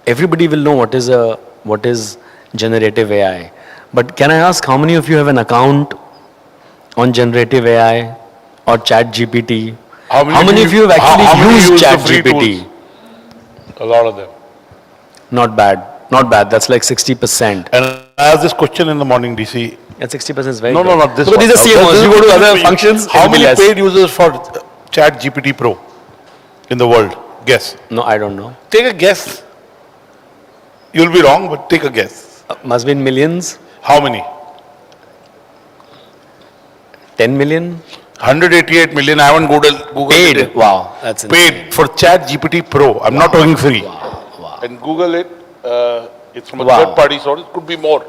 Everybody will know what is generative AI. But can I ask how many of you have an account on generative AI or chat GPT? How many of you have actually used chat GPT? A lot of them. Not bad. Not bad. That's like 60%. And I asked this question in the morning, DC. And 60% is very No, good. no, not this Because one. these are CMOs. You go to other functions. How it'll be many less. paid users for Chat GPT Pro in the world? Guess. No, I don't know. Take a guess. You'll be wrong, but take a guess. Must be in millions. How many? 10 million? 188 million. I haven't Googled Paid. it. Wow, that's insane. Paid for Chat GPT Pro. I'm not talking free. And Google it. It's from a third party source. It could be more.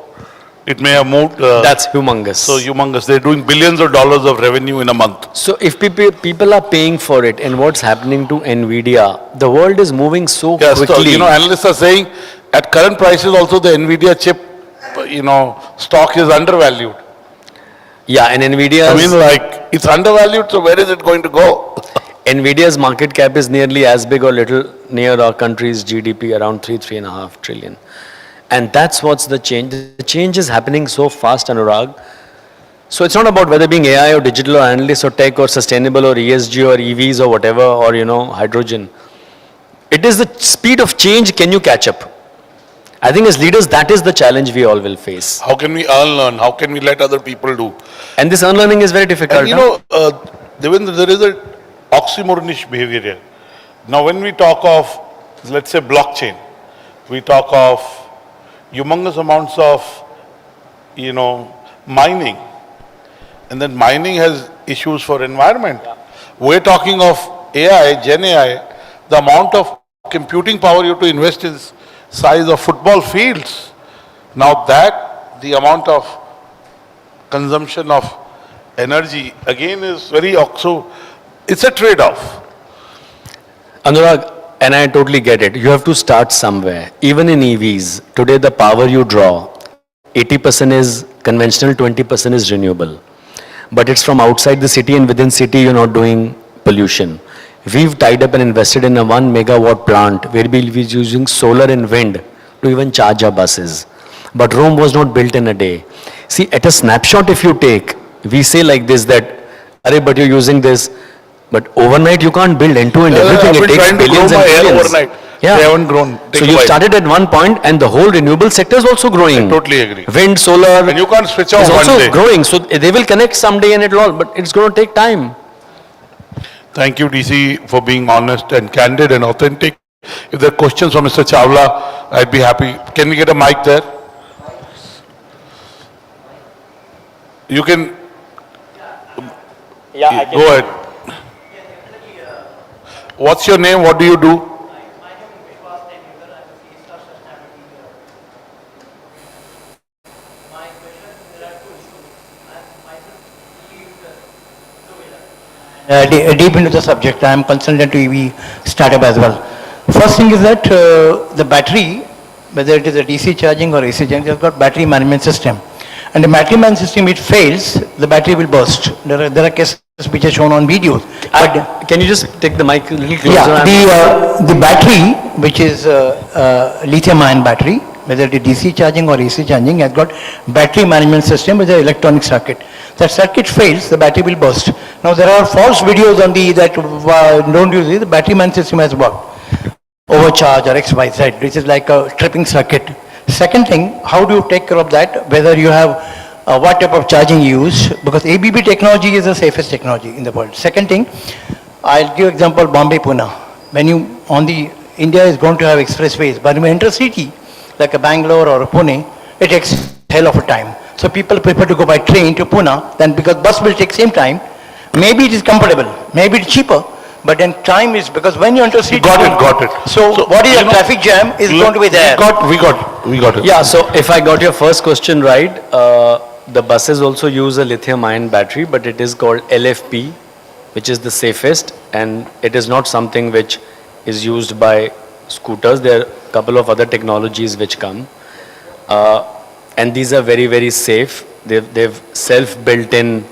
It may have moved. That's humongous. So humongous. They're doing billions of dollars of revenue in a month. So if people are paying for it, and what's happening to NVIDIA, the world is moving so Yes, quickly. so, analysts are saying at current prices also the NVIDIA chip, stock is undervalued. Yeah, and NVIDIA's... I mean, like, it's undervalued, so where is it going to go? NVIDIA's market cap is nearly as big or little near our country's GDP, around 3.5 trillion. And that's what's the change. The change is happening so fast, Anurag. So it's not about whether being AI or digital or analyst or tech or sustainable or ESG or EVs or whatever, or, hydrogen. It is the speed of change, can you catch up? I think as leaders, that is the challenge we all will face. How can we unlearn? How can we let other people do? And this unlearning is very difficult. And Devendra, there is an oxymoronish behavior here. Now when we talk of, let's say, blockchain, we talk of humongous amounts of, mining. And then mining has issues for environment. We're talking of AI, Gen AI, the amount of computing power you have to invest is size of football fields. Now that, the amount of consumption of energy, again is very, it's a trade-off. Anurag, and I totally get it. You have to start somewhere. Even in EVs, today the power you draw, 80% is conventional, 20% is renewable. But it's from outside the city, and within city you're not doing pollution. We've tied up and invested in a 1 megawatt plant where we'll be using solar and wind to even charge our buses. But Rome was not built in a day. See, at a snapshot if you take, we say like this that, but you're using this, but overnight you can't build end-to-end everything. I've It been takes trying to billions grow and my hair billions. overnight. Yeah. They haven't grown. So you started at one point, and the whole renewable sector is also growing. I totally agree. Wind, solar. And you can't switch off is one also day. growing. So they will connect someday and it'll all, but it's going to take time. Thank you, DC, for being honest and candid and authentic. If there are questions from Mr. Chawla, I'd be happy. Can we get a mic there? You can... Yeah, go ahead. What's your name? What do you do? Deep into the subject, I am consultant to EV startup as well. First thing is that the battery, whether it is a DC charging or AC charging, they've got battery management system. And the battery management system, it fails, the battery will burst. There are cases which are shown on videos. Can you just take the mic a little closer? Yeah, the battery, which is lithium-ion battery, whether it is DC charging or AC charging, has got battery management system with an electronic circuit. That circuit fails, the battery will burst. Now there are false videos on that don't use it, the battery management system has worked. Overcharge or XYZ, which is like a tripping circuit. Second thing, how do you take care of that? Whether you have what type of charging you use, because ABB technology is the safest technology in the world. Second thing, I'll give example Bombay Pune. When India is going to have expressways, but when you enter city, like a Bangalore or a Pune, it takes hell of a time. So people prefer to go by train to Pune than because bus will take same time. Maybe it is comfortable, maybe it's cheaper, but then time is because when you enter city. Got it. So what is the traffic jam is going to be there. We got it. Yeah, so if I got your first question right, the buses also use a lithium-ion battery, but it is called LFP, which is the safest, and it is not something which is used by scooters. There are a couple of other technologies which come, and these are very, very safe. They've self-built-in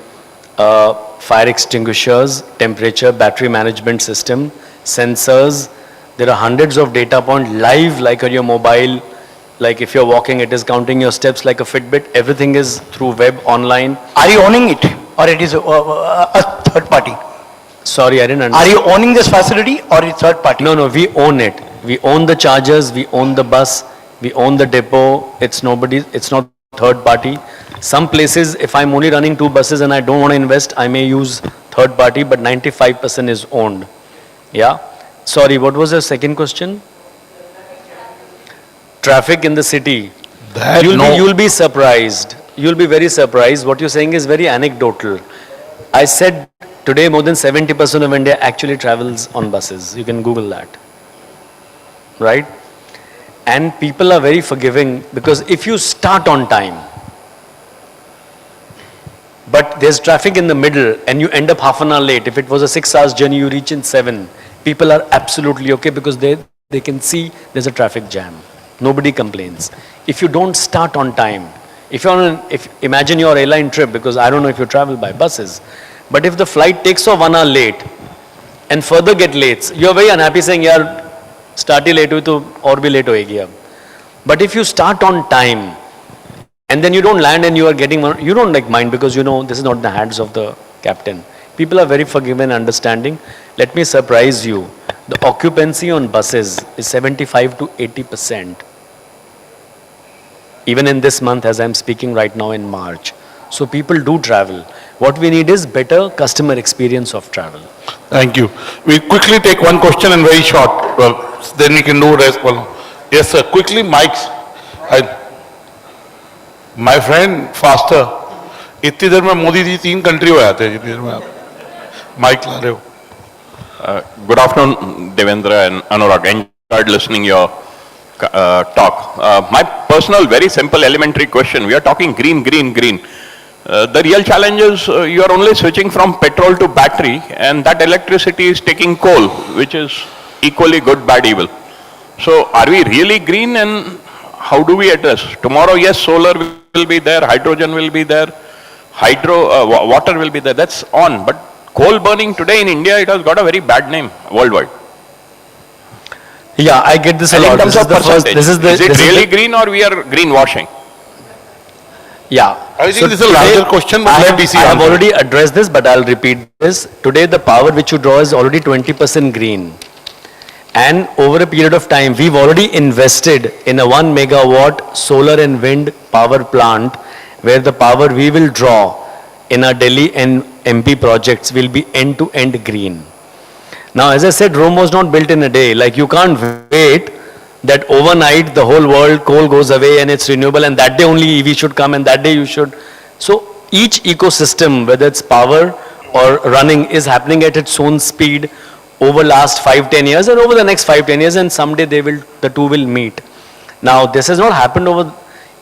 fire extinguishers, temperature, battery management system, sensors. There are hundreds of data points live, like on your mobile. Like if you're walking, it is counting your steps like a Fitbit. Everything is through web, online. Are you owning it or it is a third party? Sorry, I didn't understand. Are you owning this facility or it's third party? No, we own it. We own the chargers, we own the bus, we own the depot. It's not third party. Some places, if I'm only running 2 buses and I don't want to invest, I may use third party, but 95% is owned. Yeah? Sorry, what was the second question? Traffic in the city. You'll be surprised. You'll be very surprised. What you're saying is very anecdotal. I said today more than 70% of India actually travels on buses. You can Google that. Right? And people are very forgiving because if you start on time, but there's traffic in the middle and you end up half an hour late. If it was a 6 hours journey, you reach in 7. People are absolutely okay because they can see there's a traffic jam. Nobody complains. If you don't start on time, imagine your airline trip, because I don't know if you travel by buses, but if the flight takes off 1 hour late and further get late, you're very unhappy saying, yaar, start hi late hui to aur bhi late hoegi ab. But if you start on time and then you don't land and you are getting, you don't like mind because you know this is not in the hands of the captain. People are very forgiving and understanding. Let me surprise you. The occupancy on buses is 75 to 80%. Even in this month, as I'm speaking right now in March. So people do travel. What we need is better customer experience of travel. Thank you. We quickly take one question and very short. Well, then we can do rest. Well, yes, sir. Quickly, mics. My friend, faster. इतनी देर में Modi ji 3 country हो जाते हैं जितनी देर में आप mic ला रहे हो. Good afternoon, Devendra and Anurag. Enjoyed listening your talk. My personal, very simple, elementary question. We are talking green. The real challenge is you are only switching from petrol to battery, and that electricity is taking coal, which is equally good, bad, evil. So are we really green, and how do we address? Tomorrow, yes, solar will be there, hydrogen will be there, water will be there, that's on. But coal burning today in India, it has got a very bad name worldwide. Yeah, I get this a lot. In terms of percentage, is it really green or we are greenwashing? Yeah. I think this is a larger question, but let DC I have answer. already addressed this, but I'll repeat this. Today, the power which you draw is already 20% green. And over a period of time, we've already invested in a 1 megawatt solar and wind power plant where the power we will draw in our Delhi and MP projects will be end-to-end green. Now, as I said, Rome was not built in a day. Like you can't wait that overnight the whole world coal goes away and it's renewable and that day only EV should come and that day you should. So each ecosystem, whether it's power or running, is happening at its own speed over last 5-10 years and over the next 5-10 years, and someday the two will meet. Now this has not happened over,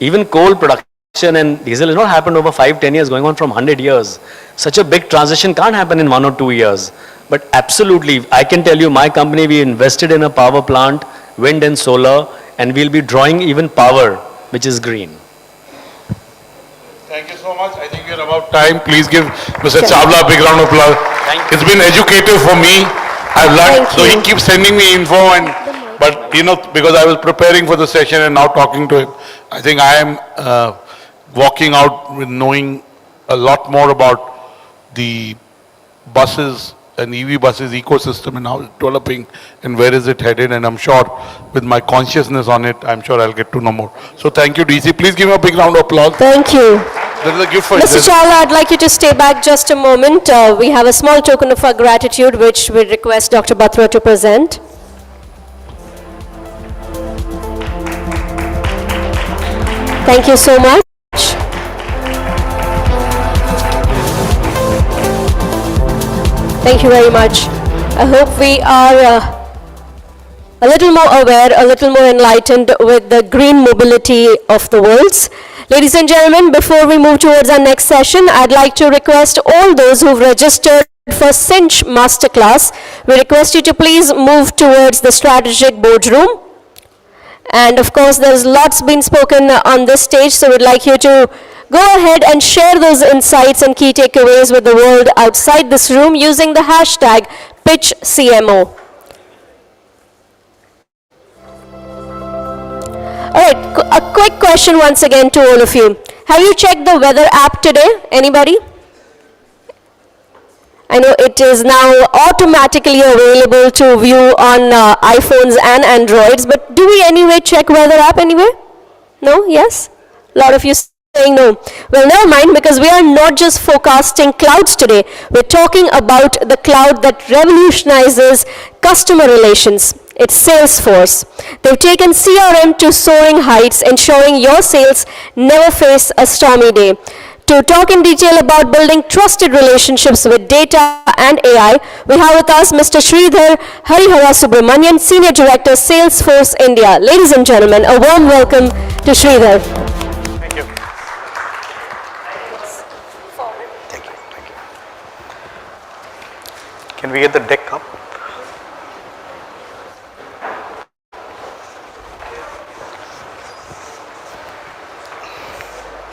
even coal production and diesel has not happened over 5-10 years, going on from 100 years. Such a big transition can't happen in 1 or 2 years. But absolutely, I can tell you, my company, we invested in a power plant, wind and solar, and we'll be drawing even power, which is green. Thank you so much. I think we're about time. Please give Mr. Chawla a big round of applause. It's been educative for me. I've learned, so he keeps sending me info, but you know, because I was preparing for the session and now talking to him, I think I am walking out with knowing a lot more about the buses and EV buses ecosystem and how it's developing and where is it headed, and I'm sure with my consciousness on it, I'm sure I'll get to know more. So thank you, DC. Please give him a big round of applause. Thank you. There is a gift for Mr. Chawla, I'd like you to stay back just a moment. We have a small token of our gratitude which we request Dr. Batra to present. Thank you so much. Thank you very much. I hope we are a little more aware, a little more enlightened with the green mobility of the worlds. Ladies and gentlemen, before we move towards our next session, I'd like to request all those who've registered for Cinch Masterclass, we request you to please move towards the strategic boardroom. And of course, there's lots been spoken on this stage, so we'd like you to go ahead and share those insights and key takeaways with the world outside this room using the hashtag PitchCMO. All right, a quick question once again to all of you. Have you checked the weather app today? Anybody? I know it is now automatically available to view on iPhones and Androids, but do we anyway check weather app anyway? No? Yes? A lot of you saying no. Well, never mind, because we are not just forecasting clouds today. We're talking about the cloud that revolutionizes customer relations. It's Salesforce. They've taken CRM to soaring heights, ensuring your sales never face a stormy day. To talk in detail about building trusted relationships with data and AI, we have with us Mr. Sridhar Harihara Subramanian, Senior Director, Salesforce India. Ladies and gentlemen, a warm welcome to Sridhar. Thank you. Can we get the deck up?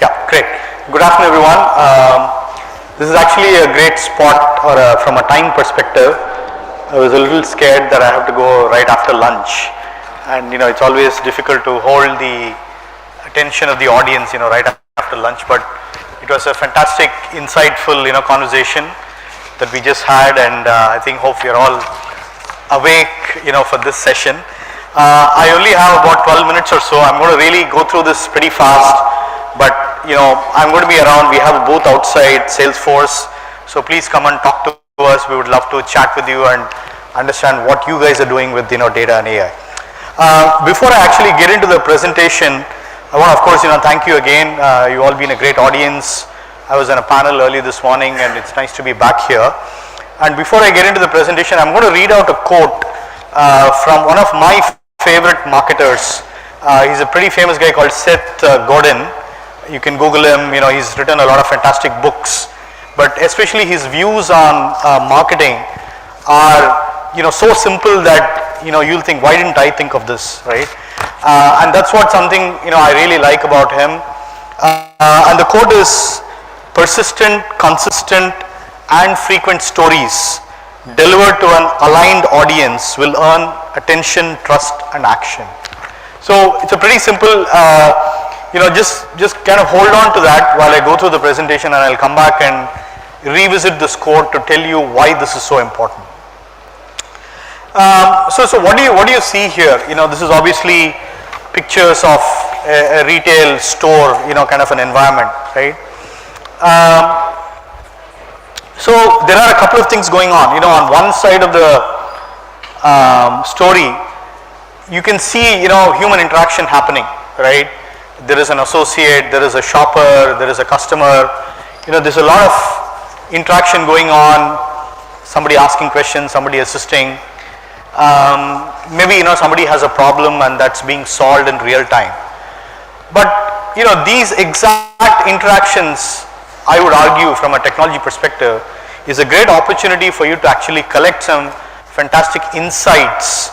Yeah, great. Good afternoon, everyone. This is actually a great spot, or from a time perspective. I was a little scared that I have to go right after lunch, and it's always difficult to hold the attention of the audience, right after lunch. But it was a fantastic, insightful, conversation that we just had, and I think hope you're all awake, for this session. I only have about 12 minutes or so. I'm going to really go through this pretty fast, but I'm going to be around. We have a booth outside Salesforce, so please come and talk to us. We would love to chat with you and understand what you guys are doing with data and AI. Before I actually get into the presentation, I want to, of course, thank you again. You all been a great audience. I was on a panel early this morning, and it's nice to be back here. And before I get into the presentation, I'm going to read out a quote from one of my favorite marketers. He's a pretty famous guy called Seth Godin. You can Google him. He's written a lot of fantastic books, but especially his views on marketing are so simple that you'll think, why didn't I think of this, right? And that's what something I really like about him. And the quote is, persistent, consistent, and frequent stories delivered to an aligned audience will earn attention, trust, and action. So it's a pretty simple, just kind of hold on to that while I go through the presentation, and I'll come back and revisit this quote to tell you why this is so important. So what do you see here? This is obviously pictures of a retail store, kind of an environment, right? So there are a couple of things going on. On one side of the story, you can see, human interaction happening, right? There is an associate, there is a shopper, there is a customer. There's a lot of interaction going on. Somebody asking questions, somebody assisting. Maybe, somebody has a problem and that's being solved in real time. But, these exact interactions, I would argue from a technology perspective, is a great opportunity for you to actually collect some fantastic insights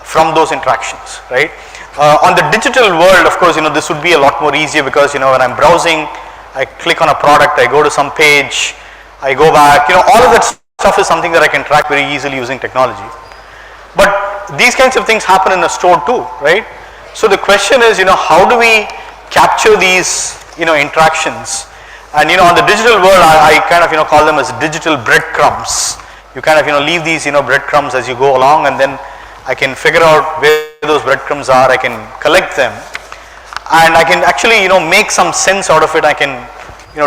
from those interactions, right? On the digital world, of course, this would be a lot more easier because, when I'm browsing, I click on a product, I go to some page, I go back, all of that stuff is something that I can track very easily using technology. But these kinds of things happen in a store too, right? So the question is, how do we capture these, interactions? And on the digital world, I kind of call them as digital breadcrumbs. You kind of leave these breadcrumbs as you go along, and then I can figure out where those breadcrumbs are. I can collect them, and I can actually make some sense out of it. I can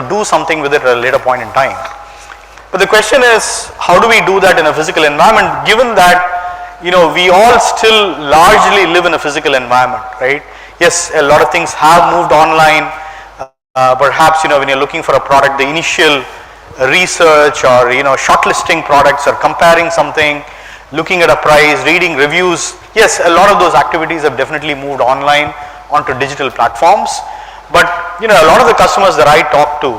do something with it at a later point in time. But the question is, how do we do that in a physical environment? Given that we all still largely live in a physical environment, right? Yes, a lot of things have moved online. Perhaps when you're looking for a product, the initial research or, shortlisting products or comparing something, looking at a price, reading reviews. Yes, a lot of those activities have definitely moved online onto digital platforms. But, a lot of the customers that I talk to,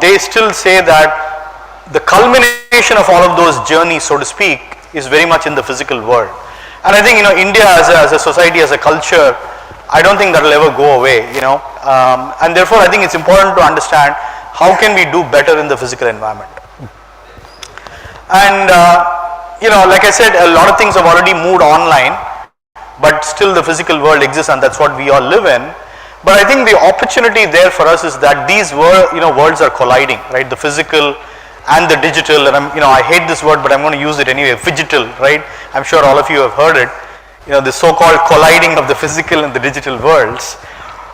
they still say that the culmination of all of those journeys, so to speak, is very much in the physical world. And I think, India as a society, as a culture, I don't think that will ever go away, and therefore I think it's important to understand how can we do better in the physical environment. And, like I said, a lot of things have already moved online, but still the physical world exists and that's what we all live in. But I think the opportunity there for us is that these worlds are colliding, right? The physical and the digital, and I hate this word, but I'm going to use it anyway, phygital, right? I'm sure all of you have heard it, the so-called colliding of the physical and the digital worlds.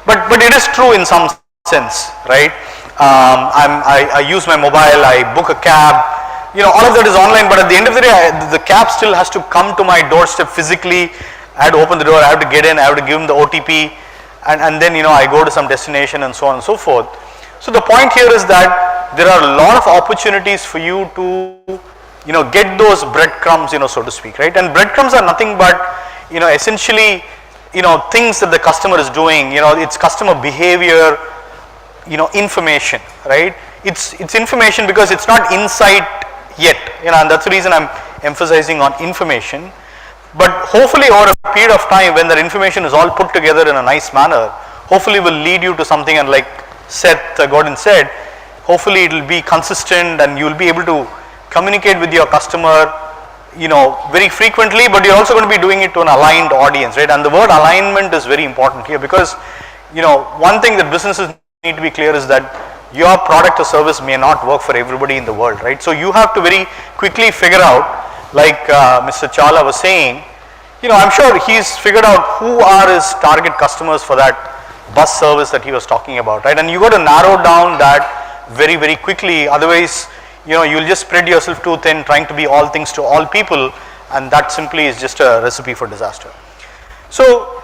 But it is true in some sense, right? I use my mobile, I book a cab, all of that is online, but at the end of the day, the cab still has to come to my doorstep physically. I have to open the door, I have to get in, I have to give him the OTP, and then, I go to some destination and so on and so forth. So the point here is that there are a lot of opportunities for you to, get those breadcrumbs, so to speak, right? And breadcrumbs are nothing but, essentially, things that the customer is doing, it's customer behavior, information, right? It's information because it's not insight yet, and that's the reason I'm emphasizing on information. But hopefully over a period of time, when that information is all put together in a nice manner, hopefully will lead you to something, and like Seth Godin said, hopefully it will be consistent and you will be able to communicate with your customer, very frequently, but you're also going to be doing it to an aligned audience, right? And the word alignment is very important here because, one thing that businesses need to be clear is that your product or service may not work for everybody in the world, right? So you have to very quickly figure out, like Mr. Chawla was saying, I'm sure he's figured out who are his target customers for that bus service that he was talking about, right? And you got to narrow down that very, very quickly. Otherwise, you'll just spread yourself too thin trying to be all things to all people, and that simply is just a recipe for disaster. So,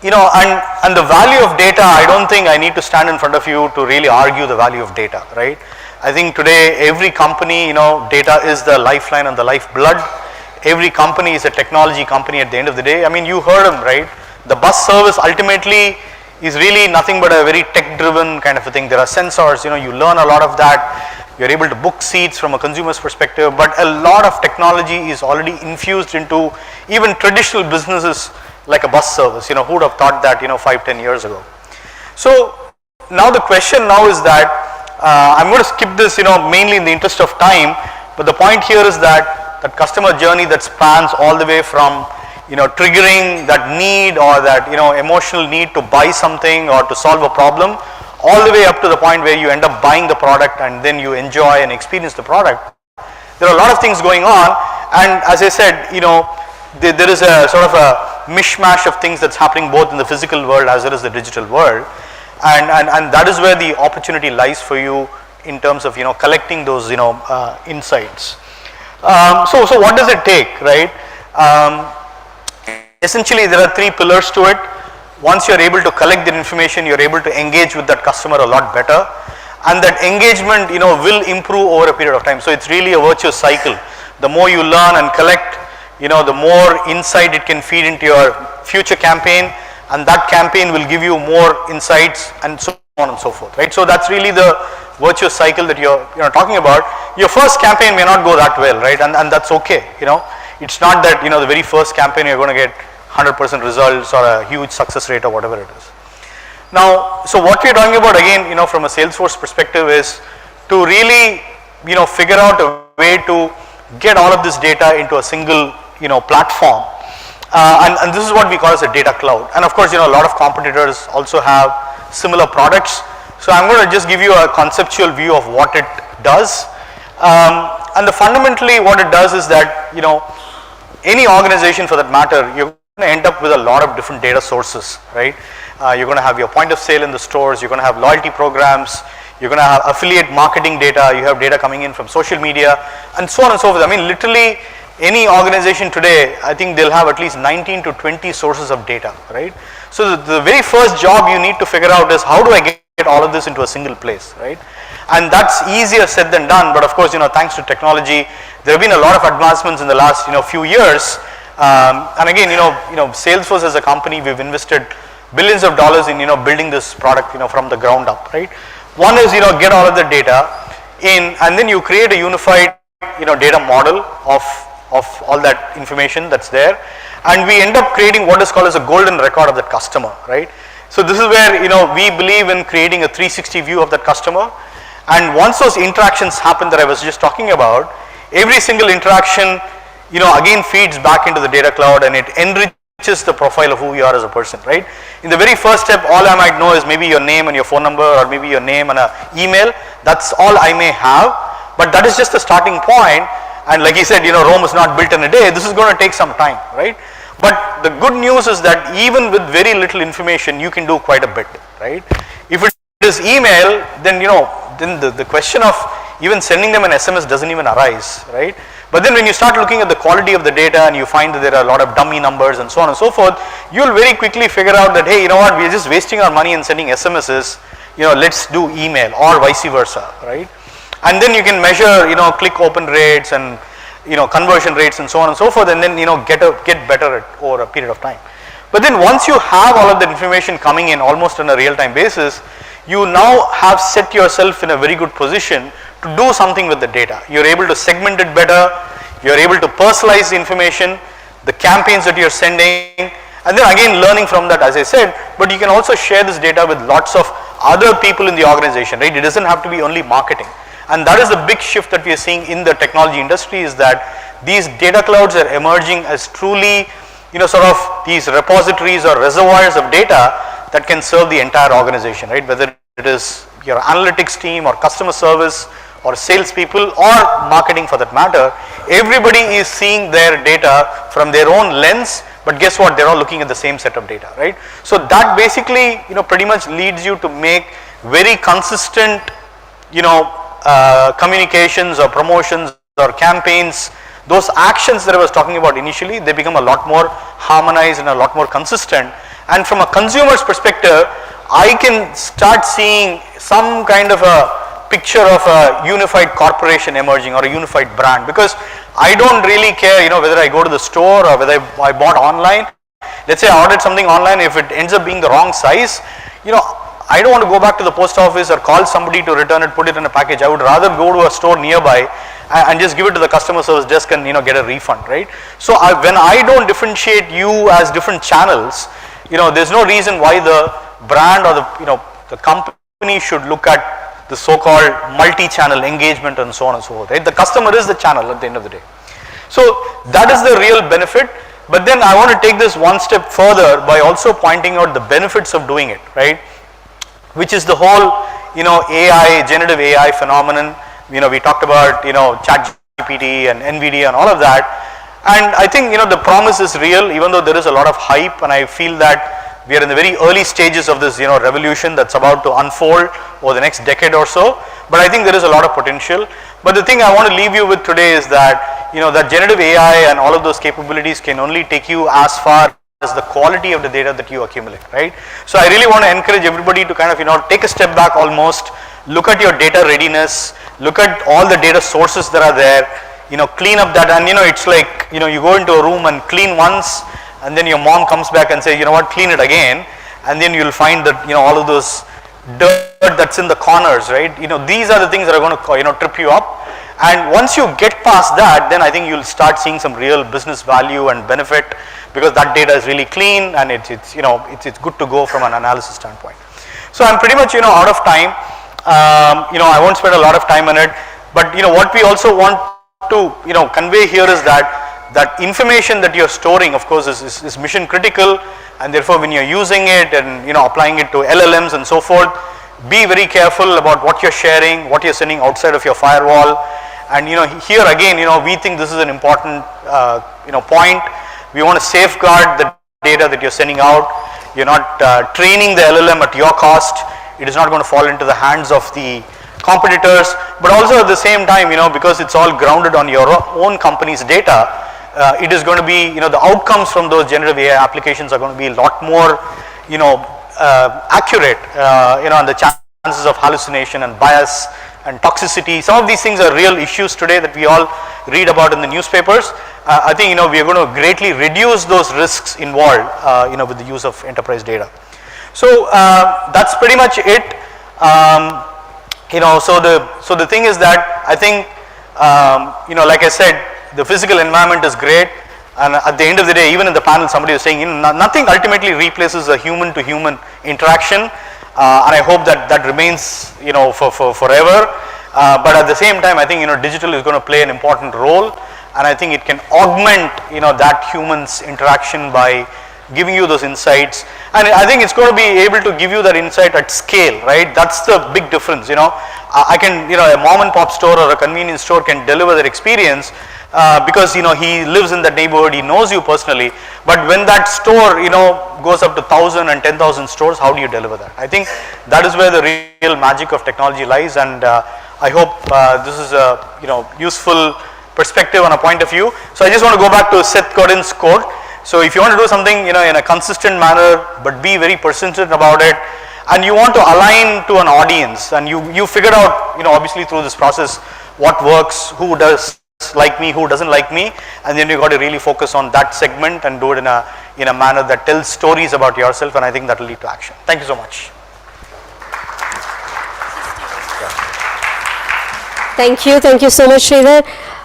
and the value of data, I don't think I need to stand in front of you to really argue the value of data, right? I think today every company, data is the lifeline and the lifeblood. Every company is a technology company at the end of the day. I mean, you heard him, right? The bus service ultimately is really nothing but a very tech-driven kind of a thing. There are sensors, you learn a lot of that. You're able to book seats from a consumer's perspective, but a lot of technology is already infused into even traditional businesses like a bus service. Who would have thought that, 5-10 years ago? So now the question now is that, I'm going to skip this, mainly in the interest of time, but the point here is that customer journey that spans all the way from, triggering that need or that, emotional need to buy something or to solve a problem, all the way up to the point where you end up buying the product and then you enjoy and experience the product. There are a lot of things going on, and as I said, there is a sort of a mishmash of things that's happening both in the physical world as well as the digital world. And that is where the opportunity lies for you in terms of collecting those insights. So what does it take, right? Essentially there are three pillars to it. Once you're able to collect that information, you're able to engage with that customer a lot better, and that engagement will improve over a period of time. So it's really a virtuous cycle. The more you learn and collect, the more insight it can feed into your future campaign, and that campaign will give you more insights and so on and so forth, right? So that's really the virtuous cycle that you're talking about. Your first campaign may not go that well, right? And that's okay, It's not that, the very first campaign you're going to get 100% results or a huge success rate or whatever it is. Now, so what we're talking about again, from a Salesforce perspective is to really, figure out a way to get all of this data into a single, platform. And this is what we call as a data cloud. And of course, a lot of competitors also have similar products. So I'm going to just give you a conceptual view of what it does. And fundamentally what it does is that, any organization for that matter, you're going to end up with a lot of different data sources, right? You're going to have your point of sale in the stores, you're going to have loyalty programs, you're going to have affiliate marketing data, you have data coming in from social media, and so on and so forth. I mean, literally any organization today, I think they'll have at least 19 to 20 sources of data, right? So the very first job you need to figure out is how do I get all of this into a single place, right? And that's easier said than done, but of course, thanks to technology, there have been a lot of advancements in the last, few years. And again, Salesforce as a company, we've invested billions of dollars in, building this product, from the ground up, right? One is, get all of the data in, and then you create a unified, data model of all that information that's there. And we end up creating what is called as a golden record of that customer, right? So this is where, we believe in creating a 360 view of that customer. And once those interactions happen that I was just talking about, every single interaction, again feeds back into the data cloud, and it enriches the profile of who you are as a person, right? In the very first step, all I might know is maybe your name and your phone number, or maybe your name and an email. That's all I may have, but that is just the starting point. And like he said, Rome is not built in a day. This is going to take some time, right? But the good news is that even with very little information, you can do quite a bit, right? If it is email, then then the question of even sending them an SMS doesn't even arise, right? But then when you start looking at the quality of the data and you find that there are a lot of dummy numbers and so on and so forth, you'll very quickly figure out that, hey, we're just wasting our money in sending SMSs, let's do email, or vice versa, right? And then you can measure, click open rates and, conversion rates and so on and so forth, and then, get better over a period of time. But then once you have all of the information coming in almost on a real-time basis, you now have set yourself in a very good position to do something with the data. You're able to segment it better, you're able to personalize the information, the campaigns that you're sending, and then again learning from that, as I said, but you can also share this data with lots of other people in the organization, right? It doesn't have to be only marketing. And that is the big shift that we are seeing in the technology industry, is that these data clouds are emerging as truly, sort of these repositories or reservoirs of data that can serve the entire organization, right? Whether it is your analytics team or customer service or salespeople or marketing for that matter, everybody is seeing their data from their own lens, but guess what? They're all looking at the same set of data, right? So that basically, pretty much leads you to make very consistent, communications or promotions or campaigns. Those actions that I was talking about initially, they become a lot more harmonized and a lot more consistent. And from a consumer's perspective, I can start seeing some kind of a picture of a unified corporation emerging, or a unified brand, because I don't really care, whether I go to the store or whether I bought online. Let's say I ordered something online, if it ends up being the wrong size, I don't want to go back to the post office or call somebody to return it, put it in a package. I would rather go to a store nearby and just give it to the customer service desk and get a refund, right? So when I don't differentiate you as different channels, there's no reason why the brand or the company should look at the so-called multi-channel engagement and so on and so forth, right? The customer is the channel at the end of the day. So that is the real benefit. But then I want to take this one step further by also pointing out the benefits of doing it, right? Which is the whole, AI, generative AI phenomenon. We talked about, ChatGPT and NVIDIA and all of that. And I think, the promise is real, even though there is a lot of hype, and I feel that we are in the very early stages of this, revolution that's about to unfold over the next decade or so. But I think there is a lot of potential. But the thing I want to leave you with today is that, that generative AI and all of those capabilities can only take you as far as the quality of the data that you accumulate, right? So I really want to encourage everybody to kind of, take a step back almost, look at your data readiness, look at all the data sources that are there, clean up that. And it's like, you go into a room and clean once, and then your mom comes back and says, clean it again. And then you'll find that, all of those dirt that's in the corners, right? These are the things that are going to, trip you up. And once you get past that, then I think you'll start seeing some real business value and benefit, because that data is really clean and it's good to go from an analysis standpoint. So I'm pretty much, out of time. I won't spend a lot of time on it, but what we also want to, convey here is that information that you're storing, of course, is mission critical, and therefore when you're using it and, applying it to LLMs and so forth, be very careful about what you're sharing, what you're sending outside of your firewall. And here again, we think this is an important point. We want to safeguard the data that you're sending out. You're not training the LLM at your cost. It is not going to fall into the hands of the competitors. But also at the same time, because it's all grounded on your own company's data, it is going to be, the outcomes from those generative AI applications are going to be a lot more, accurate, and the chances of hallucination and bias and toxicity. Some of these things are real issues today that we all read about in the newspapers. I think we are going to greatly reduce those risks involved with the use of enterprise data. So that's pretty much it. So the thing is that I think like I said, the physical environment is great, and at the end of the day, even in the panel somebody was saying nothing ultimately replaces a human to human interaction, and I hope that that remains for forever. But at the same time, I think digital is going to play an important role, and I think it can augment that human's interaction by giving you those insights, and I think it's going to be able to give you that insight at scale, right? That's the big difference. I can a mom and pop store or a convenience store can deliver that experience because he lives in that neighborhood, he knows you personally. But when that store goes up to 1,000 and 10,000 stores, how do you deliver that? I think that is where the real magic of technology lies, and I hope this is a useful perspective and a point of view. So I just want to go back to Seth Godin's quote. So if you want to do something in a consistent manner, but be very persistent about it, and you want to align to an audience, and you figure out obviously through this process what works, who does like me, who doesn't like me, and then you got to really focus on that segment and do it in a manner that tells stories about yourself, and I think that will lead to action. Thank you so much. Thank you so much, Sridhar.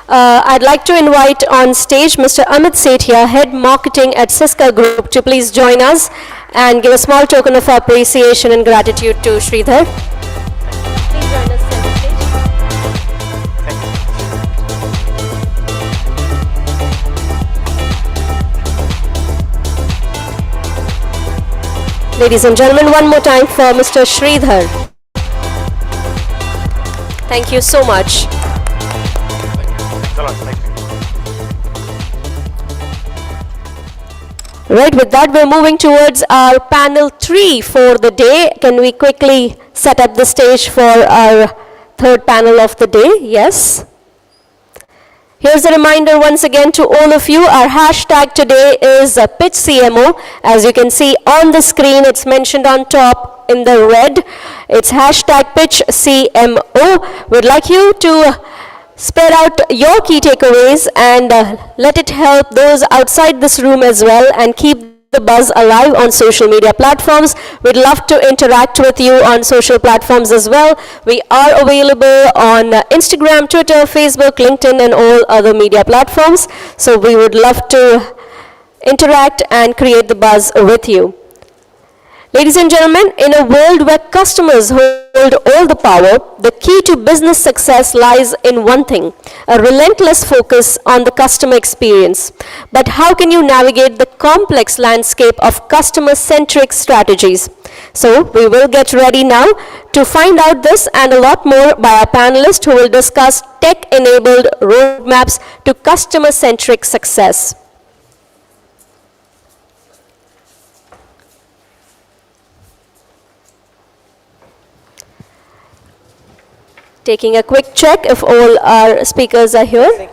I'd like to invite on stage Mr. Amit Sethia, Head Marketing at Cisco Group, to please join us and give a small token of appreciation and gratitude to Sridhar. Please join us center stage. Ladies and gentlemen, one more time for Mr. Sridhar. Thank you so much. Right, with that we're moving towards our panel 3 for the day. Can we quickly set up the stage for our third panel of the day? Yes. Here's a reminder once again to all of you, our hashtag today is Pitch CMO. As you can see on the screen, it's mentioned on top in the red. It's hashtag Pitch CMO. We'd like you to spread out your key takeaways and let it help those outside this room as well, and keep the buzz alive on social media platforms. We'd love to interact with you on social platforms as well. We are available on Instagram, Twitter, Facebook, LinkedIn, and all other media platforms. So we would love to interact and create the buzz with you. Ladies and gentlemen, in a world where customers hold all the power, the key to business success lies in one thing: a relentless focus on the customer experience. But how can you navigate the complex landscape of customer-centric strategies? So we will get ready now to find out this and a lot more by our panelists, who will discuss tech-enabled roadmaps to customer-centric success. Taking a quick check if all our speakers are here.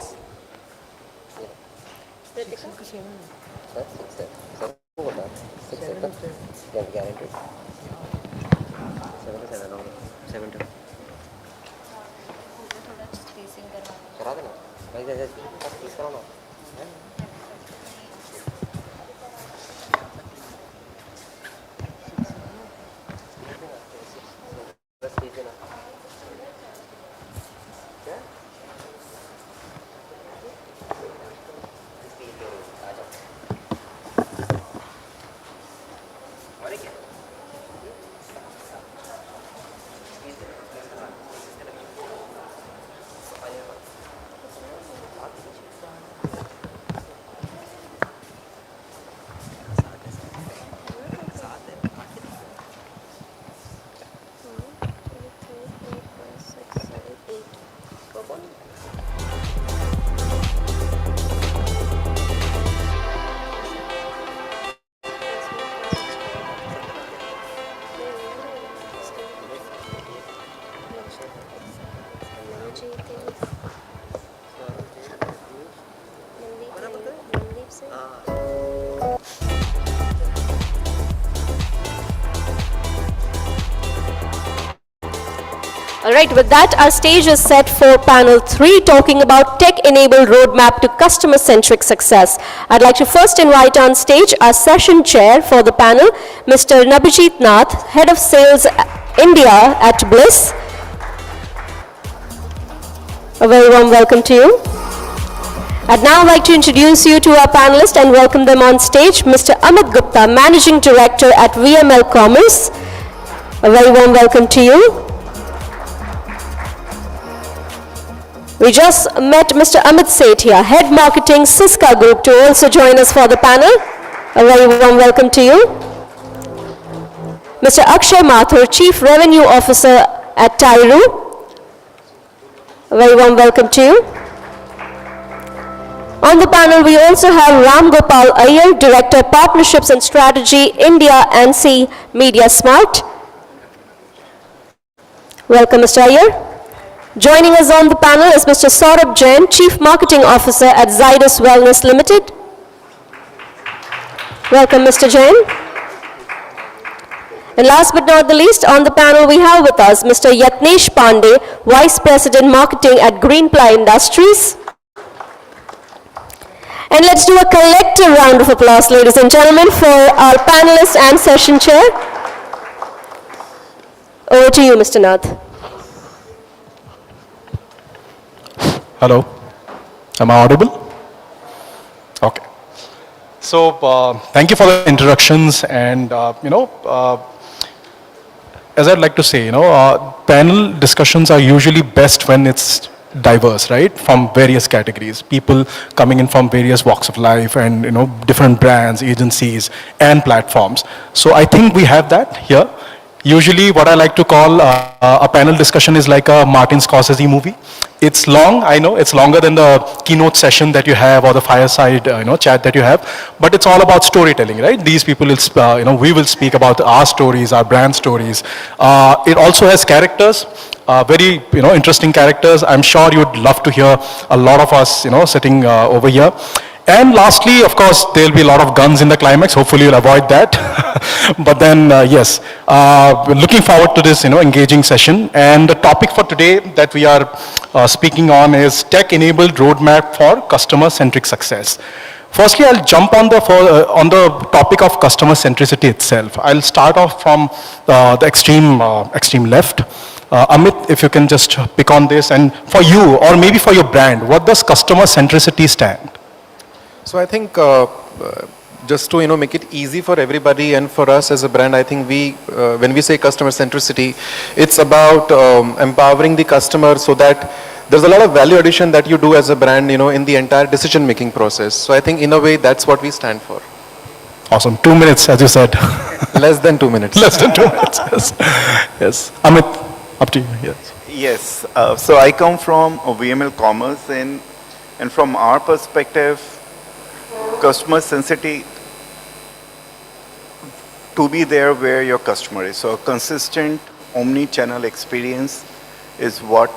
All right, with that, our stage is set for panel 3, talking about tech-enabled roadmap to customer-centric success. I'd like to first invite on stage our session chair for the panel, Mr. Nabijit Nath, Head of Sales India at Bliss. A very warm welcome to you. I'd now like to introduce you to our panelists and welcome them on stage. Mr. Amit Gupta, Managing Director at VML Commerce. A very warm welcome to you. We just met Mr. Amit Sethia, Head Marketing, Syska Group, to also join us for the panel. A very warm welcome to you. Mr. Akshay Mathur, Chief Revenue Officer at Tyru. A very warm welcome to you. On the panel, we also have Ram Gopal Iyer, Director, Partnerships and Strategy, India and C Media Smart. Welcome, Mr. Iyer. Joining us on the panel is Mr. Saurabh Jain, Chief Marketing Officer at Zydus Wellness Limited. Welcome, Mr. Jain. And last but not the least, on the panel we have with us Mr. Yatnesh Pandey, Vice President Marketing at Greenply Industries. And let's do a collective round of applause, ladies and gentlemen, for our panelists and session chair. Over to you, Mr. Nath. Hello, am I audible? Okay. So, thank you for the introductions, and as I'd like to say, panel discussions are usually best when it's diverse, right? From various categories, people coming in from various walks of life and, different brands, agencies, and platforms. So I think we have that here. Usually what I like to call a panel discussion is like a Martin Scorsese movie. It's long, I know, it's longer than the keynote session that you have or the fireside chat that you have, but it's all about storytelling, right? These people will, we will speak about our stories, our brand stories. It also has characters, very, interesting characters. I'm sure you'd love to hear a lot of us, sitting over here. And lastly, of course, there'll be a lot of guns in the climax. Hopefully you'll avoid that. But then, yes, we're looking forward to this, engaging session. And the topic for today that we are speaking on is tech-enabled roadmap for customer-centric success. Firstly, I'll jump on the topic of customer centricity itself. I'll start off from the extreme left. Amit, if you can just pick on this, and for you, or maybe for your brand, what does customer centricity stand? So I think just to make it easy for everybody and for us as a brand, I think when we say customer centricity, it's about empowering the customer so that there's a lot of value addition that you do as a brand, in the entire decision making process. So I think in a way that's what we stand for. Awesome. 2 minutes, as you said. Less than 2 minutes. Less than 2 minutes. Yes. Yes. Amit, up to you. Yes. Yes. So I come from VML Commerce, and from our perspective, customer sensitivity to be there where your customer is. So a consistent omni-channel experience is what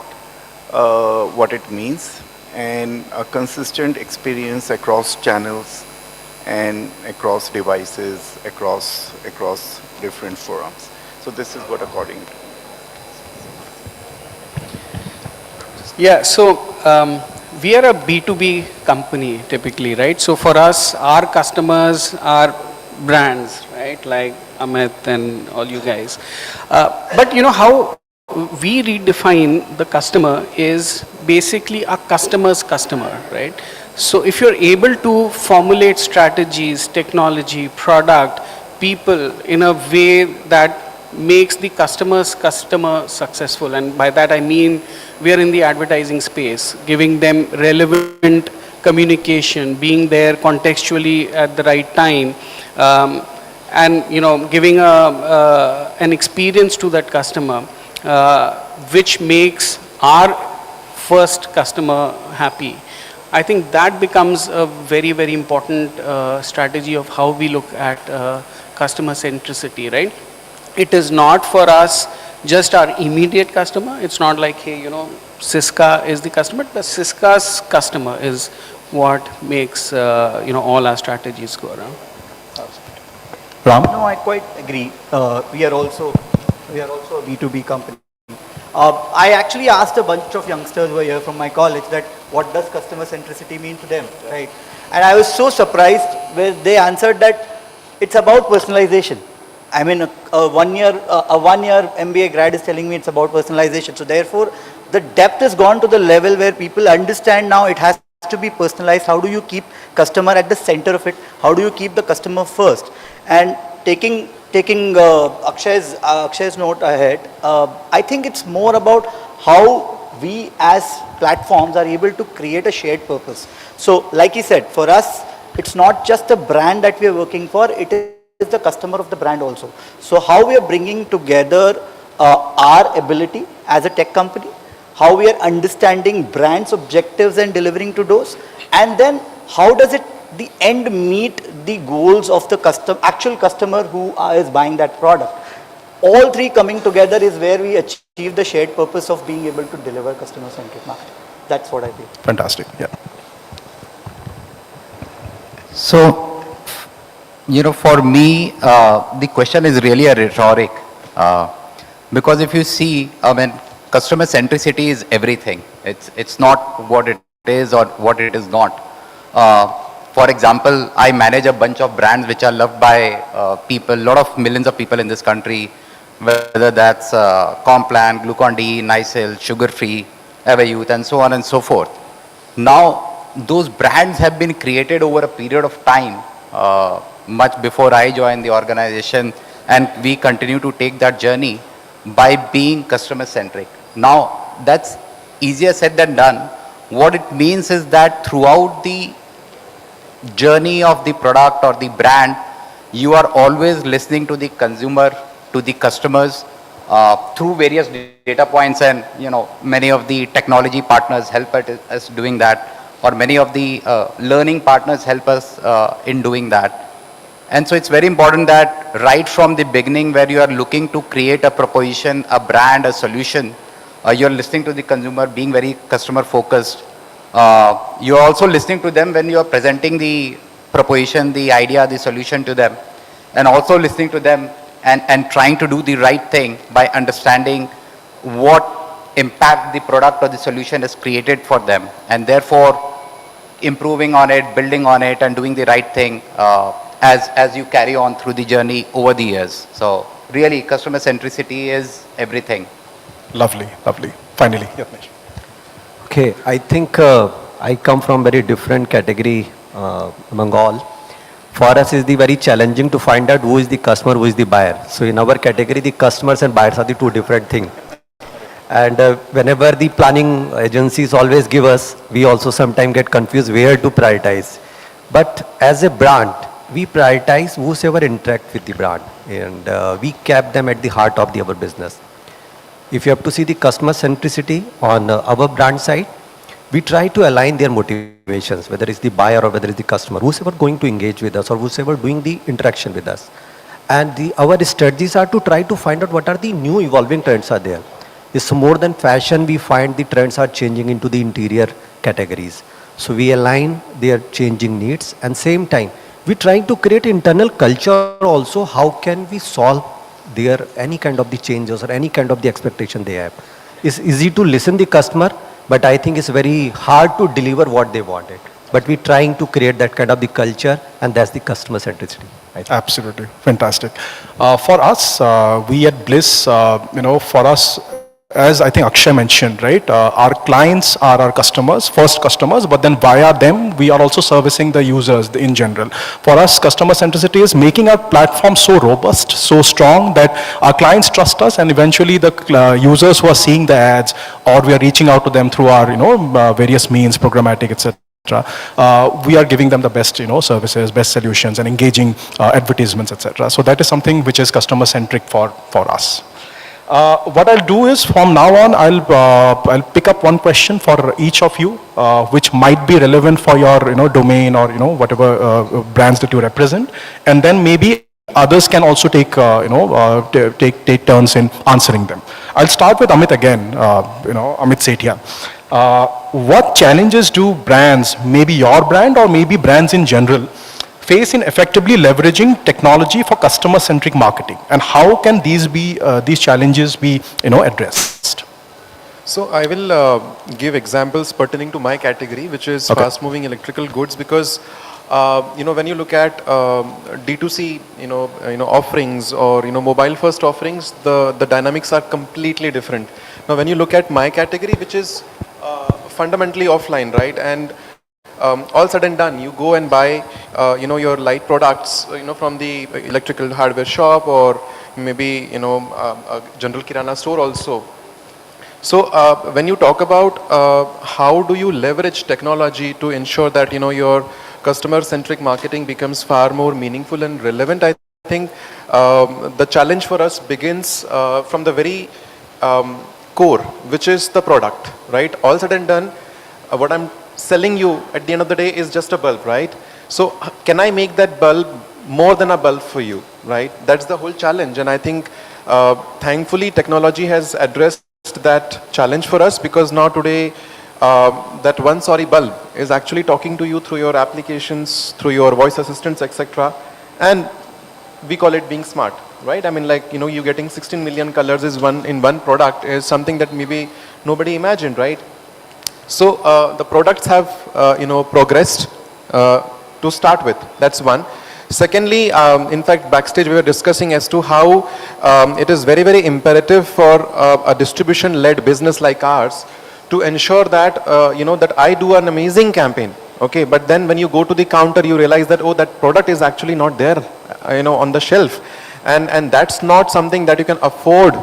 it means, and a consistent experience across channels and across devices, across different forums. So this is what according to. Yeah, so we are a B2B company typically, right? So for us, our customers are brands, right? Like Amit and all you guys. But how we redefine the customer is basically a customer's customer, right? So if you're able to formulate strategies, technology, product, people in a way that makes the customer's customer successful, and by that I mean we are in the advertising space, giving them relevant communication, being there contextually at the right time, and giving an experience to that customer which makes our first customer happy. I think that becomes a very, very important strategy of how we look at customer centricity, right? It is not for us just our immediate customer. It's not like, hey, Syska is the customer. The Syska's customer is what makes, all our strategies go around. Ram? No, I quite agree. We are also a B2B company. I actually asked a bunch of youngsters who are here from my college that what does customer centricity mean to them, right? And I was so surprised when they answered that it's about personalization. I mean, a one-year MBA grad is telling me it's about personalization. So therefore, the depth has gone to the level where people understand now it has to be personalized. How do you keep customer at the center of it? How do you keep the customer first? And taking Akshay's note ahead, I think it's more about how we as platforms are able to create a shared purpose. So like he said, for us, it's not just the brand that we are working for, it is the customer of the brand also. So how we are bringing together our ability as a tech company, how we are understanding brands' objectives and delivering to those, and then how does it the end meet the goals of the actual customer who is buying that product. All three coming together is where we achieve the shared purpose of being able to deliver customer-centric marketing. That's what I feel. Fantastic, yeah. So, for me, the question is really a rhetoric. Because if you see, customer centricity is everything. It's not what it is or what it is not. For example, I manage a bunch of brands which are loved by people, a lot of millions of people in this country, whether that's Complan, Glucon-D, Nycil, Sugar Free, Everyouth, and so on and so forth. Now, those brands have been created over a period of time, much before I joined the organization, and we continue to take that journey by being customer-centric. Now, that's easier said than done. What it means is that throughout the journey of the product or the brand, you are always listening to the consumer, to the customers, through various data points, and many of the technology partners help us doing that, or many of the learning partners help us in doing that. And so it's very important that right from the beginning, where you are looking to create a proposition, a brand, a solution, you're listening to the consumer, being very customer focused. You're also listening to them when you are presenting the proposition, the idea, the solution to them, and also listening to them and trying to do the right thing by understanding what impact the product or the solution has created for them, and therefore improving on it, building on it, and doing the right thing as you carry on through the journey over the years. So really, customer centricity is everything. Lovely, lovely. Finally, yeah, Manish. Okay, I think I come from very different category among all. For us, it's very challenging to find out who is the customer, who is the buyer. So in our category, the customers and buyers are the two different things. And whenever the planning agencies always give us, we also sometimes get confused where to prioritize. But as a brand, we prioritize whosoever interact with the brand, and we keep them at the heart of our business. If you have to see the customer centricity on our brand side, we try to align their motivations, whether it's the buyer or whether it's the customer, whosoever going to engage with us or whosoever doing the interaction with us. And our strategies are to try to find out what are the new evolving trends are there. It's more than fashion, we find the trends are changing into the interior categories. So we align their changing needs, and same time, we're trying to create internal culture also. How can we solve their any kind of the changes or any kind of the expectation they have? It's easy to listen the customer, but I think it's very hard to deliver what they wanted. But we're trying to create that kind of the culture, and that's the customer centricity. Absolutely, fantastic. For us, we at Bliss, for us, as I think Akshay mentioned, right, our clients are our customers, first customers, but then via them, we are also servicing the users in general. For us, customer centricity is making our platform so robust, so strong that our clients trust us, and eventually the users who are seeing the ads, or we are reaching out to them through our, various means, programmatic, etc. We are giving them the best, services, best solutions, and engaging advertisements, etc. So that is something which is customer centric for us. What I'll do is, from now on, I'll pick up one question for each of you, which might be relevant for your domain or whatever brands that you represent, and then maybe others can also take take turns in answering them. I'll start with Amit again. Amit Sethia. What challenges do brands, maybe your brand or maybe brands in general, face in effectively leveraging technology for customer-centric marketing, and how can these challenges be addressed? So I will give examples pertaining to my category, which is fast-moving electrical goods, because when you look at D2C, offerings or mobile-first offerings, the dynamics are completely different. Now, when you look at my category, which is fundamentally offline, right, and all said and done, you go and buy, your light products, from the electrical hardware shop or maybe, a general kirana store also. So when you talk about how do you leverage technology to ensure that your customer-centric marketing becomes far more meaningful and relevant, I think the challenge for us begins from the very core, which is the product, right? All said and done, what I'm selling you at the end of the day is just a bulb, right? So can I make that bulb more than a bulb for you, right? That's the whole challenge, and I think thankfully technology has addressed that challenge for us, because now today that one sorry bulb is actually talking to you through your applications, through your voice assistants, etc. And we call it being smart, right? I mean, like, you getting 16 million colors is in one product is something that maybe nobody imagined, right? So the products have progressed to start with. That's one. Secondly, in fact, backstage we were discussing as to how it is very, very imperative for a distribution-led business like ours to ensure that, that I do an amazing campaign, okay, but then when you go to the counter, you realize that, oh, that product is actually not there, on the shelf. And that's not something that you can afford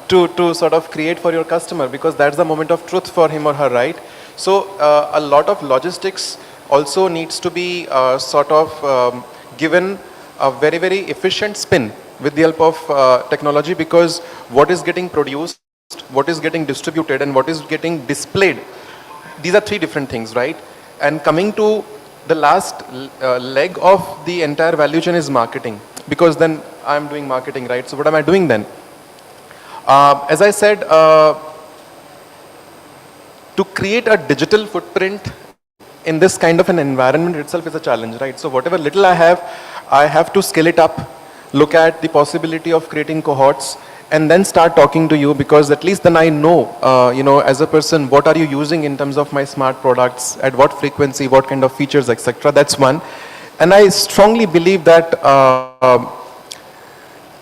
to sort of create for your customer, because that's the moment of truth for him or her, right? So a lot of logistics also needs to be sort of given a very, very efficient spin with the help of technology, because what is getting produced, what is getting distributed, and what is getting displayed, these are three different things, right? And coming to the last leg of the entire value chain is marketing, because then I'm doing marketing, right? So what am I doing then? As I said, to create a digital footprint in this kind of an environment itself is a challenge, right? So whatever little I have to scale it up, look at the possibility of creating cohorts, and then start talking to you, because at least then I know, as a person, what are you using in terms of my smart products, at what frequency, what kind of features, etc. That's one. And I strongly believe that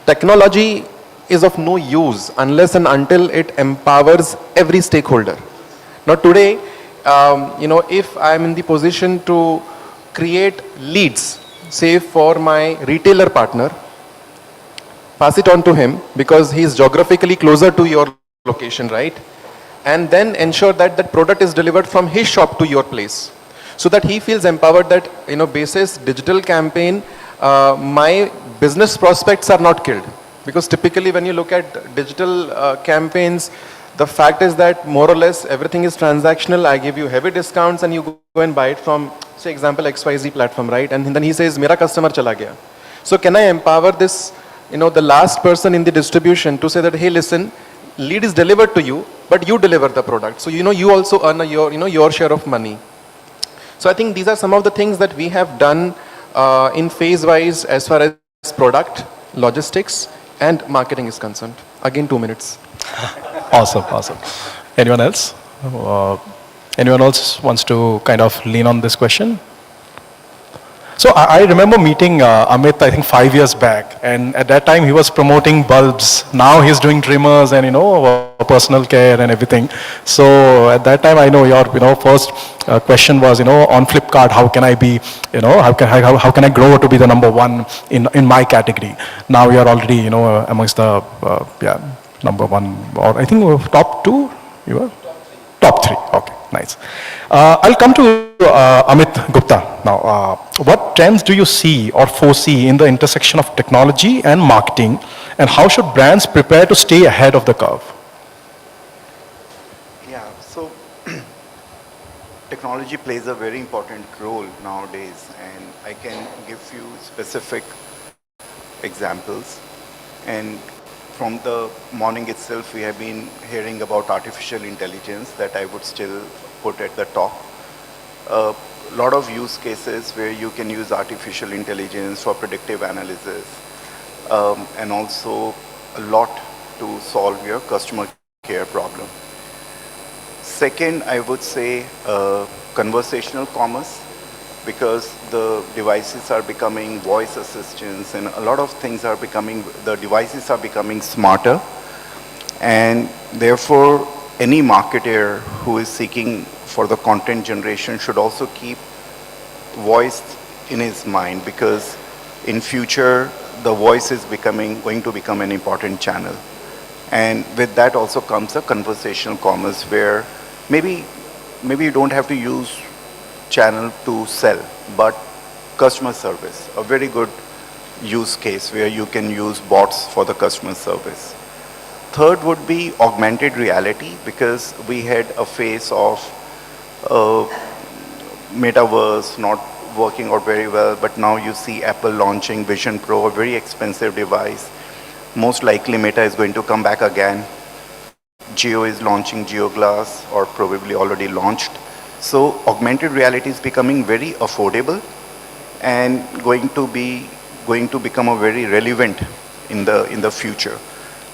technology is of no use unless and until it empowers every stakeholder. Now today, if I'm in the position to create leads, say for my retailer partner, pass it on to him because he's geographically closer to your location, right? And then ensure that that product is delivered from his shop to your place, so that he feels empowered that, basis digital campaign, my business prospects are not killed. Because typically when you look at digital campaigns, the fact is that more or less everything is transactional. I give you heavy discounts and you go and buy it from, say, example, XYZ platform, right? And then he says, Mera customer chala gaya. So can I empower this, the last person in the distribution to say that, hey, listen, lead is delivered to you, but you deliver the product. So, you also earn your share of money. So I think these are some of the things that we have done in phase-wise as far as product, logistics, and marketing is concerned. Again, 2 minutes. Awesome, awesome. Anyone else? Anyone else wants to kind of lean on this question? So I remember meeting Amit, I think 5 years back, and at that time he was promoting bulbs. Now he's doing trimmers and personal care and everything. So at that time I know your first question was on Flipkart, how can I be how can I grow to be the number one in my category? Now you are already amongst the number one, or I think top two. You are top three. Okay, nice. I'll come to Amit Gupta now. What trends do you see or foresee in the intersection of technology and marketing, and how should brands prepare to stay ahead of the curve? Yeah, so technology plays a very important role nowadays, and I can give you specific examples. And from the morning itself, we have been hearing about artificial intelligence that I would still put at the top. A lot of use cases where you can use artificial intelligence for predictive analysis, and also a lot to solve your customer care problem. Second, I would say conversational commerce, because the devices are becoming voice assistants and a lot of things are becoming, the devices are becoming smarter, and therefore any marketer who is seeking for the content generation should also keep voice in his mind, because in future the voice is going to become an important channel. And with that also comes a conversational commerce where maybe you don't have to use channel to sell, but customer service, a very good use case where you can use bots for the customer service. Third would be augmented reality, because we had a phase of metaverse not working out very well, but now you see Apple launching Vision Pro, a very expensive device. Most likely Meta is going to come back again. Jio is launching Jio Glass, or probably already launched. So augmented reality is becoming very affordable and going to become a very relevant in the future.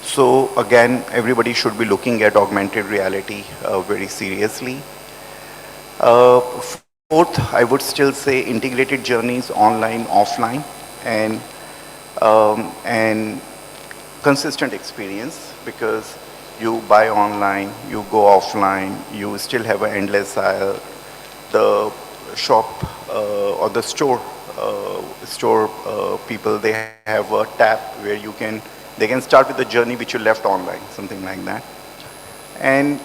So again, everybody should be looking at augmented reality very seriously. Fourth, I would still say integrated journeys, online, offline, and consistent experience, because you buy online, you go offline, you still have an endless aisle. The shop or the store people, they have a tab where they can start with the journey which you left online, something like that. And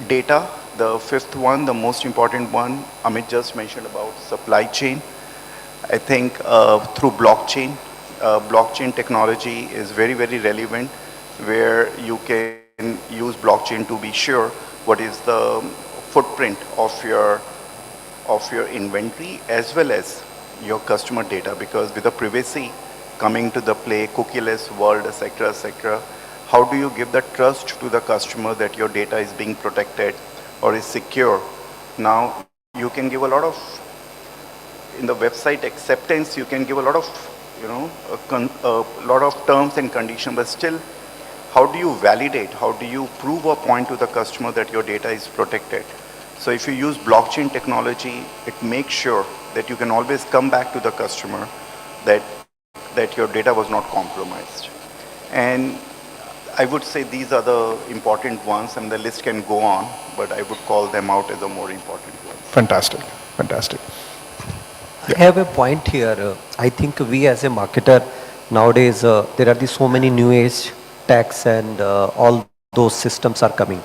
data, the fifth one, the most important one, Amit just mentioned about supply chain. I think through blockchain technology is very, very relevant, where you can use blockchain to be sure what is the footprint of your inventory as well as your customer data, because with the privacy coming to the play, cookieless world, etc., how do you give the trust to the customer that your data is being protected or is secure? Now you can give a lot of, in the website acceptance, you can give a lot of, a lot of terms and conditions, but still, how do you validate? How do you prove a point to the customer that your data is protected? So if you use blockchain technology, it makes sure that you can always come back to the customer that your data was not compromised. And I would say these are the important ones, and the list can go on, but I would call them out as the more important ones. Fantastic, fantastic. I have a point here. I think we as a marketer nowadays, there are so many new age techs and all those systems are coming.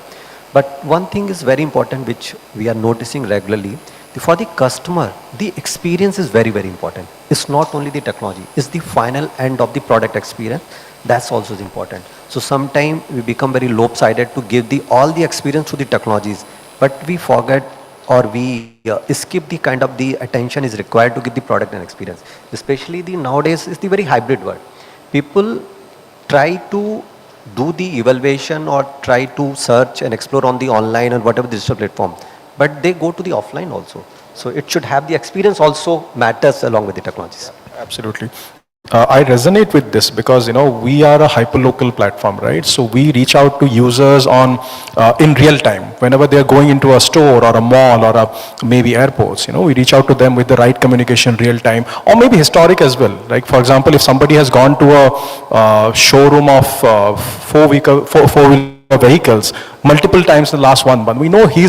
But one thing is very important which we are noticing regularly. For the customer, the experience is very, very important. It's not only the technology, it's the final end of the product experience. That's also important. So sometimes we become very lopsided to give all the experience to the technologies, but we forget or we skip the kind of the attention is required to give the product and experience. Especially nowadays is the very hybrid world. People try to do the evaluation or try to search and explore on the online or whatever digital platform, but they go to the offline also. So it should have the experience also matters along with the technologies. Absolutely. I resonate with this because, we are a hyperlocal platform, right? So we reach out to users in real time. Whenever they're going into a store or a mall or maybe airports, we reach out to them with the right communication real time, or maybe historic as well. Like, for example, if somebody has gone to a showroom of four-wheeler vehicles multiple times in the last 1 month, we know he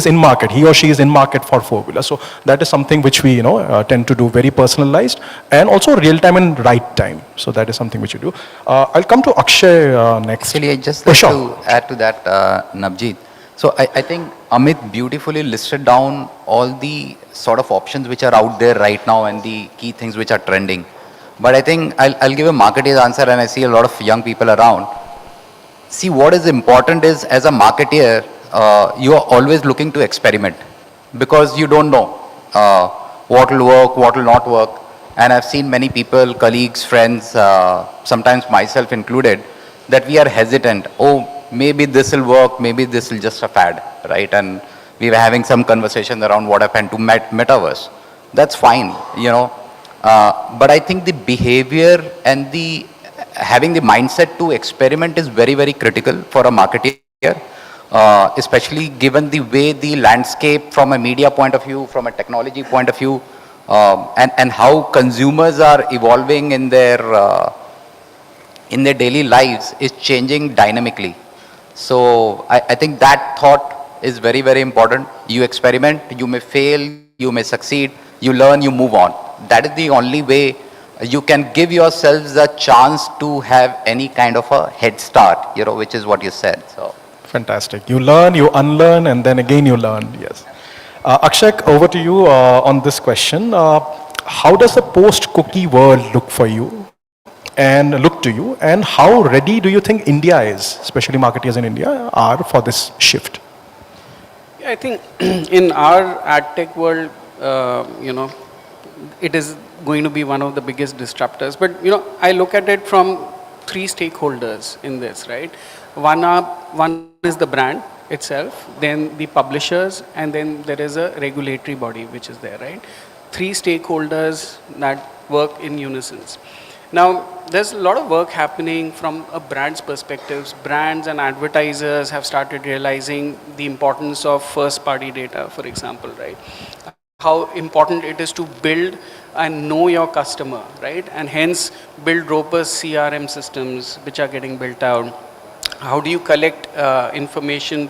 or she is in market for four-wheeler. So that is something which we tend to do very personalized and also real time and right time. So that is something which we do. I'll come to Akshay next. Actually, I just like to add to that, Navjeet. So I think Amit beautifully listed down all the sort of options which are out there right now and the key things which are trending. But I think I'll give a marketer's answer, and I see a lot of young people around. See, what is important is, as a marketeer, you are always looking to experiment, because you don't know what will work, what will not work. And I've seen many people, colleagues, friends, sometimes myself included, that we are hesitant. Oh, maybe this will work, maybe this will just a fad, right? And we were having some conversation around what happened to metaverse. That's fine, but I think the behavior and having the mindset to experiment is very, very critical for a marketer. especially given the way the landscape from a media point of view, from a technology point of view, and how consumers are evolving in their daily lives is changing dynamically. So I think that thought is very, very important. You experiment, you may fail, you may succeed, you learn, you move on. That is the only way you can give yourselves a chance to have any kind of a head start, which is what you said. So. Fantastic. You learn, you unlearn, and then again you learn. Yes. Akshay, over to you on this question. How does the post-cookie world look for you and look to you, and how ready do you think India is, especially marketers in India, are for this shift? Yeah, I think in our ad tech world, it is going to be one of the biggest disruptors. But, I look at it from three stakeholders in this, right? One is the brand itself, then the publishers, and then there is a regulatory body which is there, right? Three stakeholders that work in unison. Now, there's a lot of work happening from a brand's perspective. Brands and advertisers have started realizing the importance of first-party data, for example, right? How important it is to build and know your customer, right? And hence build robust CRM systems which are getting built out. How do you collect information,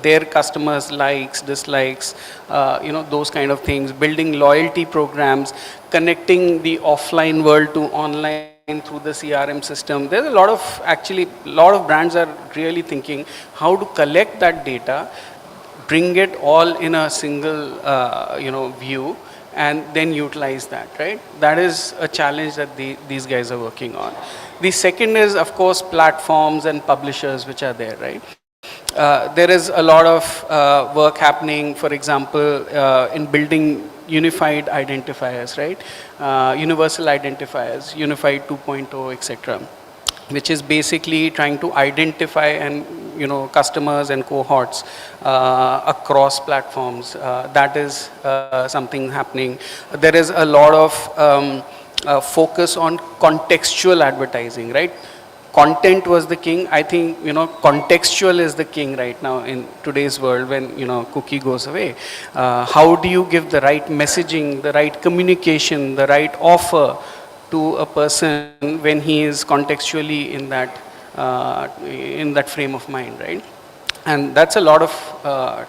their customers' likes, dislikes, those kind of things, building loyalty programs, connecting the offline world to online through the CRM system. There's a lot of brands are really thinking how to collect that data, bring it all in a single, view, and then utilize that, right? That is a challenge that these guys are working on. The second is, of course, platforms and publishers which are there, right? There is a lot of work happening, for example, in building unified identifiers, right? Universal identifiers, unified 2.0, etc., which is basically trying to identify and customers and cohorts across platforms. That is something happening. There is a lot of focus on contextual advertising, right? Content was the king. I think contextual is the king right now in today's world when cookie goes away. How do you give the right messaging, the right communication, the right offer to a person when he is contextually in that frame of mind, right? And that's a lot of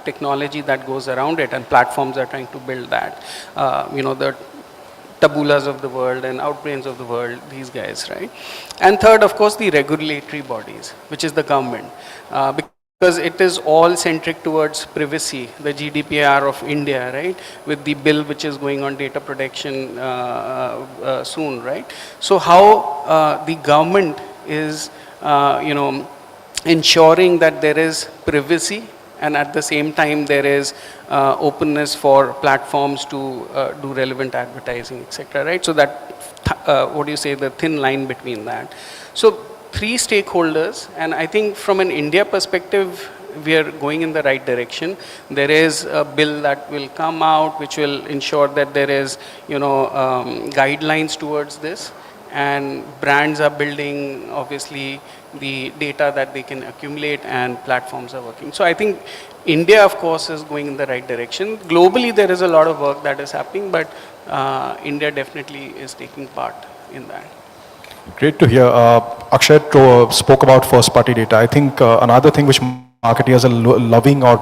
technology that goes around it, and platforms are trying to build that. The Tabulas of the world and Outbrains of the world, these guys, right? And third, of course, the regulatory bodies, which is the government. Because it is all centric towards privacy, the GDPR of India, right? With the bill which is going on data protection soon, right? So how the government is, ensuring that there is privacy and at the same time there is openness for platforms to do relevant advertising, etc., right? So that, the thin line between that. So three stakeholders, and I think from an India perspective, we are going in the right direction. There is a bill that will come out which will ensure that there is, guidelines towards this, and brands are building, obviously, the data that they can accumulate, and platforms are working. So I think India, of course, is going in the right direction. Globally, there is a lot of work that is happening, but India definitely is taking part in that. Great to hear. Akshay spoke about first-party data. I think another thing which marketers are loving or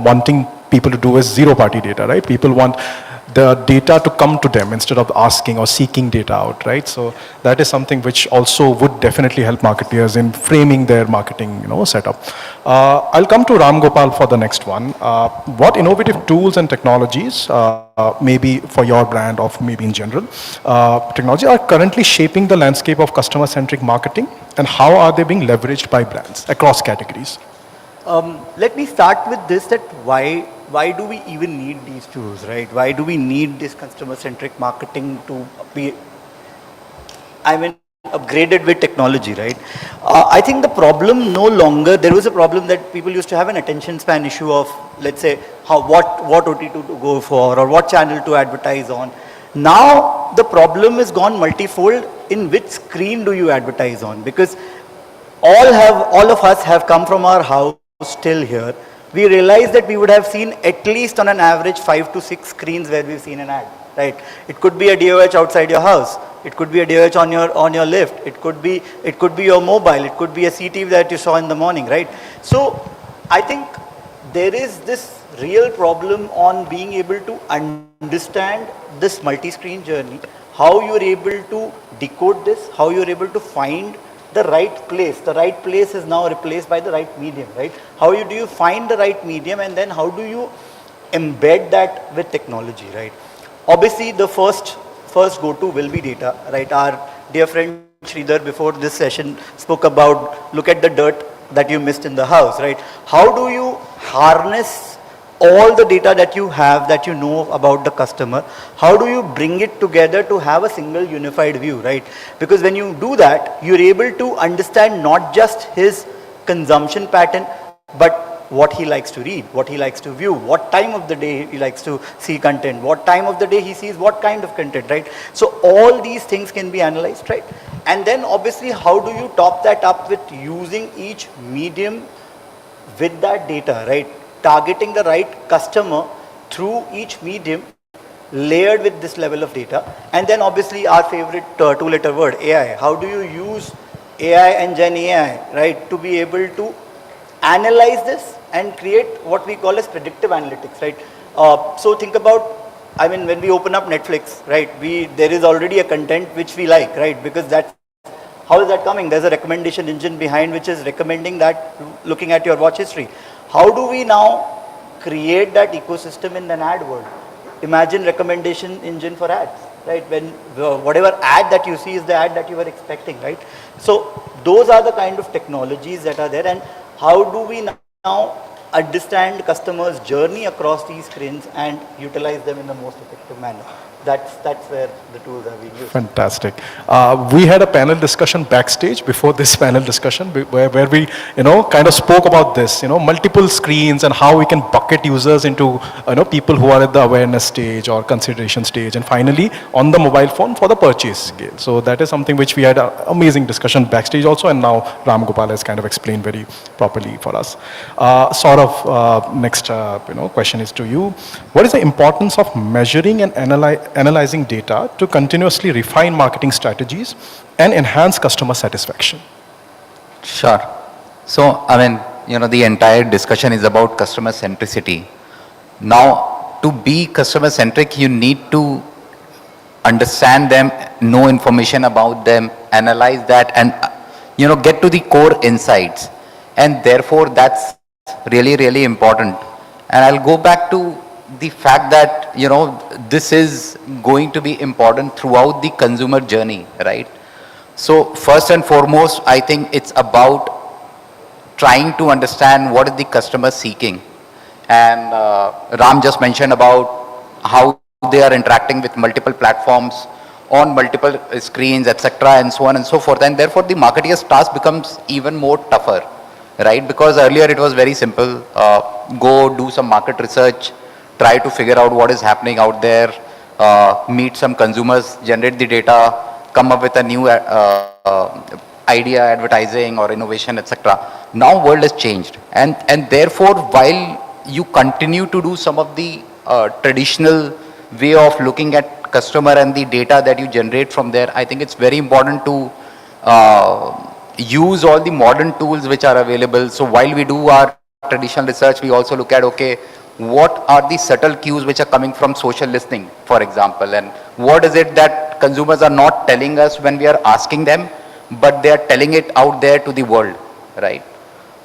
wanting people to do is zero-party data, right? People want the data to come to them instead of asking or seeking data out, right? So that is something which also would definitely help marketers in framing their marketing, setup. I'll come to Ram Gopal for the next one. What innovative tools and technologies, maybe for your brand or maybe in general, technology are currently shaping the landscape of customer-centric marketing, and how are they being leveraged by brands across categories? Let me start with this, that why do we even need these tools, right? Why do we need this customer-centric marketing to be, upgraded with technology, right? I think the problem no longer, there was a problem that people used to have an attention span issue of, let's say, what OTT to go for or what channel to advertise on. Now the problem is gone multifold, in which screen do you advertise on? Because all of us have come from our house still here, we realized that we would have seen at least on an average 5 to 6 screens where we've seen an ad, right? It could be a DOH outside your house. It could be a DOH on your lift. It could be your mobile. It could be a CTV that you saw in the morning, right? So I think there is this real problem on being able to understand this multi-screen journey, how you're able to decode this, how you're able to find the right place. The right place is now replaced by the right medium, right? How do you find the right medium, and then how do you embed that with technology, right? Obviously, the first go-to will be data, right? Our dear friend Sridhar before this session spoke about, look at the dirt that you missed in the house, right? How do you harness all the data that you have, that you know about the customer? How do you bring it together to have a single unified view, right? Because when you do that, you're able to understand not just his consumption pattern, but what he likes to read, what he likes to view, what time of the day he likes to see content, what time of the day he sees what kind of content, right? So all these things can be analyzed, right? And then obviously, how do you top that up with using each medium with that data, right? Targeting the right customer through each medium, layered with this level of data. And then obviously our favorite two-letter word, AI. How do you use AI and Gen AI, right, to be able to analyze this and create what we call as predictive analytics, right? So think about, I mean, when we open up Netflix, right, there is already a content which we like, right? Because that's, how is that coming? There's a recommendation engine behind which is recommending that, looking at your watch history. How do we now create that ecosystem in an ad world? Imagine recommendation engine for ads, right? When whatever ad that you see is the ad that you were expecting, right? So those are the kind of technologies that are there, and how do we now understand customers' journey across these screens and utilize them in the most effective manner? That's where the tools are being used. Fantastic. We had a panel discussion backstage before this panel discussion where we, kind of spoke about this, multiple screens and how we can bucket users into, people who are at the awareness stage or consideration stage, and finally on the mobile phone for the purchase scale. So that is something which we had an amazing discussion backstage also, and now Ram Gopal has kind of explained very properly for us. Next, question is to you. What is the importance of measuring and analyzing data to continuously refine marketing strategies and enhance customer satisfaction? Sure. So, the entire discussion is about customer centricity. Now, to be customer centric, you need to understand them, know information about them, analyze that, and, get to the core insights. And therefore, that's really, really important. And I'll go back to the fact that, this is going to be important throughout the consumer journey, right? So first and foremost, I think it's about trying to understand what is the customer seeking. And Ram just mentioned about how they are interacting with multiple platforms on multiple screens, etc., and so on and so forth. And therefore, the marketer's task becomes even more tougher, right? Because earlier it was very simple. Go do some market research, try to figure out what is happening out there, meet some consumers, generate the data, come up with a new idea, advertising or innovation, etc. Now world has changed. And therefore, while you continue to do some of the traditional way of looking at customer and the data that you generate from there, I think it's very important to use all the modern tools which are available. So while we do our traditional research, we also look at, okay, what are the subtle cues which are coming from social listening, for example, and what is it that consumers are not telling us when we are asking them, but they are telling it out there to the world, right?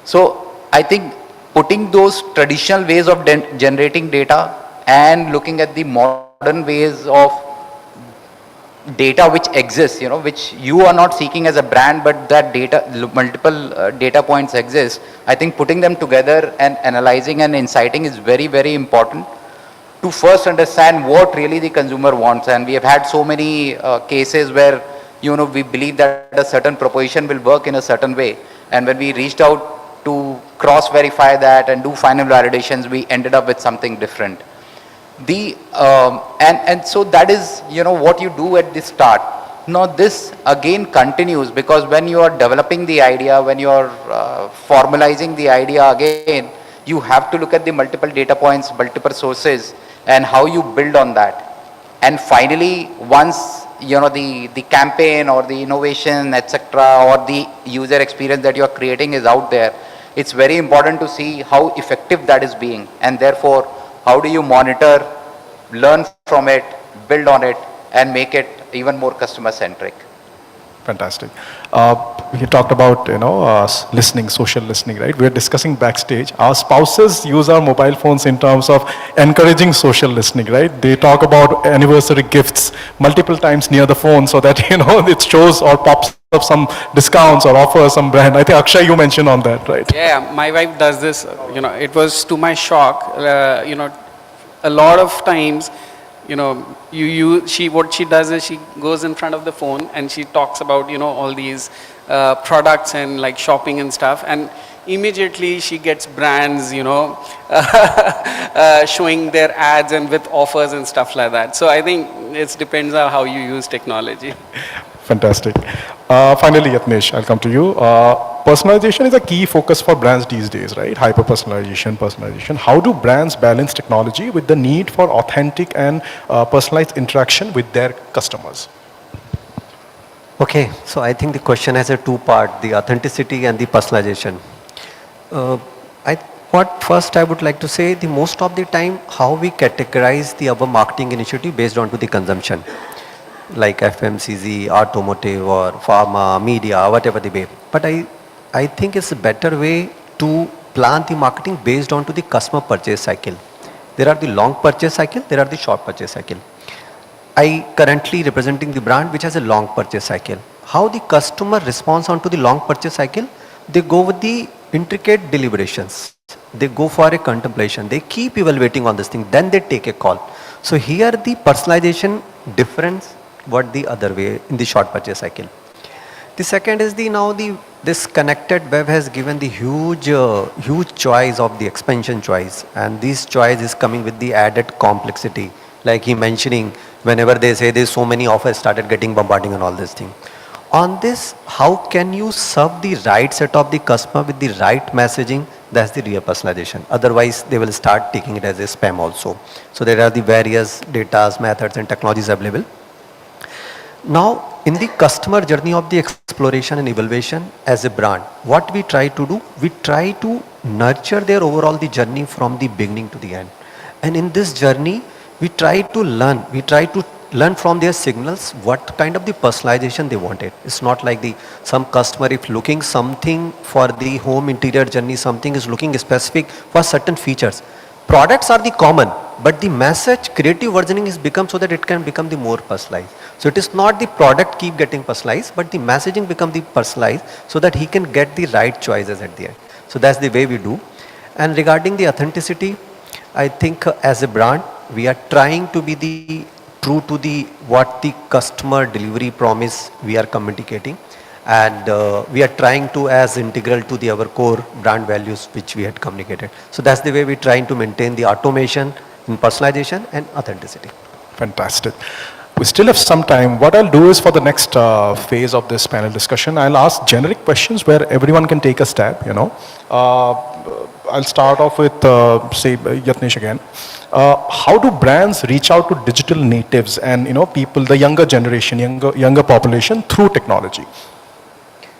So I think putting those traditional ways of generating data and looking at the modern ways of data which exists, which you are not seeking as a brand, but that data, multiple data points exist. I think putting them together and analyzing and inciting is very, very important to first understand what really the consumer wants. And we have had so many cases where, we believe that a certain proposition will work in a certain way. And when we reached out to cross-verify that and do final validations, we ended up with something different. And so that is, what you do at the start. Now this again continues, because when you are developing the idea, when you are formalizing the idea again, you have to look at the multiple data points, multiple sources, and how you build on that. And finally, once the campaign or the innovation, etc., or the user experience that you are creating is out there, it's very important to see how effective that is being, and therefore how do you monitor, learn from it, build on it, and make it even more customer centric. Fantastic. We talked about, listening, social listening, right? We're discussing backstage. Our spouses use our mobile phones in terms of encouraging social listening, right? They talk about anniversary gifts multiple times near the phone so that, it shows or pops up some discounts or offers some brand. I think Akshay, you mentioned on that, right? Yeah, my wife does this, it was to my shock, a lot of times, what she does is she goes in front of the phone and she talks about, all these products and like shopping and stuff, and immediately she gets brands, showing their ads and with offers and stuff like that. So I think it depends on how you use technology. Fantastic. Finally, Yatnesh, I'll come to you. Personalization is a key focus for brands these days, right? Hyper-personalization, personalization. How do brands balance technology with the need for authentic and personalized interaction with their customers? Okay, so I think the question has a two-part, the authenticity and the personalization. First I would like to say, the most of the time, how we categorize our marketing initiative based on to the consumption, like FMCG, automotive or pharma, media, whatever the way. But I think it's a better way to plan the marketing based on to the customer purchase cycle. There are the long purchase cycle, there are the short purchase cycle. I currently representing the brand which has a long purchase cycle. How the customer responds onto the long purchase cycle? They go with the intricate deliberations. They go for a contemplation. They keep evaluating on this thing. Then they take a call. So here the personalization difference what the other way in the short purchase cycle. The second is this connected web has given the huge choice of the expansion choice, and this choice is coming with the added complexity. Like he mentioning, whenever they say there's so many offers started getting bombarding and all this thing. On this, how can you serve the right set of the customer with the right messaging? That's the real personalization. Otherwise, they will start taking it as a spam also. So there are the various data, methods and technologies available. Now, in the customer journey of the exploration and evaluation as a brand, what we try to do, we try to nurture their overall the journey from the beginning to the end. And in this journey, we try to learn from their signals what kind of the personalization they wanted. It's not like some customer if looking something for the home interior journey, something is looking specific for certain features. Products are the common, but the message creative versioning is become so that it can become the more personalized. So it is not the product keep getting personalized, but the messaging become the personalized so that he can get the right choices at the end. So that's the way we do. And regarding the authenticity, I think as a brand, we are trying to be true to what the customer delivery promise we are communicating, and we are trying to as integral to our core brand values which we had communicated. So that's the way we're trying to maintain the automation in personalization and authenticity. Fantastic. We still have some time. What I'll do is for the next phase of this panel discussion, I'll ask generic questions where everyone can take a stab, I'll start off with, say, Yatnesh again. How do brands reach out to digital natives and, people, the younger generation, younger population through technology?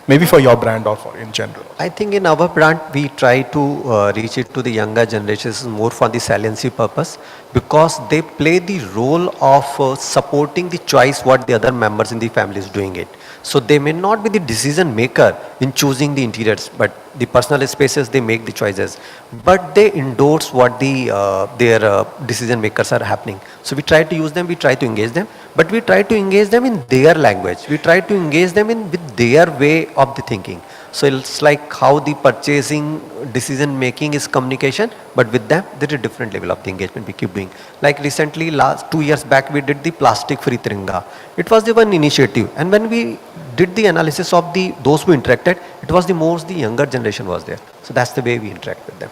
Maybe for your brand or for in general. I think in our brand, we try to reach it to the younger generations more for the saliency purpose, because they play the role of supporting the choice what the other members in the family is doing it. So they may not be the decision maker in choosing the interiors, but the personal spaces, they make the choices. But they endorse what their decision makers are happening. So we try to use them, we try to engage them, but we try to engage them in their language. We try to engage them with their way of the thinking. So it's like how the purchasing decision making is communication, but with them there is a different level of the engagement we keep doing. Like recently, last 2 years back, we did the plastic free Tiringa. It was the one initiative, and when we did the analysis of those who interacted, it was the younger generation was there. So that's the way we interact with them.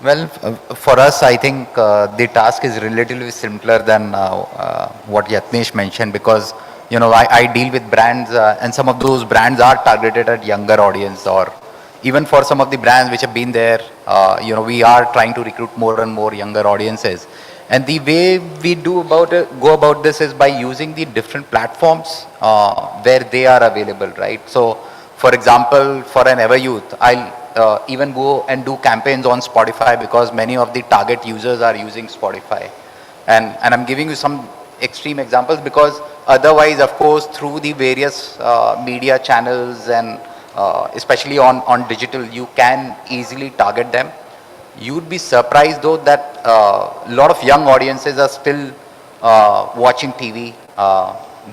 Well, for us, I think the task is relatively simpler than what Yatnesh mentioned because, you know, I deal with brands and some of those brands are targeted at younger audience or even for some of the brands which have been there, you know, we are trying to recruit more and more younger audiences. And the way we go about this is by using the different platforms where they are available, right? So, for example, for an Ever Youth, I'll even go and do campaigns on Spotify because many of the target users are using Spotify. And I'm giving you some extreme examples because otherwise, of course, through the various media channels and especially on digital, you can easily target them. You'd be surprised though that a lot of young audiences are still watching TV.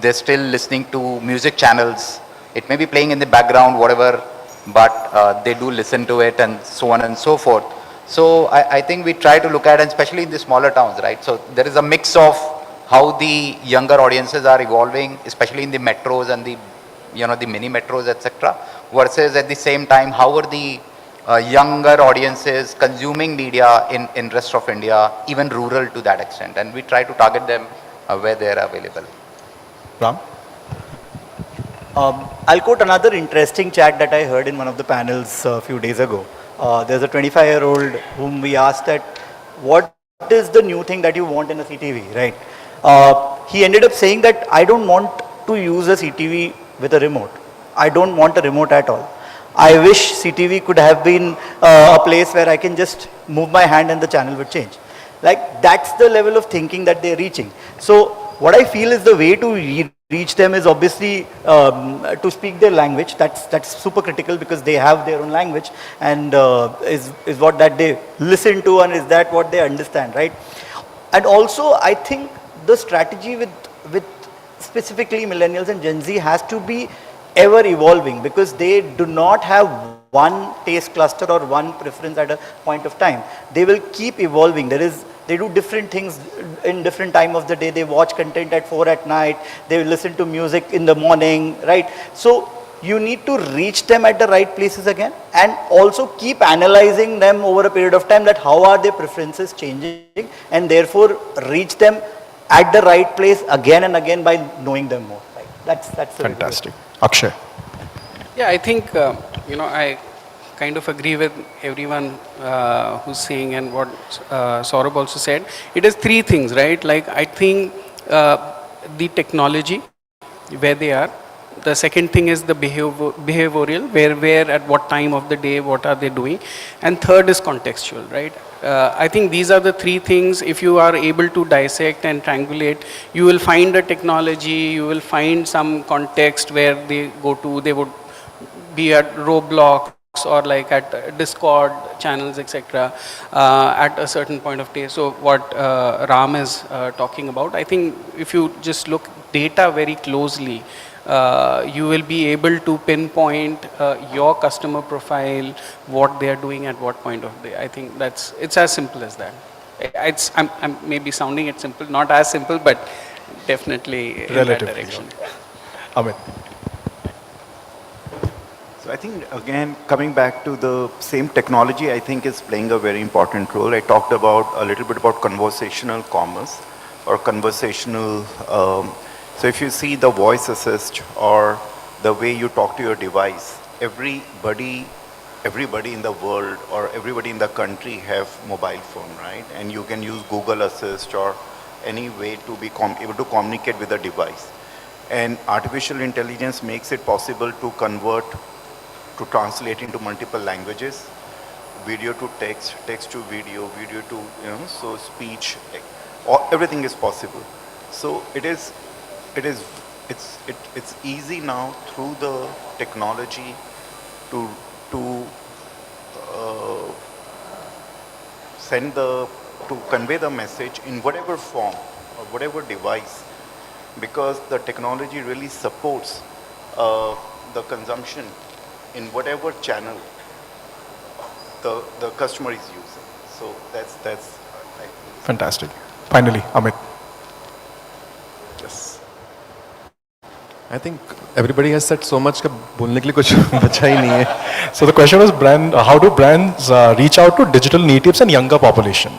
They're still listening to music channels. It may be playing in the background, whatever, but they do listen to it and so on and so forth. So I think we try to look at, and especially in the smaller towns, right? So there is a mix of how the younger audiences are evolving, especially in the metros and the, you know, the mini metros, etc. Versus at the same time, how are the younger audiences consuming media in rest of India, even rural to that extent. And we try to target them where they are available. Ram? I'll quote another interesting chat that I heard in one of the panels a few days ago. There's a 25-year-old whom we asked that, what is the new thing that you want in a CTV, right? He ended up saying that I don't want to use a CTV with a remote. I don't want a remote at all. I wish CTV could have been a place where I can just move my hand and the channel would change. Like, that's the level of thinking that they're reaching. So what I feel is the way to reach them is obviously to speak their language. That's super critical because they have their own language and is what that they listen to and is that what they understand, right? And also I think the strategy with specifically millennials and Gen Z has to be ever evolving because they do not have one taste cluster or one preference at a point of time. They will keep evolving. They do different things in different time of the day. They watch content at 4 at night. They listen to music in the morning, right? So you need to reach them at the right places again and also keep analyzing them over a period of time that how are their preferences changing and therefore reach them at the right place again and again by knowing them more. Right? That's the Fantastic. Akshay. Yeah, I think, I kind of agree with everyone who's saying and what Saurabh also said. It is three things, right? Like, I think the technology, where they are. The second thing is the behavioral, where at what time of the day, what are they doing. And third is contextual, right? I think these are the three things. If you are able to dissect and triangulate, you will find a technology, you will find some context where they go to, they would be at Roblox or like at Discord channels, etc. At a certain point of day. So what Ram is talking about, I think if you just look data very closely, you will be able to pinpoint your customer profile, what they are doing at what point of day. I think it's as simple as that. I'm maybe sounding it simple, not as simple, but definitely in that direction. Amit. So I think, again, coming back to the same technology, I think is playing a very important role. I talked a little bit about conversational commerce or conversational, so if you see the voice assist or the way you talk to your device, everybody in the world or everybody in the country have mobile phone, right? And you can use Google Assist or any way to be able to communicate with the device. And artificial intelligence makes it possible to convert, to translate into multiple languages, video to text, text to video, video to, so speech, everything is possible. So it's easy now through the technology to convey the message in whatever form or whatever device, because the technology really supports the consumption in whatever channel the customer is using. So that's Fantastic. Finally, Amit. Yes. I think everybody has said so much that बोलने के लिए कुछ बचा ही नहीं है. So the question was, how do brands reach out to digital natives and younger population?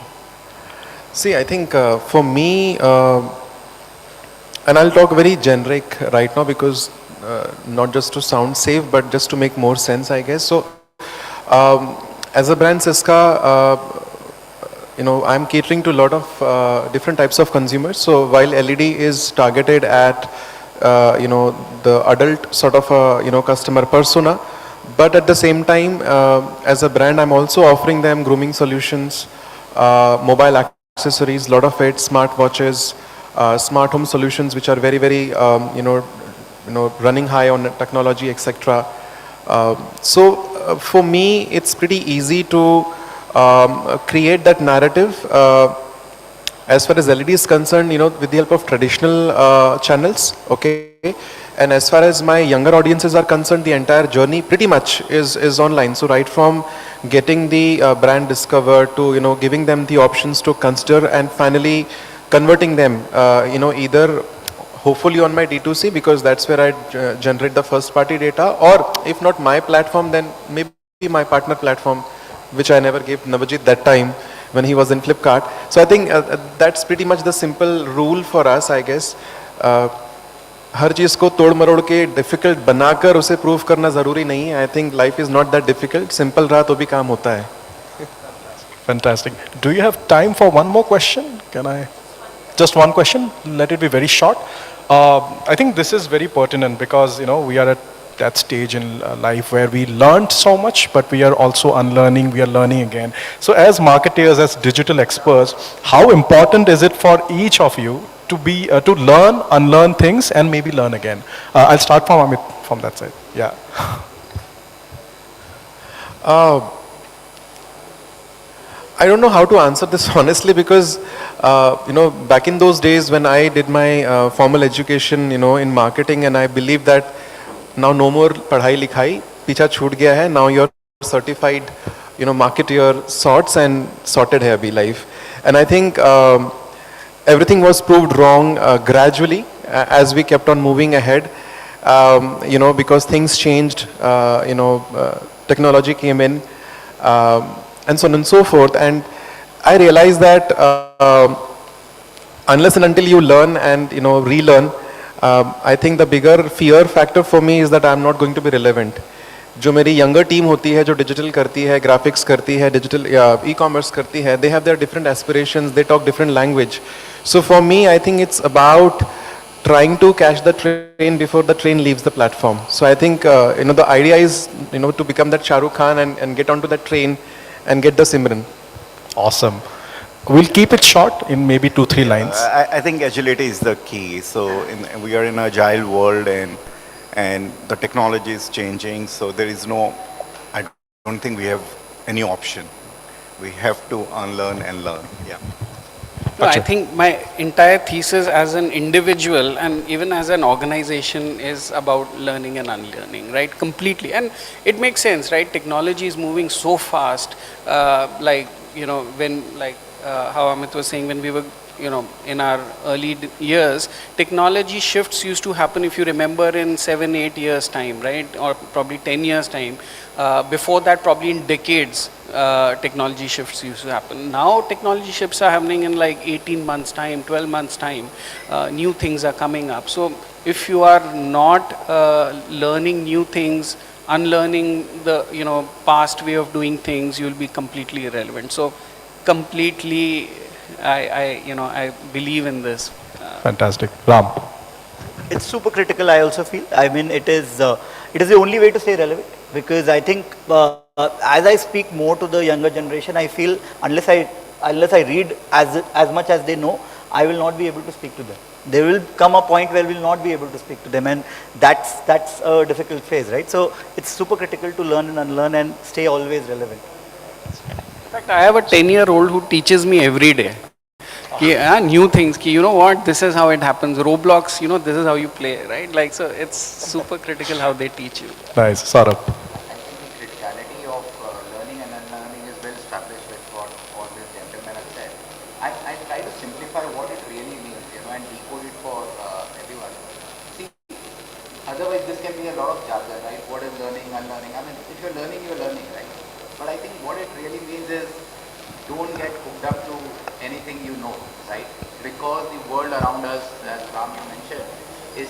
See, I think for me, and I'll talk very generic right now because not just to sound safe, but just to make more sense, I guess. So, as a brand, Cisca, I'm catering to a lot of different types of consumers. So while LED is targeted at, the adult sort of, customer persona, but at the same time, as a brand, I'm also offering them grooming solutions, mobile accessories, lot of it, smart watches, smart home solutions, which are very, very, running high on technology, etc. For me, it's pretty easy to create that narrative. As far as LED is concerned, with the help of traditional channels, okay. And as far as my younger audiences are concerned, the entire journey pretty much is online. So right from getting the brand discovered to, giving them the options to consider and finally converting them, either hopefully on my D2C because that's where I generate the first party data, or if not my platform, then maybe my partner platform, which I never gave Navajit that time when he was in Flipkart. So I think that's pretty much the simple rule for us, I guess. हर चीज़ को तोड़ मरोड़ के difficult बनाकर उसे prove करना ज़रूरी नहीं है. I think life is not that difficult. Simple रहा तो भी काम होता है. Fantastic. Do you have time for one more question? Can I? Just one question. Let it be very short. I think this is very pertinent because we are at that stage in life where we learned so much, but we are also unlearning. We are learning again. So, as marketers, as digital experts, how important is it for each of you to be to learn, unlearn things, and maybe learn again? I'll start from Amit from that side. Yeah. I don't know how to answer this honestly because, back in those days when I did my formal education, in marketing, and I believe that now no more padhai likhai, picha chhoot gaya hai. Now you're certified, marketer sorts and sorted hai abhi life. And I think everything was proved wrong gradually as we kept on moving ahead. Because things changed, technology came in. And so on and so forth. And I realized that unless and until you learn and relearn, I think the bigger fear factor for me is that I'm not going to be relevant. जो मेरी younger team होती है, जो digital करती है, graphics करती है, digital e-commerce करती है, they have their different aspirations, they talk different language. So for me, I think it's about trying to catch the train before the train leaves the platform. So I think the idea is to become that Shah Rukh Khan and get onto that train and get the Simran. Awesome. We'll keep it short in maybe 2-3 lines. I think agility is the key. So we are in an agile world and the technology is changing. So there is I don't think we have any option. We have to unlearn and learn. Yeah. No, I think my entire thesis as an individual and even as an organization is about learning and unlearning, right? Completely. And it makes sense, right? Technology is moving so fast, when how Amit was saying, when we were, in our early years, technology shifts used to happen, if you remember, in 7-8 years time, right? Or probably 10 years time. Before that, probably in decades, technology shifts used to happen. Now technology shifts are happening in like 18 months time, 12 months time. New things are coming up. So if you are not learning new things, unlearning the past way of doing things, you will be completely irrelevant. So completely, I believe in this. Fantastic. Ram. It's super critical, I also feel. I mean, it is the only way to stay relevant, because I think as I speak more to the younger generation, I feel unless I read as much as they know, I will not be able to speak to them. There will come a point where we will not be able to speak to them, and that's a difficult phase, right? So it's super critical to learn and unlearn and stay always relevant. In fact, I have a 10-year-old who teaches me every day. New things, what, this is how it happens. Roblox, this is how you play, right? Like, so it's super critical how they teach you. Nice. Saurabh. The criticality of learning and unlearning is well established with what all these gentlemen have said. I try to simplify what it really means, and decode it for everyone. See, be a lot of jargon, right? What is learning, unlearning? I mean, if you're learning, right? But I think what it really means is don't get hooked up to anything you know, right? Because the world around us, as Ram you mentioned, is...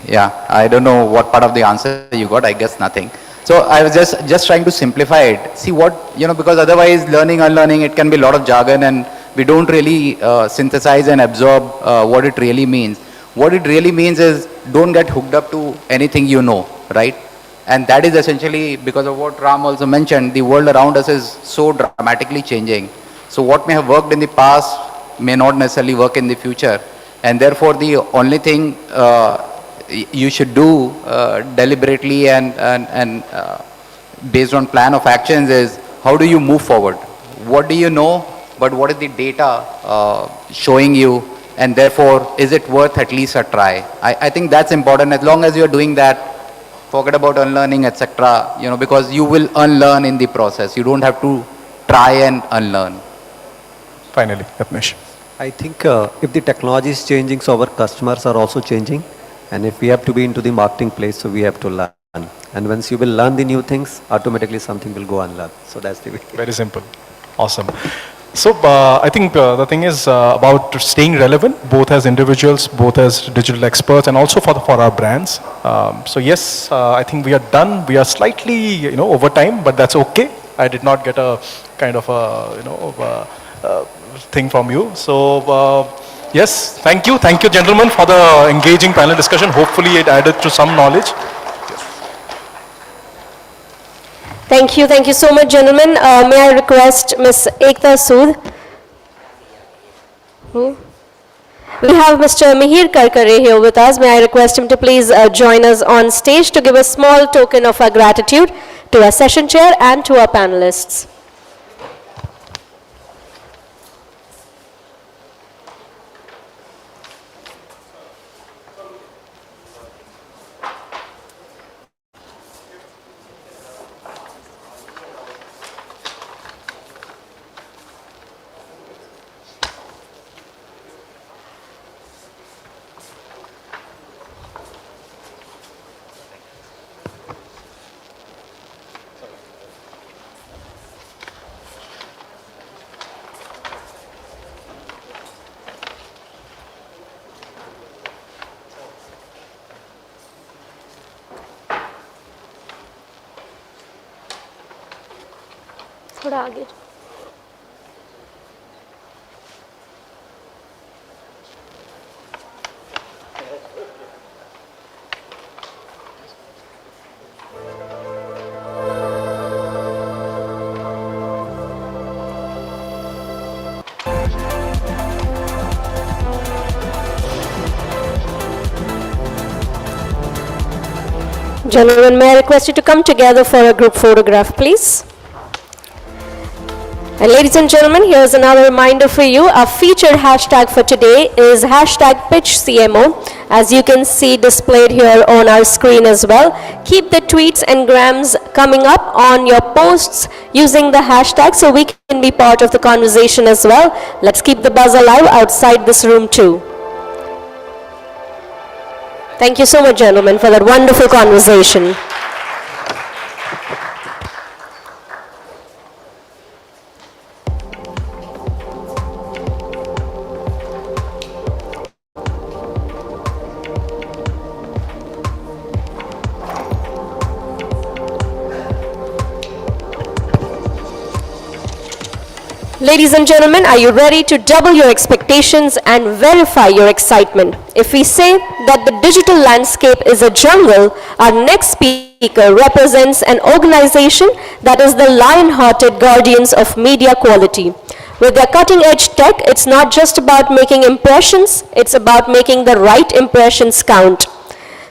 Yeah, I don't know what part of the answer you got, I guess nothing. So I was just trying to simplify it. See what, because otherwise learning, unlearning, it can be a lot of jargon and we don't really synthesize and absorb what it really means. What it really means is don't get hooked up to anything you know, right? And that is essentially because of what Ram also mentioned, the world around us is so dramatically changing. So what may have worked in the past may not necessarily work in the future. And therefore the only thing you should do deliberately and based on plan of actions is how do you move forward? What do you know, but what is the data showing you, and therefore is it worth at least a try? I think that's important. As long as you're doing that, forget about unlearning, etc. Because you will unlearn in the process. You don't have to try and unlearn. Finally, Yatnesh. I think if the technology is changing, so our customers are also changing. And if we have to be into the marketing place, so we have to learn. And once you will learn the new things, automatically something will go unlearned. So that's the way. Very simple. Awesome. So I think the thing is about staying relevant, both as individuals, both as digital experts, and also for our brands. So yes, I think we are done. We are slightly, over time, but that's okay. I did not get a kind of a, thing from you. So yes, thank you, gentlemen, for the engaging panel discussion. Hopefully, it added to some knowledge. Thank you so much, gentlemen. May I request Ms. Ekta Sood? Who? We have Mr. Mihir Karkare here with us. May I request him to please join us on stage to give a small token of our gratitude to our session chair and to our panelists. थोड़ा आगे Gentlemen, may I request you to come together for a group photograph, please? And ladies and gentlemen, here's another reminder for you. Our featured hashtag for today is #PitchCMO, as you can see displayed here on our screen as well. Keep the tweets and grams coming up on your posts using the hashtag so we can be part of the conversation as well. Let's keep the buzz alive outside this room too. Thank you so much, gentlemen, for that wonderful conversation. Ladies and gentlemen, are you ready to double your expectations and verify your excitement? If we say that the digital landscape is a jungle, our next speaker represents an organization that is the lion-hearted guardians of media quality. With their cutting-edge tech, it's not just about making impressions, it's about making the right impressions count.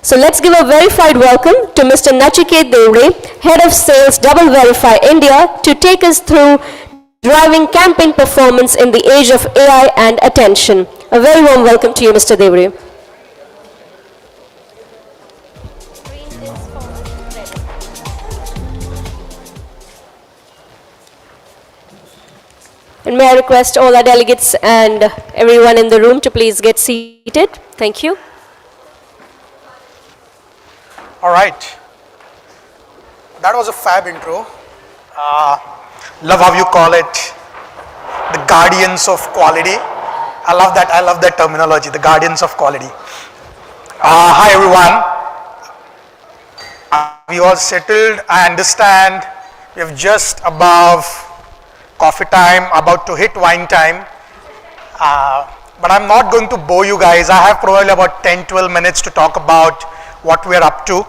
So let's give a verified welcome to Mr. Nachiket Devre, Head of Sales Double Verify India, to take us through driving campaign performance in the age of AI and attention. A very warm welcome to you, Mr. Devre. And may I request all our delegates and everyone in the room to please get seated. Thank you. All right. That was a fab intro. Love how you call it the guardians of quality. I love that. I love that terminology, the guardians of quality. Hi everyone. We all settled. I understand we have just above coffee time, about to hit wine time. But I'm not going to bore you guys. I have probably about 10-12 minutes to talk about what we're up to.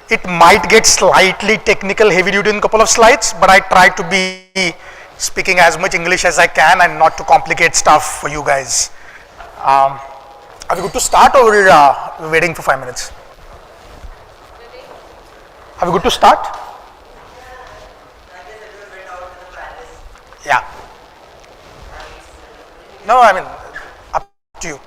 It might get slightly technical, heavy duty in a couple of slides, but I try to be speaking as much English as I can and not to complicate stuff for you guys. Are we good to start, or we're waiting for 5 minutes? Are we good to start? Yeah. No, I mean, up to you.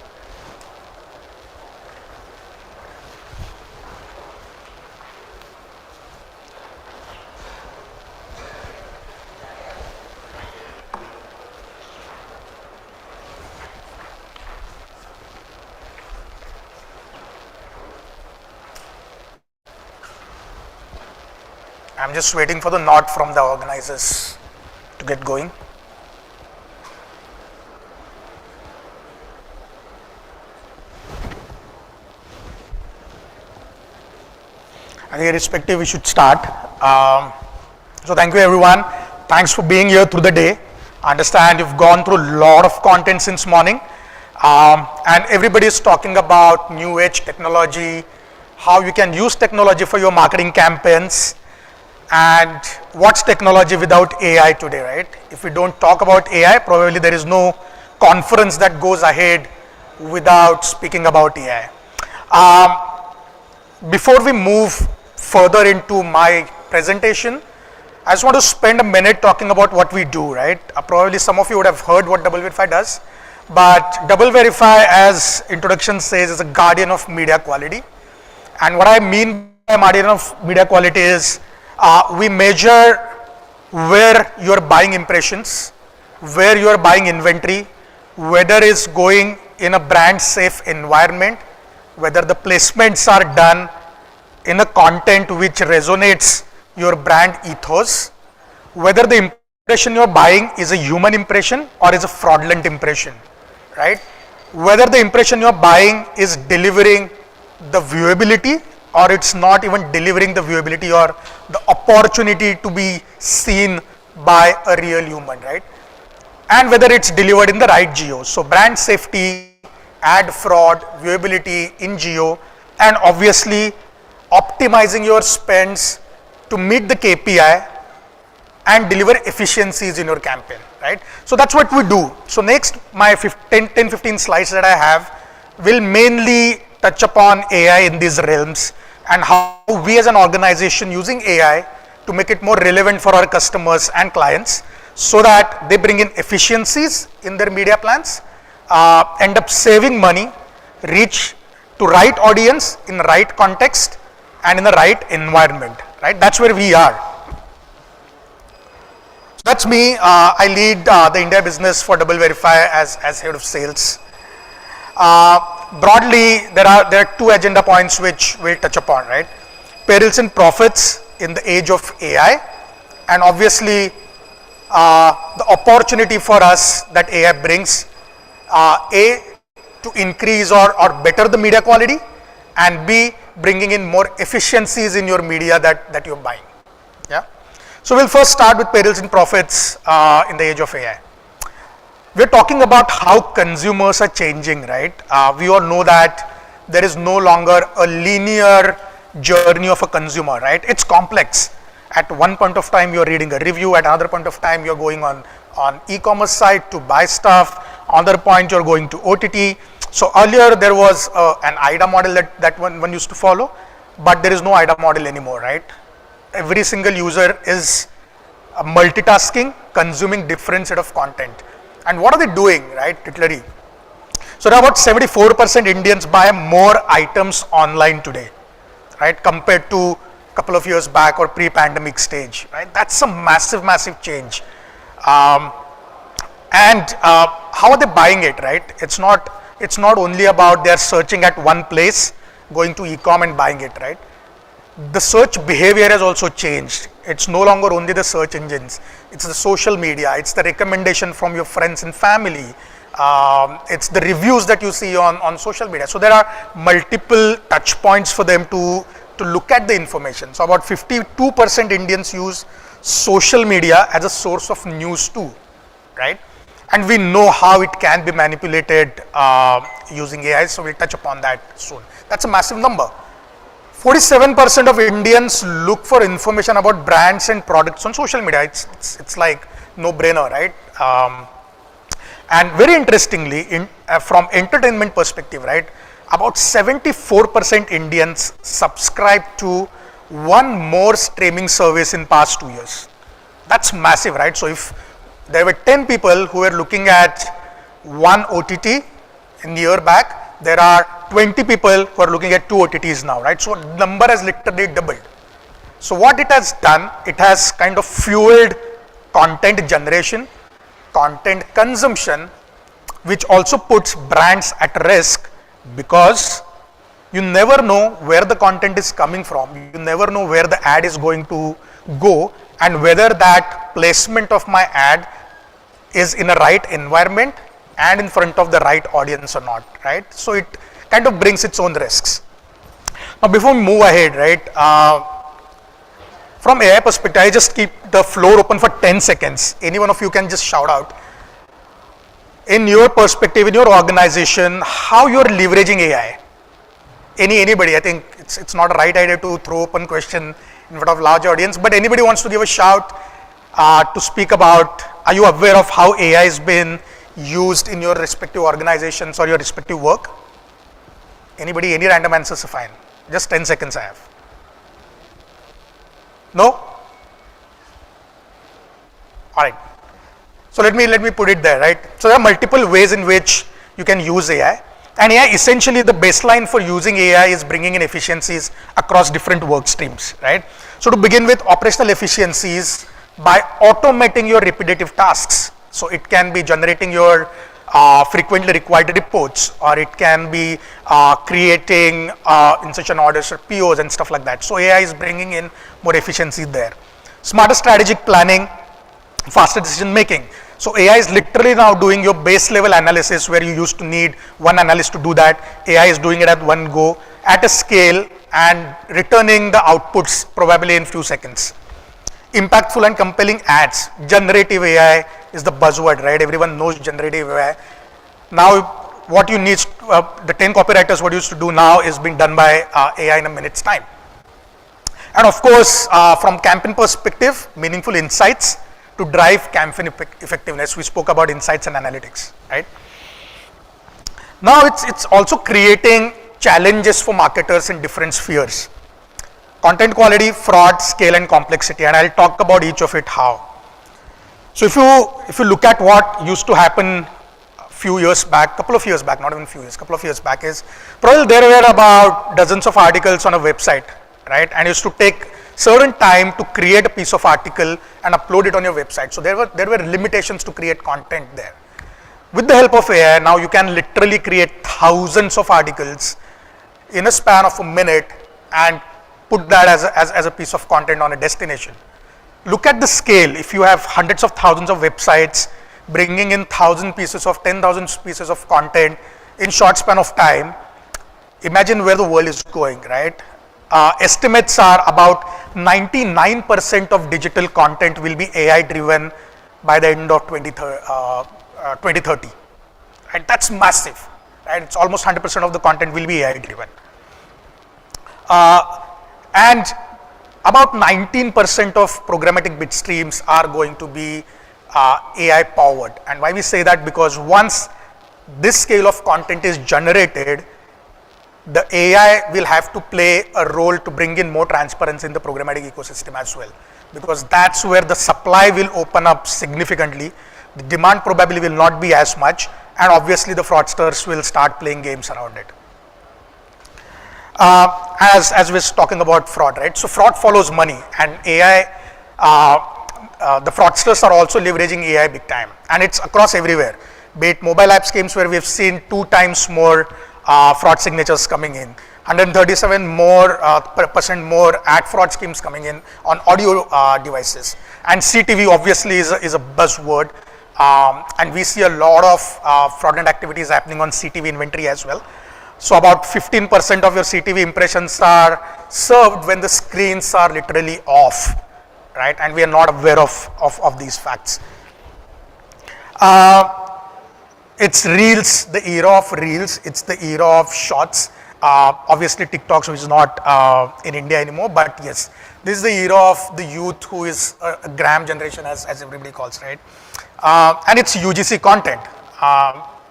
I'm just waiting for the nod from the organizers to get going. I think irrespective, we should start. So thank you everyone. Thanks for being here through the day. I understand you've gone through a lot of content since morning. And everybody is talking about new age technology, how you can use technology for your marketing campaigns. And what's technology without AI today, right? If we don't talk about AI, probably there is no conference that goes ahead without speaking about AI. Before we move further into my presentation, I just want to spend a minute talking about what we do, right? Probably some of you would have heard what Double Verify does, but Double Verify, as introduction says, is a guardian of media quality. And what I mean by guardian of media quality is we measure where you're buying impressions, where you're buying inventory, whether it's going in a brand safe environment, whether the placements are done in a content which resonates your brand ethos, whether the impression you're buying is a human impression or is a fraudulent impression, right? Whether the impression you're buying is delivering the viewability or it's not even delivering the viewability or the opportunity to be seen by a real human, right? And whether it's delivered in the right geo. So brand safety, ad fraud, viewability in geo, and obviously optimizing your spends to meet the KPI and deliver efficiencies in your campaign, right? So that's what we do. So next, my 10-15 slides that I have will mainly touch upon AI in these realms and how we as an organization using AI to make it more relevant for our customers and clients so that they bring in efficiencies in their media plans, end up saving money, reach to right audience in the right context and in the right environment, right? That's where we are. So that's me. I lead the India business for Double Verify as head of sales. Broadly, there are two agenda points which we'll touch upon, right? Perils and profits in the age of AI, and obviously the opportunity for us that AI brings, A, to increase or better the media quality, and B, bringing in more efficiencies in your media that you're buying. Yeah. So we'll first start with perils and profits in the age of AI. We're talking about how consumers are changing, right? We all know that there is no longer a linear journey of a consumer, right? It's complex. At one point of time, you're reading a review. At another point of time, you're going on e-commerce site to buy stuff. Another point, you're going to OTT. So earlier, there was an IDA model that one used to follow, but there is no IDA model anymore, right? Every single user is multitasking, consuming different set of content. And what are they doing, right, literally? So about 74% Indians buy more items online today, right, compared to a couple of years back or pre-pandemic stage, right? That's a massive, massive change. And how are they buying it, right? It's not only about they're searching at one place going to e-com and buying it, right? The search behavior has also changed. It's no longer only the search engines. It's the social media. It's the recommendation from your friends and family. It's the reviews that you see on social media. So there are multiple touch points for them to look at the information. So about 52% Indians use social media as a source of news too, right? And we know how it can be manipulated using AI, so we'll touch upon that soon. That's a massive number. 47% of Indians look for information about brands and products on social media. It's like no brainer, right? And very interestingly, from entertainment perspective, right, about 74% Indians subscribe to one more streaming service in past 2 years. That's massive, right? So if there were 10 people who were looking at one OTT in the year back, there are 20 people who are looking at 2 OTTs now, right? So number has literally doubled. So what it has done, it has kind of fueled content generation, content consumption, which also puts brands at risk because you never know where the content is coming from. You never know where the ad is going to go and whether that placement of my ad is in a right environment and in front of the right audience or not, right? So it kind of brings its own risks. Now before we move ahead, right, from AI perspective, I just keep the floor open for 10 seconds. Any one of you can just shout out. In your perspective, in your organization, how you're leveraging AI? Anybody, I think it's not a right idea to throw open question in front of large audience, but anybody wants to give a shout to speak about, are you aware of how AI has been used in your respective organizations or your respective work? Anybody, any random answers are fine. Just 10 seconds I have. No? All right. So let me put it there, right? So there are multiple ways in which you can use AI. And AI, essentially the baseline for using AI is bringing in efficiencies across different work streams, right? So to begin with, operational efficiencies by automating your repetitive tasks. So it can be generating your frequently required reports, or it can be creating insertion orders or POs and stuff like that. So AI is bringing in more efficiency there. Smarter strategic planning, faster decision making. So AI is literally now doing your base level analysis where you used to need one analyst to do that. AI is doing it at one go at a scale and returning the outputs probably in few seconds. Impactful and compelling ads. Generative AI is the buzzword, right? Everyone knows generative AI. Now what you need, the 10 copywriters, what you used to do now is being done by AI in a minute's time. And of course, from campaign perspective, meaningful insights to drive campaign effectiveness. We spoke about insights and analytics, right? Now it's also creating challenges for marketers in different spheres. Content quality, fraud, scale and complexity, and I'll talk about each of it how. So if you look at what used to happen a few years back, couple of years back, not even few years, couple of years back is, probably there were about dozens of articles on a website, right? And used to take certain time to create a piece of article and upload it on your website. So there were limitations to create content there. With the help of AI, now you can literally create thousands of articles in a span of a minute and put that as a piece of content on a destination. Look at the scale. If you have hundreds of thousands of websites bringing in 1,000 pieces of 10,000 pieces of content in short span of time, imagine where the world is going, right? Estimates are about 99% of digital content will be AI driven by the end of 2030. And that's massive, right? It's almost 100% of the content will be AI driven. And about 19% of programmatic bid streams are going to be AI powered. And why we say that? Because once this scale of content is generated, the AI will have to play a role to bring in more transparency in the programmatic ecosystem as well. Because that's where the supply will open up significantly. The demand probably will not be as much, and obviously the fraudsters will start playing games around it. As we're talking about fraud, right? So fraud follows money, and AI, the fraudsters are also leveraging AI big time, and it's across everywhere. Be it mobile app schemes where we've seen 2 times more fraud signatures coming in, 137 more percent more ad fraud schemes coming in on audio devices. And CTV obviously is a buzzword, and we see a lot of fraudulent activities happening on CTV inventory as well. So about 15% of your CTV impressions are served when the screens are literally off, right? And we are not aware of these facts. It's Reels, the era of Reels. It's the era of Shorts. Obviously TikTok, which is not in India anymore, but yes, this is the era of the youth who is a gram generation, as everybody calls, right? And it's UGC content.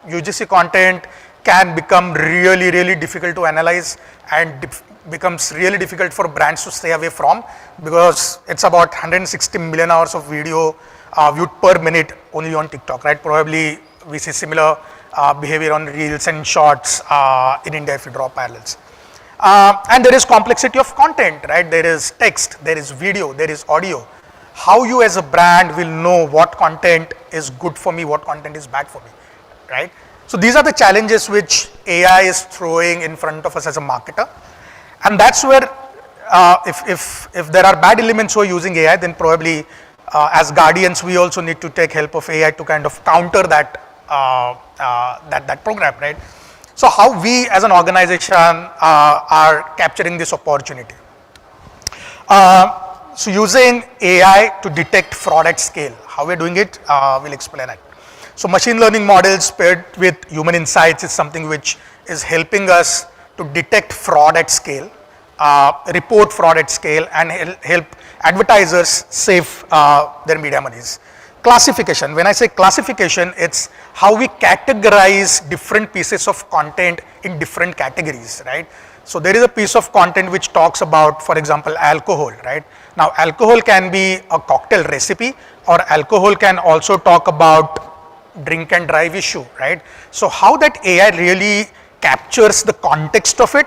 UGC content can become really, really difficult to analyze and becomes really difficult for brands to stay away from, because it's about 160 million hours of video viewed per minute only on TikTok, right? Probably we see similar behavior on Reels and Shorts in India if you draw parallels. And there is complexity of content, right? There is text, there is video, there is audio. How you as a brand will know what content is good for me, what content is bad for me, right? So these are the challenges which AI is throwing in front of us as a marketer. And that's where if there are bad elements who are using AI, then probably as guardians, we also need to take help of AI to kind of counter that that program, right? So how we as an organization are capturing this opportunity. So using AI to detect fraud at scale. How we're doing it, we'll explain it. So machine learning models paired with human insights is something which is helping us to detect fraud at scale, report fraud at scale, and help advertisers save their media monies. Classification, when I say classification, it's how we categorize different pieces of content in different categories, right? So there is a piece of content which talks about, for example, alcohol, right? Now alcohol can be a cocktail recipe, or alcohol can also talk about drink and drive issue, right? So how that AI really captures the context of it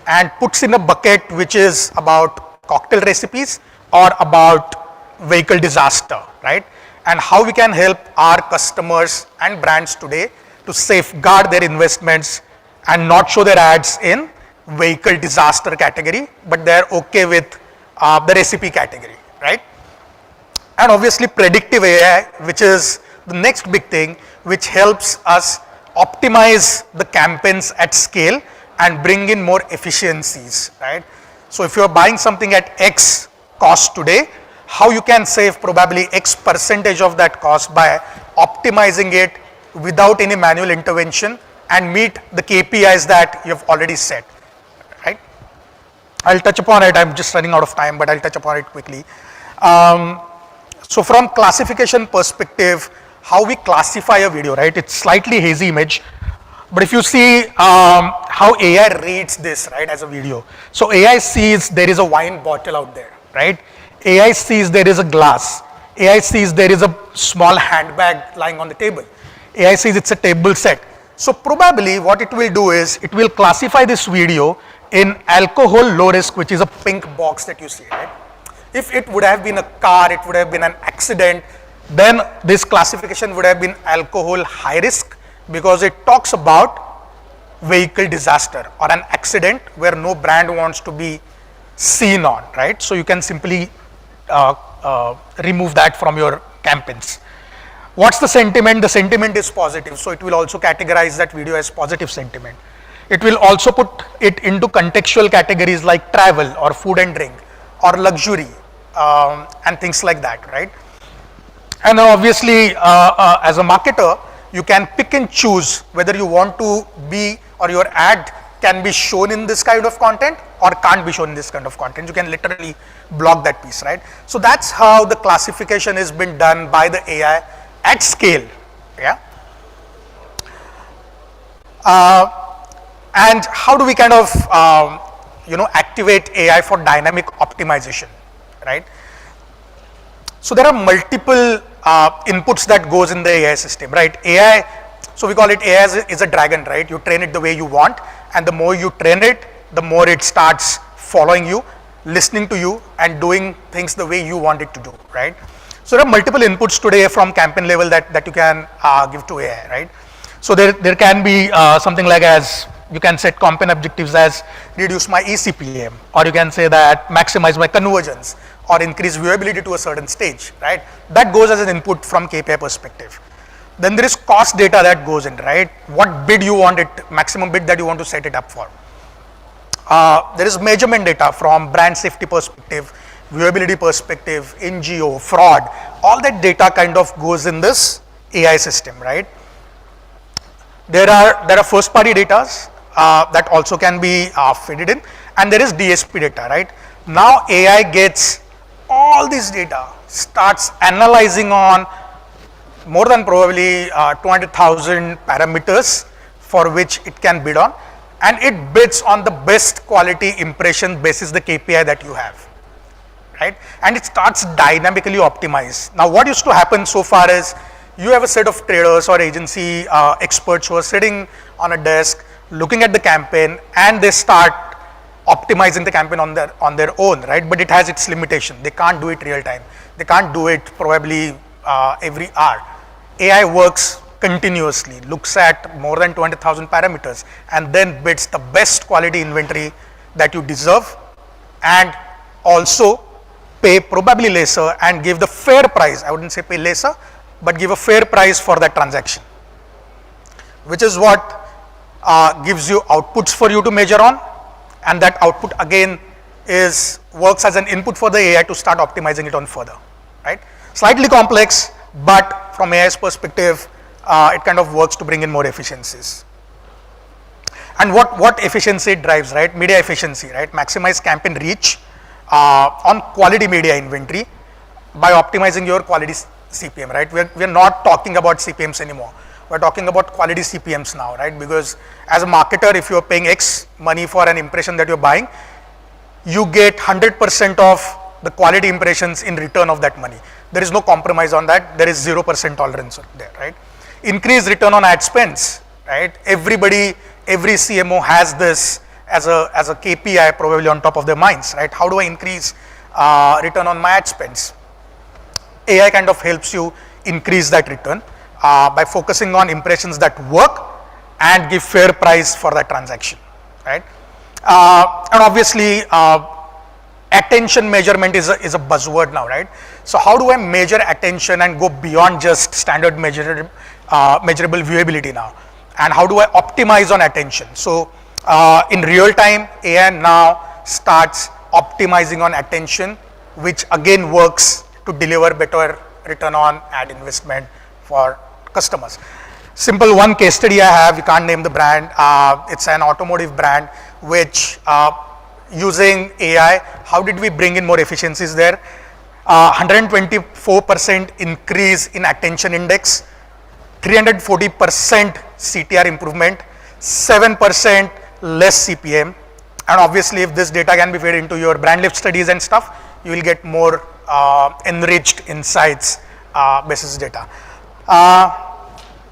and puts in a bucket which is about cocktail recipes or about vehicle disaster, right? And how we can help our customers and brands today to safeguard their investments and not show their ads in vehicle disaster category, but they're okay with the recipe category, right? And obviously predictive AI, which is the next big thing, which helps us optimize the campaigns at scale and bring in more efficiencies, right? So if you're buying something at X cost today, how you can save probably X percentage of that cost by optimizing it without any manual intervention and meet the KPIs that you've already set, right? I'll touch upon it. I'm just running out of time, but I'll touch upon it quickly. So from classification perspective, how we classify a video, right? It's slightly hazy image, but if you see how AI reads this, right, as a video. So AI sees there is a wine bottle out there, right? AI sees there is a glass. AI sees there is a small handbag lying on the table. AI sees it's a table set. So probably what it will do is it will classify this video in alcohol low risk, which is a pink box that you see, right? If it would have been a car, it would have been an accident, then this classification would have been alcohol high risk, because it talks about vehicle disaster or an accident where no brand wants to be seen on, right? So you can simply remove that from your campaigns. What's the sentiment? The sentiment is positive, so it will also categorize that video as positive sentiment. It will also put it into contextual categories like travel or food and drink or luxury and things like that, right? And obviously, as a marketer, you can pick and choose whether you want to be, or your ad can be shown in this kind of content or can't be shown in this kind of content. You can literally block that piece, right? So that's how the classification has been done by the AI at scale, yeah? And how do we kind of, activate AI for dynamic optimization, right? So there are multiple inputs that goes in the AI system, right? AI, so we call it AI is a dragon, right? You train it the way you want, and the more you train it, the more it starts following you, listening to you, and doing things the way you want it to do, right? So there are multiple inputs today from campaign level that you can give to AI, right? So there can be something like, as You can set campaign objectives as reduce my eCPM, or you can say that maximize my conversions, or increase viewability to a certain stage, right? That goes as an input from KPI perspective. Then there is cost data that goes in, right? What bid you want it, maximum bid that you want to set it up for. There is measurement data from brand safety perspective, viewability perspective, NGO, fraud. All that data kind of goes in this AI system, right? There are first party data that also can be fed in, and there is DSP data, right? Now AI gets all this data, starts analyzing on more than probably 200,000 parameters for which it can bid on, and it bids on the best quality impression basis the KPI that you have, right? And it starts dynamically optimized. Now what used to happen so far is you have a set of traders or agency experts who are sitting on a desk looking at the campaign, and they start optimizing the campaign on their own, right? But it has its limitation. They can't do it real time. They can't do it probably every hour. AI works continuously, looks at more than 200,000 parameters, and then bids the best quality inventory that you deserve, and also pay probably lesser and give the fair price. I wouldn't say pay lesser, but give a fair price for that transaction, which is what gives you outputs for you to measure on, and that output again works as an input for the AI to start optimizing it on further, right? Slightly complex, but from AI's perspective, it kind of works to bring in more efficiencies. And what efficiency it drives, right? Media efficiency, right? Maximize campaign reach on quality media inventory by optimizing your quality CPM, right? We're not talking about CPMs anymore. We're talking about quality CPMs now, right? Because as a marketer, if you're paying X money for an impression that you're buying, you get 100% of the quality impressions in return of that money. There is no compromise on that. There is 0% tolerance there, right? Increase return on ad spends, right? Every CMO has this as a KPI probably on top of their minds, right? How do I increase return on my ad spends? AI kind of helps you increase that return by focusing on impressions that work and give fair price for that transaction, right? And obviously, attention measurement is a buzzword now, right? So how do I measure attention and go beyond just standard measurable viewability now? And how do I optimize on attention? So in real time, AI now starts optimizing on attention, which again works to deliver better return on ad investment for customers. Simple one case study I have, we can't name the brand, it's an automotive brand which using AI, how did we bring in more efficiencies there? 124% increase in attention index, 340% CTR improvement, 7% less CPM, and obviously if this data can be fed into your brand lift studies and stuff, you will get more enriched insights basis data.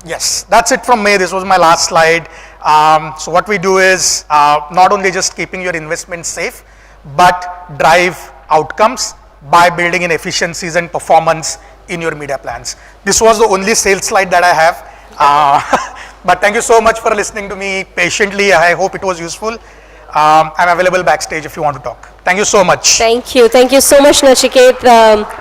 Yes, that's it from me. This was my last slide. So what we do is not only just keeping your investment safe, but drive outcomes by building in efficiencies and performance in your media plans. This was the only sales slide that I have. But thank you so much for listening to me patiently. I hope it was useful. I'm available backstage if you want to talk. Thank you so much. Thank you. Thank you so much, Nachiket.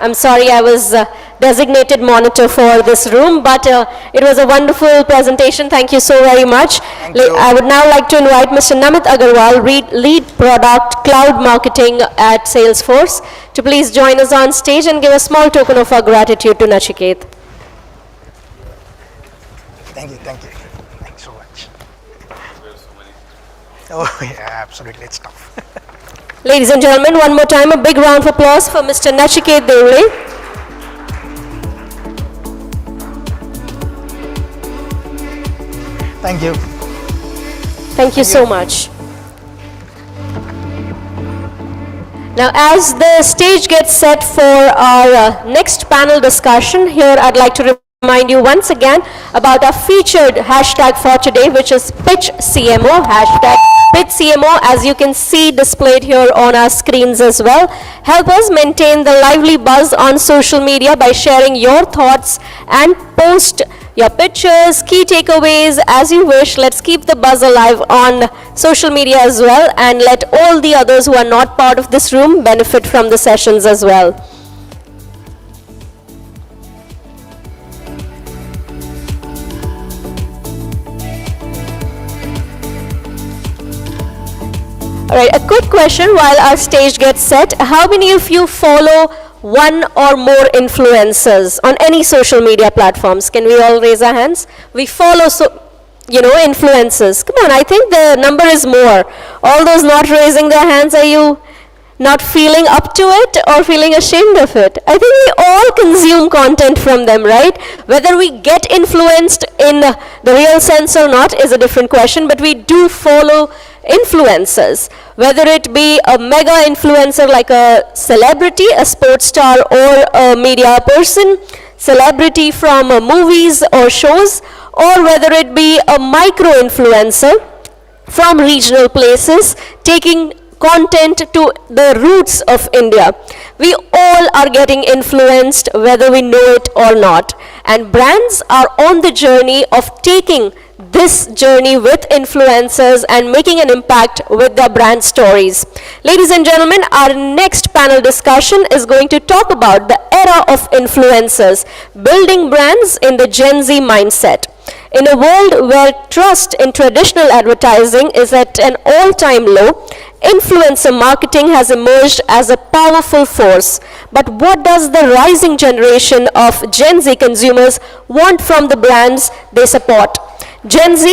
I'm sorry I was designated monitor for this room, but it was a wonderful presentation. Thank you so very much. I would now like to invite Mr. Namit Agarwal, lead product cloud marketing at Salesforce, to please join us on stage and give a small token of our gratitude to Nachiket. Thank you. Thanks so much. Oh yeah, absolutely, it's tough. Ladies and gentlemen, one more time, a big round of applause for Mr. Nachiket Devle. Thank you. Thank you so much. Now, as the stage gets set for our next panel discussion, here I'd like to remind you once again about our featured hashtag for today, which is Pitch CMO, hashtag Pitch CMO, as you can see displayed here on our screens as well. Help us maintain the lively buzz on social media by sharing your thoughts and post your pictures, key takeaways, as you wish. Let's keep the buzz alive on social media as well, and let all the others who are not part of this room benefit from the sessions as well. All right, a quick question while our stage gets set. How many of you follow one or more influencers on any social media platforms? Can we all raise our hands? We follow, influencers. Come on, I think the number is more. All those not raising their hands, are you not feeling up to it or feeling ashamed of it? I think we all consume content from them, right? Whether we get influenced in the real sense or not is a different question, but we do follow influencers, whether it be a mega influencer like a celebrity, a sports star, or a media person, celebrity from movies or shows, or whether it be a micro influencer from regional places taking content to the roots of India. We all are getting influenced whether we know it or not, and brands are on the journey of taking this journey with influencers and making an impact with their brand stories. Ladies and gentlemen, our next panel discussion is going to talk about the era of influencers, building brands in the Gen Z mindset. In a world where trust in traditional advertising is at an all-time low, influencer marketing has emerged as a powerful force. But what does the rising generation of Gen Z consumers want from the brands they support? Gen Z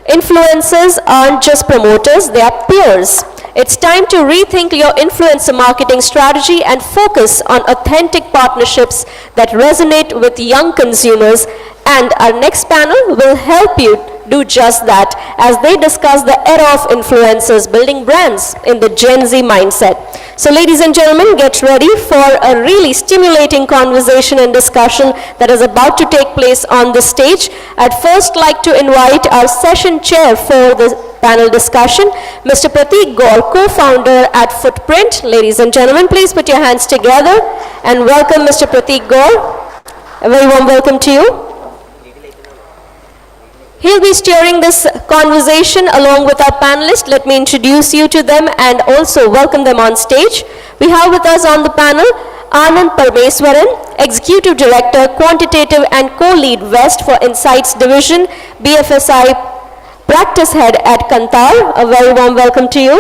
influencers aren't just promoters, they are peers. It's time to rethink your influencer marketing strategy and focus on authentic partnerships that resonate with young consumers. And our next panel will help you do just that as they discuss the era of influencers building brands in the Gen Z mindset. So ladies and gentlemen, get ready for a really stimulating conversation and discussion that is about to take place on the stage. I'd first like to invite our session chair for the panel discussion, Mr. Prateek Gaur, co-founder at Footprint. Ladies and gentlemen, please put your hands together and welcome Mr. Prateek Gaur. A very warm welcome to you. He'll be steering this conversation along with our panelists. Let me introduce you to them and also welcome them on stage. We have with us on the panel Anand Parmeswaran, Executive Director, Quantitative and Co-Lead West for Insights Division, BFSI Practice Head at Kantar. A very warm welcome to you.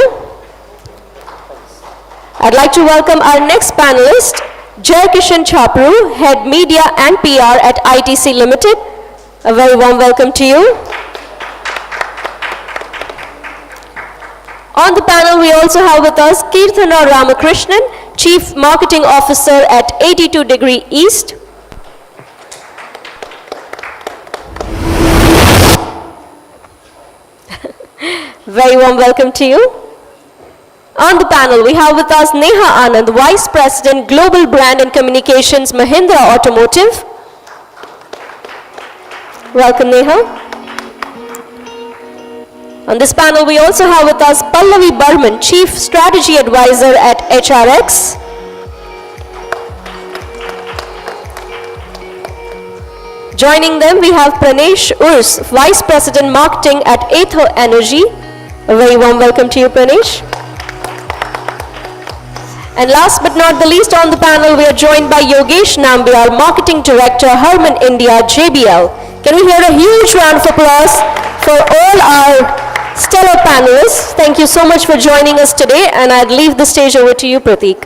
I'd like to welcome our next panelist, Jaykishan Chapru, Head Media and PR at ITC Limited. A very warm welcome to you. On the panel, we also have with us Kirthana Ramakrishnan, Chief Marketing Officer at 82 Degree East. Very warm welcome to you. On the panel, we have with us Neha Anand, Vice President, Global Brand and Communications, Mahindra Automotive. Welcome, Neha. On this panel, we also have with us Pallavi Burman, Chief Strategy Advisor at HRX. Joining them, we have Pranesh Urs, Vice President Marketing at Ather Energy. A very warm welcome to you, Pranesh. And last but not the least on the panel, we are joined by Yogesh Nambiar, Marketing Director, Harman India, JBL. Can we hear a huge round of applause for all our stellar panelists? Thank you so much for joining us today, and I'd leave the stage over to you, Prateek.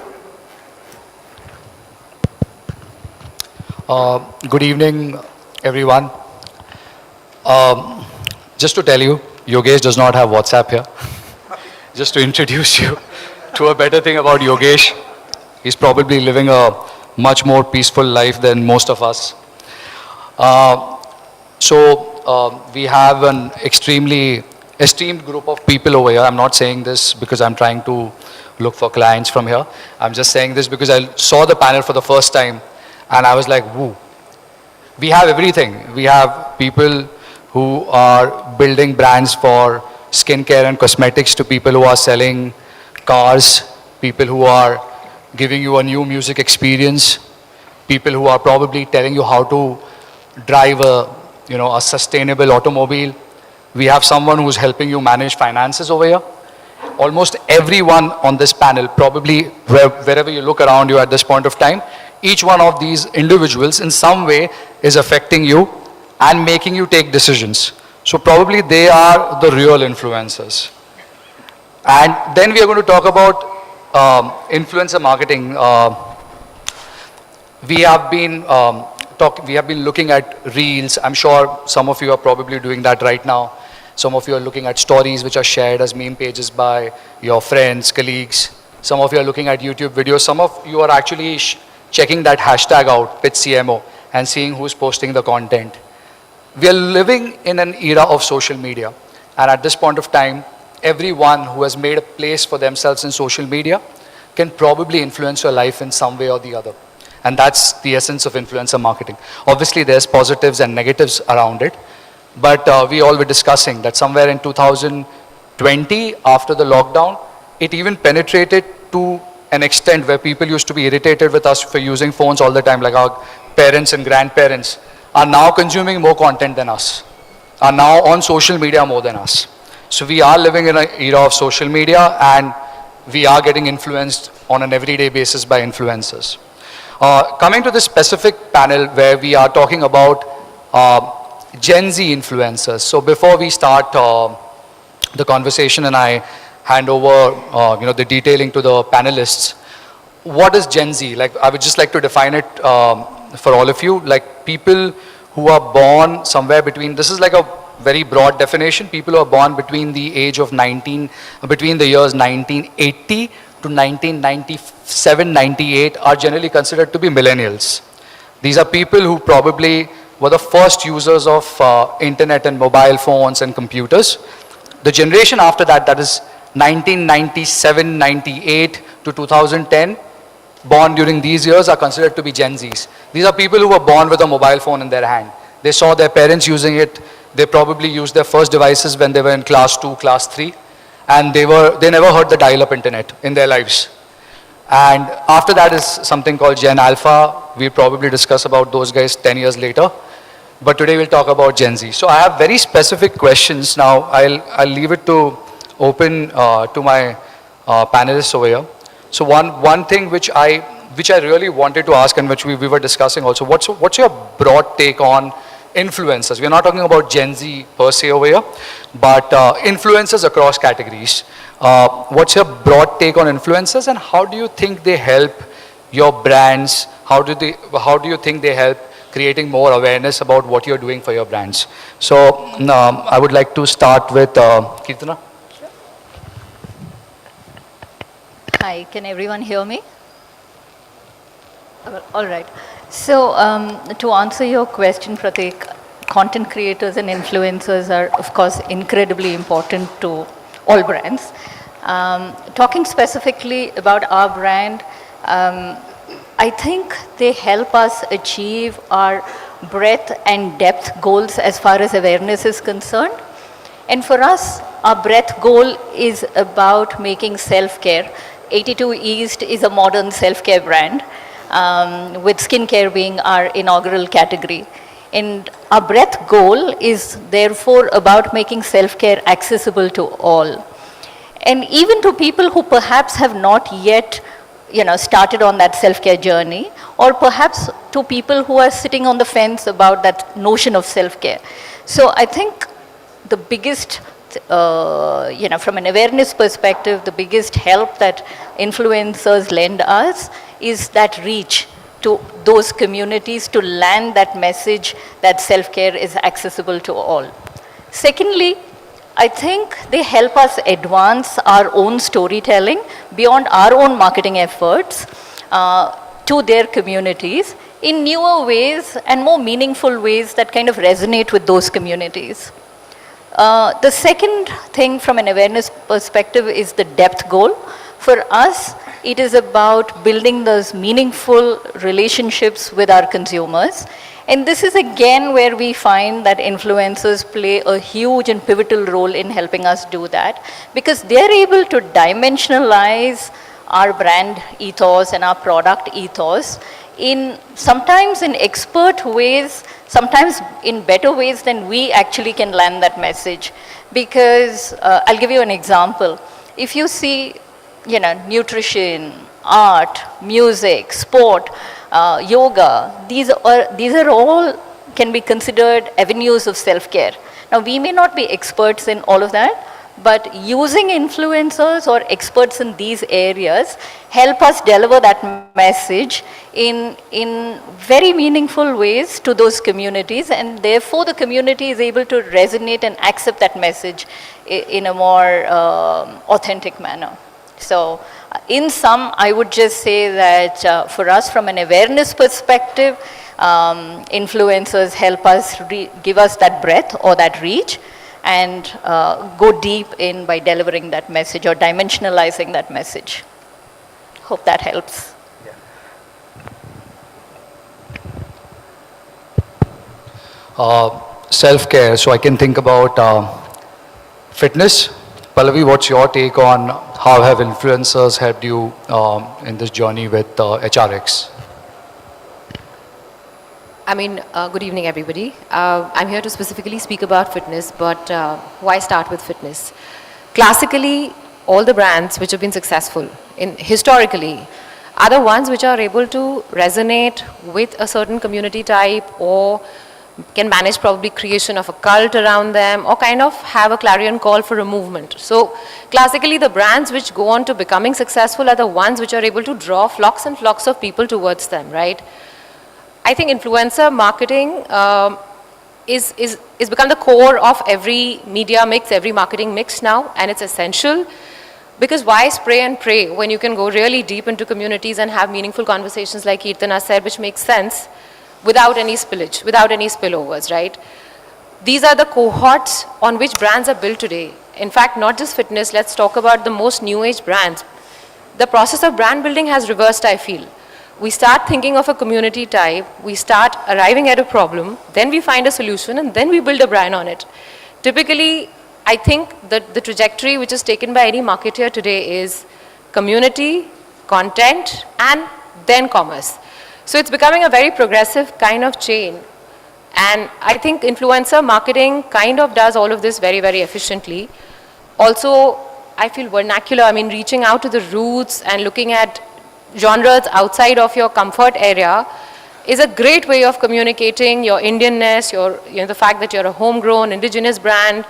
Good evening, everyone. Just to tell you, Yogesh does not have WhatsApp here. Just to introduce you to a better thing about Yogesh, he's probably living a much more peaceful life than most of us. We have an extremely esteemed group of people over here. I'm not saying this because I'm trying to look for clients from here. I'm just saying this because I saw the panel for the first time and I was like, woo. We have everything. We have people who are building brands for skincare and cosmetics to people who are selling cars, people who are giving you a new music experience, people who are probably telling you how to drive a a sustainable automobile. We have someone who's helping you manage finances over here. Almost everyone on this panel, probably wherever you look around you at this point of time, each one of these individuals in some way is affecting you and making you take decisions. So probably they are the real influencers. And then we are going to talk about influencer marketing. We have been looking at reels. I'm sure some of you are probably doing that right now. Some of you are looking at stories which are shared as meme pages by your friends, colleagues. Some of you are looking at YouTube videos. Some of you are actually checking that hashtag out, pitch CMO, and seeing who's posting the content. We are living in an era of social media. And at this point of time, everyone who has made a place for themselves in social media can probably influence your life in some way or the other. And that's the essence of influencer marketing. Obviously, there's positives and negatives around it. But we all were discussing that somewhere in 2020, after the lockdown, it even penetrated to an extent where people used to be irritated with us for using phones all the time, like our parents and grandparents are now consuming more content than us, are now on social media more than us. So we are living in an era of social media, and we are getting influenced on an everyday basis by influencers. Coming to this specific panel where we are talking about Gen Z influencers. So before we start the conversation and I hand over the detailing to the panelists, what is Gen Z? Like, I would just like to define it for all of you, like people who are born somewhere between, this is like a very broad definition, people who are born between the age of between the years 1980 to 1997, 98 are generally considered to be millennials. These are people who probably were the first users of internet and mobile phones and computers. The generation after that, that is 1997, 98 to 2010, born during these years are considered to be Gen Zs. These are people who were born with a mobile phone in their hand. They saw their parents using it. They probably used their first devices when they were in class 2, class 3. And they never heard the dial-up internet in their lives. And after that is something called Gen Alpha. We'll probably discuss about those guys 10 years later. But today we'll talk about Gen Z. So I have very specific questions now. I'll leave it to open to my panelists over here. So one thing which I really wanted to ask and which we were discussing also, what's your broad take on influencers? We're not talking about Gen Z per se over here, but influencers across categories. What's your broad take on influencers, and how do you think they help your brands? How do you think they help creating more awareness about what you're doing for your brands? So I would like to start with Kirtana. Hi, can everyone hear me? All right. So to answer your question, Pratik, content creators and influencers are, of course, incredibly important to all brands. Talking specifically about our brand, I think they help us achieve our breadth and depth goals as far as awareness is concerned. And for us, our breadth goal is about making self-care. 82 East is a modern self-care brand, with skincare being our inaugural category. And our breadth goal is therefore about making self-care accessible to all. And even to people who perhaps have not yet started on that self-care journey, or perhaps to people who are sitting on the fence about that notion of self-care. So I think the biggest, from an awareness perspective, the biggest help that influencers lend us is that reach to those communities to land that message that self-care is accessible to all. Secondly, I think they help us advance our own storytelling beyond our own marketing efforts to their communities in newer ways and more meaningful ways that kind of resonate with those communities. The second thing from an awareness perspective is the depth goal. For us, it is about building those meaningful relationships with our consumers. And this is again where we find that influencers play a huge and pivotal role in helping us do that, because they're able to dimensionalize our brand ethos and our product ethos sometimes in expert ways, sometimes in better ways than we actually can land that message. Because I'll give you an example. If you see, nutrition, art, music, sport, yoga, these are all can be considered avenues of self-care. Now, we may not be experts in all of that, but using influencers or experts in these areas help us deliver that message in very meaningful ways to those communities, and therefore the community is able to resonate and accept that message in a more authentic manner. So in sum, I would just say that for us, from an awareness perspective, influencers help us give us that breadth or that reach, and go deep in by delivering that message or dimensionalizing that message. Hope that helps. Self-care, so I can think about fitness. Pallavi, what's your take on how have influencers helped you in this journey with HRX? I mean, good evening, everybody. I'm here to specifically speak about fitness, but why start with fitness? Classically, all the brands which have been successful historically are the ones which are able to resonate with a certain community type, or can manage probably creation of a cult around them, or kind of have a clarion call for a movement. So classically, the brands which go on to becoming successful are the ones which are able to draw flocks and flocks of people towards them, right? I think influencer marketing is become the core of every media mix, every marketing mix now, and it's essential, because why spray and pray when you can go really deep into communities and have meaningful conversations like Kirtana said, which makes sense without any spillage, without any spillovers, right? These are the cohorts on which brands are built today. In fact, not just fitness, let's talk about the most new age brands. The process of brand building has reversed, I feel. We start thinking of a community type, we start arriving at a problem, then we find a solution, and then we build a brand on it. Typically, I think that the trajectory which is taken by any marketer today is community, content, and then commerce. So it's becoming a very progressive kind of chain. And I think influencer marketing kind of does all of this very, very efficiently. Also, I feel vernacular, I mean, reaching out to the roots and looking at genres outside of your comfort area is a great way of communicating your Indianness, the fact that you're a homegrown, indigenous brand.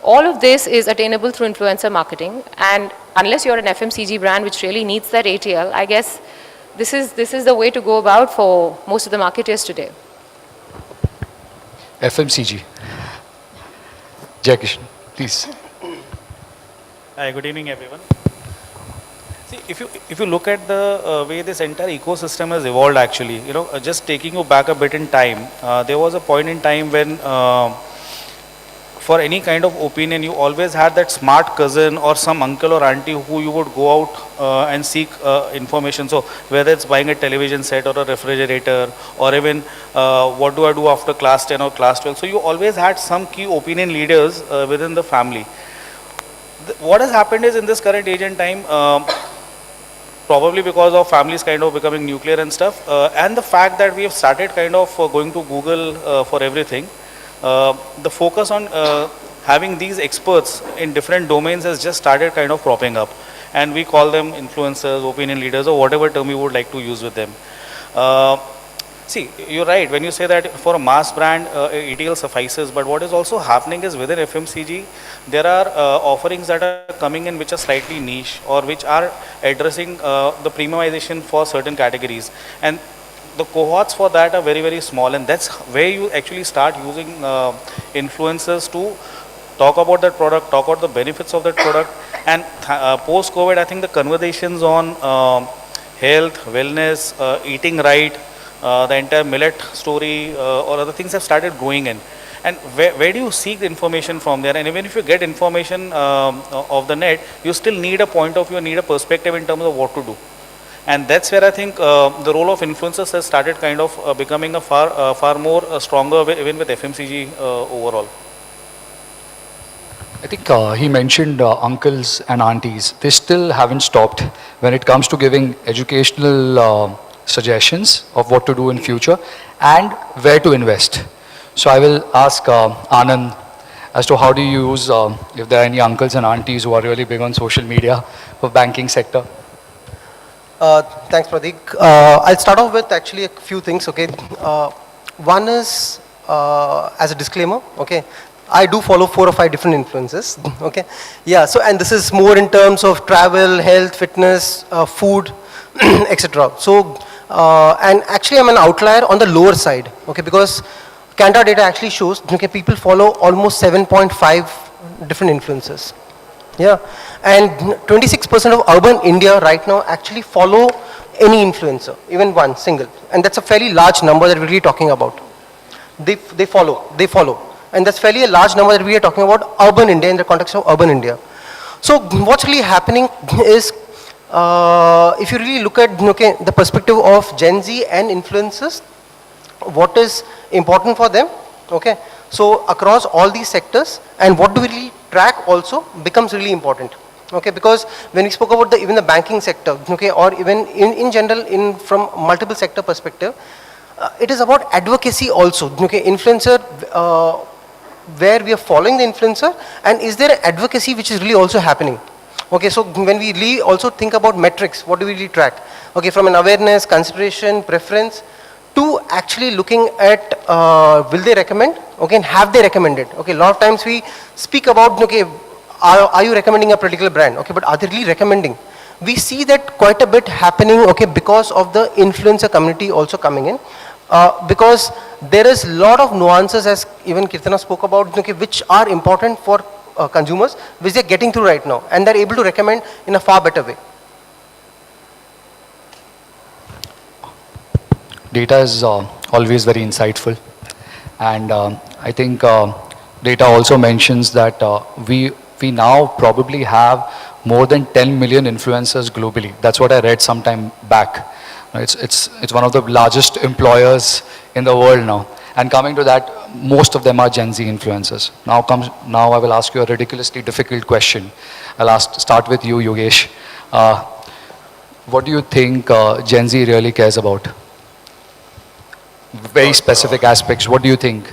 All of this is attainable through influencer marketing. And unless you're an FMCG brand which really needs that ATL, I guess this is the way to go about for most of the marketers today. FMCG. Jai Kishan, please. Hi, good evening, everyone. See, if you look at the way this entire ecosystem has evolved, actually, just taking you back a bit in time, there was a point in time when for any kind of opinion, you always had that smart cousin or some uncle or auntie who you would go out and seek information. So whether it's buying a television set or a refrigerator, or even what do I do after class 10 or class 12. So you always had some key opinion leaders within the family. What has happened is, in this current age and time, probably because of families kind of becoming nuclear and stuff, and the fact that we have started kind of going to Google for everything, the focus on having these experts in different domains has just started kind of propping up, and we call them influencers, opinion leaders, or whatever term you would like to use with them. See, you're right when you say that for a mass brand, ATL suffices, but what is also happening is within FMCG, there are offerings that are coming in which are slightly niche, or which are addressing the premiumization for certain categories. And the cohorts for that are very, very small, and that's where you actually start using influencers to talk about that product, talk about the benefits of that product. And post-COVID, I think the conversations on health, wellness, eating right, the entire millet story or other things have started going in. And where do you seek the information from there? And even if you get information of the net, you still need a point of view, need a perspective in terms of what to do. And that's where I think the role of influencers has started kind of becoming a far more stronger even with FMCG overall. I think he mentioned uncles and aunties. They still haven't stopped when it comes to giving educational suggestions of what to do in future and where to invest. So I will ask Anand as to how do you use, if there are any uncles and aunties who are really big on social media for banking sector. Thanks, Pratik. I'll start off with actually a few things, okay. One is, as a disclaimer, okay, I do follow 4 or 5 different influences, okay. Yeah, so, and this is more in terms of travel, health, fitness, food, etc. So, and actually I'm an outlier on the lower side, okay, because Kantar data actually shows, okay, people follow almost 7.5 different influences. Yeah, and 26% of urban India right now actually follow any influencer, even one single, and that's a fairly large number that we're really talking about. They follow, and that's fairly a large number that we are talking about urban India in the context of urban India. So what's really happening is, if you really look at the perspective of Gen Z and influencers, what is important for them, okay? So across all these sectors, and what do we really track also becomes really important, okay? Because when we spoke about even the banking sector, okay, or even in general from multiple sector perspective, it is about advocacy also, okay? Influencer, where we are following the influencer, and is there advocacy which is really also happening? Okay, so when we really also think about metrics, what do we really track? Okay, from an awareness, consideration, preference, to actually looking at will they recommend, okay, and have they recommended? Okay, a lot of times we speak about, okay, are you recommending a particular brand? Okay, but are they really recommending? We see that quite a bit happening, okay, because of the influencer community also coming in. Because there is a lot of nuances, as even Kirtana spoke about, okay, which are important for consumers, which they're getting through right now, and they're able to recommend in a far better way. Data is always very insightful, and I think data also mentions that we now probably have more than 10 million influencers globally. That's what I read some time back. It's one of the largest employers in the world now. And coming to that, most of them are Gen Z influencers. Now I will ask you a ridiculously difficult question. I'll start with you, Yogesh. What do you think Gen Z really cares about? Very specific aspects. What do you think?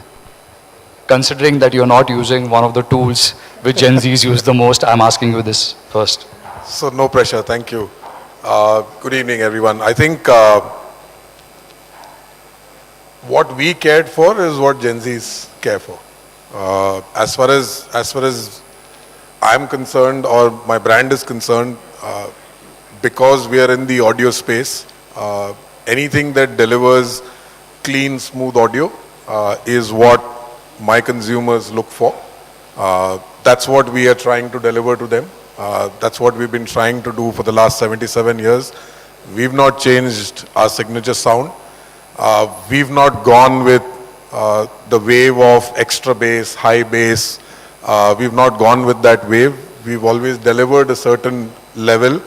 Considering that you're not using one of the tools which Gen Zs use the most, I'm asking you this first. So no pressure, thank you. Good evening, everyone. I think what we cared for is what Gen Zs care for. As far as I'm concerned, or my brand is concerned, because we are in the audio space, anything that delivers clean, smooth audio is what my consumers look for. That's what we are trying to deliver to them. That's what we've been trying to do for the last 77 years. We've not changed our signature sound. We've not gone with the wave of extra bass, high bass. We've not gone with that wave. We've always delivered a certain level,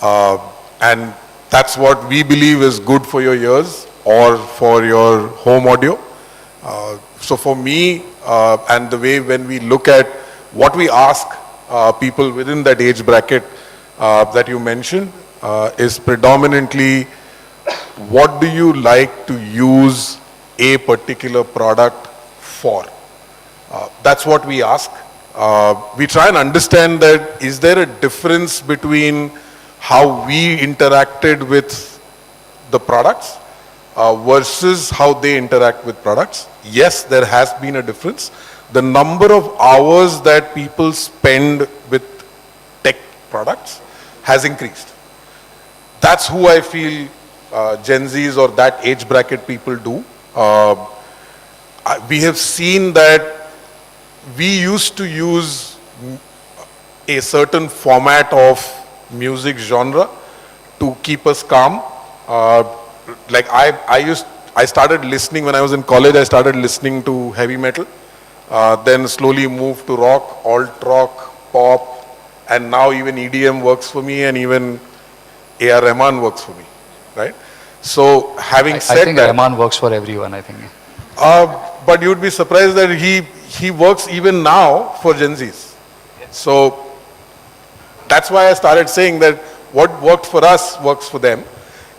and that's what we believe is good for your ears or for your home audio. So for me, and the way when we look at what we ask people within that age bracket that you mentioned, is predominantly, what do you like to use a particular product for? That's what we ask. We try and understand that, is there a difference between how we interacted with the products versus how they interact with products? Yes, there has been a difference. The number of hours that people spend with tech products has increased. That's who I feel Gen Zs or that age bracket people do. We have seen that we used to use a certain format of music genre to keep us calm. Like I started listening when I was in college. I started listening to heavy metal, then slowly moved to rock, alt rock, pop, and now even EDM works for me, and even A.R. Rahman works for me, right? So having said that, I think Rahman works for everyone, I think. But you'd be surprised that he works even now for Gen Zs. So that's why I started saying that what worked for us works for them.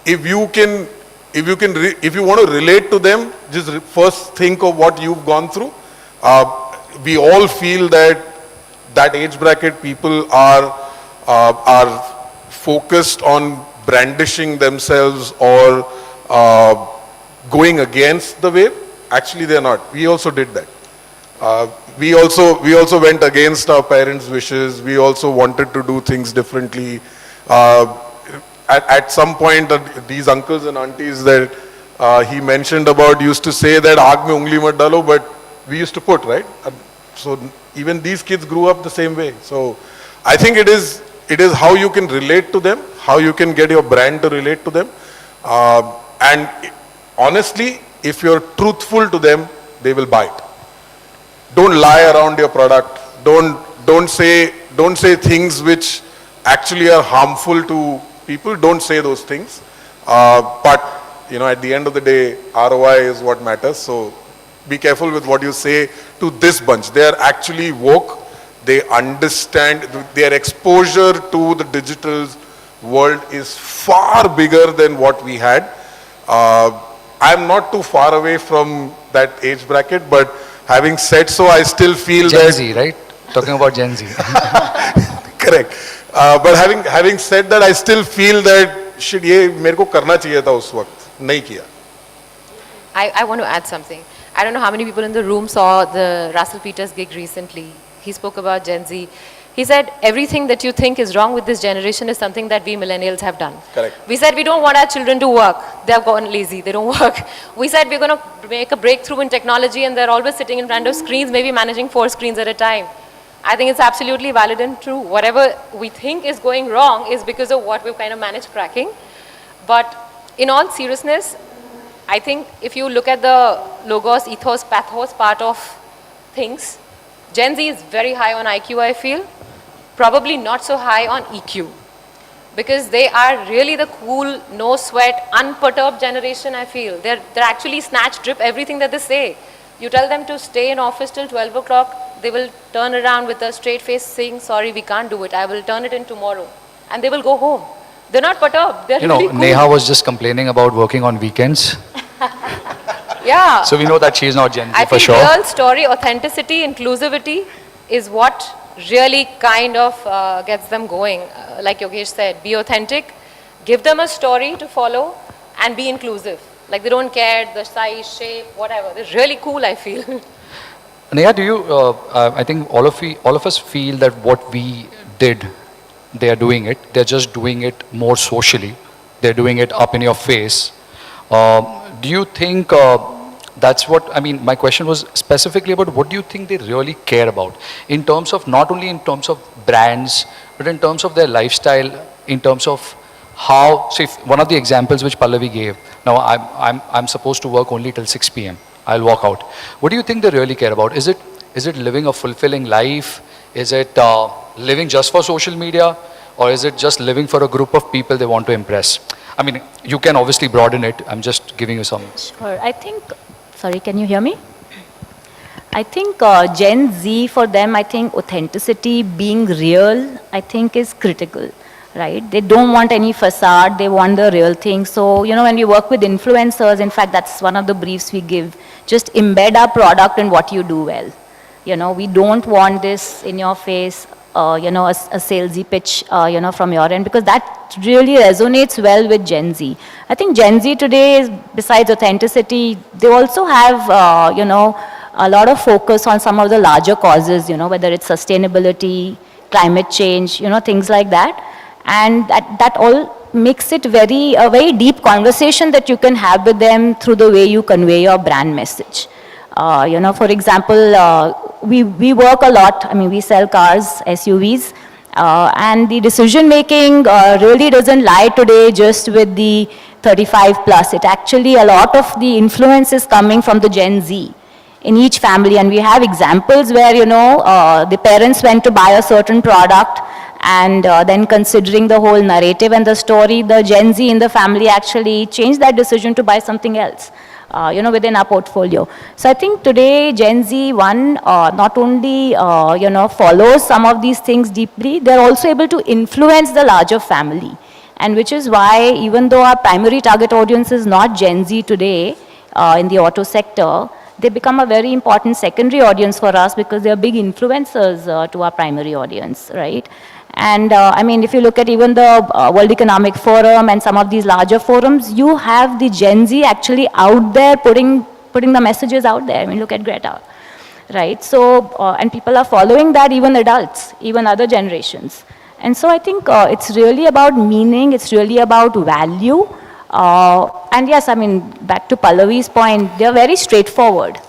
If you can if you can, if you want to relate to them, just first think of what you've gone through. We all feel that that age bracket people are focused on brandishing themselves or going against the wave. Actually, they're not. We also did that. We also went against our parents' wishes. We also wanted to do things differently. At some point, these uncles and aunties that he mentioned about used to say that "Aag mein ungli mat dalo," but we used to put, right? So even these kids grew up the same way. So I think it is how you can relate to them, how you can get your brand to relate to them, and honestly, if you're truthful to them, they will buy it. Don't lie around your product. Don't say things which actually are harmful to people. Don't say those things. But at the end of the day, ROI is what matters. So be careful with what you say to this bunch. They are actually woke. They understand. Their exposure to the digital world is far bigger than what we had. I'm not too far away from that age bracket, but having said so, I still feel Gen that... Z, right? Talking about Gen Z. Correct. But having said that, I still feel that shit, ये मेरे को करना चाहिए था उस वक्त, नहीं किया. I want to add something. I don't know how many people in the room saw the Russell Peters gig recently. He spoke about Gen Z. He said, everything that you think is wrong with this generation is something that we millennials have done. Correct. We said we don't want our children to work. They have gone lazy. They don't work. We said we're going to make a breakthrough in technology and they're always sitting in front of screens, maybe managing 4 screens at a time. I think it's absolutely valid and true. Whatever we think is going wrong is because of what we've kind of managed cracking. But in all seriousness, I think if you look at the logos, ethos, pathos part of things, Gen Z is very high on IQ, I feel. Probably not so high on EQ. Because they are really the cool, no sweat, unperturbed generation, I feel. They're actually snatch, drip, everything that they say. You tell them to stay in office till 12 o'clock, they will turn around with a straight face saying, sorry, we can't do it. I will turn it in tomorrow. And they will go home. They're not perturbed. They're really cool. Neha was just complaining about working on weekends. Yeah. So we know that she's not Gen Z I for think sure. real story, authenticity, inclusivity is what really kind of gets them going. Like Yogesh said, be authentic, give them a story to follow, and be inclusive. Like they don't care the size, shape, whatever. They're really cool, I feel. Neha, do you, I think all of us feel that what we did, they are doing it. They're just doing it more socially. They're doing it up in your face. Do you think that's what, I mean, my question was specifically about what do you think they really care about in terms of, not only in terms of brands, but in terms of their lifestyle, in terms of how, so if one of the examples which Pallavi gave, now I'm supposed to work only till 6 p.m. I'll walk out. What do you think they really care about? Is it living a fulfilling life? Is it living just for social media? Or is it just living for a group of people they want to impress? I mean, you can obviously broaden it. I'm just giving you some. Sure. I think, sorry, can you hear me? I think Gen Z, for them, I think authenticity, being real, I think is critical, right? They don't want any facade, they want the real thing. So, when we work with influencers, in fact, that's one of the briefs we give, just embed our product in what you do well. We don't want this in your face, a salesy pitch, from your end, because that really resonates well with Gen Z. I think Gen Z today, besides authenticity, they also have, a lot of focus on some of the larger causes, whether it's sustainability, climate change, things like that. And that all makes it a very deep conversation that you can have with them through the way you convey your brand message. For example, we work a lot. I mean, we sell cars, SUVs, and the decision making really doesn't lie today just with the 35 plus. It actually, a lot of the influence is coming from the Gen Z in each family, and we have examples where, the parents went to buy a certain product, and then considering the whole narrative and the story, the Gen Z in the family actually changed that decision to buy something else. Within our portfolio. So I think today Gen Z, not only, follows some of these things deeply, they're also able to influence the larger family. And which is why, even though our primary target audience is not Gen Z today in the auto sector, they become a very important secondary audience for us because they are big influencers to our primary audience, right? And I mean, if you look at even the World Economic Forum and some of these larger forums, you have the Gen Z actually out there putting the messages out there. I mean, look at Greta, right? So, and people are following that, even adults, even other generations. And so I think it's really about meaning, it's really about value. And yes, I mean, back to Pallavi's point, they're very straightforward.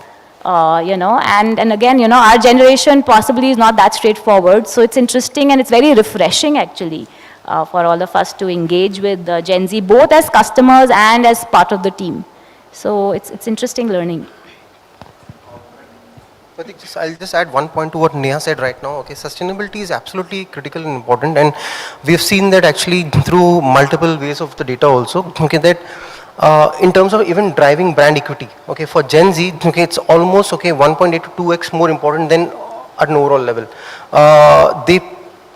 And again, our generation possibly is not that straightforward. So it's interesting and it's very refreshing actually for all of us to engage with Gen Z, both as customers and as part of the team. So it's interesting learning. I'll just add one point to what Neha said right now. Okay, sustainability is absolutely critical and important, and we have seen that actually through multiple ways of the data also. Okay, that in terms of even driving brand equity. Okay, for Gen Z, okay, it's almost 1.8 to 2x more important than at an overall level. They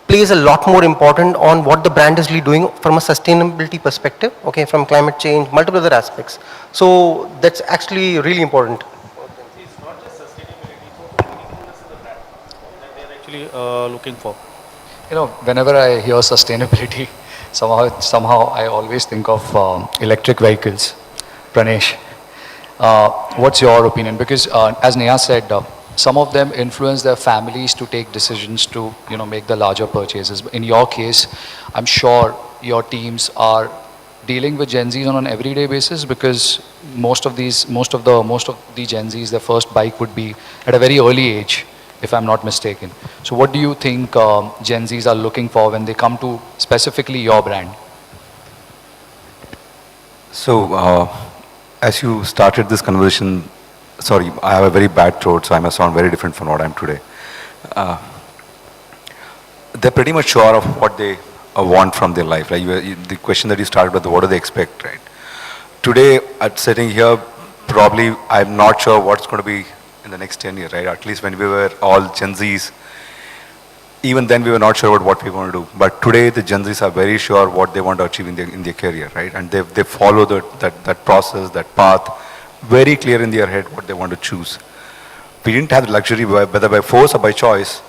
plays a lot more important on what the brand is really doing from a sustainability perspective. Okay, from climate change, multiple other aspects. So that's actually really important. Looking for. Whenever I hear sustainability, somehow I always think of electric vehicles. Pranesh, what's your opinion? Because as Neha said, some of them influence their families to take decisions to make the larger purchases. In your case, I'm sure your teams are dealing with Gen Zs on an everyday basis, because most of the Gen Zs, their first bike would be at a very early age, if I'm not mistaken. So what do you think Gen Zs are looking for when they come to specifically your brand? So as you started this conversation, sorry, I have a very bad throat, so I must sound very different from what I am today. They're pretty much sure of what they want from their life. Right? The question that you started with, what do they expect, right? Today, sitting here, probably I'm not sure what's going to be in the next 10 years, right? At least when we were all Gen Zs, even then we were not sure about what we want to do. But today the Gen Zs are very sure what they want to achieve in their career, right? And they follow that process, that path, very clear in their head what they want to choose. We didn't have the luxury, whether by force or by choice,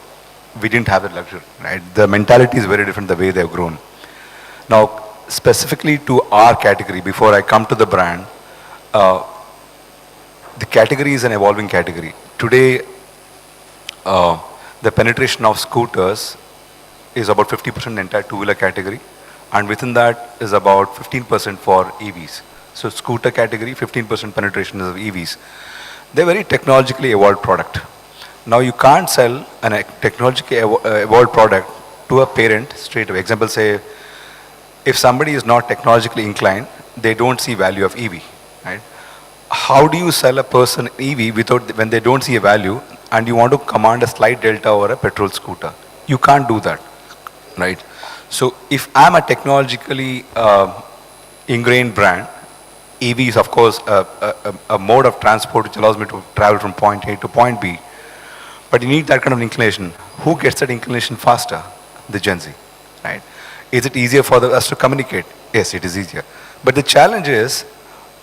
we didn't have that luxury, right? The mentality is very different the way they've grown. Now, specifically to our category, before I come to the brand, the category is an evolving category. Today, the penetration of scooters is about 50% in the entire two-wheeler category, and within that is about 15% for EVs. So scooter category, 15% penetration is of EVs. They're very technologically evolved product. Now you can't sell a technologically evolved product to a parent straight away. Example, say, if somebody is not technologically inclined, they don't see value of EV, right? How do you sell a person EV when they don't see a value and you want to command a slight delta over a petrol scooter? You can't do that, right? So if I'm a technologically ingrained brand, EV is of course a mode of transport which allows me to travel from point A to point B, but you need that kind of inclination. Who gets that inclination faster? The Gen Z, right? Is it easier for us to communicate? Yes, it is easier. But the challenge is,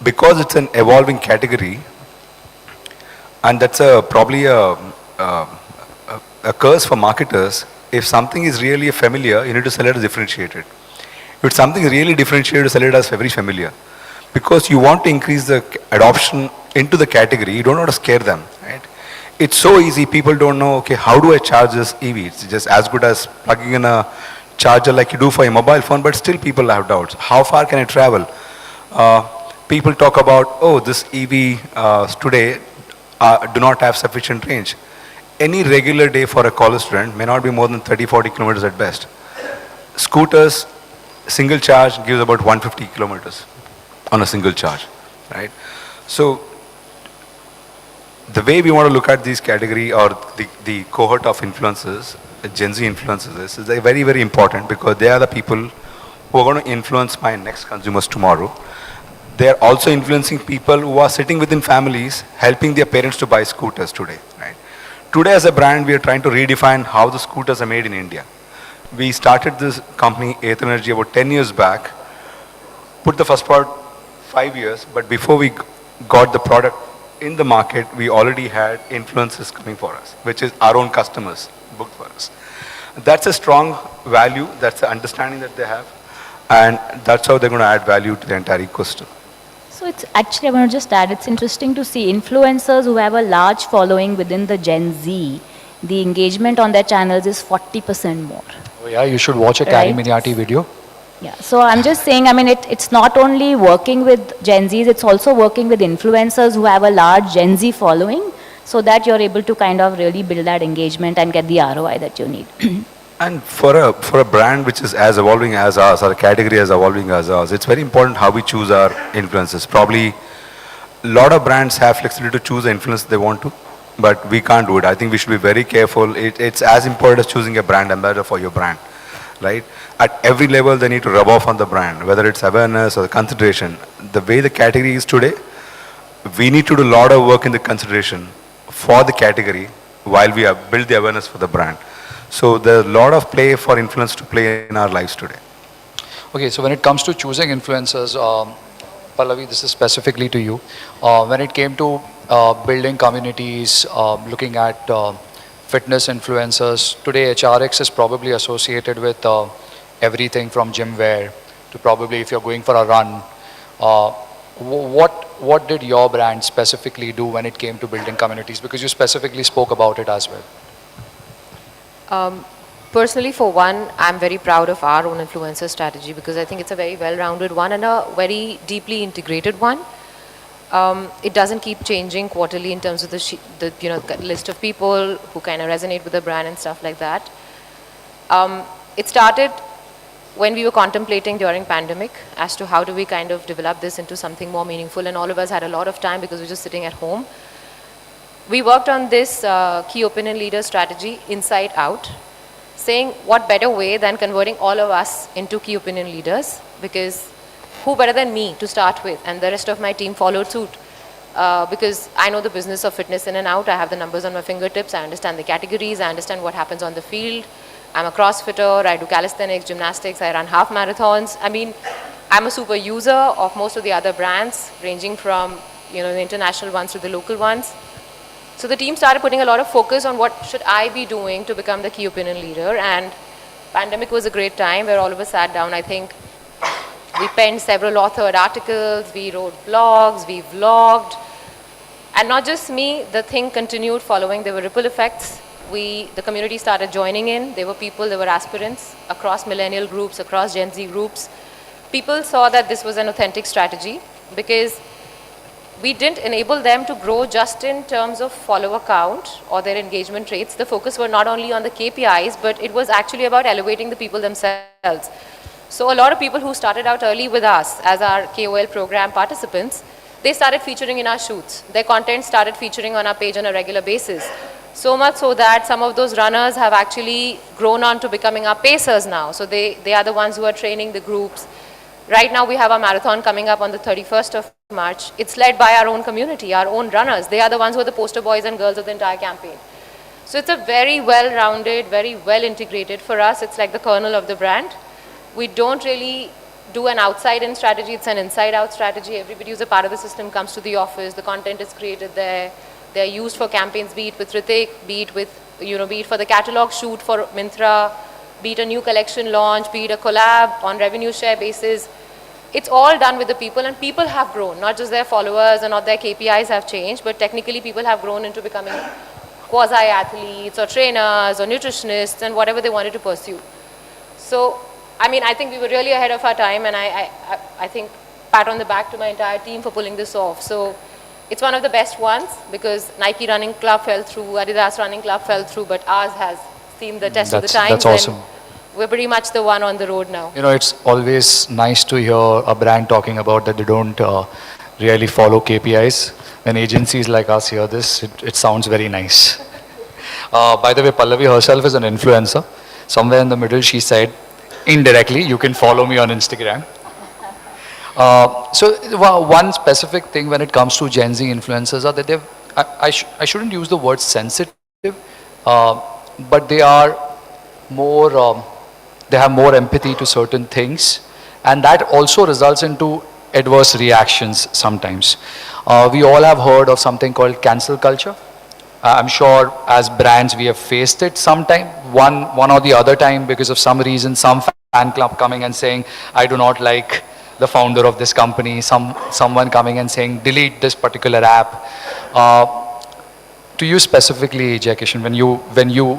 because it's an evolving category, and that's probably a curse for marketers. If something is really familiar, you need to sell it as differentiated. If something is really differentiated, sell it as very familiar. Because you want to increase the adoption into the category, you don't want to scare them, right? It's so easy, people don't know, okay, how do I charge this EV? It's just as good as plugging in a charger like you do for a mobile phone, but still people have doubts. How far can I travel? People talk about, oh, this EV today do not have sufficient range. Any regular day for a college student may not be more than 30-40 kilometers at best. Scooters, single charge gives about 150 kilometers on a single charge, right? So the way we want to look at these category or the cohort of influencers, Gen Z influencers, is they're very, very important, because they are the people who are going to influence my next consumers tomorrow. They are also influencing people who are sitting within families, helping their parents to buy scooters today, right? Today as a brand, we are trying to redefine how the scooters are made in India. We started this company, Eighth Energy, about 10 years back. Put the first part 5 years, but before we got the product in the market, we already had influencers coming for us, which is our own customers booked for us. That's a strong value, that's the understanding that they have, and that's how they're going to add value to the entire ecosystem. So it's actually, I want to just add, it's interesting to see influencers who have a large following within the Gen Z, the engagement on their channels is 40% more. Oh yeah, you should watch a Carrie Right. Miniati video. Yeah, so I'm just saying, I mean, it's not only working with Gen Zs, it's also working with influencers who have a large Gen Z following, so that you're able to kind of really build that engagement and get the ROI that you need. And for a brand which is as evolving as ours, or a category as evolving as ours, it's very important how we choose our influencers. Probably a lot of brands have flexibility to choose the influencer they want to, but we can't do it. I think we should be very careful. It's as important as choosing a brand ambassador for your brand, right? At every level, they need to rub off on the brand, whether it's awareness or consideration. The way the category is today, we need to do a lot of work in the consideration for the category while we build the awareness for the brand. So there's a lot of play for influence to play in our lives today. Okay, so when it comes to choosing influencers, Pallavi, this is specifically to you. When it came to building communities, looking at fitness influencers, today HRX is probably associated with everything from gym wear to probably if you're going for a run. What did your brand specifically do when it came to building communities? Because you specifically spoke about it as well. Personally, for one, I'm very proud of our own influencer strategy because I think it's a very well-rounded one and a very deeply integrated one. It doesn't keep changing quarterly in terms of the list of people who kind of resonate with the brand and stuff like that. It started when we were contemplating during pandemic as to how do we kind of develop this into something more meaningful, and all of us had a lot of time because we were just sitting at home. We worked on this key opinion leader strategy inside out, saying what better way than converting all of us into key opinion leaders, because who better than me to start with, and the rest of my team followed suit because I know the business of fitness in and out. I have the numbers on my fingertips, I understand the categories, I understand what happens on the field. I'm a CrossFitter, I do calisthenics, gymnastics, I run half marathons. I mean, I'm a super user of most of the other brands, ranging from the international ones to the local ones. So the team started putting a lot of focus on what should I be doing to become the key opinion leader, and pandemic was a great time where all of us sat down. I think we penned several authored articles, we wrote blogs, we vlogged, and not just me, the thing continued following. There were ripple effects. The community started joining in. There were people, there were aspirants across millennial groups, across Gen Z groups. People saw that this was an authentic strategy because we didn't enable them to grow just in terms of follower count or their engagement rates. The focus were not only on the KPIs, but it was actually about elevating the people themselves. So a lot of people who started out early with us as our KOL program participants, they started featuring in our shoots. Their content started featuring on our page on a regular basis. So much so that some of those runners have actually grown on to becoming our pacers now. So they are the ones who are training the groups. Right now we have a marathon coming up on the 31st of March. It's led by our own community, our own runners. They are the ones who are the poster boys and girls of the entire campaign. So it's a very well-rounded, very well-integrated for us. It's like the kernel of the brand. We don't really do an outside-in strategy. It's an inside-out strategy. Everybody who's a part of the system comes to the office. The content is created there. They're used for campaigns, be it with Ritik, be it for the catalog shoot for Myntra, be it a new collection launch, be it a collab on revenue share basis. It's all done with the people, and people have grown, not just their followers and not their KPIs have changed, but technically people have grown into becoming quasi-athletes or trainers or nutritionists and whatever they wanted to pursue. So, I mean, I think we were really ahead of our time, and I think pat on the back to my entire team for pulling this off. So, it's one of the best ones because Nike Running Club fell through, Adidas Running Club fell through, but ours has seen the test of the times. That's awesome. And we're pretty much the one on the road now. It's always nice to hear a brand talking about that they don't really follow KPIs. When agencies like us hear this, it sounds very nice. By the way, Pallavi herself is an influencer. Somewhere in the middle, she said, indirectly, you can follow me on Instagram. So one specific thing when it comes to Gen Z influencers are that I shouldn't use the word sensitive, but they are more they have more empathy to certain things, and that also results into adverse reactions sometimes. We all have heard of something called cancel culture. I'm sure as brands we have faced it sometime, one or the other time, because of some reason, some fan club coming and saying, I do not like the founder of this company, someone coming and saying, delete this particular app. To you specifically, Jai Kishan, when you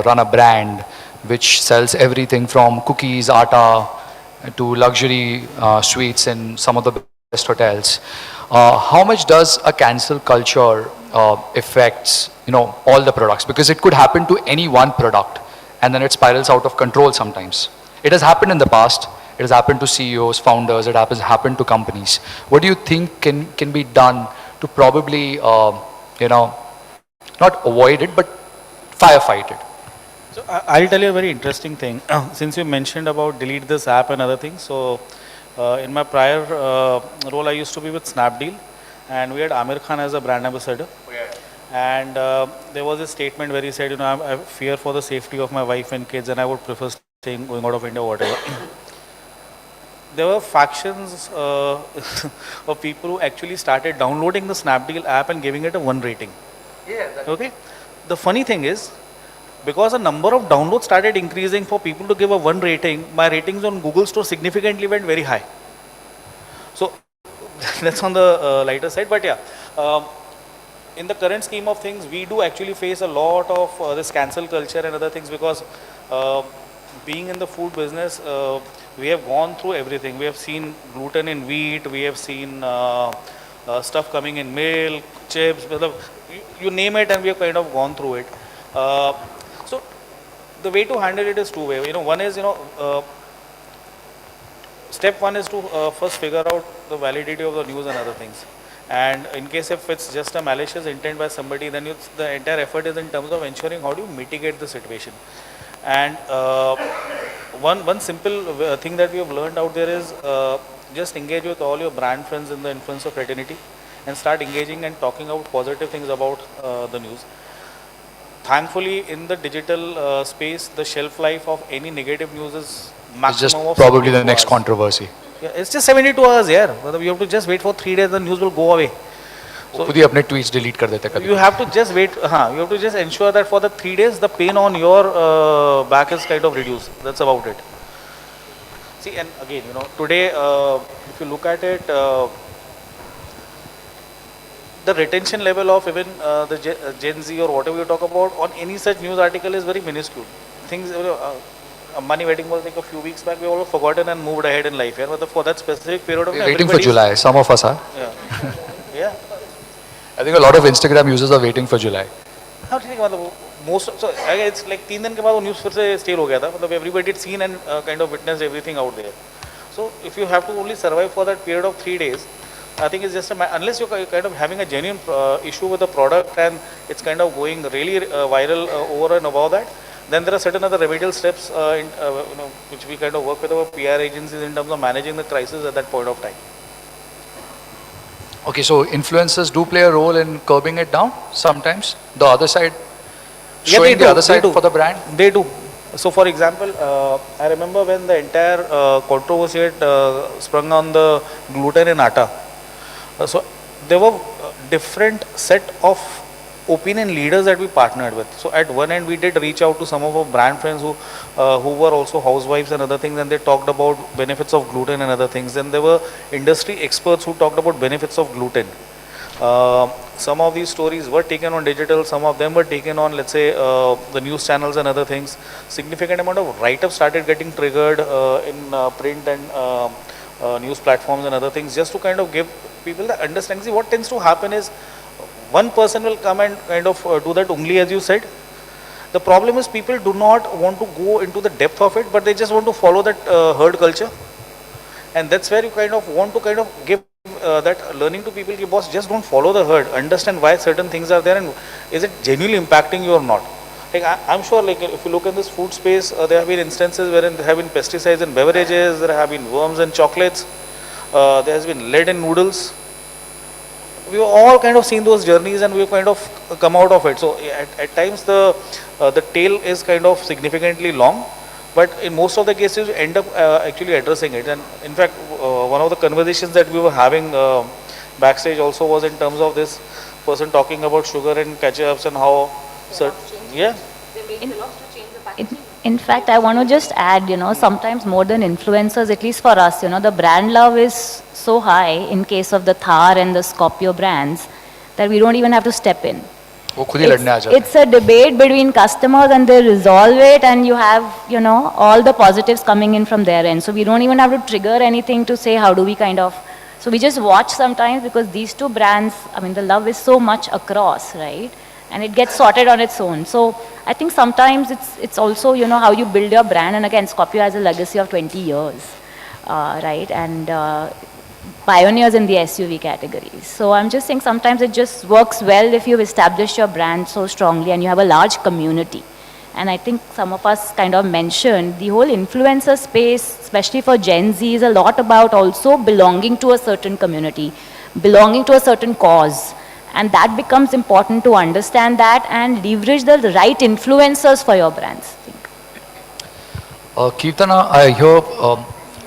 run a brand which sells everything from cookies, atta, to luxury suites in some of the best hotels, how much does a cancel culture affects all the products? Because it could happen to any one product, and then it spirals out of control sometimes. It has happened in the past. It has happened to CEOs, founders. It has happened to companies. What do you think can be done to probably not avoid it, but firefight it? So I'll tell you a very interesting thing. Since you mentioned about delete this app and other things, so in my prior role, I used to be with Snapdeal, and we had Amir Khan as a brand ambassador. And there was a statement where he said, I fear for the safety of my wife and kids, and I would prefer going out of India, whatever. There were factions of people who actually started downloading the Snapdeal app and giving it a 1 rating. Okay. The funny thing is, because the number of downloads started increasing for people to give a 1 rating, my ratings on Google Store significantly went very high. So that's on the lighter side. But yeah, in the current scheme of things, we do actually face a lot of this cancel culture and other things, because being in the food business, we have gone through everything. We have seen gluten in wheat, we have seen stuff coming in milk, chips, you name it, and we have kind of gone through it. So the way to handle it is two ways. One is, step one is to first figure out the validity of the news and other things. And in case if it's just a malicious intent by somebody, then the entire effort is in terms of ensuring how do you mitigate the situation. And one simple thing that we have learned out there is just engage with all your brand friends in the influencer fraternity and start engaging and talking about positive things about the news. Thankfully, in the digital space, the shelf life of any negative news is maximum It's just of probably the 72 next hours. controversy. Yeah, it's just 72 hours, yeah. You have to just wait for 3 days, the news will go away. So खुद ही अपने tweets delete कर देते कभी. you have to just wait, you have to just ensure that for the 3 days, the pain on your back is kind of reduced. That's about it. See, and again, today, if you look at it, the retention level of even the Gen Z or whatever you talk about on any such news article is very minuscule. Things, money wedding was like a few weeks back, we all forgotten and moved ahead in life. Yeah? But for that specific period of time, Waiting for July. Some of us are. Yeah. Yeah. I think a lot of Instagram users are waiting for July. हाँ ठीक है मतलब most so it's like 3 दिन के बाद वो news फिर से stale हो गया था मतलब everybody had seen and kind of witnessed everything out there. So if you have to only survive for that period of 3 days, I think it's just unless you're kind of having a genuine issue with the product and it's kind of going really viral over and above that, then there are certain other remedial steps which we kind of work with our PR agencies in terms of managing the crisis at that point of time. Okay, so influencers do play a role in curbing it down sometimes. The other side, showing the other side for the brand. They do. So, for example, I remember when the entire controversy had sprung on the gluten in atta. So, there were different set of opinion leaders that we partnered with. So, at one end, we did reach out to some of our brand friends who were also housewives and other things, and they talked about benefits of gluten and other things. Then there were industry experts who talked about benefits of gluten. Some of these stories were taken on digital, some of them were taken on, let's say, the news channels and other things. Significant amount of write-ups started getting triggered in print and news platforms and other things, just to kind of give people the understanding. See, what tends to happen is one person will come and kind of do that ungli, as you said. The problem is people do not want to go into the depth of it, but they just want to follow that herd culture. And that's where you kind of want to kind of give that learning to people, boss, just don't follow the herd, understand why certain things are there and is it genuinely impacting you or not. Like I'm sure, like if you look in this food space, there have been instances wherein there have been pesticides in beverages, there have been worms in chocolates, there has been lead in noodles. We've all kind of seen those journeys and we've kind of come out of it. So at times the tail is kind of significantly long, but in most of the cases, you end up actually addressing it. And in fact, one of the conversations that we were having backstage also was in terms of this person talking about sugar and ketchups and how, yeah. In fact, I want to just add, sometimes more than influencers, at least for us, the brand love is so high in case of the Thar and the Scorpio brands that we don't even have to step in. वो खुद ही लड़ने आ जाते हैं. It's a debate between customers and they resolve it, and you have, all the positives coming in from their end. So we don't even have to trigger anything to say how do we kind of, so we just watch sometimes because these two brands, I mean, the love is so much across, right? And it gets sorted on its own. So I think sometimes it's also, how you build your brand. And again, Scorpio has a legacy of 20 years, right? And pioneers in the SUV categories. So I'm just saying sometimes it just works well if you've established your brand so strongly and you have a large community. And I think some of us kind of mentioned the whole influencer space, especially for Gen Z, is a lot about also belonging to a certain community, belonging to a certain cause. And that becomes important to understand that and leverage the right influencers for your brands. Kirtana, I hear,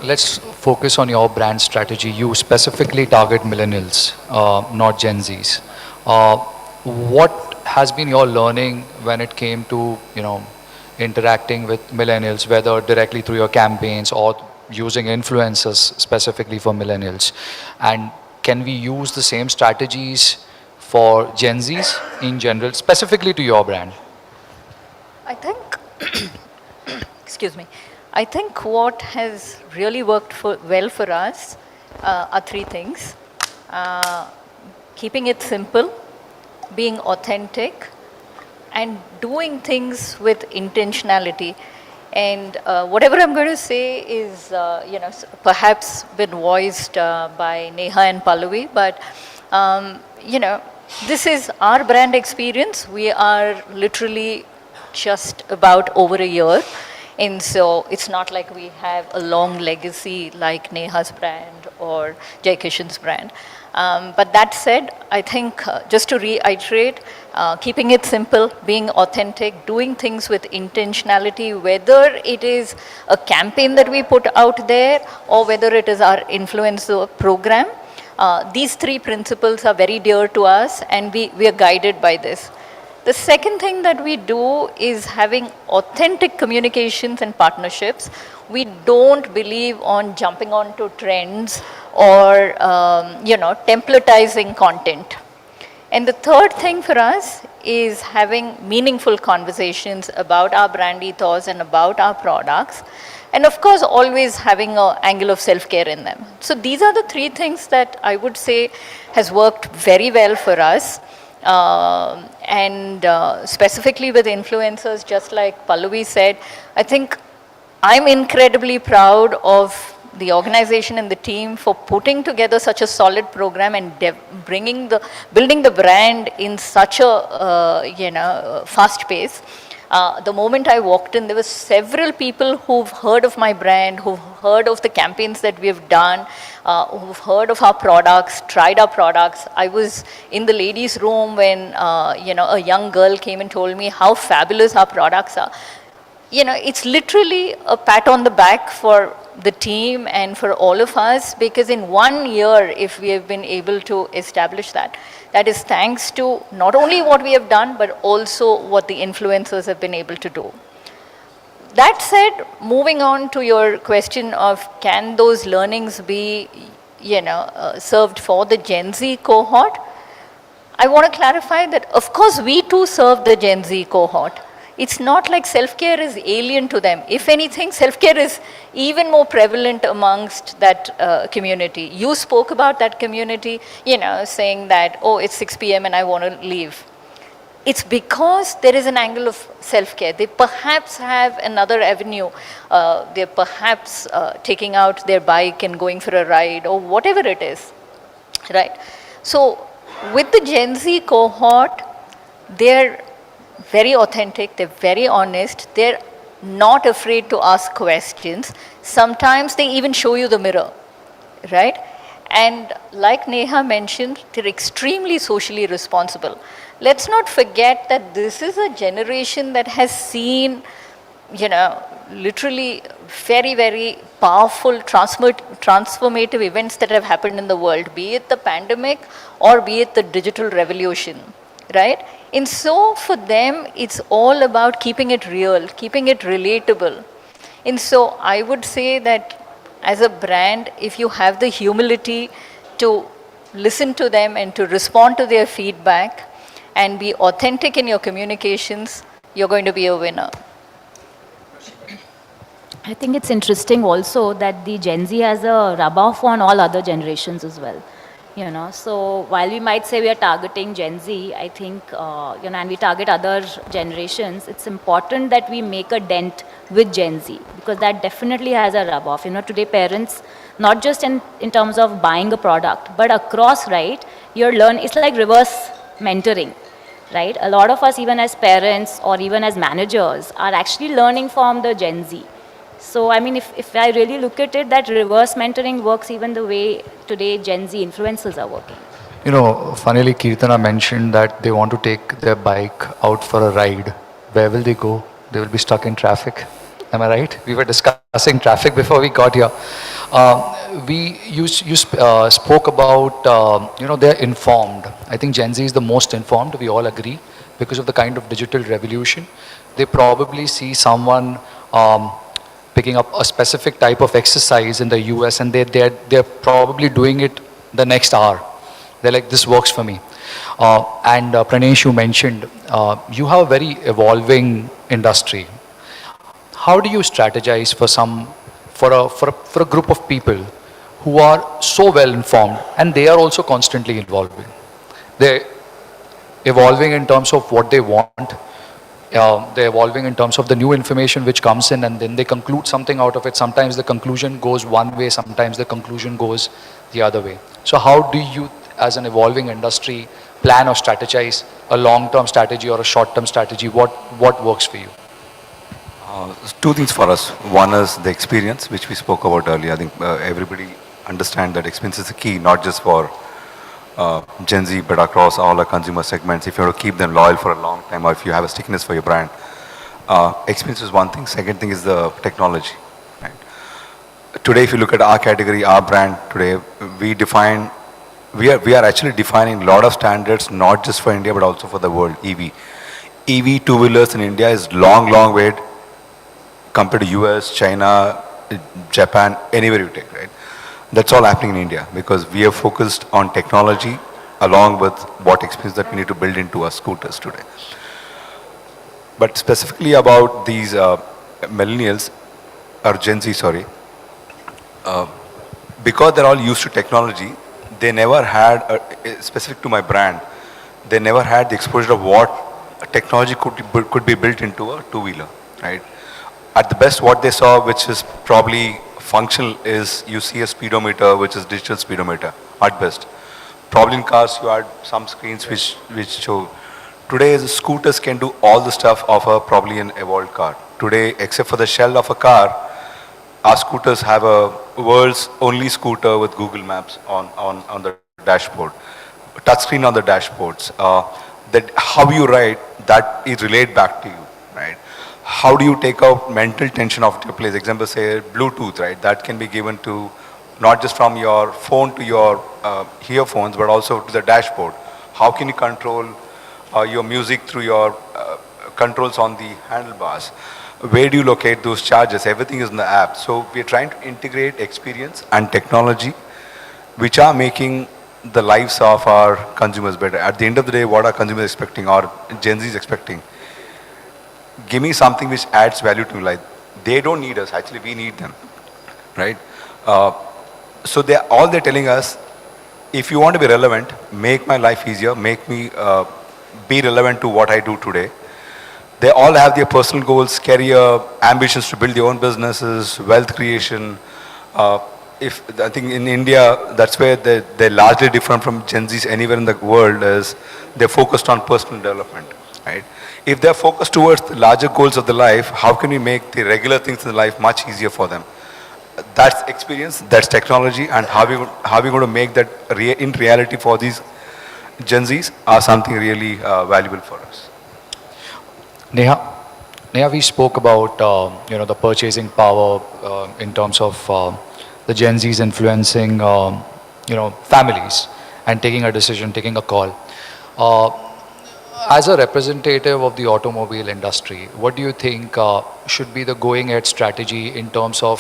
let's focus on your brand strategy. You specifically target millennials, not Gen Zs. What has been your learning when it came to, interacting with millennials, whether directly through your campaigns or using influencers specifically for millennials? And can we use the same strategies for Gen Zs in general, specifically to your brand? I think, excuse me, I think what has really worked well for us are three things. Keeping it simple, being authentic, and doing things with intentionality. And whatever I'm going to say is, perhaps been voiced by Neha and Pallavi, but, this is our brand experience. We are literally just about over a year. And so it's not like we have a long legacy like Neha's brand or Jai Kishan's brand. But that said, I think just to reiterate, keeping it simple, being authentic, doing things with intentionality, whether it is a campaign that we put out there or whether it is our influencer program, these three principles are very dear to us and we are guided by this. The second thing that we do is having authentic communications and partnerships. We don't believe on jumping onto trends or, templatizing content. And the third thing for us is having meaningful conversations about our brand ethos and about our products. And of course, always having an angle of self-care in them. So these are the three things that I would say has worked very well for us. Specifically with influencers, just like Pallavi said, I think I'm incredibly proud of the organization and the team for putting together such a solid program and building the brand in such a fast pace. The moment I walked in, there were several people who've heard of my brand, who've heard of the campaigns that we've done, who've heard of our products, tried our products. I was in the ladies' room when, a young girl came and told me how fabulous our products are. It's literally a pat on the back for the team and for all of us, because in 1 year, if we have been able to establish that, that is thanks to not only what we have done, but also what the influencers have been able to do. That said, moving on to your question of can those learnings be, served for the Gen Z cohort, I want to clarify that, of course, we too serve the Gen Z cohort. It's not like self-care is alien to them. If anything, self-care is even more prevalent amongst that community. You spoke about that community, saying that, oh, it's 6 p.m. and I want to leave. It's because there is an angle of self-care. They perhaps have another avenue. They're perhaps taking out their bike and going for a ride or whatever it is, right? So with the Gen Z cohort, they're very authentic, they're very honest, they're not afraid to ask questions. Sometimes they even show you the mirror, right? And like Neha mentioned, they're extremely socially responsible. Let's not forget that this is a generation that has seen, literally very, very powerful transformative events that have happened in the world, be it the pandemic or be it the digital revolution, right? And so for them, it's all about keeping it real, keeping it relatable. And so I would say that as a brand, if you have the humility to listen to them and to respond to their feedback and be authentic in your communications, you're going to be a winner. I think it's interesting also that the Gen Z has a rub-off on all other generations as well. You know, so while we might say we are targeting Gen Z, I think, you know, and we target other generations, it's important that we make a dent with Gen Z, because that definitely has a rub-off. You know, today parents, not just in terms of buying a product, but across, right, it's like reverse mentoring, right? A lot of us, even as parents or even as managers, are actually learning from the Gen Z. So, I mean, if I really look at it, that reverse mentoring works even the way today Gen Z influencers are working. You know, funnily, Kirtana mentioned that they want to take their bike out for a ride. Where will they go? They will be stuck in traffic. Am I right? We were discussing traffic before we got here. You spoke about, you know, they're informed. I think Gen Z is the most informed, we all agree, because of the kind of digital revolution. They probably see someone picking up a specific type of exercise in the US, and they're probably doing it the next hour. They're like, this works for me. And Pranesh, you mentioned, you have a very evolving industry. How do you strategize for a group of people who are so well informed and they are also constantly evolving? They're evolving in terms of what they want. They're evolving in terms of the new information which comes in, and then they conclude something out of it. Sometimes the conclusion goes one way, sometimes the conclusion goes the other way. So how do you, as an evolving industry, plan or strategize a long-term strategy or a short-term strategy? What works for you? Two things for us. One is the experience, which we spoke about earlier. I think everybody understand that experience is the key, not just for Gen Z, but across all our consumer segments. If you want to keep them loyal for a long time, or if you have a stickiness for your brand, experience is one thing. Second thing is the technology. Right? Today, if you look at our category, our brand today, we are actually defining a lot of standards, not just for India, but also for the world. EV two-wheelers in India is long way compared to US, China, Japan, anywhere you take, right? That's all happening in India because we are focused on technology along with what experience that we need to build into our scooters today. But specifically about these millennials, or Gen Z, sorry, because they're all used to technology, they never had, specific to my brand, they never had the exposure of what technology could be built into a two-wheeler, right? At the best, what they saw, which is probably functional, is you see a speedometer, which is digital speedometer, at best. Probably in cars, you had some screens which show. Today, the scooters can do all the stuff of probably an evolved car. Today, except for the shell of a car, our scooters have a world's only scooter with Google Maps on the dashboard, touchscreen on the dashboards. That how you ride, that is relayed back to you, right? How do you take out mental tension of your place? Example, say Bluetooth, right? That can be given to not just from your phone to your earphones, but also to the dashboard. How can you control your music through your controls on the handlebars? Where do you locate those charges? Everything is in the app. So we're trying to integrate experience and technology, which are making the lives of our consumers better. At the end of the day, what are consumers expecting, or Gen Z is expecting? Give me something which adds value to life. They don't need us, actually we need them, right? So they're telling us, if you want to be relevant, make my life easier, make me be relevant to what I do today. They all have their personal goals, career, ambitions to build their own businesses, wealth creation. I think in India, that's where they're largely different from Gen Zs anywhere in the world, is they're focused on personal development, right? If they're focused towards the larger goals of the life, how can we make the regular things in life much easier for them? That's experience, that's technology, and how we going to make that in reality for these Gen Zs are something really valuable for us. Neha, Neha, we spoke about the purchasing power in terms of the Gen Zs influencing families and taking a decision, taking a call. Uh, as a representative of the automobile industry, what do you think should be the going ahead strategy in terms of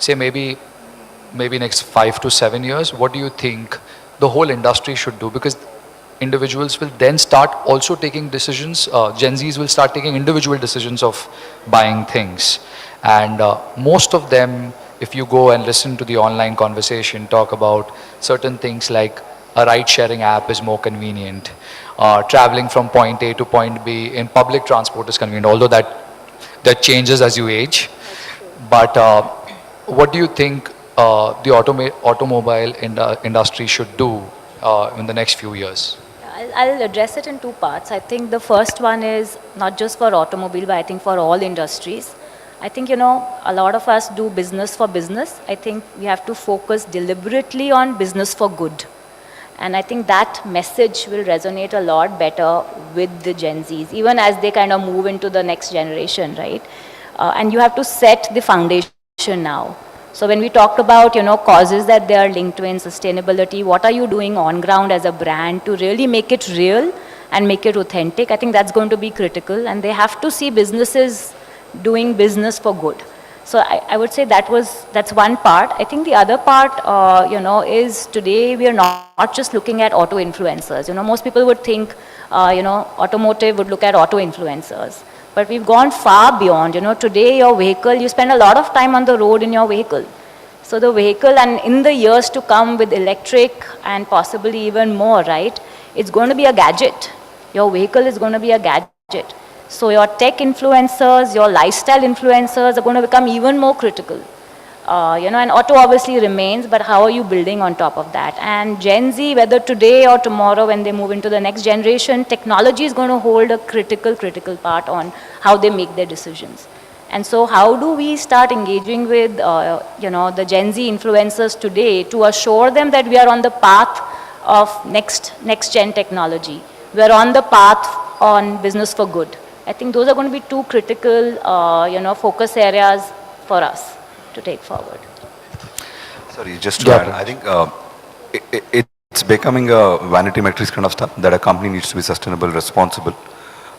say maybe next 5 to 7 years? What do you think the whole industry should do? Because individuals will then start also taking decisions. Gen Zs will start taking individual decisions of buying things. And most of them, if you go and listen to the online conversation, talk about certain things like a ride sharing app is more convenient. Traveling from point A to point B in public transport is convenient, although that changes as you age. But what do you think the automobile industry should do in the next few years? I'll address it in two parts. I think the first one is not just for automobile, but I think for all industries. I think, a lot of us do business for business. I think we have to focus deliberately on business for good. And I think that message will resonate a lot better with the Gen Zs, even as they kind of move into the next generation, right? And you have to set the foundation now. So when we talked about, causes that they are linked to in sustainability, what are you doing on ground as a brand to really make it real and make it authentic? I think that's going to be critical, and they have to see businesses doing business for good. So I would say that's one part. I think the other part, is today we are not just looking at auto influencers. Most people would think, automotive would look at auto influencers. But we've gone far beyond. Today your vehicle, you spend a lot of time on the road in your vehicle. So the vehicle, and in the years to come with electric and possibly even more, right, it's going to be a gadget. Your vehicle is going to be a gadget. So your tech influencers, your lifestyle influencers are going to become even more critical. And auto obviously remains, but how are you building on top of that? And Gen Z, whether today or tomorrow when they move into the next generation, technology is going to hold a critical part on how they make their decisions. And so how do we start engaging with, the Gen Z influencers today to assure them that we are on the path of next gen technology? We are on the path on business for good. I think those are going to be two critical, focus areas for us to take forward. Sorry, just to add, I think it's becoming a vanity metrics kind of stuff, that a company needs to be sustainable, responsible.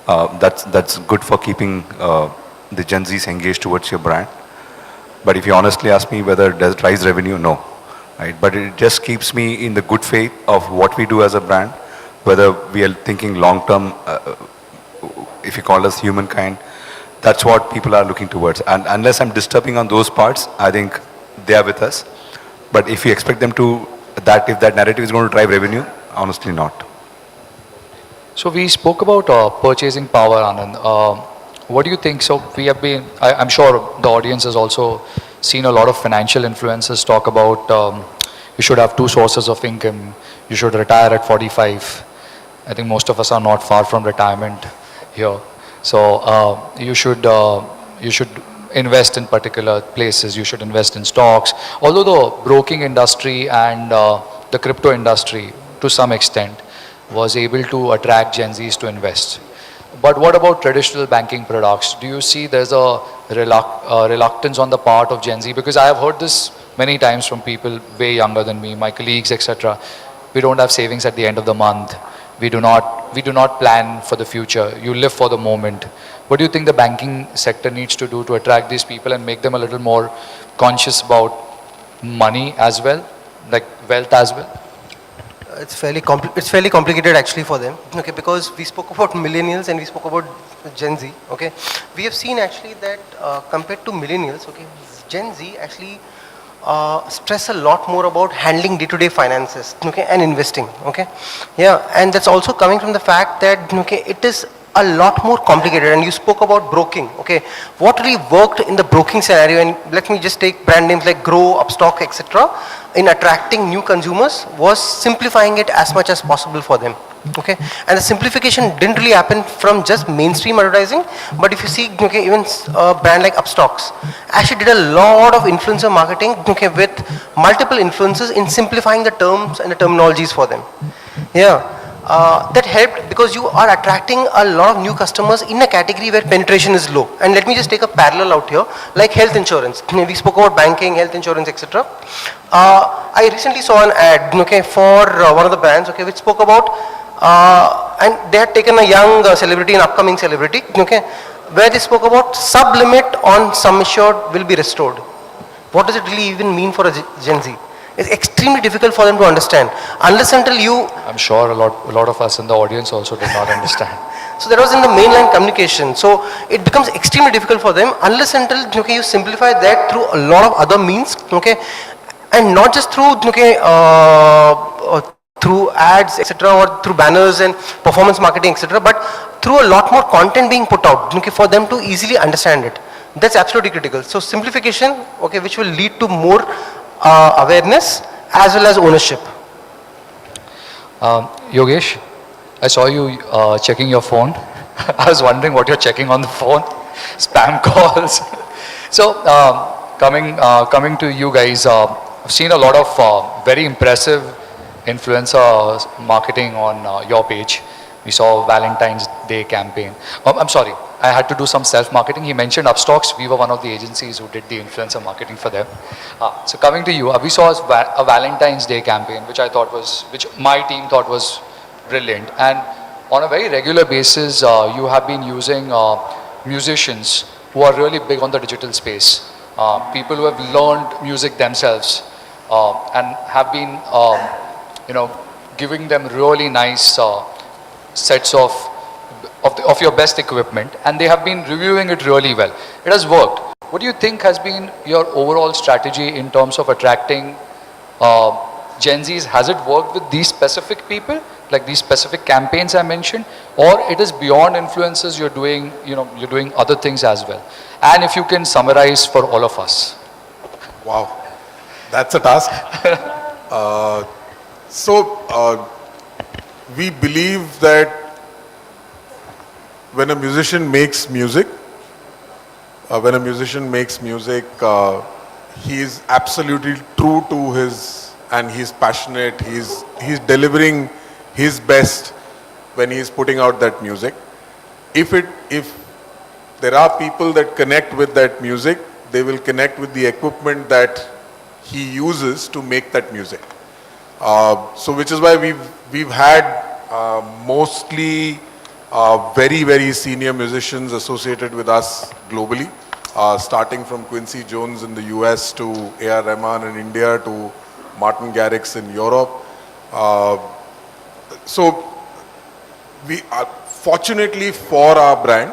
That's good for keeping the Gen Zs engaged towards your brand. But if you honestly ask me whether it does drives revenue, no. Right? But it just keeps me in the good faith of what we do as a brand, whether we are thinking long term, if you call us humankind. That's what people are looking towards. And unless I'm disturbing on those parts, I think they are with us. But if you expect them to, if that narrative is going to drive revenue, honestly not. So we spoke about purchasing power, Anand. What do you think? So we have been, I'm sure the audience has also seen a lot of financial influencers talk about you should have two sources of income. You should retire at 45. I think most of us are not far from retirement here. So you should invest in particular places. You should invest in stocks. Although the broking industry and the crypto industry, to some extent, was able to attract Gen Zs to invest. But what about traditional banking products? Do you see there's a reluctance on the part of Gen Z? Because I have heard this many times from people way younger than me, my colleagues, etc. We don't have savings at the end of the month. We do not plan for the future. You live for the moment. What do you think the banking sector needs to do to attract these people and make them a little more conscious about money as well, like wealth as well? It's fairly complicated actually for them, okay, because we spoke about millennials and we spoke about Gen Z, okay. We have seen actually that compared to millennials, okay, Gen Z actually stress a lot more about handling day-to-day finances, okay, and investing, okay. Yeah, and that's also coming from the fact that, okay, it is a lot more complicated. And you spoke about broking, okay. What really worked in the broking scenario, and let me just take brand names like Grow, Upstock, etc., in attracting new consumers, was simplifying it as much as possible for them, okay. And the simplification didn't really happen from just mainstream advertising, but if you see, okay, even a brand like Upstocks actually did a lot of influencer marketing, okay, with multiple influencers in simplifying the terms and the terminologies for them. Yeah. that helped because you are attracting a lot of new customers in a category where penetration is low. And let me just take a parallel out here, like health insurance. We spoke about banking, health insurance, etc. I recently saw an ad, okay, for one of the brands, okay, which spoke about, and they had taken a young celebrity, an upcoming celebrity, okay, where they spoke about sub-limit on sum assured will be restored. What does it really even mean for a Gen Z? It's extremely difficult for them to understand. Unless until you... I'm sure a lot of us in the audience also did not understand. So that was in the mainline communication. So it becomes extremely difficult for them unless until, okay, you simplify that through a lot of other means, okay, and not just through, okay, through ads, etc., or through banners and performance marketing, etc., but through a lot more content being put out, okay, for them to easily understand it. That's absolutely critical. So simplification, okay, which will lead to more awareness as well as ownership. Yogesh, I saw you checking your phone. I was wondering what you're checking on the phone. Spam calls. So coming to you guys, I've seen a lot of very impressive influencer marketing on your page. We saw Valentine's Day campaign. I'm sorry, I had to do some self-marketing. He mentioned Upstocks. We were one of the agencies who did the influencer marketing for them. So coming to you, we saw a Valentine's Day campaign, which my team thought was brilliant. And on a very regular basis, you have been using musicians who are really big on the digital space. People who have learned music themselves and have been, giving them really nice sets of your best equipment, and they have been reviewing it really well. It has worked. What do you think has been your overall strategy in terms of attracting Gen Zs? Has it worked with these specific people, like these specific campaigns I mentioned, or it is beyond influencers, you're doing other things as well? And if you can summarize for all of us. Wow, that's a task. We believe that when a musician makes music, he is absolutely true to his, and he's passionate, he's delivering his best when he's putting out that music. If there are people that connect with that music, they will connect with the equipment that he uses to make that music. So which is why we've had mostly very, very senior musicians associated with us globally, starting from Quincy Jones in the US to A.R. Rahman in India to Martin Garrix in Europe. So we are, fortunately for our brand,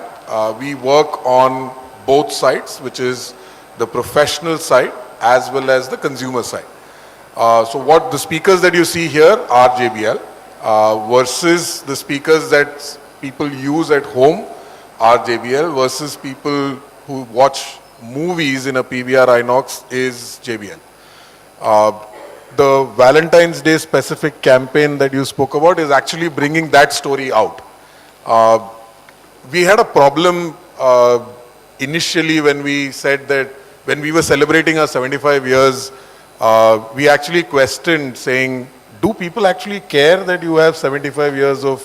we work on both sides, which is the professional side as well as the consumer side. So what the speakers that you see here are JBL versus the speakers that people use at home are JBL versus people who watch movies in a PVR Inox is JBL. The Valentine's Day specific campaign that you spoke about is actually bringing that story out. We had a problem initially when we said that when we were celebrating our 75 years, we actually questioned saying, do people actually care that you have 75 years of,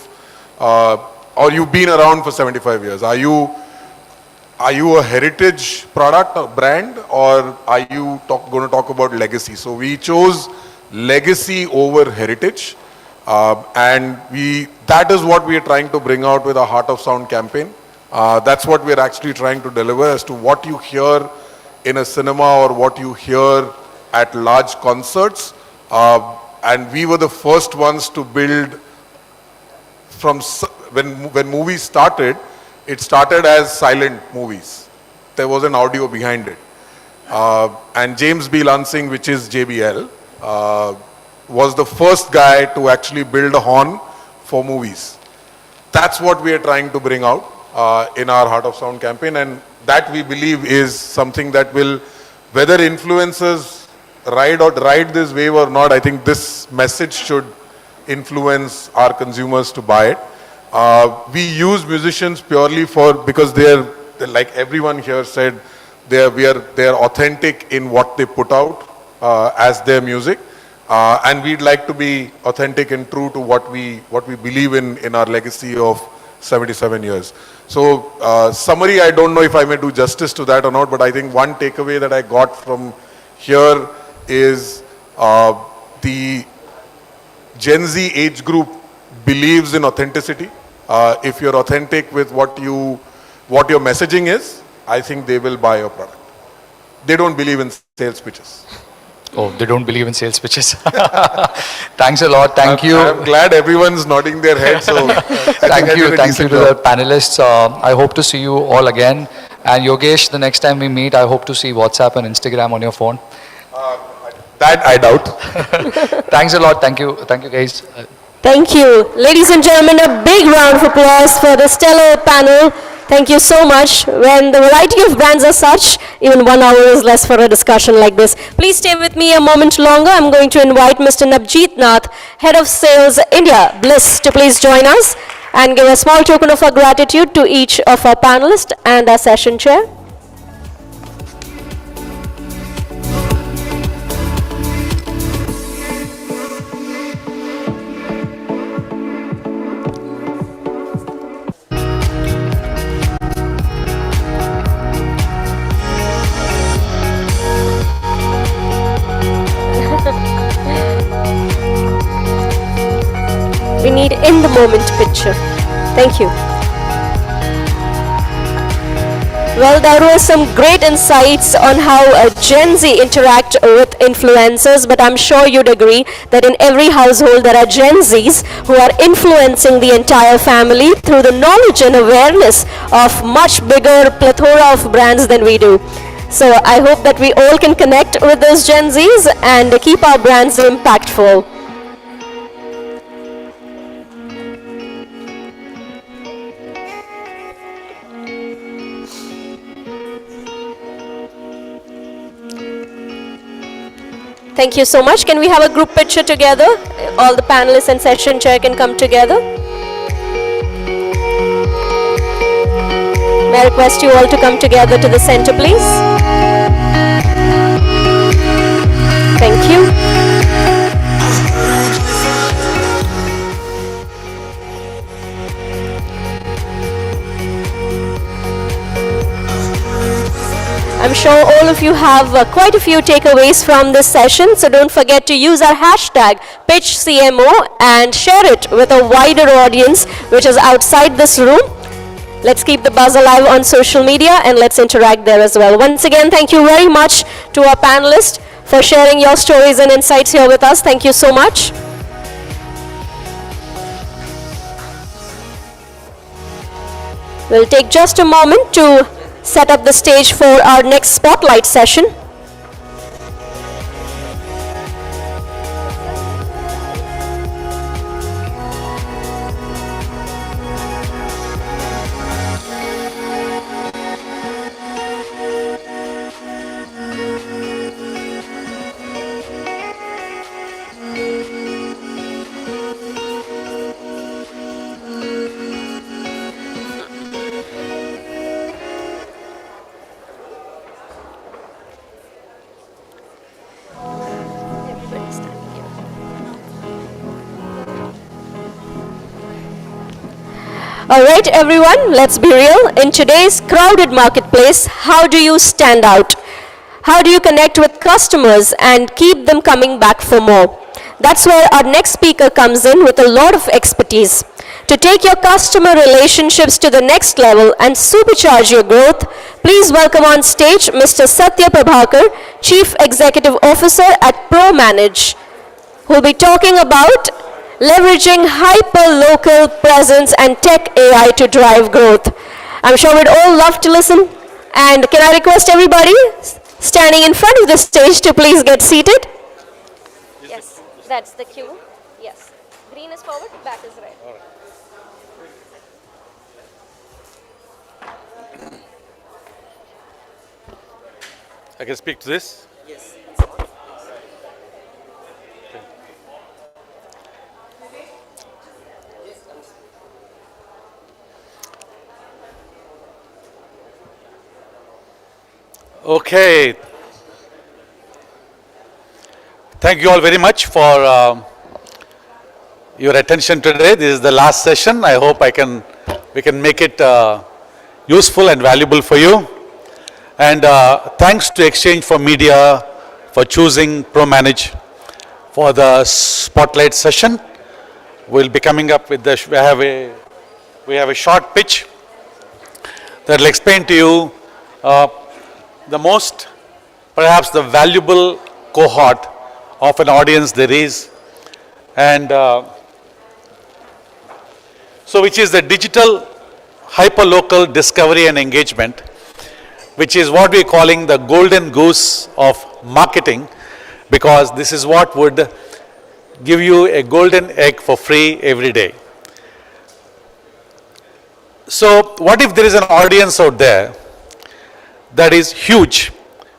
or you've been around for 75 years? Are you a heritage product or brand, or are you going to talk about legacy? So we chose legacy over heritage, and that is what we are trying to bring out with our Heart of Sound campaign. That's what we are actually trying to deliver as to what you hear in a cinema or what you hear at large concerts. And we were the first ones to build from, when movies started, it started as silent movies. There was an audio behind it. And James B. Lansing, which is JBL, was the first guy to actually build a horn for movies. That's what we are trying to bring out in our Heart of Sound campaign, and that we believe is something that will, whether influencers ride this wave or not, I think this message should influence our consumers to buy it. We use musicians purely because they're like everyone here said, they're authentic in what they put out as their music. And we'd like to be authentic and true to what we believe in our legacy of 77 years. So summary, I don't know if I may do justice to that or not, but I think one takeaway that I got from here is the Gen Z age group believes in authenticity. If you're authentic with what your messaging is, I think they will buy your product. They don't believe in sales pitches. Oh, they don't believe in sales pitches. Thanks a lot. Thank you. I'm glad everyone's nodding their head. So Thank you to the panelists. I hope to see you all again. And Yogesh, the next time we meet, I hope to see WhatsApp and Instagram on your phone. That I doubt. Thanks a lot. Thank you. Thank you, guys. Thank you. Ladies and gentlemen, a big round of applause for the stellar panel. Thank you so much. When the variety of brands are such, even 1 hour is less for a discussion like this. Please stay with me a moment longer. I'm going to invite Mr. Navjeet Nath, Head of Sales India, Bliss, to please join us and give a small token of our gratitude to each of our panelists and our session chair. We need in the moment picture. Thank you. Well, there were some great insights on how Gen Z interact with influencers, but I'm sure you'd agree that in every household there are Gen Zs who are influencing the entire family through the knowledge and awareness of much bigger plethora of brands than we do. So I hope that we all can connect with those Gen Zs and keep our brands impactful. Thank you so much. Can we have a group picture together? All the panelists and session chair can come together. May I request you all to come together to the center, please? Thank you. I'm sure all of you have quite a few takeaways from this session, so don't forget to use our hashtag PitchCMO and share it with a wider audience which is outside this room. Let's keep the buzz alive on social media and let's interact there as well. Once again, thank you very much to our panelists for sharing your stories and insights here with us. Thank you so much. We'll take just a moment to set up the stage for our next spotlight session. Alright everyone, let's be real. In today's crowded marketplace, how do you stand out? How do you connect with customers and keep them coming back for more? That's where our next speaker comes in with a lot of expertise. To take your customer relationships to the next level and supercharge your growth, please welcome on stage Mr. Satya Prabhakar, Chief Executive Officer at ProManage, who will be talking about leveraging hyper-local presence and tech AI to drive growth. I'm sure we'd all love to listen. And can I request everybody standing in front of the stage to please get seated? Yes, that's the cue. Yes. Green is forward, back is red. I can speak to this? Yes. Okay. Thank you all very much for your attention today. This is the last session. I hope we can make it useful and valuable for you. And thanks to Exchange for Media for choosing ProManage for the spotlight session. We'll be coming up with we have a short pitch that will explain to you perhaps the valuable cohort of an audience there is, and so which is the digital hyperlocal discovery and engagement, which is what we're calling the golden goose of marketing, because this is what would give you a golden egg for free every day. So what if there is an audience out there that is huge,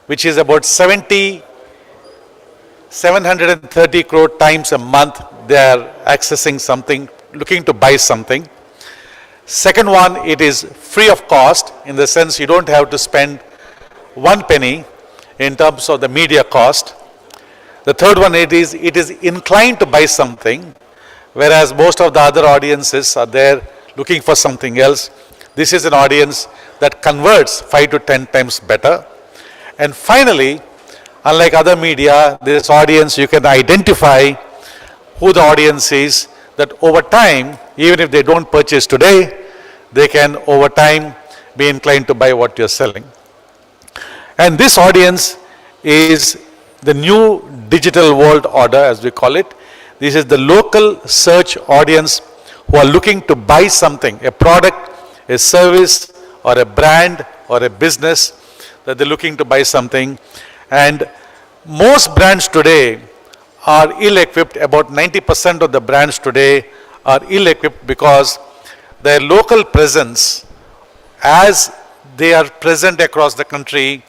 which is about 730 crore times a month they are accessing something, looking to buy something. Second one, it is free of cost, in the sense you don't have to spend 1 penny in terms of the media cost. The third one, it is inclined to buy something, whereas most of the other audiences are there looking for something else. This is an audience that converts 5 to 10 times better. And finally, unlike other media, this audience, you can identify who the audience is, that over time, even if they don't purchase today, they can over time be inclined to buy what you're selling. And this audience is the new digital world order, as we call it. This is the local search audience who are looking to buy something, a product, a service, or a brand, or a business, that they're looking to buy something. And most brands today are ill-equipped. About 90% of the brands today are ill-equipped because their local presence, as they are present across the country,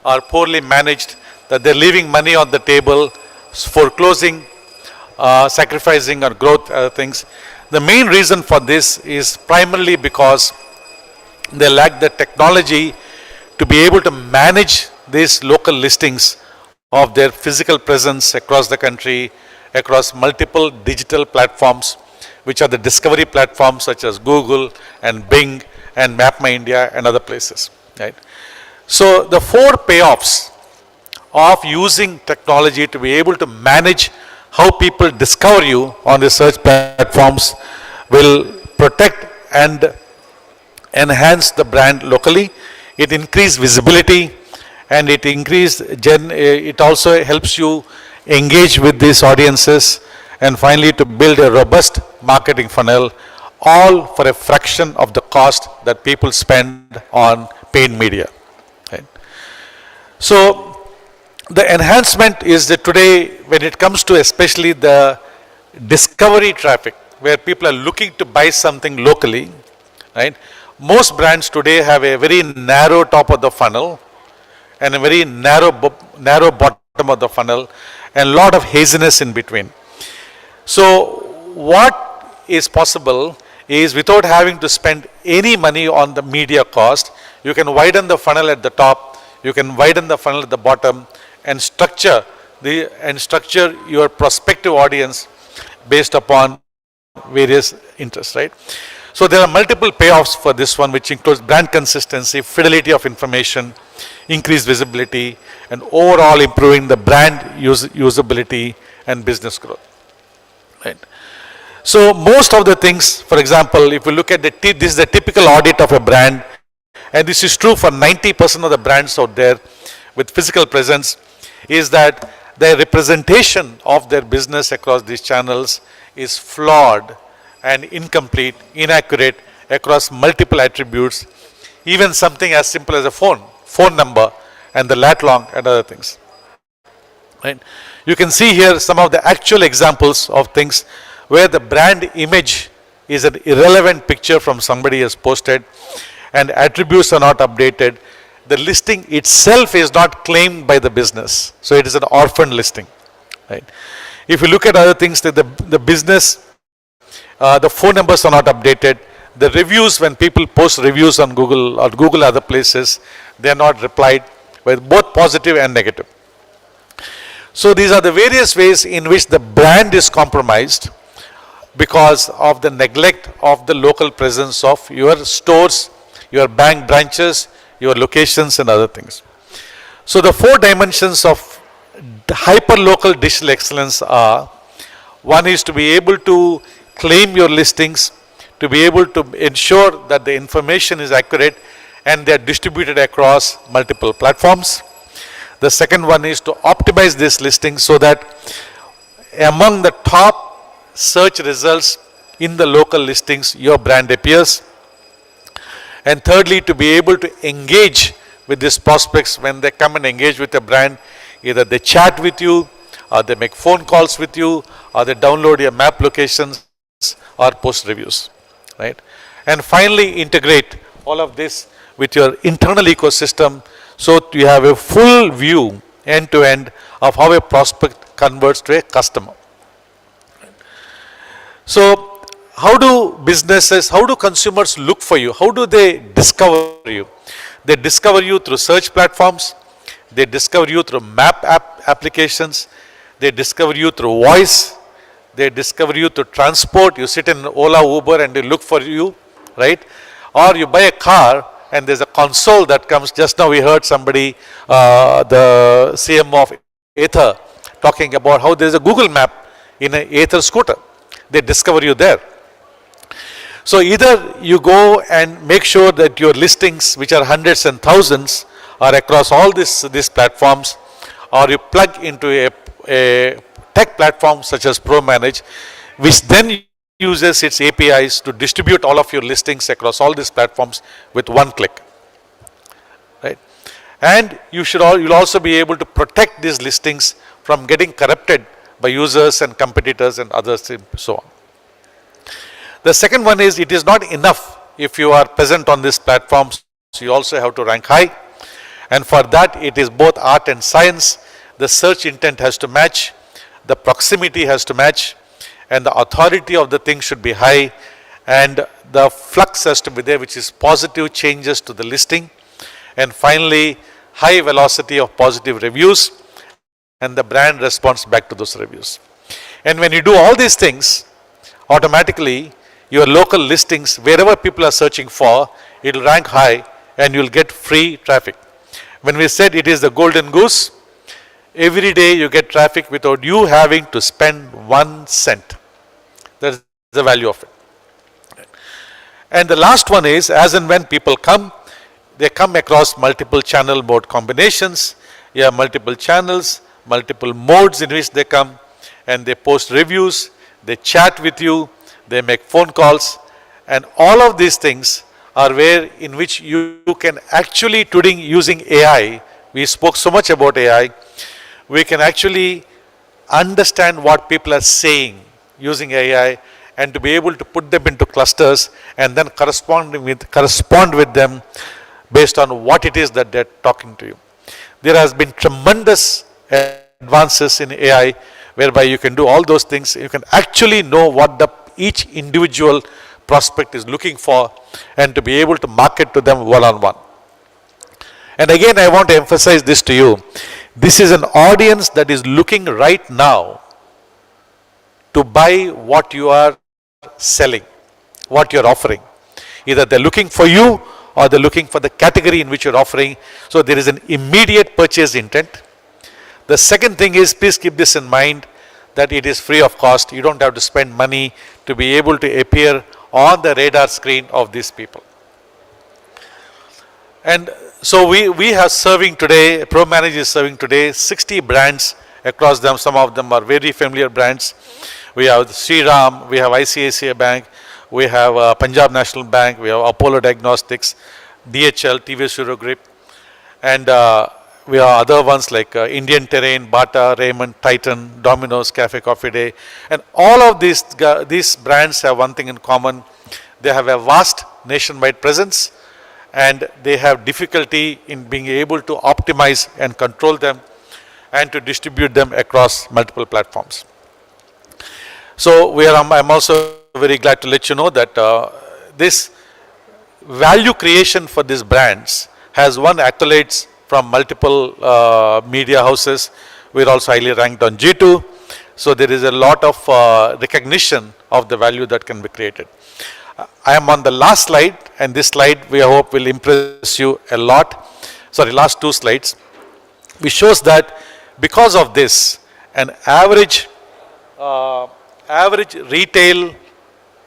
are poorly managed, that they're leaving money on the table, foreclosing, sacrificing on growth, other things. The main reason for this is primarily because they lack the technology to be able to manage these local listings of their physical presence across the country, across multiple digital platforms, which are the discovery platforms such as Google and Bing and MapMyIndia and other places. Right? So the 4 payoffs of using technology to be able to manage how people discover you on the search platforms will protect and enhance the brand locally. It increases visibility, and it also helps you engage with these audiences, and finally to build a robust marketing funnel, all for a fraction of the cost that people spend on paid media. Right? So the enhancement is that today, when it comes to especially the discovery traffic, where people are looking to buy something locally, right? Most brands today have a very narrow top of the funnel and a very narrow bottom of the funnel, and a lot of haziness in between. So what is possible is, without having to spend any money on the media cost, you can widen the funnel at the top, you can widen the funnel at the bottom, and structure your prospective audience based upon various interests, right? So there are multiple payoffs for this one, which includes brand consistency, fidelity of information, increased visibility, and overall improving the brand usability and business growth. Right? So most of the things, for example, if you look at this is the typical audit of a brand, and this is true for 90% of the brands out there with physical presence, is that their representation of their business across these channels is flawed and incomplete, inaccurate across multiple attributes, even something as simple as a phone number, and the lat long and other things. Right? You can see here some of the actual examples of things where the brand image is an irrelevant picture from somebody has posted, and attributes are not updated. The listing itself is not claimed by the business, so it is an orphan listing. Right? If you look at other things, that the business, the phone numbers are not updated. The reviews, when people post reviews on Google or Google other places, they are not replied, with both positive and negative. So these are the various ways in which the brand is compromised because of the neglect of the local presence of your stores, your bank branches, your locations and other things. So the 4 dimensions of hyper-local digital excellence are: one is to be able to claim your listings, to be able to ensure that the information is accurate and they are distributed across multiple platforms. The second one is to optimize this listing so that among the top search results in the local listings, your brand appears. And thirdly, to be able to engage with these prospects when they come and engage with a brand. Either they chat with you, or they make phone calls with you, or they download your map locations or post reviews, right? And finally, integrate all of this with your internal ecosystem so you have a full view end to end of how a prospect converts to a customer. So how do businesses, how do consumers look for you? How do they discover you? They discover you through search platforms. They discover you through map applications. They discover you through voice. They discover you through transport. You sit in Ola, Uber and they look for you, right? Or you buy a car and there's a console that comes. Just now we heard somebody, the CMO of Ather, talking about how there's a Google map in an Ather scooter. They discover you there. So either you go and make sure that your listings, which are hundreds and thousands, are across all these platforms, or you plug into a tech platform such as ProManage, which then uses its APIs to distribute all of your listings across all these platforms with one click, right? And you'll also be able to protect these listings from getting corrupted by users and competitors and others and so on. The second one is, it is not enough if you are present on these platforms, so you also have to rank high. And for that, it is both art and science. The search intent has to match, the proximity has to match, and the authority of the thing should be high, and the flux has to be there, which is positive changes to the listing. And finally, high velocity of positive reviews, and the brand responds back to those reviews. And when you do all these things, automatically, your local listings, wherever people are searching for, it will rank high and you'll get free traffic. When we said it is the golden goose, every day you get traffic without you having to spend 1 cent. That's the value of it. And the last one is, as and when people come, they come across multiple channel mode combinations. You have multiple channels, multiple modes in which they come, and they post reviews, they chat with you, they make phone calls, and all of these things are where in which you can actually, today using AI, we spoke so much about AI, we can actually understand what people are saying using AI and to be able to put them into clusters and then correspond with them based on what it is that they're talking to you. There has been tremendous advances in AI whereby you can do all those things. You can actually know what each individual prospect is looking for and to be able to market to them one-on-one. And again, I want to emphasize this to you. This is an audience that is looking right now to buy what you are selling, what you're offering. Either they're looking for you or they're looking for the category in which you're offering. So there is an immediate purchase intent. The second thing is, please keep this in mind, that it is free of cost. You don't have to spend money to be able to appear on the radar screen of these people. And so we have serving today, ProManage is serving today 60 brands across them. Some of them are very familiar brands. We have Sriram, we have ICICI Bank, we have Punjab National Bank, we have Apollo Diagnostics, DHL, TVS Eurogrip, and we have other ones like Indian Terrain, Bata, Raymond, Titan, Domino's, Cafe Coffee Day. And all of these brands have one thing in common. They have a vast nationwide presence and they have difficulty in being able to optimize and control them and to distribute them across multiple platforms. So I'm also very glad to let you know that this value creation for these brands has won accolades from multiple media houses. We're also highly ranked on G2. So there is a lot of recognition of the value that can be created. I am on the last slide, and this slide we hope will impress you a lot. Sorry, last two slides. Which shows that because of this, an average retail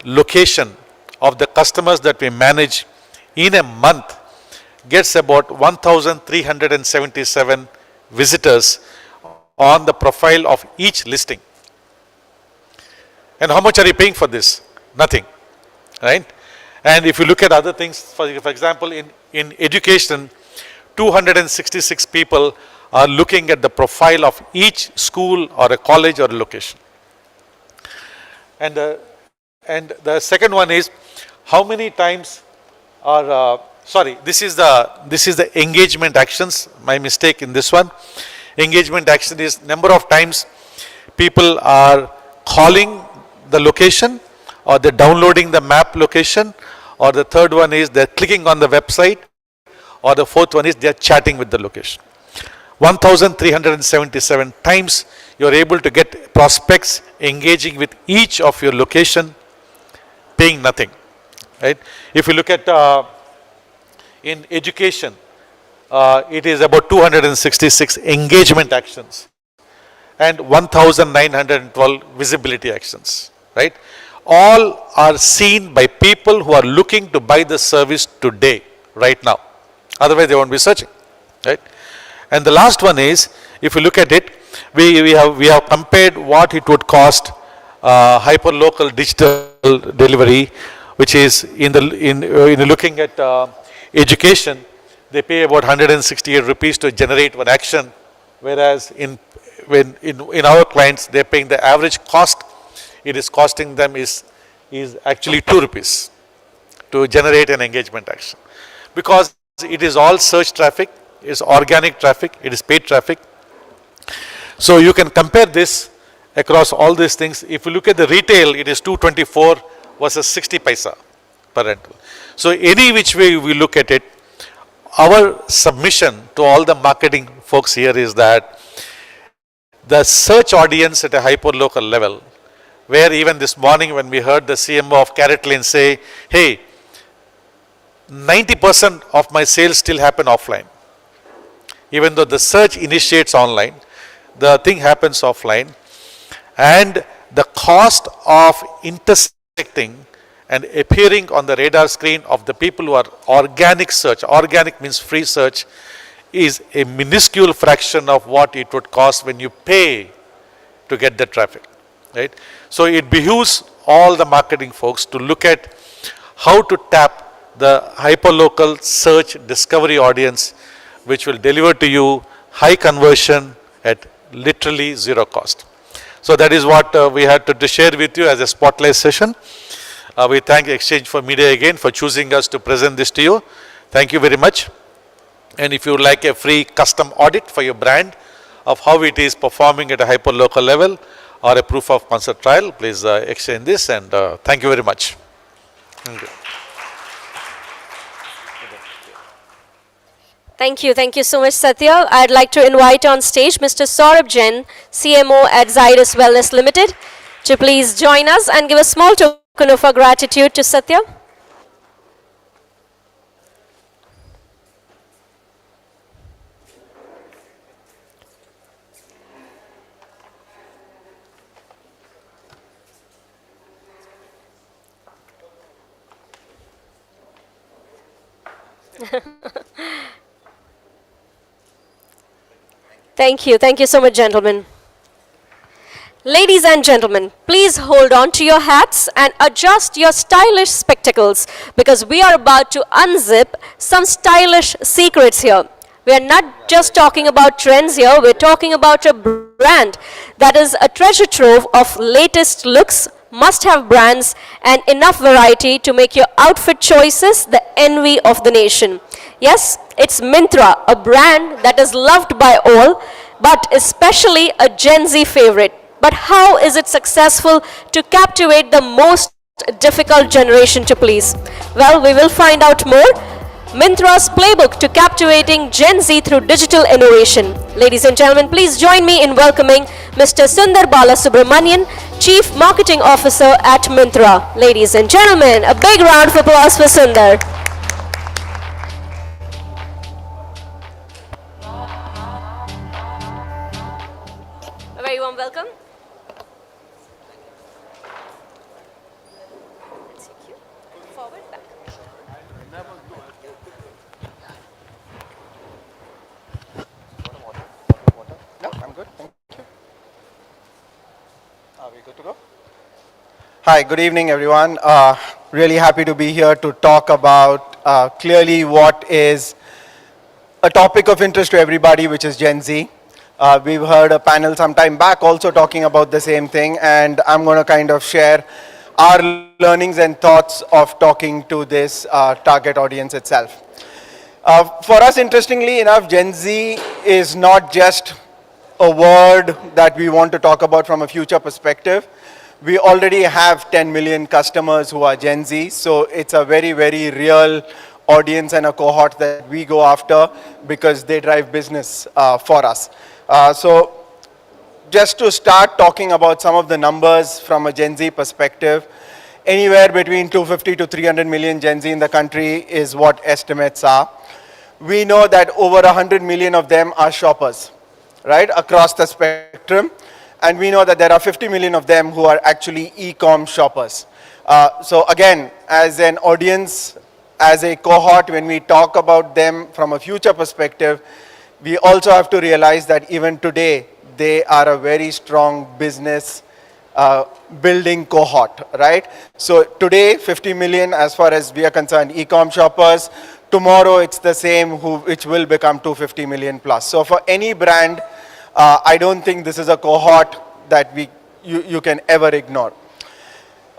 location of the customers that we manage in a month gets about 1,377 visitors on the profile of each listing. And how much are you paying for this? Nothing, right? And if you look at other things, for example, in education, 266 people are looking at the profile of each school or a college or a location. And the second one is how many times are, sorry, this is the engagement actions, my mistake in this one. Engagement action is number of times people are calling the location, or they're downloading the map location, or the third one is they're clicking on the website, or the fourth one is they're chatting with the location. 1,377 times you're able to get prospects engaging with each of your location, paying nothing, right? If you look at in education, it is about 266 engagement actions and 1,912 visibility actions, right? All are seen by people who are looking to buy the service today, right now. Otherwise, they won't be searching, right? And the last one is, if you look at it, we have compared what it would cost hyper-local digital delivery, which is in looking at education, they pay about 168 rupees to generate one action, whereas in our clients, they're paying the average cost. It is costing them is actually 2 rupees to generate an engagement action, because it is all search traffic, it's organic traffic, it is paid traffic. So you can compare this across all these things. If you look at the retail, it is 224 versus 60 paisa per rental. So any which way we look at it, our submission to all the marketing folks here is that the search audience at a hyper-local level, where even this morning when we heard the CMO of Carrot Lane say, hey, 90% of my sales still happen offline. Even though the search initiates online, the thing happens offline, and the cost of intersecting and appearing on the radar screen of the people who are organic search, organic means free search, is a minuscule fraction of what it would cost when you pay to get the traffic, right? So it behooves all the marketing folks to look at how to tap the hyperlocal search discovery audience, which will deliver to you high conversion at literally zero cost. So that is what we had to share with you as a spotlight session. We thank Exchange for Media again for choosing us to present this to you. Thank you very much. And if you would like a free custom audit for your brand of how it is performing at a hyper-local level, or a proof of concept trial, please exchange this, and thank you very much. Thank you. Thank you so much, Satya. I'd like to invite on stage Mr. Saurabh Jain, CMO at Zydus Wellness Limited, to please join us and give a small token of our gratitude to Satya. Thank you so much, gentlemen. Ladies and gentlemen, please hold on to your hats and adjust your stylish spectacles, because we are about to unzip some stylish secrets here. We are not just talking about trends here, we're talking about a brand that is a treasure trove of latest looks, must-have brands, and enough variety to make your outfit choices the envy of the nation. Yes, it's Myntra, a brand that is loved by all, but especially a Gen Z favorite. But how is it successful to captivate the most difficult generation to please? Well, we will find out more. Myntra's playbook to captivating Gen Z through digital innovation. Ladies and gentlemen, please join me in welcoming Mr. Sundar Balasubramanian, Chief Marketing Officer at Myntra. Ladies and gentlemen, a big round of applause for Sundar. A very warm welcome. Forward, back. No, I'm good. Thank you. Are we good to go? Hi, good evening, everyone. Really happy to be here to talk about clearly what is a topic of interest to everybody, which is Gen Z. We've heard a panel some time back also talking about the same thing, and I'm going to kind of share our learnings and thoughts of talking to this target audience itself. For us, interestingly enough, Gen Z is not just a word that we want to talk about from a future perspective. We already have 10 million customers who are Gen Z, so it's a very, very real audience and a cohort that we go after because they drive business for us. So just to start talking about some of the numbers from a Gen Z perspective, anywhere between 250 to 300 million Gen Z in the country is what estimates are. We know that over 100 million of them are shoppers, right, across the spectrum. And we know that there are 50 million of them who are actually e-com shoppers. So again, as an audience, as a cohort, when we talk about them from a future perspective, we also have to realize that even today, they are a very strong business building cohort, right? So today, 50 million as far as we are concerned, e-com shoppers. Tomorrow, it's the same, which will become 250 million plus. So for any brand, I don't think this is a cohort that you can ever ignore.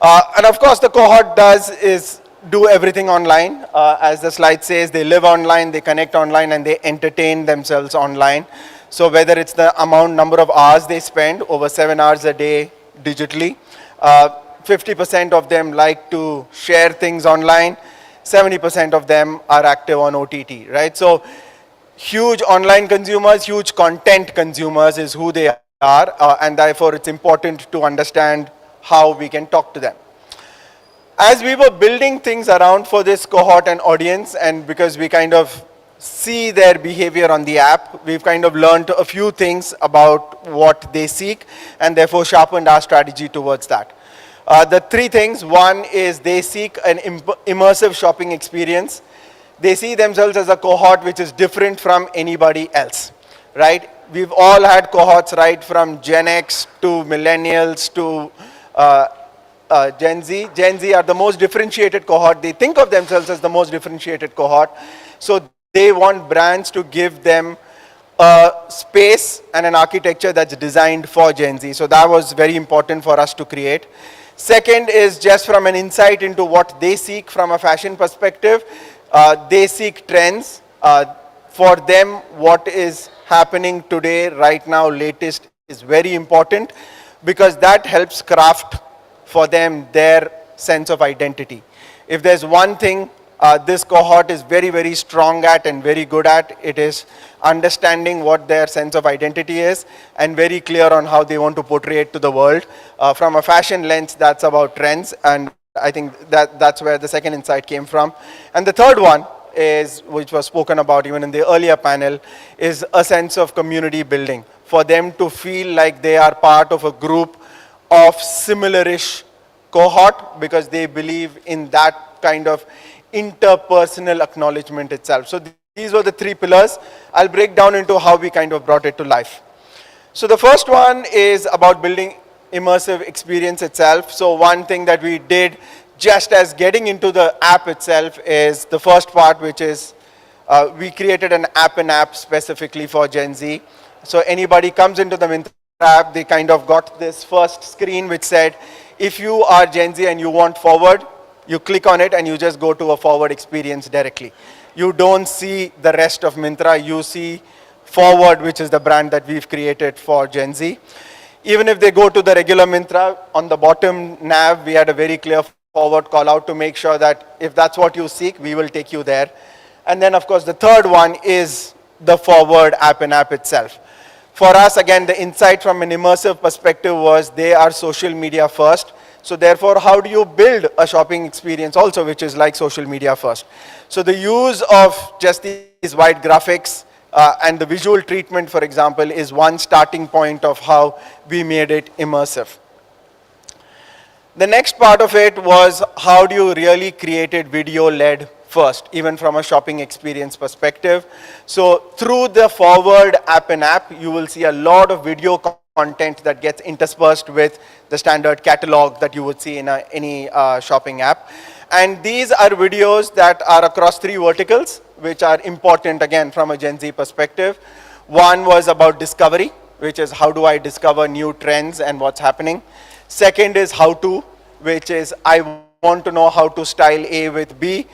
And of course, the cohort is do everything online. As the slide says, they live online, they connect online, and they entertain themselves online. So whether it's the number of hours they spend, over 7 hours a day digitally, 50% of them like to share things online, 70% of them are active on OTT, right? So huge online consumers, huge content consumers is who they are, and therefore it's important to understand how we can talk to them. As we were building things around for this cohort and audience, and because we kind of see their behavior on the app, we've kind of learned a few things about what they seek, and therefore sharpened our strategy towards that. The three things: one is they seek an immersive shopping experience. They see themselves as a cohort which is different from anybody else, right? We've all had cohorts, right, from Gen X to millennials to Gen Z. Gen Z are the most differentiated cohort. They think of themselves as the most differentiated cohort. So they want brands to give them a space and an architecture that's designed for Gen Z. So that was very important for us to create. Second is just from an insight into what they seek from a fashion perspective. They seek trends. For them, what is happening today, right now, latest, is very important because that helps craft for them their sense of identity. If there's one thing this cohort is very, very strong at and very good at, it is understanding what their sense of identity is and very clear on how they want to portray it to the world. From a fashion lens, that's about trends, and I think that's where the second insight came from. And the third one is, which was spoken about even in the earlier panel, is a sense of community building. For them to feel like they are part of a group of similar-ish cohort because they believe in that kind of interpersonal acknowledgement itself. So these were the three pillars. I'll break down into how we kind of brought it to life. So the first one is about building immersive experience itself. So one thing that we did just as getting into the app itself is the first part, which is we created an app-in-app specifically for Gen Z. So anybody comes into the Myntra app, they kind of got this first screen which said, if you are Gen Z and you want forward, you click on it and you just go to a forward experience directly. You don't see the rest of Myntra, you see Forward, which is the brand that we've created for Gen Z. Even if they go to the regular Myntra, on the bottom nav, we had a very clear forward call out to make sure that if that's what you seek, we will take you there. And then of course the third one is the forward app in app itself. For us, again, the insight from an immersive perspective was they are social media first. So therefore, how do you build a shopping experience also, which is like social media first? So the use of just these white graphics and the visual treatment, for example, is one starting point of how we made it immersive. The next part of it was how do you really create it video-led first, even from a shopping experience perspective. So through the forward app in app, you will see a lot of video content that gets interspersed with the standard catalog that you would see in any shopping app. And these are videos that are across three verticals, which are important again from a Gen Z perspective. One was about discovery, which is how do I discover new trends and what's happening. Second is how to, which is I want to know how to style A with B,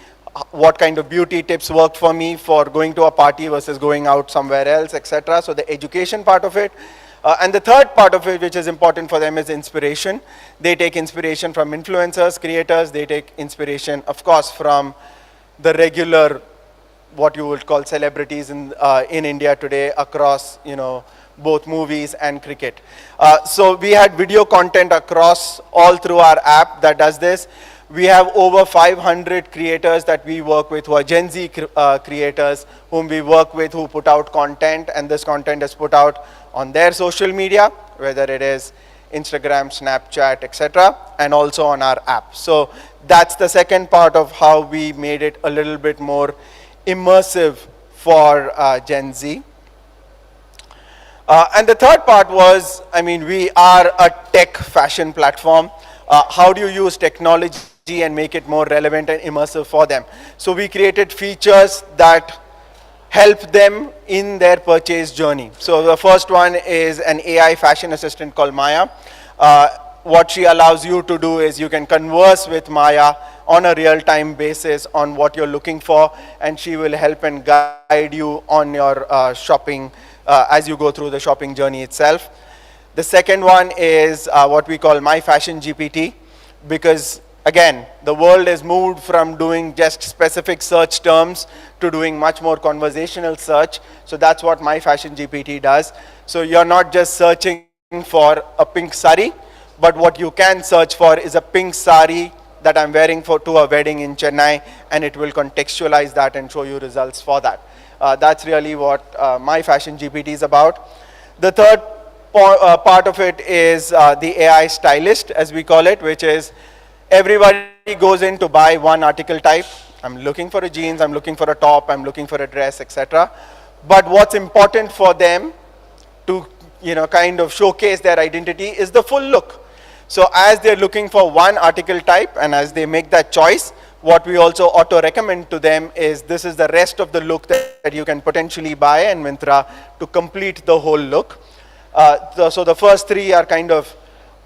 what kind of beauty tips work for me for going to a party versus going out somewhere else, etc. So the education part of it. And the third part of it, which is important for them, is inspiration. They take inspiration from influencers, creators. They take inspiration, of course, from the regular, what you would call celebrities in India today across, both movies and cricket. So we had video content across all through our app that does this. We have over 500 creators that we work with who are Gen Z creators whom we work with who put out content, and this content is put out on their social media, whether it is Instagram, Snapchat, etc., and also on our app. So that's the second part of how we made it a little bit more immersive for Gen Z. And the third part was, we are a tech fashion platform. How do you use technology and make it more relevant and immersive for them? So we created features that help them in their purchase journey. So the first one is an AI fashion assistant called Maya. What she allows you to do is you can converse with Maya on a real-time basis on what you're looking for, and she will help and guide you on your shopping as you go through the shopping journey itself. The second one is what we call My Fashion GPT, because again, the world has moved from doing just specific search terms to doing much more conversational search. So that's what My Fashion GPT does. So you're not just searching for a pink sari, but what you can search for is a pink sari that I'm wearing to a wedding in Chennai, and it will contextualize that and show you results for that. That's really what My Fashion GPT is about. The third part of it is the AI stylist, as we call it, which is everybody goes in to buy one article type. I'm looking for a jeans, I'm looking for a top, I'm looking for a dress, etc. But what's important for them to kind of showcase their identity is the full look. So as they're looking for one article type and as they make that choice, what we also auto recommend to them is this is the rest of the look that you can potentially buy in Myntra to complete the whole look. So the first three are kind of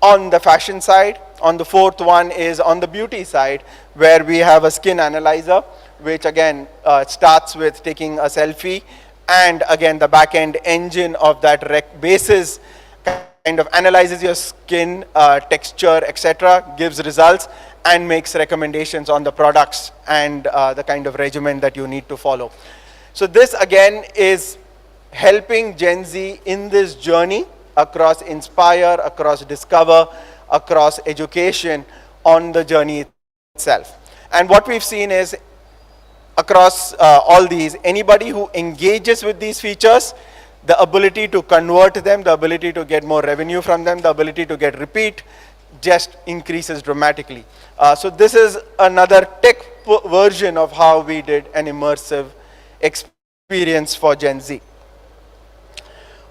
on the fashion side. On the fourth one is on the beauty side, where we have a skin analyzer, which again starts with taking a selfie, and again the back-end engine of that basis kind of analyzes your skin texture, etc., gives results, and makes recommendations on the products and the kind of regimen that you need to follow. So this again is helping Gen Z in this journey across inspire, across discover, across education on the journey itself. And what we've seen is across all these, anybody who engages with these features, the ability to convert them, the ability to get more revenue from them, the ability to get repeat just increases dramatically. So this is another tech version of how we did an immersive experience for Gen Z.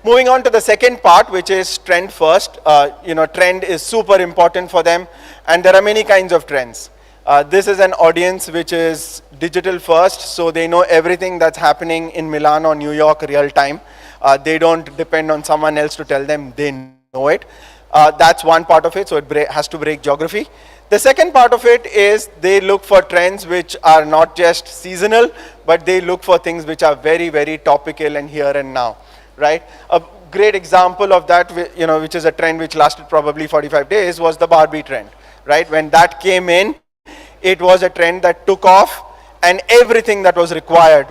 Moving on to the second part, which is trend first. Trend is super important for them, and there are many kinds of trends. This is an audience which is digital first, so they know everything that's happening in Milan or New York real time. They don't depend on someone else to tell them, they know it. That's one part of it, so it has to break geography. The second part of it is they look for trends which are not just seasonal, but they look for things which are very, very topical and here and now, right? A great example of that, which is a trend which lasted probably 45 days, was the Barbie trend, right? When that came in, it was a trend that took off, and everything that was required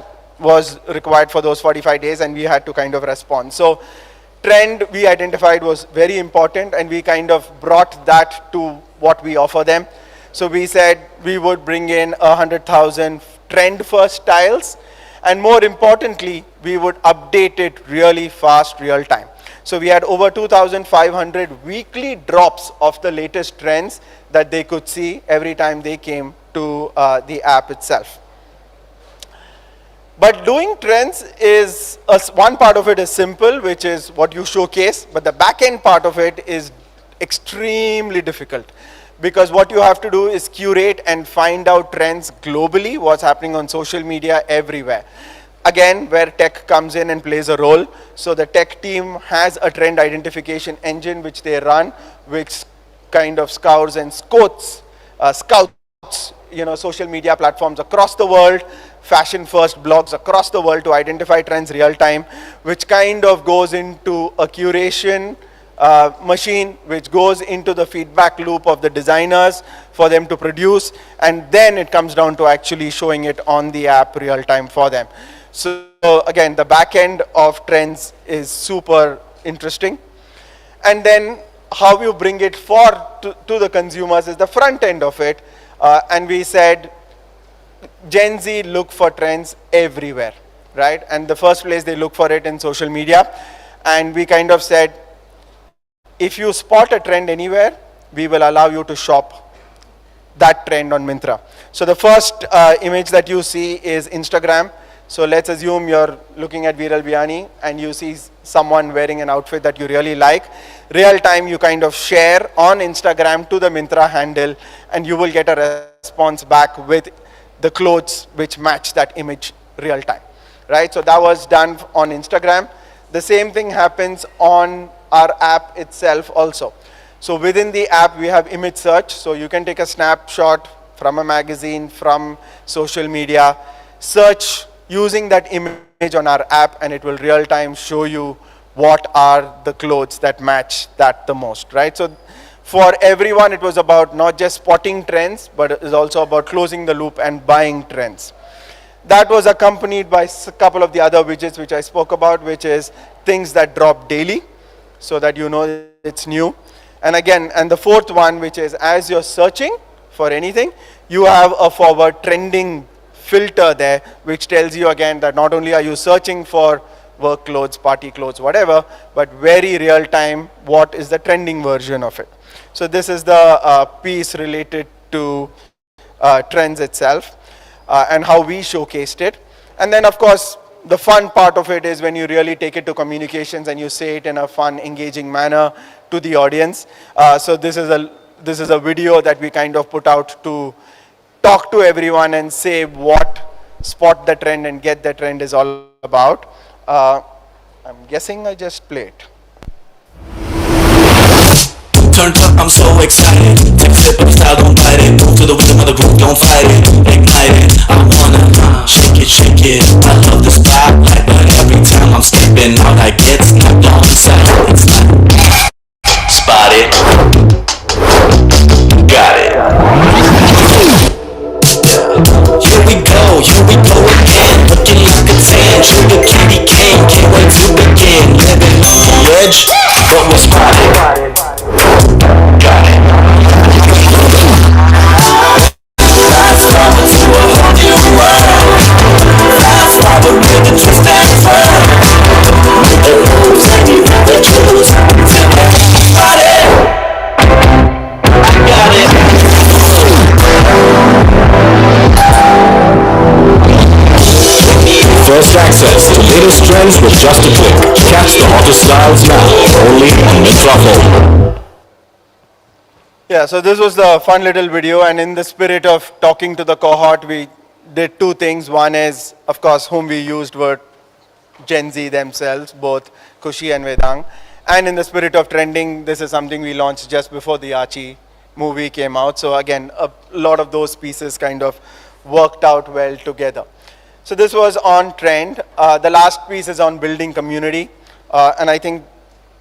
for those 45 days, and we had to kind of respond. So trend we identified was very important, and we kind of brought that to what we offer them. So we said we would bring in 100,000 trend first styles, and more importantly, we would update it really fast, real time. So we had over 2,500 weekly drops of the latest trends that they could see every time they came to the app itself. But doing trends is, one part of it is simple, which is what you showcase, but the back end part of it is extremely difficult. Because what you have to do is curate and find out trends globally, what's happening on social media everywhere. Again, where tech comes in and plays a role. So the tech team has a trend identification engine which they run, which kind of scours and scouts, social media platforms across the world, fashion first blogs across the world to identify trends real time, which kind of goes into a curation machine, which goes into the feedback loop of the designers for them to produce, and then it comes down to actually showing it on the app real time for them. So again, the back end of trends is super interesting. And then how you bring it to the consumers is the front end of it. And we said, Gen Z look for trends everywhere, right? And the first place they look for it in social media. And we kind of said, if you spot a trend anywhere, we will allow you to shop that trend on Myntra. So the first image that you see is Instagram. So let's assume you're looking at Viral Biani and you see someone wearing an outfit that you really like. Real time, you kind of share on Instagram to the Myntra handle, and you will get a response back with the clothes which match that image real time, right? So that was done on Instagram. The same thing happens on our app itself also. So within the app, we have image search. So you can take a snapshot from a magazine, from social media, search using that image on our app, and it will real time show you what are the clothes that match that the most, right? So for everyone, it was about not just spotting trends, but it is also about closing the loop and buying trends. That was accompanied by a couple of the other widgets which I spoke about, which is things that drop daily, so that you know it's new. And again, and the fourth one, which is as you're searching for anything, you have a forward trending filter there, which tells you again that not only are you searching for work clothes, party clothes, whatever, but very real time, what is the trending version of it. So this is the piece related to trends itself and how we showcased it. And then of course, the fun part of it is when you really take it to communications and you say it in a fun, engaging manner to the audience. So this is a video that we kind of put out to talk to everyone and say what spot the trend and get the trend is all about. I'm guessing I just played. Turned up, I'm so excited. Take a sip of the style, don't bite it. Move to the rhythm of the groove, don't fight it. Ignite it, I wanna shake it, shake it. I love the spotlight, but every time I'm stepping out, I get snapped on sight. It's like, spot it, got it. Here we go again. Looking like a 10, trigger candy cane. Can't wait to begin. Living on the edge, but we're spotted. Got it. Fast forward to a whole new world. Fast forward with a twist and twirl. With the moves and you got the truth. Got it. I got it. First access to latest trends with just a click. Catch the hottest styles now, only on Myntra Home. Yeah, so this was the fun little video, and in the spirit of talking to the cohort, we did two things. One is, of course, whom we used were Gen Z themselves, both Kushi and Vedang. And in the spirit of trending, this is something we launched just before the Archie movie came out. So again, a lot of those pieces kind of worked out well together. So this was on trend. The last piece is on building community. And I think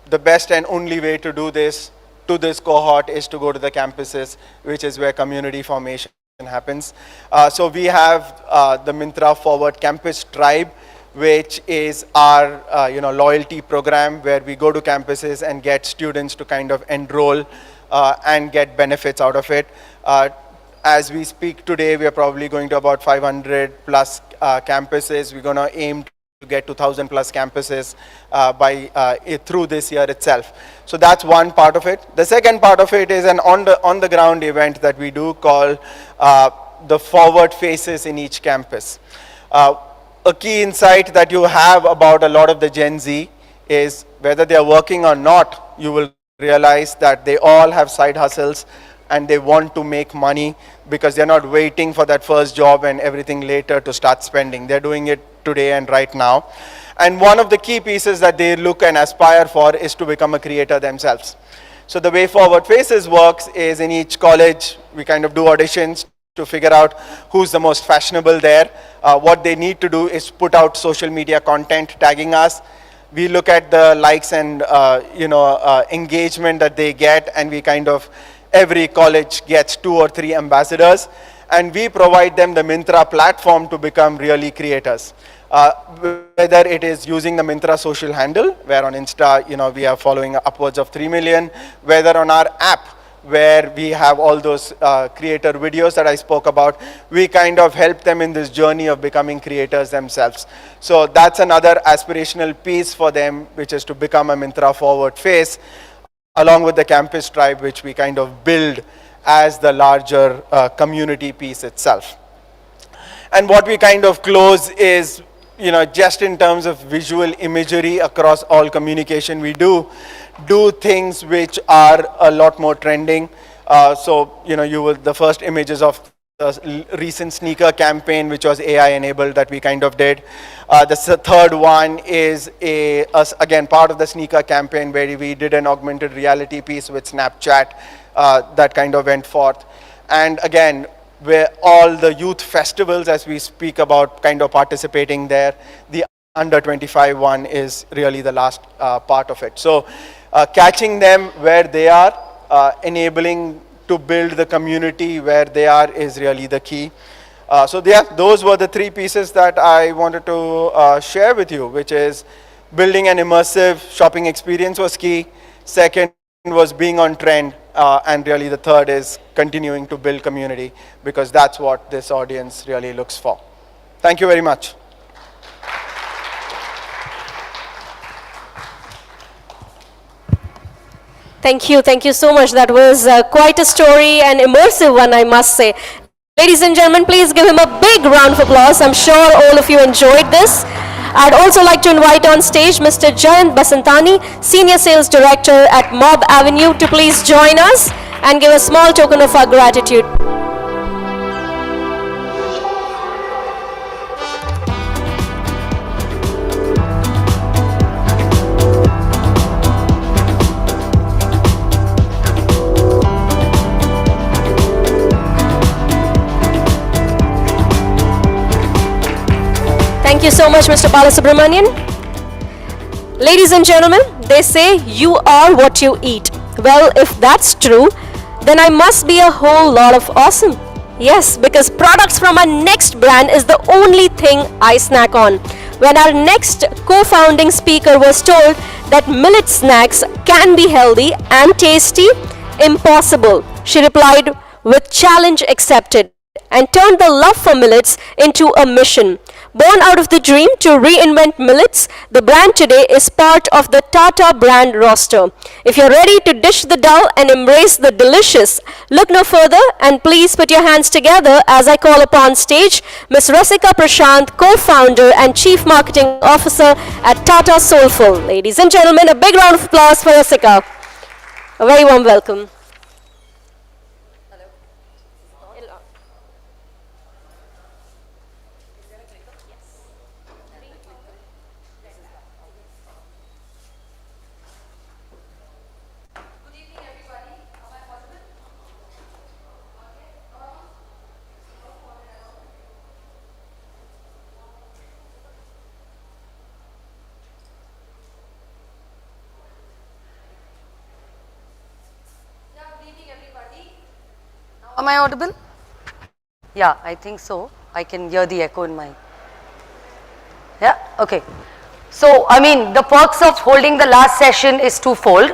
the best and only way to do this to this cohort is to go to the campuses, which is where community formation happens. So we have the Myntra Forward Campus Tribe, which is our loyalty program where we go to campuses and get students to kind of enroll and get benefits out of it. As we speak today, we are probably going to about 500 plus campuses. We're going to aim to get to 1,000 plus campuses through this year itself. So that's one part of it. The second part of it is an on the ground event that we do called the Forward Faces in each campus. A key insight that you have about a lot of the Gen Z is whether they are working or not, you will realize that they all have side hustles and they want to make money because they're not waiting for that first job and everything later to start spending. They're doing it today and right now. And one of the key pieces that they look and aspire for is to become a creator themselves. So the way Forward Faces works is in each college, we kind of do auditions to figure out who's the most fashionable there. What they need to do is put out social media content tagging us. We look at the likes and engagement that they get, and we kind of, every college gets 2 or 3 ambassadors, and we provide them the Myntra platform to become really creators. Whether it is using the Myntra social handle, where on Insta, we are following upwards of 3 million, whether on our app, where we have all those creator videos that I spoke about, we kind of help them in this journey of becoming creators themselves. So that's another aspirational piece for them, which is to become a Myntra Forward face, along with the campus tribe, which we kind of build as the larger community piece itself. And what we kind of close is, just in terms of visual imagery across all communication, we do things which are a lot more trending. The first images of the recent sneaker campaign, which was AI enabled, that we kind of did. The third one is again part of the sneaker campaign, where we did an augmented reality piece with Snapchat that kind of went forth. And again, where all the youth festivals, as we speak about, kind of participating there. The under 25 one is really the last part of it. So catching them where they are, enabling to build the community where they are is really the key. Those were the 3 pieces that I wanted to share with you, which is building an immersive shopping experience was key. Second was being on trend. And really the third is continuing to build community, because that's what this audience really looks for. Thank you very much. Thank you so much. That was quite a story, and immersive one, I must say. Ladies and gentlemen, please give him a big round of applause. I'm sure all of you enjoyed this. I'd also like to invite on stage Mr. Jayant Basantani, Senior Sales Director at Mob Avenue, to please join us and give a small token of our gratitude. Thank you so much, Mr. Balasubramanian. Ladies and gentlemen, they say you are what you eat. Well, if that's true, then I must be a whole lot of awesome. Yes, because products from our next brand is the only thing I snack on. When our next co-founding speaker was told that millet snacks can be healthy and tasty, impossible, she replied with challenge accepted, and turned the love for millets into a mission. Born out of the dream to reinvent millets, the brand today is part of the Tata brand roster. If you're ready to dish the dull and embrace the delicious, look no further and please put your hands together as I call upon stage Ms. Rasika Prashant, co-founder and chief marketing officer at Tata Soulful. Ladies and gentlemen, a big round of applause for Rasika. A very warm welcome. Am I audible? Yeah, I think so. I can hear the echo in my... Yeah, okay. So, I mean, the perks of holding the last session is twofold.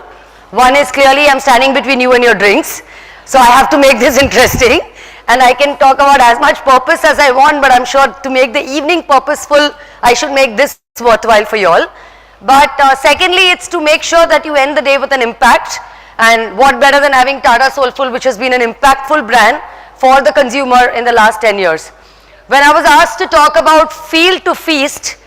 One is clearly I'm standing between you and your drinks. So I have to make this interesting. And I can talk about as much purpose as I want, but I'm sure to make the evening purposeful, I should make this worthwhile for you all. But secondly, it's to make sure that you end the day with an impact. And what better than having Tata Soulful, which has been an impactful brand for the consumer in the last 10 years. When I was asked to talk about field to feast,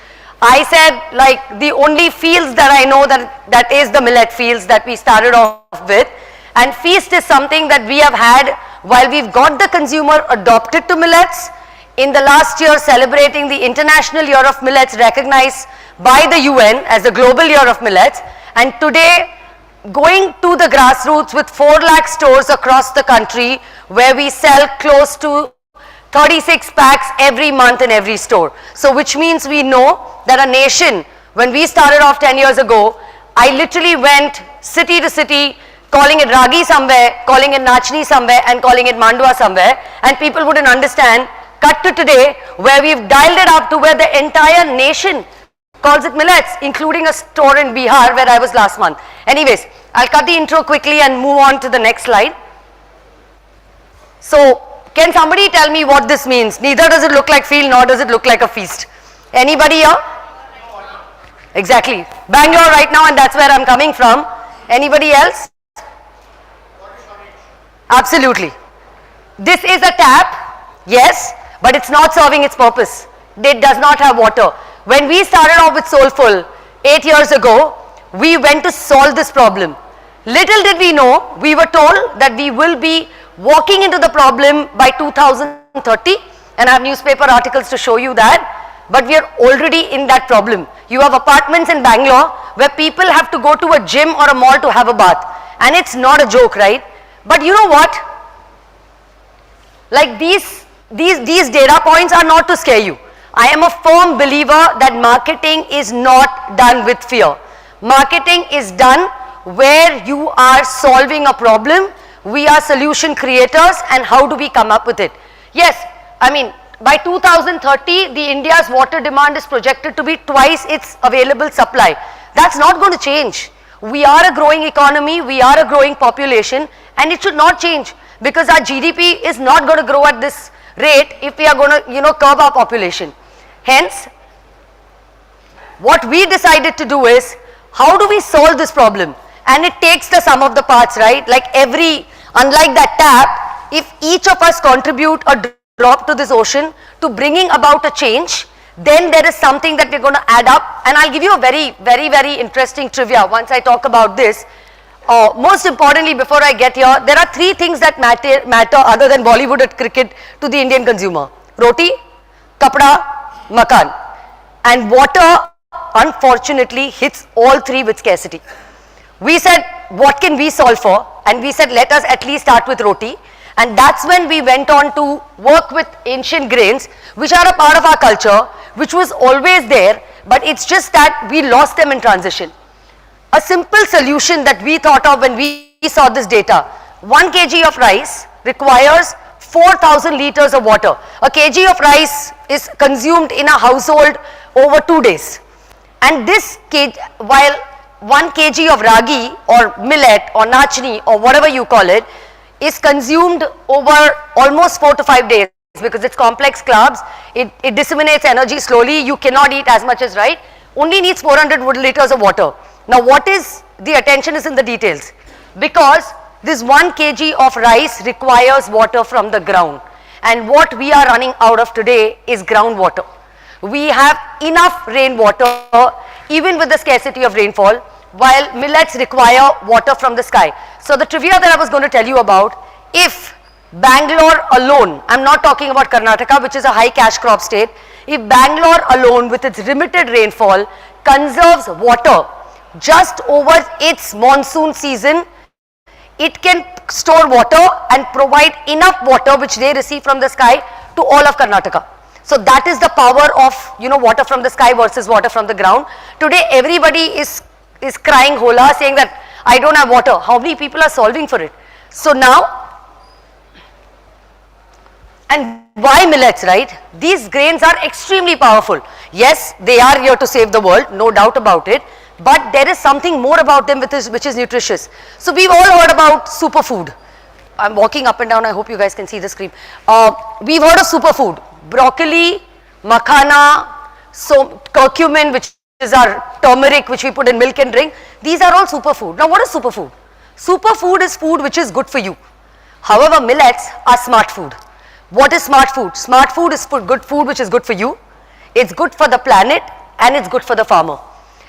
I said like the only fields that I know that is the millet fields that we started off with. And feast is something that we have had while we've got the consumer adopted to millets. In the last year celebrating the International Year of Millets recognized by the UN as the Global Year of Millets. And today going to the grassroots with 4 lakh stores across the country where we sell close to 36 packs every month in every store. So which means we know that a nation, when we started off 10 years ago, I literally went city to city calling it Ragi somewhere, calling it Nachni somewhere and calling it Mandua somewhere, and people wouldn't understand. Cut to today where we've dialed it up to where the entire nation calls it millets, including a store in Bihar where I was last month. Anyways, I'll cut the intro quickly and move on to the next slide. So, can somebody tell me what this means? Neither does it look like field nor does it look like a feast. Anybody here? Exactly. Bangalore right now, and that's where I'm coming from. Anybody else? Absolutely. This is a tap, yes, but it's not serving its purpose. It does not have water. When we started off with Soulful 8 years ago, we went to solve this problem. Little did we know, we were told that we will be walking into the problem by 2030, and I have newspaper articles to show you that, but we are already in that problem. You have apartments in Bangalore where people have to go to a gym or a mall to have a bath, and it's not a joke, right? But you know what? Like these data points are not to scare you. I am a firm believer that marketing is not done with fear. Marketing is done where you are solving a problem. We are solution creators, and how do we come up with it? Yes, I mean, by 2030, the India's water demand is projected to be twice its available supply. That's not going to change. We are a growing economy, we are a growing population, and it should not change because our GDP is not going to grow at this rate if we are going to, curb our population. Hence, what we decided to do is, how do we solve this problem? And it takes the sum of the parts, right? Like unlike that tap, if each of us contribute a drop to this ocean to bringing about a change, then there is something that we're going to add up. And I'll give you a very, very, very interesting trivia once I talk about this. Most importantly, before I get here, there are 3 things that matter other than Bollywood and cricket to the Indian consumer. Roti, kapda, makan. And water, unfortunately, hits all 3 with scarcity. We said, what can we solve for? And we said, let us at least start with roti. And that's when we went on to work with ancient grains, which are a part of our culture, which was always there, but it's just that we lost them in transition. A simple solution that we thought of when we saw this data, 1 kg of rice requires 4,000 liters of water. A kg of rice is consumed in a household over 2 days. And this while 1 kg of ragi or millet or nachni or whatever you call it is consumed over almost 4 to 5 days because it's complex carbs, it disseminates energy slowly, you cannot eat as much as rice, only needs 400 liters of water. Now what is, the attention is in the details, because this 1 kg of rice requires water from the ground, and what we are running out of today is groundwater. We have enough rainwater even with the scarcity of rainfall, while millets require water from the sky. So the trivia that I was going to tell you about, if Bangalore alone, I'm not talking about Karnataka, which is a high cash crop state, if Bangalore alone with its limited rainfall conserves water just over its monsoon season, it can store water and provide enough water which they receive from the sky to all of Karnataka. So that is the power of, water from the sky versus water from the ground. Today everybody is crying hola, saying that I don't have water. How many people are solving for it? So now, And why millets, right? These grains are extremely powerful. Yes, they are here to save the world, no doubt about it. But there is something more about them which is nutritious. So we've all heard about superfood. I'm walking up and down, I hope you guys can see the screen. We've heard of superfood. Broccoli, makhana, so curcumin, which is our turmeric, which we put in milk and drink. These are all superfood. Now what is superfood? Superfood is food which is good for you. However, millets are smart food. What is smart food? Smart food is good food which is good for you. It's good for the planet and it's good for the farmer.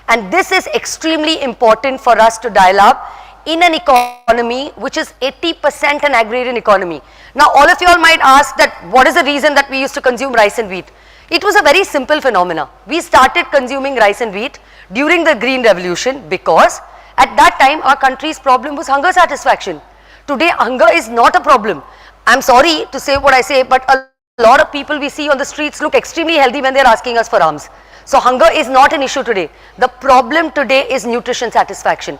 And this is extremely important for us to dial up in an economy which is 80% an agrarian economy. Now all of you all might ask that what is the reason that we used to consume rice and wheat? It was a very simple phenomena. We started consuming rice and wheat during the Green Revolution because at that time our country's problem was hunger satisfaction. Today hunger is not a problem. I'm sorry to say what I say, but a lot of people we see on the streets look extremely healthy when they're asking us for alms. So hunger is not an issue today. The problem today is nutrition satisfaction.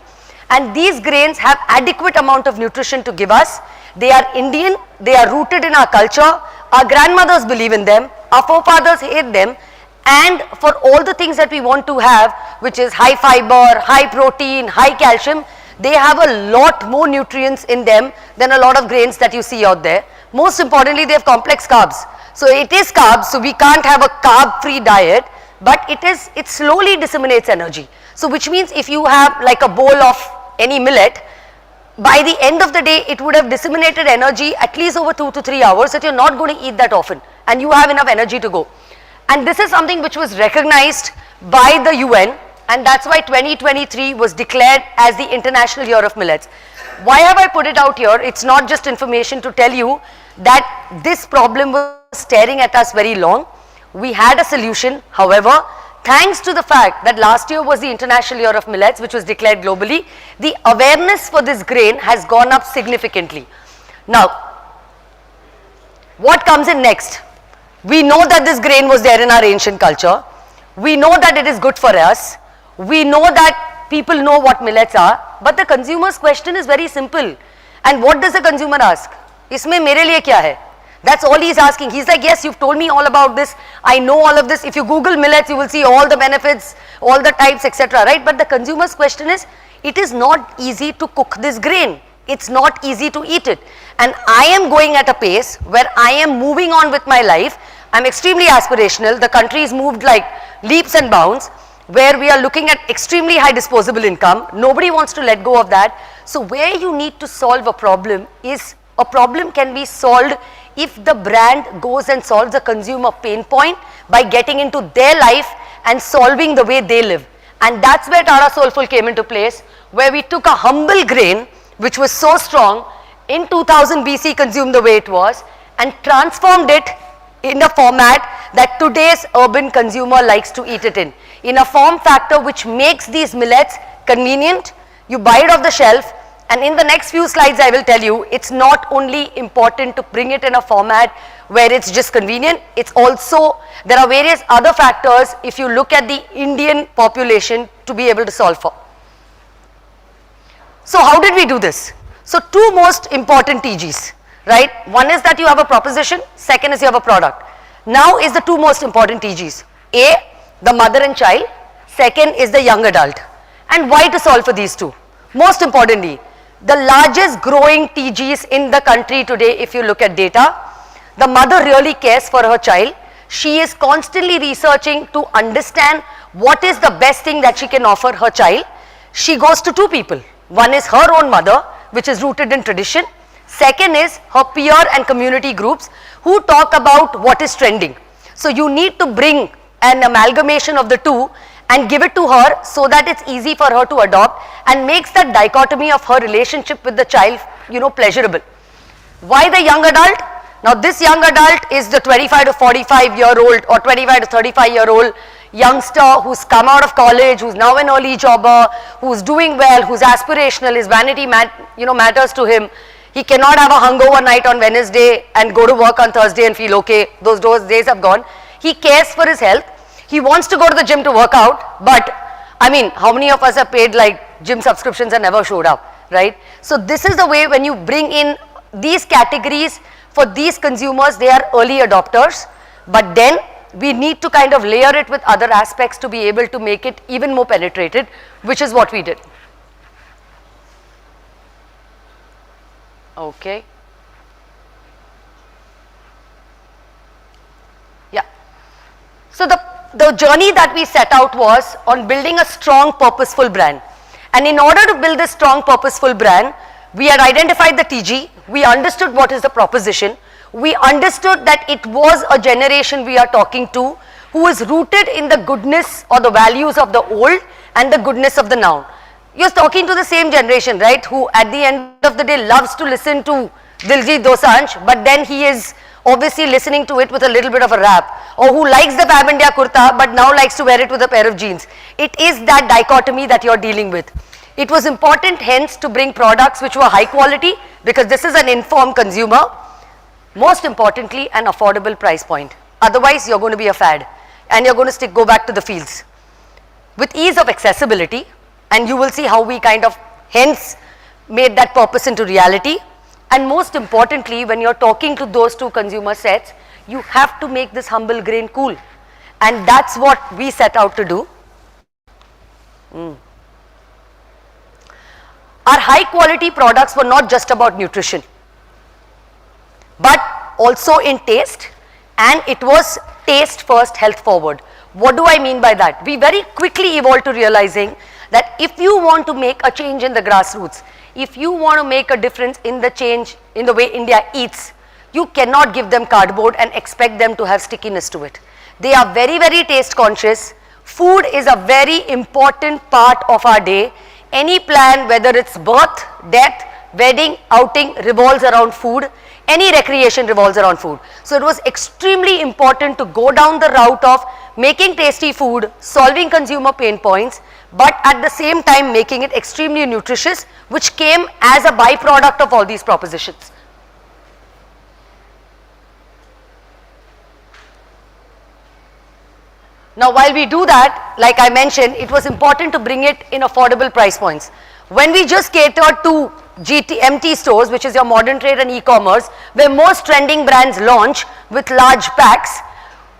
And these grains have adequate amount of nutrition to give us. They are Indian, they are rooted in our culture, our grandmothers believe in them, our forefathers ate them, and for all the things that we want to have, which is high fiber, high protein, high calcium, they have a lot more nutrients in them than a lot of grains that you see out there. Most importantly, they have complex carbs. So it is carbs, so we can't have a carb-free diet, but it slowly disseminates energy. So which means if you have like a bowl of any millet, by the end of the day, it would have disseminated energy at least over 2 to 3 hours that you're not going to eat that often and you have enough energy to go. And this is something which was recognized by the UN, and that's why 2023 was declared as the International Year of Millets. Why have I put it out here? It's not just information to tell you that this problem was staring at us very long. We had a solution. However, thanks to the fact that last year was the International Year of Millets, which was declared globally, the awareness for this grain has gone up significantly. Now, what comes in next? We know that this grain was there in our ancient culture. We know that it is good for us. We know that people know what millets are. But the consumer's question is very simple. And what does the consumer ask? Isme mere liye kya hai? That's all he's asking. He's like, yes, you've told me all about this. I know all of this. If you Google millets, you will see all the benefits, all the types, etc. Right? But the consumer's question is, it is not easy to cook this grain. It's not easy to eat it. And I am going at a pace where I am moving on with my life. I'm extremely aspirational. The country has moved like leaps and bounds, where we are looking at extremely high disposable income. Nobody wants to let go of that. So where you need to solve a problem is, a problem can be solved if the brand goes and solves a consumer pain point by getting into their life and solving the way they live. And that's where Tata Soulful came into place, where we took a humble grain, which was so strong, in 2000 BC consumed the way it was, and transformed it in a format that today's urban consumer likes to eat it in a form factor which makes these millets convenient. You buy it off the shelf, and in the next few slides I will tell you, it's not only important to bring it in a format where it's just convenient, it's also, there are various other factors if you look at the Indian population to be able to solve for. So how did we do this? So two most important TGs, right? One is that you have a proposition, second is you have a product. Now is the two most important TGs. A, the mother and child, second is the young adult. And why to solve for these two? Most importantly, the largest growing TGs in the country today, if you look at data, the mother really cares for her child. She is constantly researching to understand what is the best thing that she can offer her child. She goes to two people. One is her own mother, which is rooted in tradition. Second is her peer and community groups who talk about what is trending. So you need to bring an amalgamation of the two and give it to her so that it's easy for her to adopt and makes that dichotomy of her relationship with the child, pleasurable. Why the young adult? Now this young adult is the 25 to 45 year old or 25 to 35 year old youngster who's come out of college, who's now an early jobber, who's doing well, who's aspirational, his vanity matters to him. He cannot have a hungover night on Wednesday and go to work on Thursday and feel okay. Those days have gone. He cares for his health. He wants to go to the gym to work out, but I mean, how many of us have paid like gym subscriptions and never showed up, right? So this is the way when you bring in these categories For these consumers, they are early adopters, but then we need to kind of layer it with other aspects to be able to make it even more penetrated, which is what we did. Okay. Yeah. So the journey that we set out was on building a strong, purposeful brand. And in order to build this strong, purposeful brand, we had identified the TG, we understood what is the proposition, we understood that it was a generation we are talking to who is rooted in the goodness or the values of the old and the goodness of the now. You're talking to the same generation, right, who at the end of the day loves to listen to Diljit Dosanjh, but then he is obviously listening to it with a little bit of a rap, or who likes the Fab India kurta but now likes to wear it with a pair of jeans. It is that dichotomy that you're dealing with. It was important hence to bring products which were high quality, because this is an informed consumer, most importantly an affordable price point. Otherwise you're going to be a fad and you're going to go back to the fields. With ease of accessibility, and you will see how we kind of hence made that purpose into reality. And most importantly, when you're talking to those two consumer sets, you have to make this humble grain cool. And that's what we set out to do. Our high quality products were not just about nutrition, but also in taste, and it was taste first, health forward. What do I mean by that? We very quickly evolved to realizing that if you want to make a change in the grassroots, if you want to make a difference in the change in the way India eats, you cannot give them cardboard and expect them to have stickiness to it. They are very, very taste conscious. Food is a very important part of our day. Any plan, whether it's birth, death, wedding, outing, revolves around food. Any recreation revolves around food. So it was extremely important to go down the route of making tasty food, solving consumer pain points, but at the same time making it extremely nutritious, which came as a byproduct of all these propositions. Now while we do that, like I mentioned, it was important to bring it in affordable price points. When we just catered to MT stores, which is your modern trade and e-commerce, where most trending brands launch with large packs,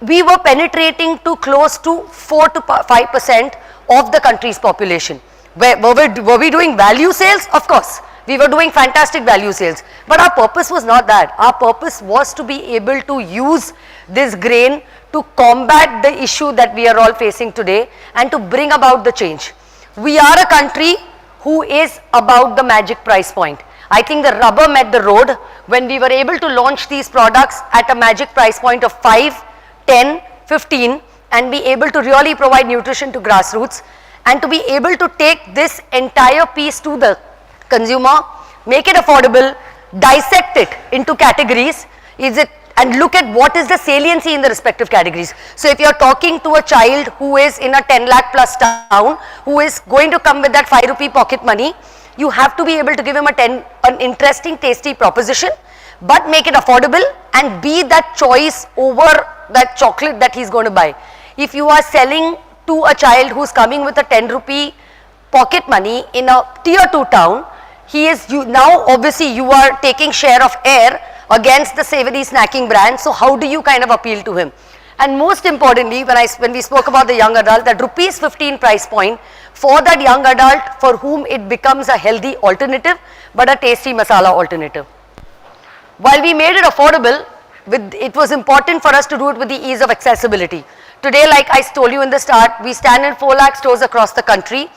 we were penetrating to close to 4 to 5% of the country's population. Were we doing value sales? Of course. We were doing fantastic value sales. But our purpose was not that. Our purpose was to be able to use this grain to combat the issue that we are all facing today and to bring about the change. We are a country who is about the magic price point. I think the rubber met the road when we were able to launch these products at a magic price point of 5, 10, 15 and be able to really provide nutrition to grassroots and to be able to take this entire piece to the consumer, make it affordable, dissect it into categories, and look at what is the saliency in the respective categories. So if you're talking to a child who is in a 10 lakh plus town, who is going to come with that 5 rupee pocket money, you have to be able to give him an interesting, tasty proposition, but make it affordable and be that choice over that chocolate that he's going to buy. If you are selling to a child who's coming with a 10 rupee pocket money in a tier 2 town, now obviously you are taking share of air against the savory snacking brand. So how do you kind of appeal to him? And most importantly, when we spoke about the young adult, that rupees 15 price point for that young adult for whom it becomes a healthy alternative but a tasty masala alternative. While we made it affordable, it was important for us to do it with the ease of accessibility. Today, like I told you in the start, we stand in 4 lakh stores across the country,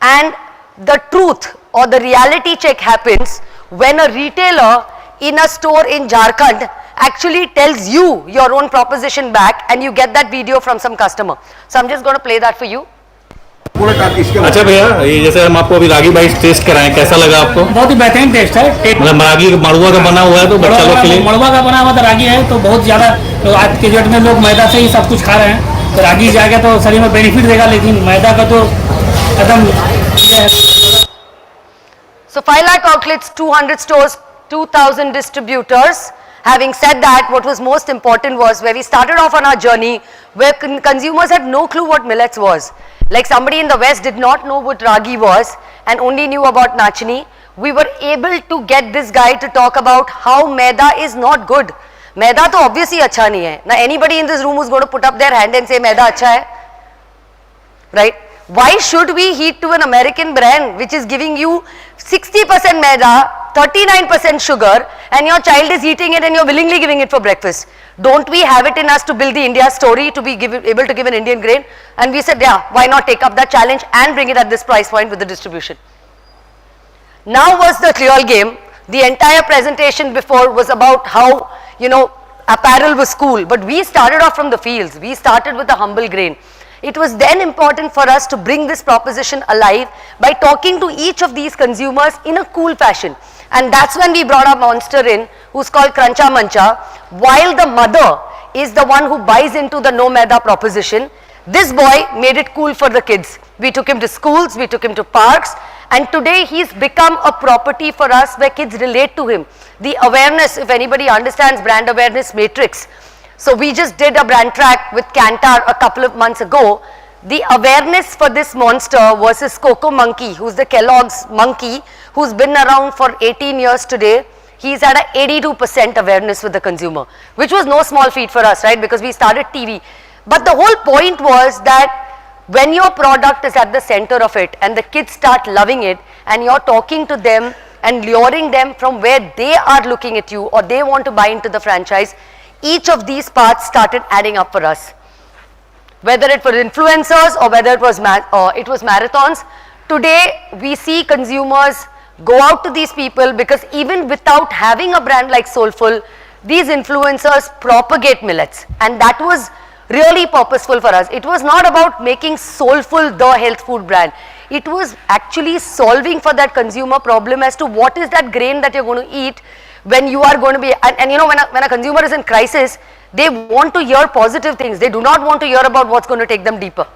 and the truth or the reality check happens when a retailer in a store in Jharkhand actually tells you your own proposition back and you get that video from some customer. So I'm just going to play that for you. अच्छा भैया, ये जैसे हम आपको अभी रागी बाइस test कराएं, कैसा लगा आपको? बहुत ही बेहतरीन टेस्ट है। मतलब रागी मड़ुआ का बना हुआ है तो बच्चा लोग के लिए मड़ुआ का बना हुआ तो रागी है तो बहुत ज़्यादा, तो आज के डेट में लोग मैदा से ही सब कुछ खा रहे हैं, तो रागी जाएगा तो शरीर में बेनिफिट देगा, लेकिन मैदा का तो एकदम ये है। So 5 lakh outlets, 200 stores, 2,000 distributors. Having said that, what was most important was where we started off on our journey, where consumers had no clue what millets was. Like somebody in the West did not know what ragi was and only knew about nachni. we were able to get this guy to talk about how maida is not good. Maida to obviously acha nahi hai. Now anybody in this room who's going to put up their hand and say maida acha hai? Right? Why should we heed to an American brand which is giving you 60% maida, 39% sugar, and your child is eating it and you're willingly giving it for breakfast? Don't we have it in us to build the India story, to be able to give an Indian grain? And we said, yeah, why not take up that challenge and bring it at this price point with the distribution? Now was the real game. The entire presentation before was about how, you know, apparel was cool, but we started off from the fields. We started with a humble grain. It was then important for us to bring this proposition alive by talking to each of these consumers in a cool fashion. And that's when we brought our monster in, who's called Cruncha Mancha. While the mother is the one who buys into the no maida proposition, this boy made it cool for the kids. We took him to schools, we took him to parks, and today he's become a property for us where kids relate to him. The awareness, if anybody understands brand awareness matrix. So we just did a brand track with Kantar a couple of months ago. The awareness for this monster versus Coco Monkey, who's the Kellogg's monkey, who's been around for 18 years today. He's at a 82% awareness with the consumer, which was no small feat for us, right? Because we started TV. But the whole point was that when your product is at the center of it and the kids start loving it and you're talking to them and luring them from where they are looking at you or they want to buy into the franchise, each of these parts started adding up for us. Whether it was influencers or whether it was marathons, today we see consumers go out to these people because even without having a brand like Soulful, these influencers propagate millets, and that was really purposeful for us. It was not about making Soulful the health food brand. It was actually solving for that consumer problem as to what is that grain that you're going to eat when you are going to be, and you know, when a consumer is in crisis, they want to hear positive things. They do not want to hear about what's going to take them deeper.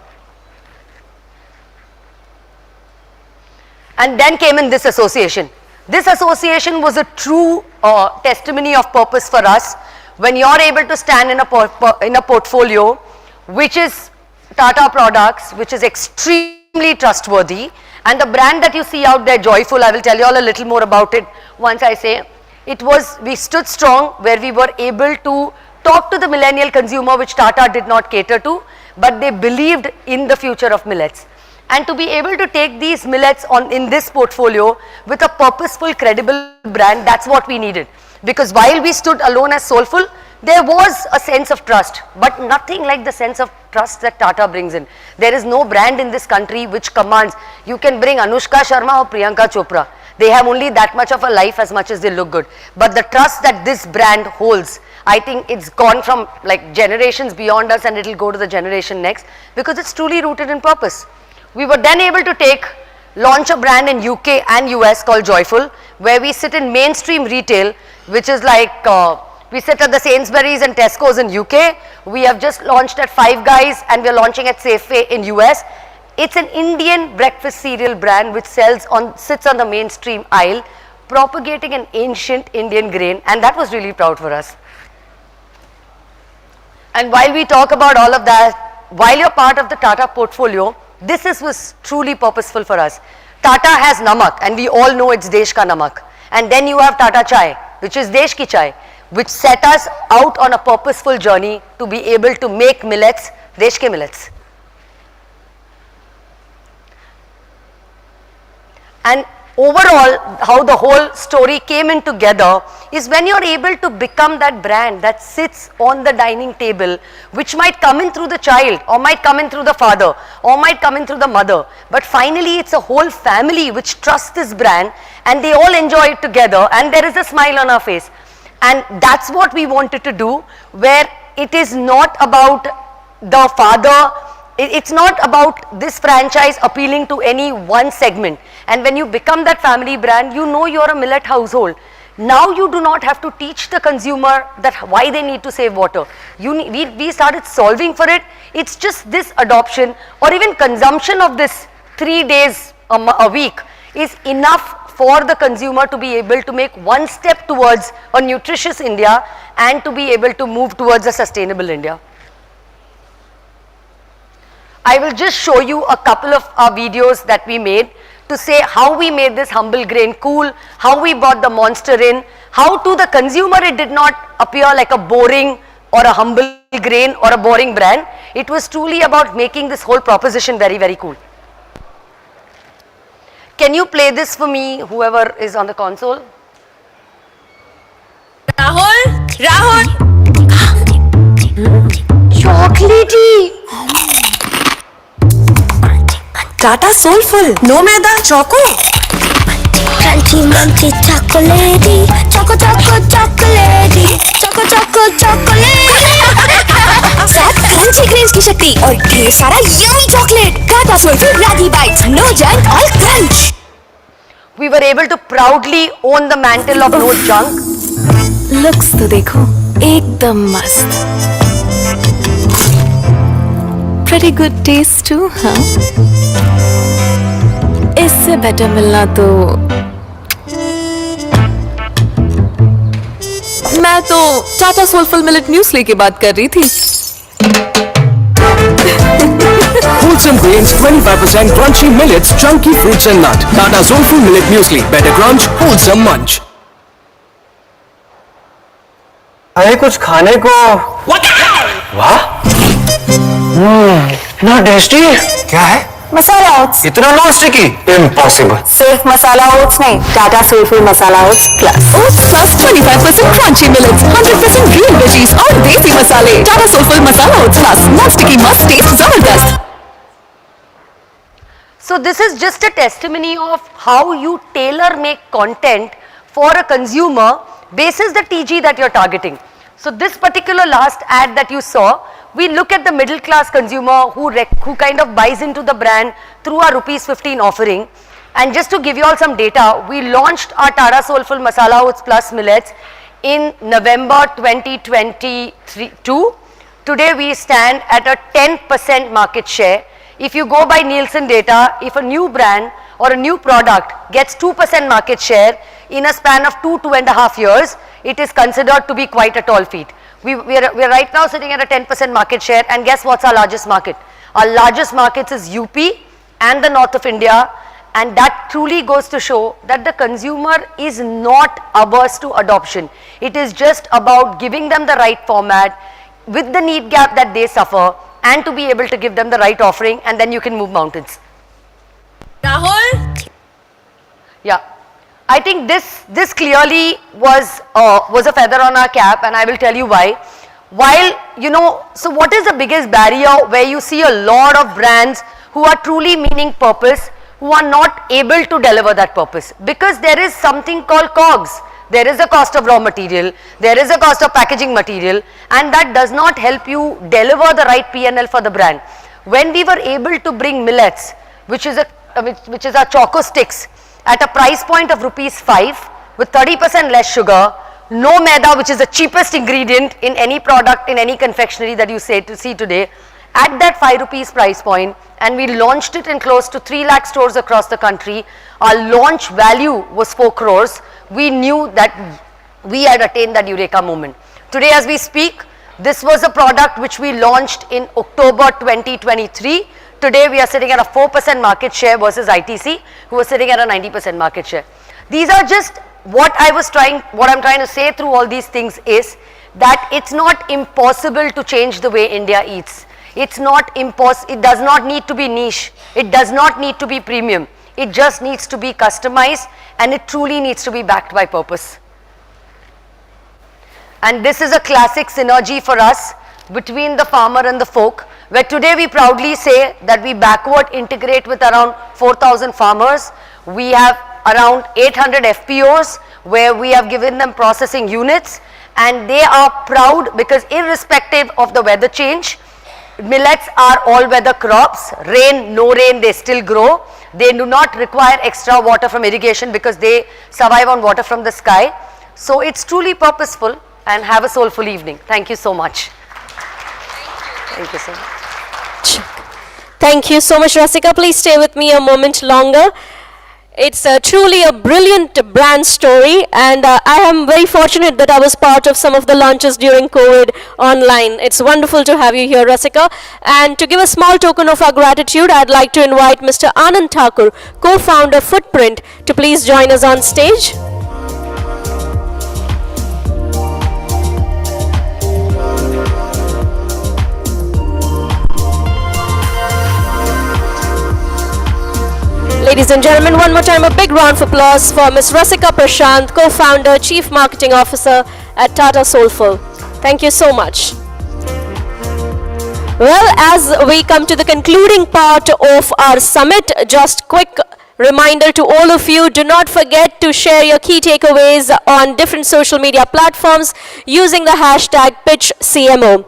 And then came in this association. This association was a true testimony of purpose for us. When you're able to stand in a portfolio which is Tata products, which is extremely trustworthy, and the brand that you see out there, Joyful, I will tell you all a little more about it once I say. We stood strong where we were able to talk to the millennial consumer, which Tata did not cater to, but they believed in the future of millets. And to be able to take these millets in this portfolio with a purposeful, credible brand, that's what we needed. Because while we stood alone as Soulful, there was a sense of trust, but nothing like the sense of trust that Tata brings in. There is no brand in this country which commands. You can bring Anushka Sharma or Priyanka Chopra. They have only that much of a life as much as they look good. But the trust that this brand holds, I think it's gone from like generations beyond us and it'll go to the generation next because it's truly rooted in purpose. We were then able to launch a brand in UK and US called Joyful, where we sit in mainstream retail, which is like, we sit at the Sainsbury's and Tesco's in UK. We have just launched at Five Guys and we're launching at Safeway in US. It's an Indian breakfast cereal brand which sits on the mainstream aisle, propagating an ancient Indian grain, and that was really proud for us. And while we talk about all of that, while you're part of the Tata portfolio, this was truly purposeful for us. Tata has namak, and we all know it's Desh ka namak. And then you have Tata Chai, which is Desh ki chai, which set us out on a purposeful journey to be able to make millets, Desh ke millets. And overall, how the whole story came in together is when you're able to become that brand that sits on the dining table, which might come in through the child, or might come in through the father, or might come in through the mother. But finally, it's a whole family which trusts this brand, and they all enjoy it together, and there is a smile on our face. And that's what we wanted to do, where it is not about the father, it's not about this franchise appealing to any one segment. And when you become that family brand, you know you're a millet household. Now you do not have to teach the consumer that why they need to save water. We started solving for it. It's just this adoption or even consumption of this 3 days a week is enough for the consumer to be able to make one step towards a nutritious India and to be able to move towards a sustainable India. I will just show you a couple of our videos that we made to say how we made this humble grain cool, how we brought the monster in, how to the consumer it did not appear like a boring or a humble grain or a boring brand. It was truly about making this whole proposition very, very cool. Can you play this for me, whoever is on the console? Rahul! Chocolatey! Tata Soulful. No maida, choco. Crunchy munchy chocolatey, choco choco chocolatey, choco choco chocolatey. साथ crunchy grains की शक्ति और ढेर सारा yummy chocolate. Tata Soulful Ragi Bites, no junk, all crunch. We were able to proudly own the mantle of no junk. Looks तो देखो, एकदम मस्त. Pretty good taste too, huh? इससे better मिलना तो मैं तो टाटा सोलफुल मिलेट म्यूसली की बात कर रही थी. Wholesome grains, 25% crunchy millets, chunky fruits and nut. Tata Soulful Millet Muesli. Better crunch, wholesome munch. अरे कुछ खाने को. वाह. इतना टेस्टी. क्या है? मसाला ओट्स. इतना नॉन स्टिकी. इम्पॉसिबल. सिर्फ मसाला ओट्स नहीं, टाटा सोलफुल मसाला oats plus. Oats plus 25% crunchy millets, 100% green veggies और देसी मसाले. टाटा सोलफुल मसाला ओट्स प्लस, नॉन स्टिकी मस्त टेस्ट जबरदस्त. So this is just a testimony of how you tailor make content for a consumer basis the TG that you're targeting. So this particular last ad that you saw, we look at the middle class consumer who kind of buys into the brand through our ₹15 offering. And just to give you all some data, we launched our Tata Soulful Masala Oats Plus Millets in November 2022. Today we stand at a 10% market share. If you go by Nielsen data, if a new brand or a new product gets 2% market share in a span of 2.5 years, it is considered to be quite a tall feat. We are right now sitting at a 10% market share, and guess what's our largest market? Our largest markets is UP and the north of India, and that truly goes to show that the consumer is not averse to adoption. It is just about giving them the right format with the need gap that they suffer, and to be able to give them the right offering, and then you can move mountains. Rahul? Yeah. I think this clearly was a feather on our cap, and I will tell you why. While, so what is the biggest barrier where you see a lot of brands who are truly meaning purpose, who are not able to deliver that purpose? Because there is something called COGS. There is a cost of raw material, there is a cost of packaging material, and that does not help you deliver the right P&L for the brand. When we were able to bring millets, which is our choco sticks, at a price point of ₹5 with 30% less sugar, no maida, which is the cheapest ingredient in any product, in any confectionery that you see today, at that ₹5 price point, and we launched it in close to 3 lakh stores across the country. Our launch value was 4 crores. We knew that we had attained that eureka moment. Today as we speak, this was a product which we launched in October 2023. Today we are sitting at a 4% market share versus ITC, who was sitting at a 90% market share. These are just what I'm trying to say through all these things is that it's not impossible to change the way India eats. It's not it does not need to be niche. It does not need to be premium. It just needs to be customized, and it truly needs to be backed by purpose. And this is a classic synergy for us between the farmer and the folk, where today we proudly say that we backward integrate with around 4,000 farmers. We have around 800 FPOs where we have given them processing units, and they are proud because irrespective of the weather change, millets are all weather crops. Rain, no rain, they still grow. They do not require extra water from irrigation because they survive on water from the sky. So it's truly purposeful, and have a soulful evening. Thank you so much. Thank you so much. Thank you so much, Rasika. Please stay with me a moment longer. It's truly a brilliant brand story, and I am very fortunate that I was part of some of the launches during COVID online. It's wonderful to have you here, Rasika. And to give a small token of our gratitude, I'd like to invite Mr. Anand Thakur, co-founder Footprint, to please join us on stage. Ladies and gentlemen, one more time a big round of applause for Ms. Rasika Prashant, co-founder, Chief Marketing Officer at Tata Soulful. Thank you so much. Well, as we come to the concluding part of our summit, just quick reminder to all of you, do not forget to share your key takeaways on different social media platforms using the hashtag PitchCMO.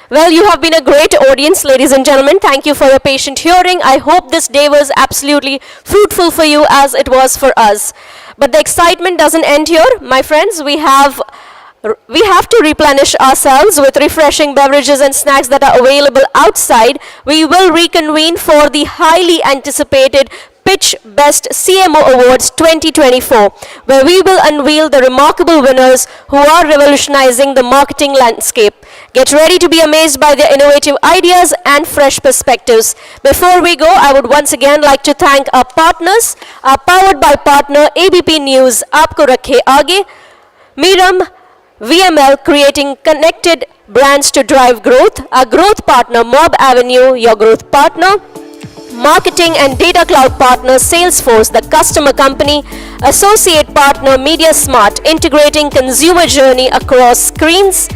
Well, you have been a great audience, ladies and gentlemen. Thank you for your patient hearing. I hope this day was absolutely fruitful for you as it was for us. But the excitement doesn't end here, my friends. We have to replenish ourselves with refreshing beverages and snacks that are available outside. We will reconvene for the highly anticipated Pitch Best CMO Awards 2024, where we will unveil the remarkable winners who are revolutionizing the marketing landscape. Get ready to be amazed by their innovative ideas and fresh perspectives. Before we go, I would once again like to thank our partners, our powered by partner ABP News, Aapko Rakhe Aage, Miram, VML, creating connected brands to drive growth, our growth partner Mob Avenue, your growth partner, marketing and data cloud partner Salesforce, the customer company, associate partner MediaSmart, integrating consumer journey across screens,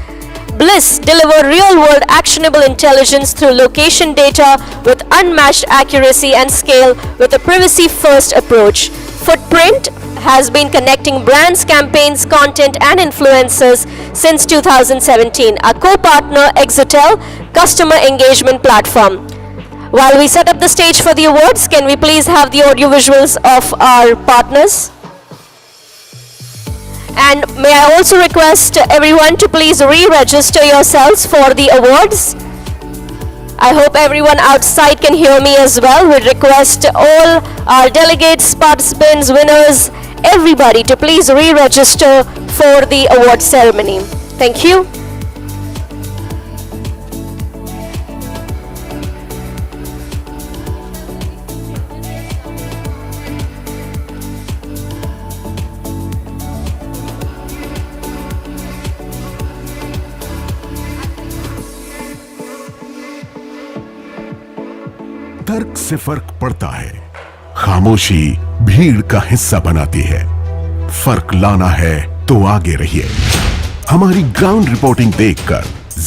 Bliss, deliver real-world actionable intelligence through location data with unmatched accuracy and scale with a privacy-first approach. Footprint has been connecting brands, campaigns, content and influencers since 2017. Our co-partner Exotel, customer engagement platform. While we set up the stage for the awards, can we please have the audio visuals of our partners? And may I also request everyone to please re-register yourselves for the awards. I hope everyone outside can hear me as well. We request all our delegates, participants, winners, everybody to please re-register for the award ceremony. Thank you. तर्क से फर्क पड़ता है, खामोशी भीड़ का हिस्सा बनाती है। फर्क लाना है तो आगे रहिए। हमारी ग्राउंड रिपोर्टिंग देखकर,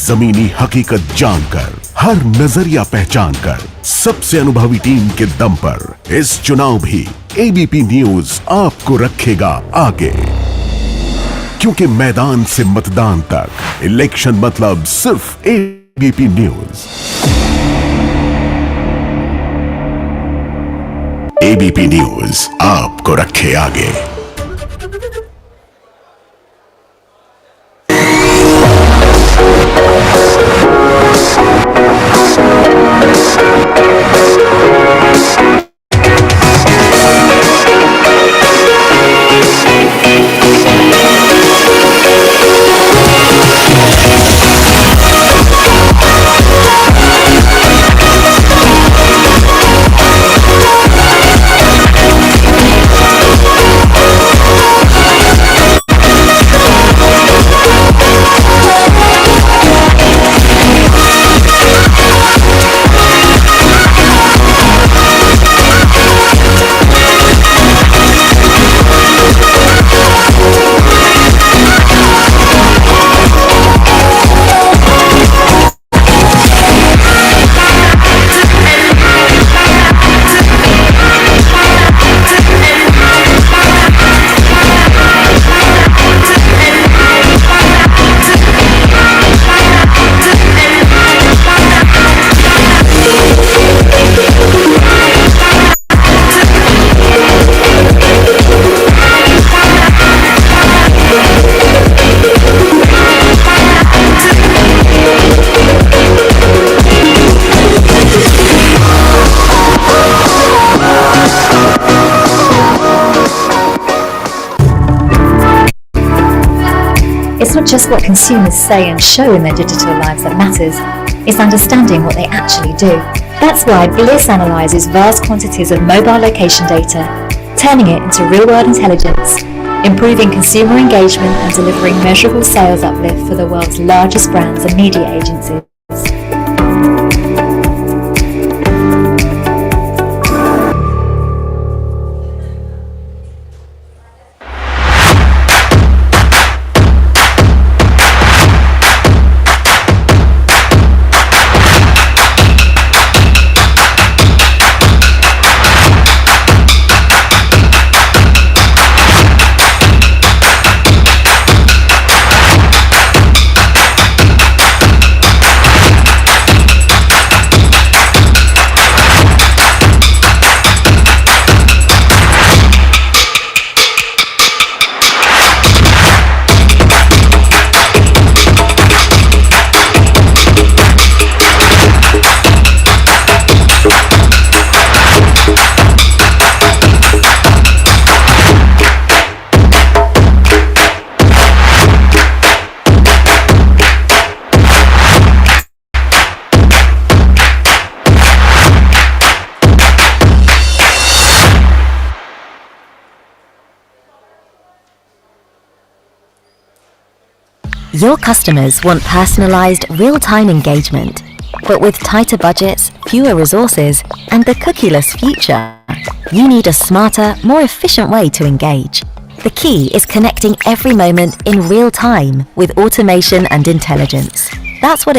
जमीनी हकीकत जानकर, हर नजरिया पहचानकर, सबसे अनुभवी टीम के दम पर इस चुनाव भी एबीपी न्यूज आपको रखेगा आगे। क्योंकि मैदान से मतदान तक इलेक्शन मतलब सिर्फ एबीपी न्यूज। एबीपी न्यूज आपको रखे आगे। just what consumers say and show in their digital lives that matters. It's understanding what they actually do. That's why Bliss analyzes vast quantities of mobile location data, turning it into real-world intelligence, improving consumer engagement and delivering measurable sales uplift for the world's largest brands and media agencies. Your customers want personalized, real-time engagement. But with tighter budgets, fewer resources, and the cookieless future, you need a smarter, more efficient way to engage. The key is connecting every moment in real time with automation and intelligence. That's what it